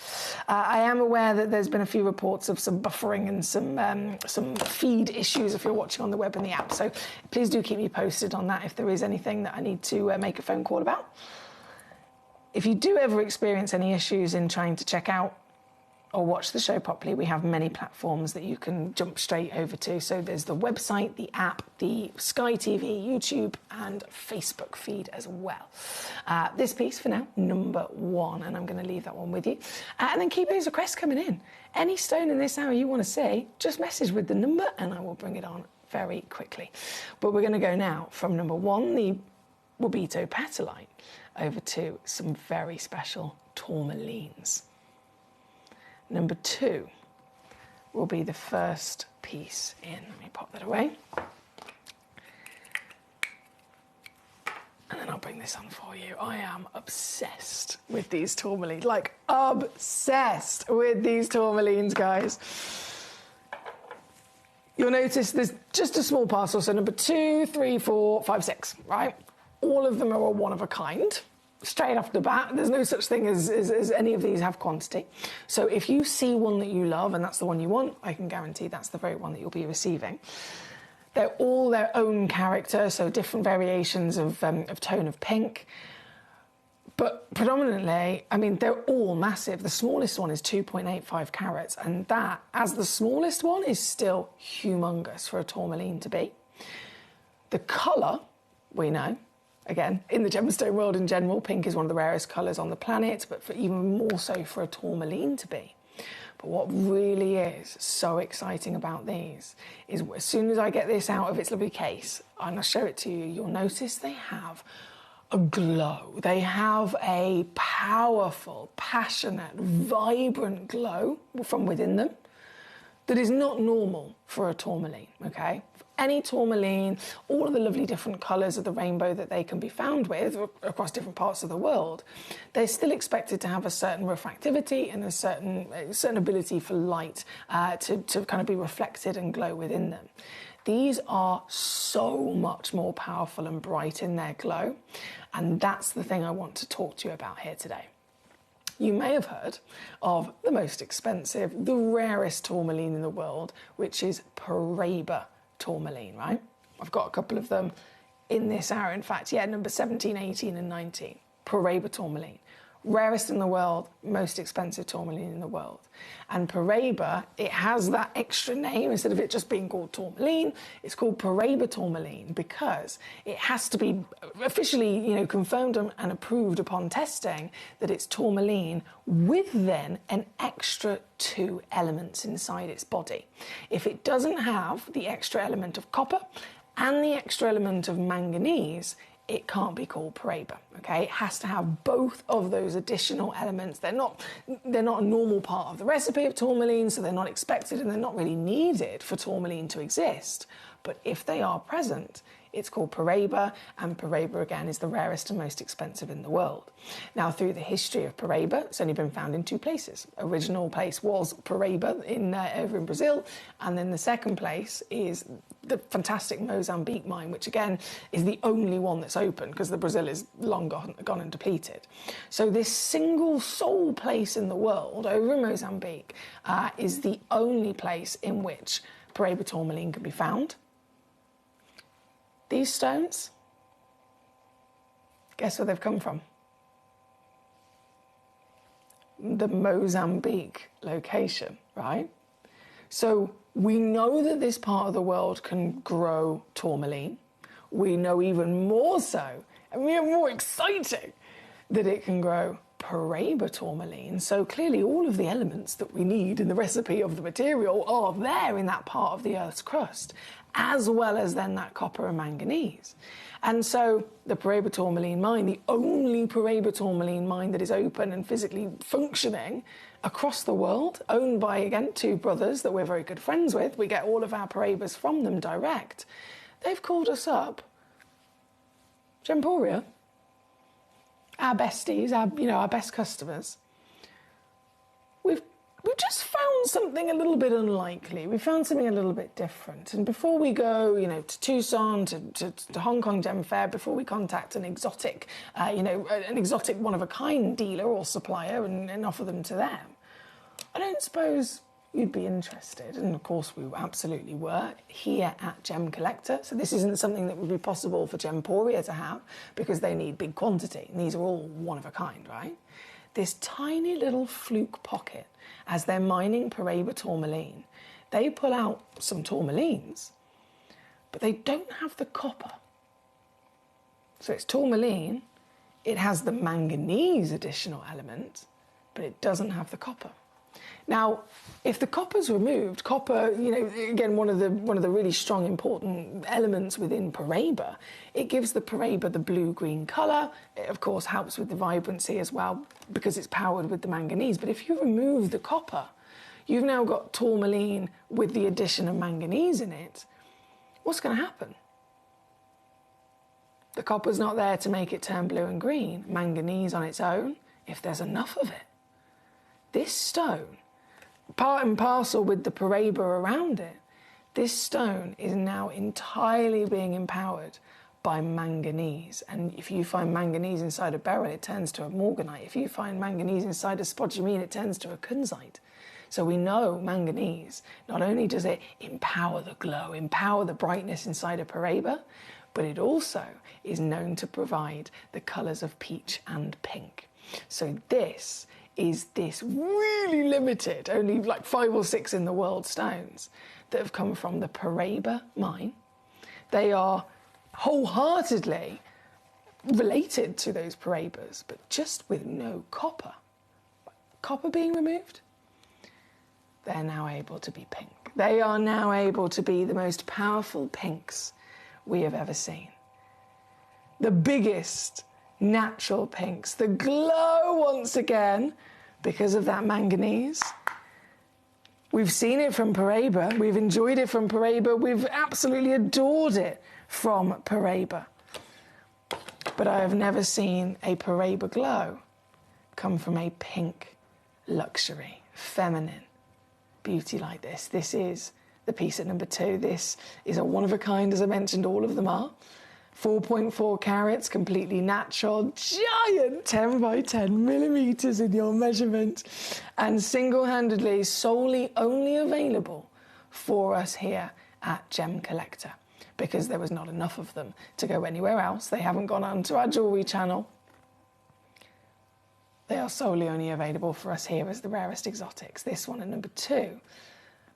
I am aware that there's been a few reports of some buffering and some feed issues if you're watching on the web and the app, so please do keep me posted on that if there is anything that I need to make a phone call about. If you do ever experience any issues in trying to check out or watch the show properly, we have many platforms that you can jump straight over to. So there's the website, the app, the Sky TV, YouTube, and Facebook feed as well. This piece for now, number 1, and I'm going to leave that one with you. And then keep those requests coming in. Any stone in this hour you want to see, just message with the number and I will bring it on very quickly. But we're going to go now from number 1, the Wabito Petalite, over to some very special tourmalines. Number 2 will be the first piece in. Let me pop that away. And then I'll bring this on for you. I am obsessed with these tourmalines, like obsessed with these tourmalines, guys. You'll notice there's just a small parcel, so number 2, 3, 4, 5, 6, right? All of them are a one of a kind. Straight off the bat, there's no such thing as any of these have quantity. So if you see one that you love and that's the one you want, I can guarantee that's the very one that you'll be receiving. They're all their own character, so different variations of tone of pink. But predominantly, I mean, they're all massive. The smallest one is 2.85 carats, and that, as the smallest one, is still humongous for a tourmaline to be. The colour, we know, again, in the gemstone world in general, pink is one of the rarest colours on the planet, but even more so for a tourmaline to be. But what really is so exciting about these is as soon as I get this out of its lovely case, and I'll show it to you, you'll notice they have a glow. They have a powerful, passionate, vibrant glow from within them that is not normal for a tourmaline, okay? Any tourmaline, all of the lovely different colours of the rainbow that they can be found with across different parts of the world, they're still expected to have a certain refractivity and a certain ability for light to kind of be reflected and glow within them. These are so much more powerful and bright in their glow, and that's the thing I want to talk to you about here today. You may have heard of the most expensive, the rarest tourmaline in the world, which is Paraiba tourmaline, right? I've got a couple of them in this hour. In fact, yeah, number 17, 18 and 19. Paraiba tourmaline. rarest in the world, most expensive tourmaline in the world. And Paraiba, it has that extra name. Instead of it just being called tourmaline, it's called Paraiba tourmaline because it has to be officially, confirmed and approved upon testing that it's tourmaline with then an extra 2 elements inside its body. If it doesn't have the extra element of copper and the extra element of manganese, it can't be called Paraiba, okay? It has to have both of those additional elements. They're not a normal part of the recipe of tourmaline, so they're not expected and they're not really needed for tourmaline to exist. But if they are present, it's called Paraiba, and Paraiba, again, is the rarest and most expensive in the world. Now, through the history of Paraiba, it's only been found in 2 places. Original place was Paraiba over in Brazil, and then the second place is the fantastic Mozambique mine, which, again, is the only one that's open because the Brazil is long gone and depleted. So this single sole place in the world, over in Mozambique, is the only place in which Paraiba tourmaline can be found. These stones, guess where they've come from? The Mozambique location, right? So we know that this part of the world can grow tourmaline. We know even more so, and we are more exciting, that it can grow Paraiba tourmaline. So clearly all of the elements that we need in the recipe of the material are there in that part of the Earth's crust, as well as then that copper and manganese. And so the Paraiba tourmaline mine, the only Paraiba tourmaline mine that is open and physically functioning across the world, owned by, again, 2 brothers that we're very good friends with. We get all of our Paraibas from them direct. They've called us up, Gemporia, our besties, our best customers. We've just found something a little bit unlikely. We found something a little bit different. And before we go, to Tucson, to Hong Kong Gem Fair, before we contact an exotic, an exotic one-of-a-kind dealer or supplier and offer them to them, I don't suppose you'd be interested. And of course we absolutely were here at Gemcollector. So this isn't something that would be possible for Gemporia to have because they need big quantity. And these are all one-of-a-kind, right? This tiny little fluke pocket, as they're mining Paraiba tourmaline, they pull out some tourmalines, but they don't have the copper. So it's tourmaline, it has the manganese additional element, but it doesn't have the copper. Now, if the copper's removed, copper, again, one of the really strong, important elements within Paraiba, it gives the Paraiba the blue-green colour. It, of course, helps with the vibrancy as well because it's powered with the manganese. But if you remove the copper, you've now got tourmaline with the addition of manganese in it. What's going to happen? The copper's not there to make it turn blue and green. Manganese on its own, if there's enough of it. This stone, part and parcel with the Paraiba around it, this stone is now entirely being empowered by manganese. And if you find manganese inside a beryl, it turns to a morganite. If you find manganese inside a spodumene, it turns to a kunzite. So we know manganese, not only does it empower the glow, empower the brightness inside a Paraiba, but it also is known to provide the colours of peach and pink. So this is this really limited, only like 5 or 6 in the world stones that have come from the Paraiba mine. They are wholeheartedly related to those Paraibas, but just with no copper. Copper being removed, they're now able to be pink. They are now able to be the most powerful pinks we have ever seen. The biggest natural pinks, the glow once again because of that manganese. We've seen it from Paraiba, we've enjoyed it from Paraiba, we've absolutely adored it from Paraiba. But I have never seen a Paraiba glow come from a pink luxury, feminine beauty like this. This is the piece at number 2. This is a one-of-a-kind, as I mentioned, all of them are. 4.4 carats, completely natural, giant 10 by 10 millimetres in your measurement, and single-handedly, solely only available for us here at Gemcollector, because there was not enough of them to go anywhere else. They haven't gone onto our jewellery channel. They are solely only available for us here as the rarest exotics. This one at number 2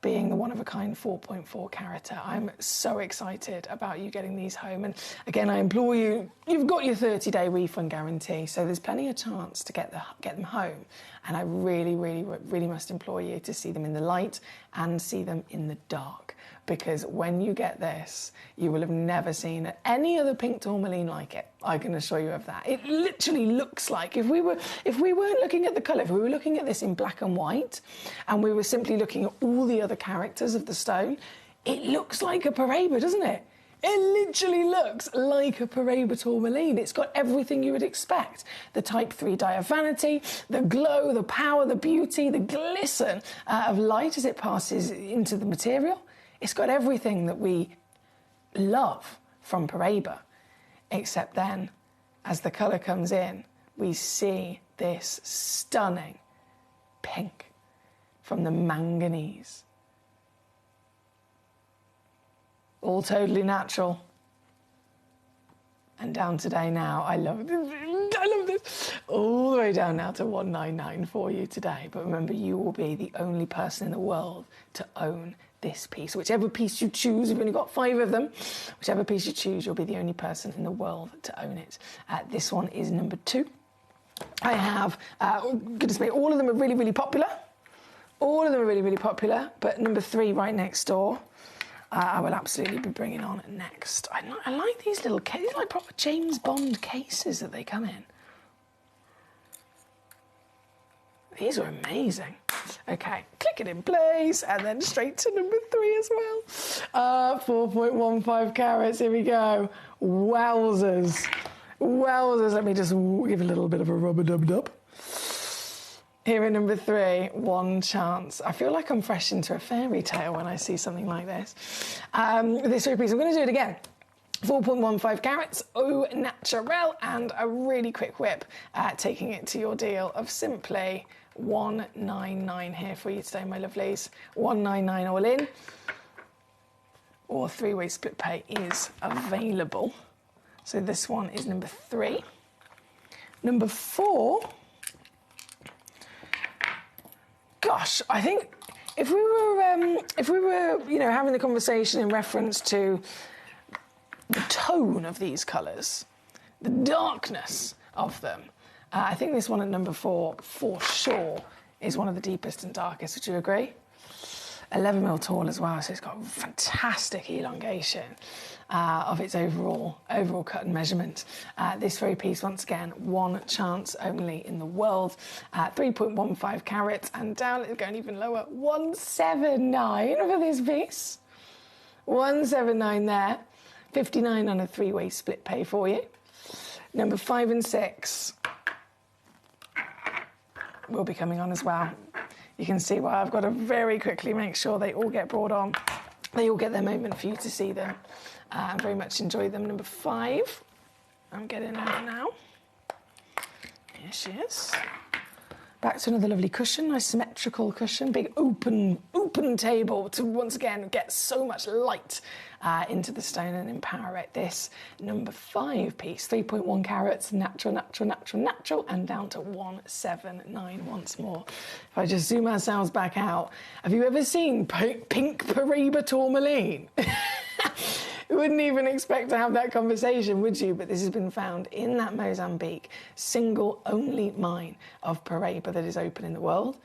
being the one-of-a-kind 4.4 carata. I'm so excited about you getting these home. And again, I implore you, you've got your 30-day refund guarantee, so there's plenty of chance to get them home. And I really, really, really must implore you to see them in the light and see them in the dark. Because when you get this, you will have never seen any other pink tourmaline like it. I can assure you of that. It literally looks like, if we weren't looking at the colour, if we were looking at this in black and white, and we were simply looking at all the other characters of the stone, it looks like a Paraiba, doesn't it? It literally looks like a Paraiba tourmaline. It's got everything you would expect. The type 3 diaphanity, the glow, the power, the beauty, the glisten of light as it passes into the material. It's got everything that we love from Paraiba, except then, as the colour comes in, we see this stunning pink from the manganese. All totally natural. And down today now, I love this. I love this. All the way down now to 199 for you today. But remember, you will be the only person in the world to own this piece. Whichever piece you choose, we've only got 5 of them. Whichever piece you choose, you'll be the only person in the world to own it. This one is number 2. I have, goodness me, all of them are really, really popular. All of them are really, really popular. But number 3 right next door, I will absolutely be bringing on next. I like these little cases, like proper James Bond cases that they come in. These are amazing. Okay, click it in place, and then straight to number 3 as well. 4.15 carats, here we go. Wowzers. Wowzers, let me just give a little bit of a rub-a-dub-dub. Here at number 3, One Chance. I feel like I'm fresh into a fairy tale when I see something like this. This 3 piece, I'm going to do it again. 4.15 carats, au naturel, and a really quick whip, taking it to your deal of simply 199 here for you today, my lovelies. 199 all in, or 3-way split pay is available. So this one is number 3. Number 4. Gosh, I think if we were, you know, having the conversation in reference to the tone of these colours, the darkness of them, I think this one at number 4, for sure, is one of the deepest and darkest. Would you agree? 11mm tall as well, so it's got fantastic elongation of its overall cut and measurement. This very piece, once again, one chance only in the world. 3.15 carats, and down it's going even lower. 179 for this piece. 179 there. 59 on a 3-way split pay for you. Number 5 and 6 will be coming on as well. You can see why I've got to very quickly make sure they all get brought on. They all get their moment for you to see them. I very much enjoy them. Number 5, I'm getting her now. Here she is. Back to another lovely cushion, nice symmetrical cushion, big open table to once again get so much light into the stone and empower it. This number 5 piece, 3.1 carats, natural, and down to 179 once more. If I just zoom ourselves back out, have you ever seen pink Paraiba tourmaline? You wouldn't even expect to have that conversation, would you? But this has been found in that Mozambique single only mine of Paraiba that is open in the world.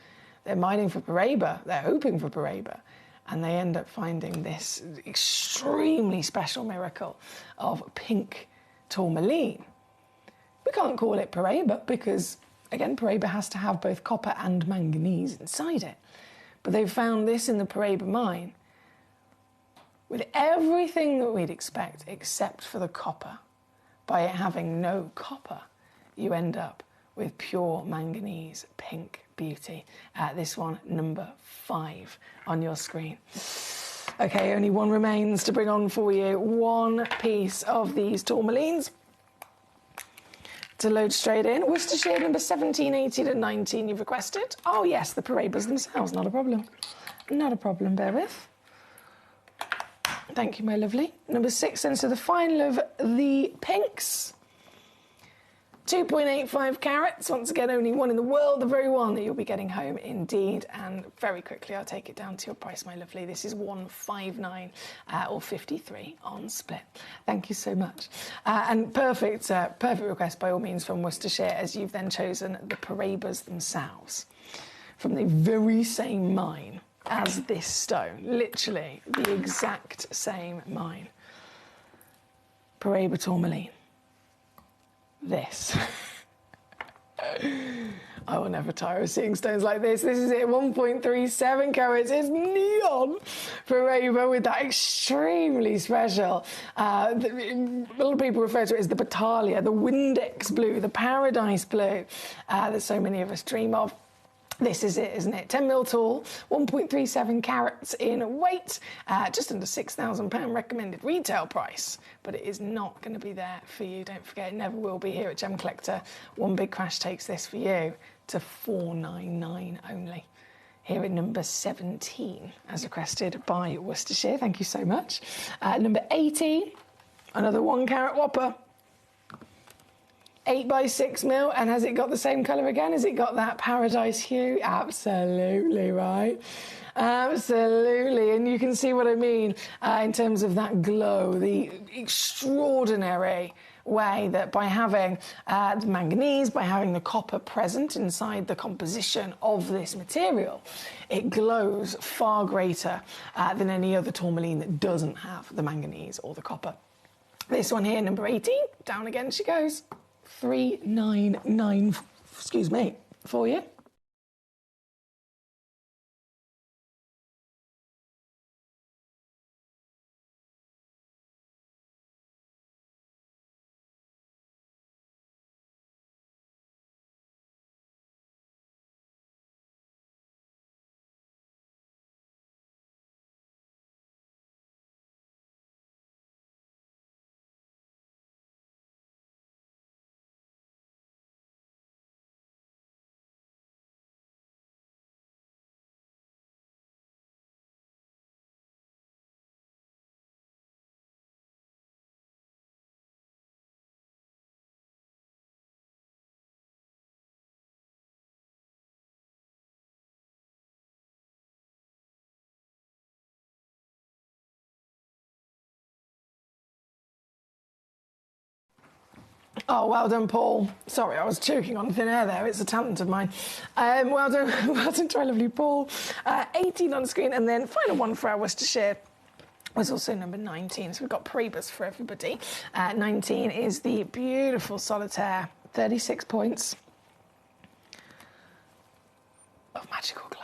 They're mining for Paraiba, they're hoping for Paraiba, and they end up finding this extremely special miracle of pink tourmaline. We can't call it Paraiba because, again, Paraiba has to have both copper and manganese inside it. But they've found this in the Paraiba mine with everything that we'd expect except for the copper. By it having no copper, you end up with pure manganese pink beauty. This one, number 5 on your screen. Okay, only one remains to bring on for you. One piece of these tourmalines to load straight in. Worcestershire number 1780 to 19 you've requested. Oh yes, the Paraibas themselves, not a problem. Not a problem, bear with. Thank you, my lovely. Number 6, then, so the final of the pinks. 2.85 carats, once again only one in the world, the very one that you'll be getting home indeed. And very quickly I'll take it down to your price, my lovely. This is 159 or 53 on split. Thank you so much. And perfect request by all means from Worcestershire, as you've then chosen the Parabas themselves from the very same mine as this stone, literally the exact same mine. Paraba tourmaline. This. I will never tire of seeing stones like this. This is it, 1.37 carats. It's neon Paraba with that extremely special. A lot of people refer to it as the Battaglia, the Windex blue, the Paradise blue that so many of us dream of. This is it, isn't it? 10 mil tall, 1.37 carats in weight, just under £6,000 recommended retail price. But it is not going to be there for you. Don't forget, it never will be here at Gem Collector. One big crash takes this for you to £499 only. Here at number 17, as requested by Worcestershire. Thank you so much. Number 18, another 1 carat whopper. 8 by 6 mil, and has it got the same colour again? Has it got that paradise hue? Absolutely right. Absolutely, and you can see what I mean in terms of that glow, the extraordinary way that by having the manganese, by having the copper present inside the composition of this material, it glows far greater than any other tourmaline that doesn't have the manganese or the copper. This one here, number 18, down again she goes. 399, excuse me, for you. Oh, well done, Paul. Sorry, I was choking on thin air there. It's a talent of mine. Well done, well done to our lovely Paul. 18 on screen, and then final one for our Worcestershire was also number 19. So we've got Parabas for everybody. 19 is the beautiful solitaire, 36 points of magical glow.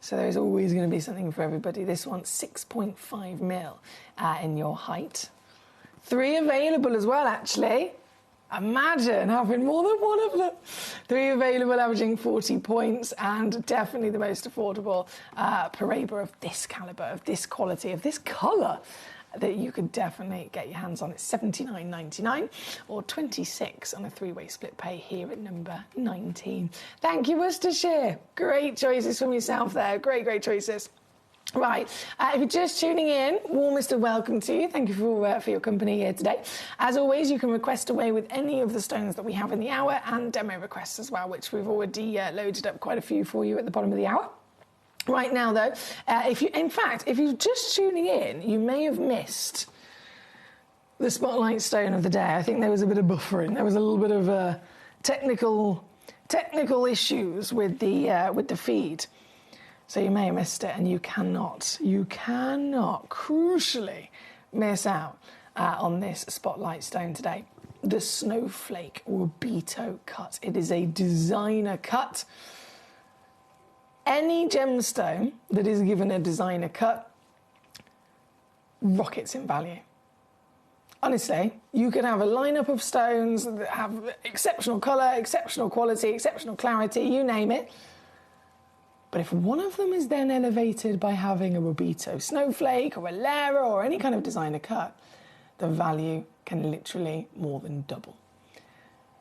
So there is always going to be something for everybody. This one's 6.5 mil in your height. 3 available as well, actually. Imagine having more than one of them. 3 available, averaging 40 points, and definitely the most affordable Paraba of this calibre, of this quality, of this colour that you could definitely get your hands on. It's $79.99 or 26 on a 3-way split pay here at number 19. Thank you, Worcestershire. Great choices from yourself there. Great, great choices. Right, if you're just tuning in, warmest of welcome to you. Thank you for your company here today. As always, you can request away with any of the stones that we have in the hour, and demo requests as well, which we've already loaded up quite a few for you at the bottom of the hour. Right now, though, if you're just tuning in, you may have missed the spotlight stone of the day. I think there was a bit of buffering. There was a little bit of technical issues with the feed. So you may have missed it, and you cannot crucially miss out on this spotlight stone today. The Snowflake Rubito cut. It is a designer cut. Any gemstone that is given a designer cut rockets in value. Honestly, you could have a lineup of stones that have exceptional colour, exceptional quality, exceptional clarity, you name it. But if one of them is then elevated by having a Rubito snowflake or a Lara or any kind of designer cut, the value can literally more than double.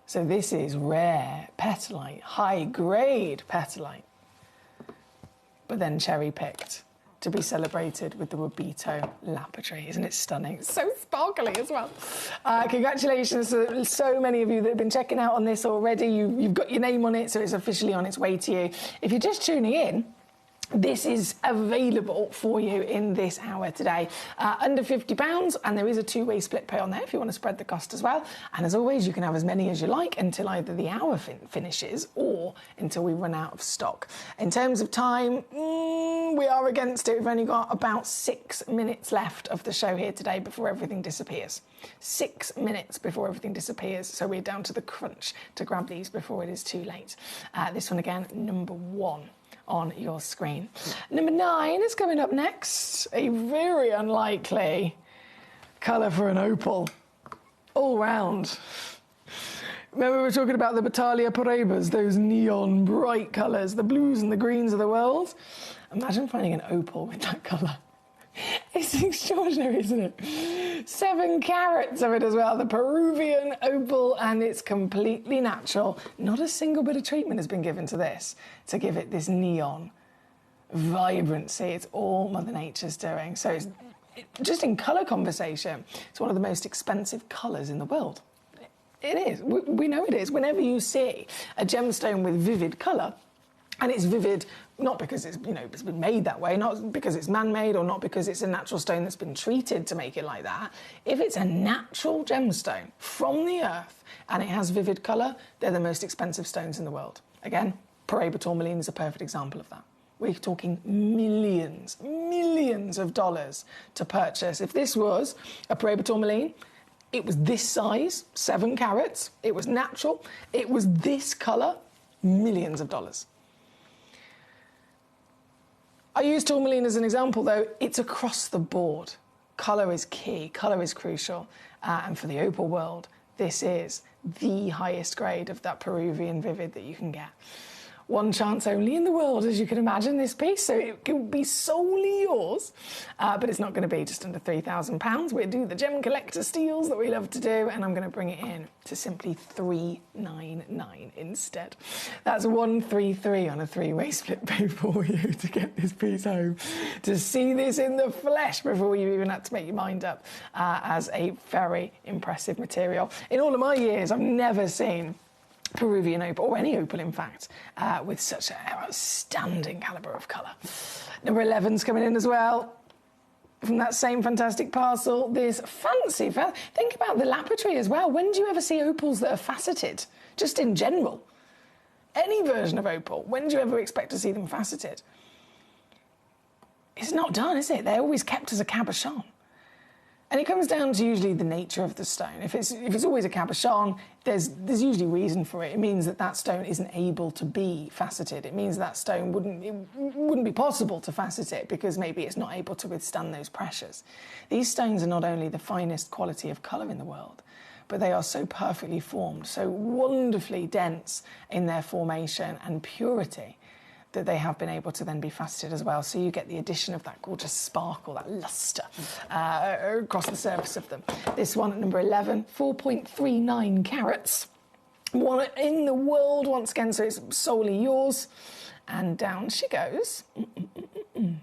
So this is rare petalite, high-grade petalite, but then cherry-picked to be celebrated with the Wabito lapidary. Isn't it stunning? It's so sparkly as well. Congratulations to so many of you that have been checking out on this already. You've got your name on it, so it's officially on its way to you. If you're just tuning in, this is available for you in this hour today. Under £50, and there is a two-way split pay on there if you want to spread the cost as well. And as always, you can have as many as you like until either the hour finishes or until we run out of stock. In terms of time, we are against it. We've only got about 6 minutes left of the show here today before everything disappears. 6 minutes before everything disappears, so we're down to the crunch to grab these before it is too late. This one again, number 1 on your screen. Number 9 is coming up next. A very unlikely colour for an opal. All round. Remember we were talking about the Battaglia Paraibas, those neon bright colours, the blues and the greens of the world? Imagine finding an opal with that colour. It's extraordinary, isn't it? 7 carats of it as well, the Peruvian opal, and it's completely natural. Not a single bit of treatment has been given to this to give it this neon vibrancy. It's all Mother Nature's doing. So it's just in colour conversation, it's one of the most expensive colours in the world. It is. We know it is. Whenever you see a gemstone with vivid colour, and it's vivid not because it's, it's been made that way, not because it's man-made or not because it's a natural stone that's been treated to make it like that. If it's a natural gemstone from the earth and it has vivid colour, they're the most expensive stones in the world. Again, Paraiba tourmaline is a perfect example of that. We're talking millions of dollars to purchase. If this was a Paraiba tourmaline, it was this size, 7 carats, it was natural, it was this colour, millions of dollars. I use tourmaline as an example, though. It's across the board. Colour is key. Colour is crucial. And for the opal world, this is the highest grade of that Peruvian vivid that you can get. One chance only in the world, as you can imagine, this piece, so it can be solely yours, but it's not going to be just under £3,000. We'll do the Gemcollector steals that we love to do, and I'm going to bring it in to simply $399 instead. That's 133 on a 3-way split pay for you to get this piece home, to see this in the flesh before you even had to make your mind up, as a very impressive material. In all of my years, I've never seen Peruvian opal, or any opal in fact, with such an outstanding calibre of colour. Number 11's coming in as well. From that same fantastic parcel, this fancy, think about the lapidary as well. When do you ever see opals that are faceted? Just in general. Any version of opal, when do you ever expect to see them faceted? It's not done, is it? They're always kept as a cabochon. And it comes down to usually the nature of the stone. If it's always a cabochon, there's usually reason for it. It means that that stone isn't able to be faceted. It means that stone wouldn't be possible to facet it because maybe it's not able to withstand those pressures. These stones are not only the finest quality of colour in the world, but they are so perfectly formed, so wonderfully dense in their formation and purity, that they have been able to then be faceted as well. So you get the addition of that gorgeous sparkle, that lustre across the surface of them. This one at number 11, 4.39 carats. One in the world once again, so it's solely yours. And down she goes. Can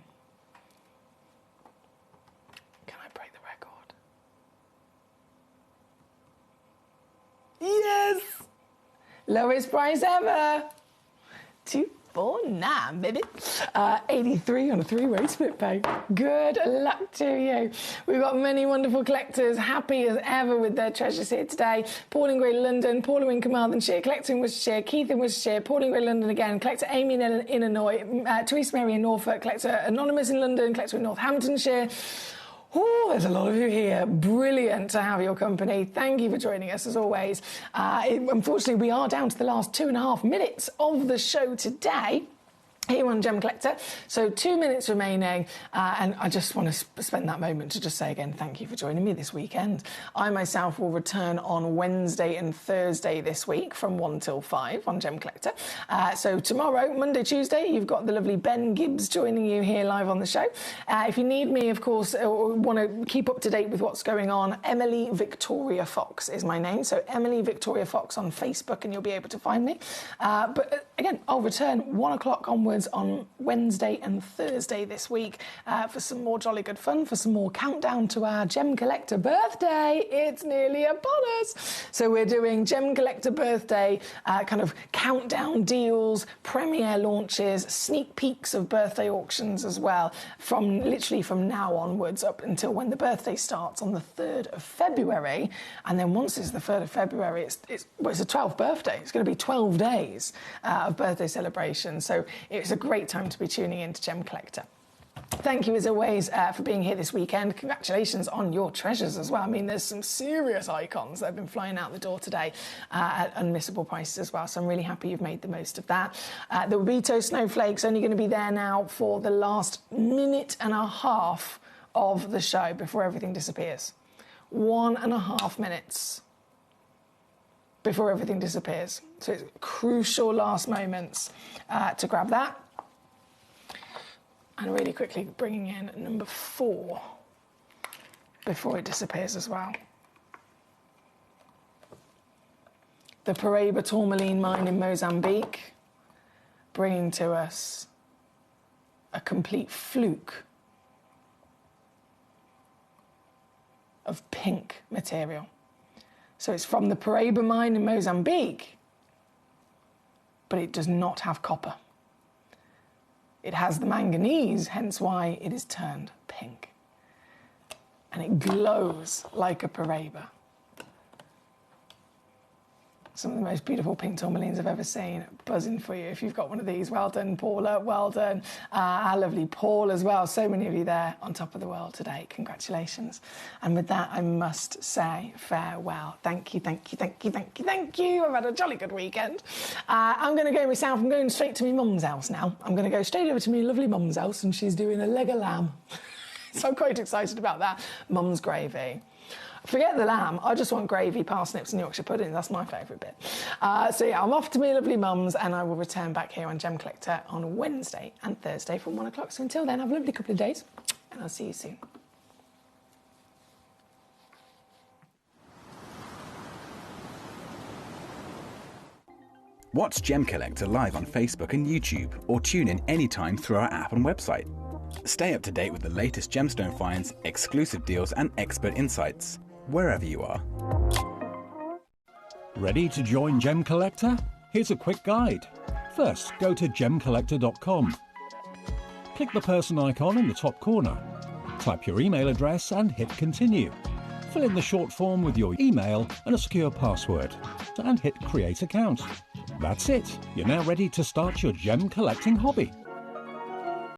I break the record? Yes! Lowest price ever. 249, baby. 83 on a 3-way split pay. Good luck to you. We've got many wonderful collectors happy as ever with their treasures here today. Paul in Greater London, Paula in Carmarthenshire, Collector in Worcestershire, Keith in Worcestershire, Paul in Greater London again, Collector Amy in Illinois, Theresa Mary in Norfolk, Collector Anonymous in London, Collector in Northamptonshire. Oh, there's a lot of you here. Brilliant to have your company. Thank you for joining us, as always. Unfortunately, we are down to the last 2.5 minutes of the show today here on Gemcollector. So 2 minutes remaining, and I just want to spend that moment to just say again, thank you for joining me this weekend. I myself will return on Wednesday and Thursday this week from 1 till 5 on Gemcollector. So tomorrow, Monday, Tuesday, you've got the lovely Ben Gibbs joining you here live on the show. If you need me, of course, or want to keep up to date with what's going on, Emily Victoria Fox is my name. So Emily Victoria Fox on Facebook, and you'll be able to find me. But again, I'll return 1 o'clock onwards onwards on Wednesday and Thursday this week for some more jolly good fun, for some more countdown to our Gem Collector birthday. It's nearly upon us. So we're doing Gem Collector birthday kind of countdown deals, premiere launches, sneak peeks of birthday auctions as well, from literally from now onwards up until when the birthday starts on the 3rd of February. And then once it's the 3rd of February, it's a 12th birthday. It's going to be 12 days of birthday celebration. So it's a great time to be tuning in to Gem Collector. Thank you, as always, for being here this weekend. Congratulations on your treasures as well. I mean, there's some serious icons that have been flying out the door today at unmissable prices as well, so I'm really happy you've made the most of that. The Wabito Snowflake's only going to be there now for the last minute and a half of the show before everything disappears. 1.5 minutes before everything disappears. So it's crucial last moments to grab that. And really quickly bringing in number 4 before it disappears as well. The Paraíba tourmaline mine in Mozambique, bringing to us a complete fluke of pink material. So it's from the Paraíba mine in Mozambique, but it does not have copper. It has the manganese, hence why it is turned pink. And it glows like a Paraíba. Some of the most beautiful pink tourmalines I've ever seen. Buzzing for you. If you've got one of these, well done, Paula, well done. Our lovely Paul as well. So many of you there on top of the world today. Congratulations. And with that, I must say farewell. Thank you, thank you, thank you, thank you, thank you. I've had a jolly good weekend. I'm going to go myself. I'm going straight to my mum's house now. I'm going to go straight over to my lovely mum's house, and she's doing a leg of lamb. So I'm quite excited about that. Mum's gravy. Forget the lamb, I just want gravy, parsnips and Yorkshire pudding. That's my favourite bit. So yeah, I'm off to my lovely mum's, and I will return back here on Gem Collector on Wednesday and Thursday from 1 o'clock. So until then, have a lovely couple of days, and I'll see you soon. Watch Gem Collector live on Facebook and YouTube, or tune in anytime through our app and website. Stay up to date with the latest gemstone finds, exclusive deals and expert insights, wherever you are. Ready to join Gem Collector? Here's a quick guide. First, go to gemcollector.com. Click the person icon in the top corner. Type your email address and hit continue. Fill in the short form with your email and a secure password, and hit create account. That's it. You're now ready to start your gem collecting hobby.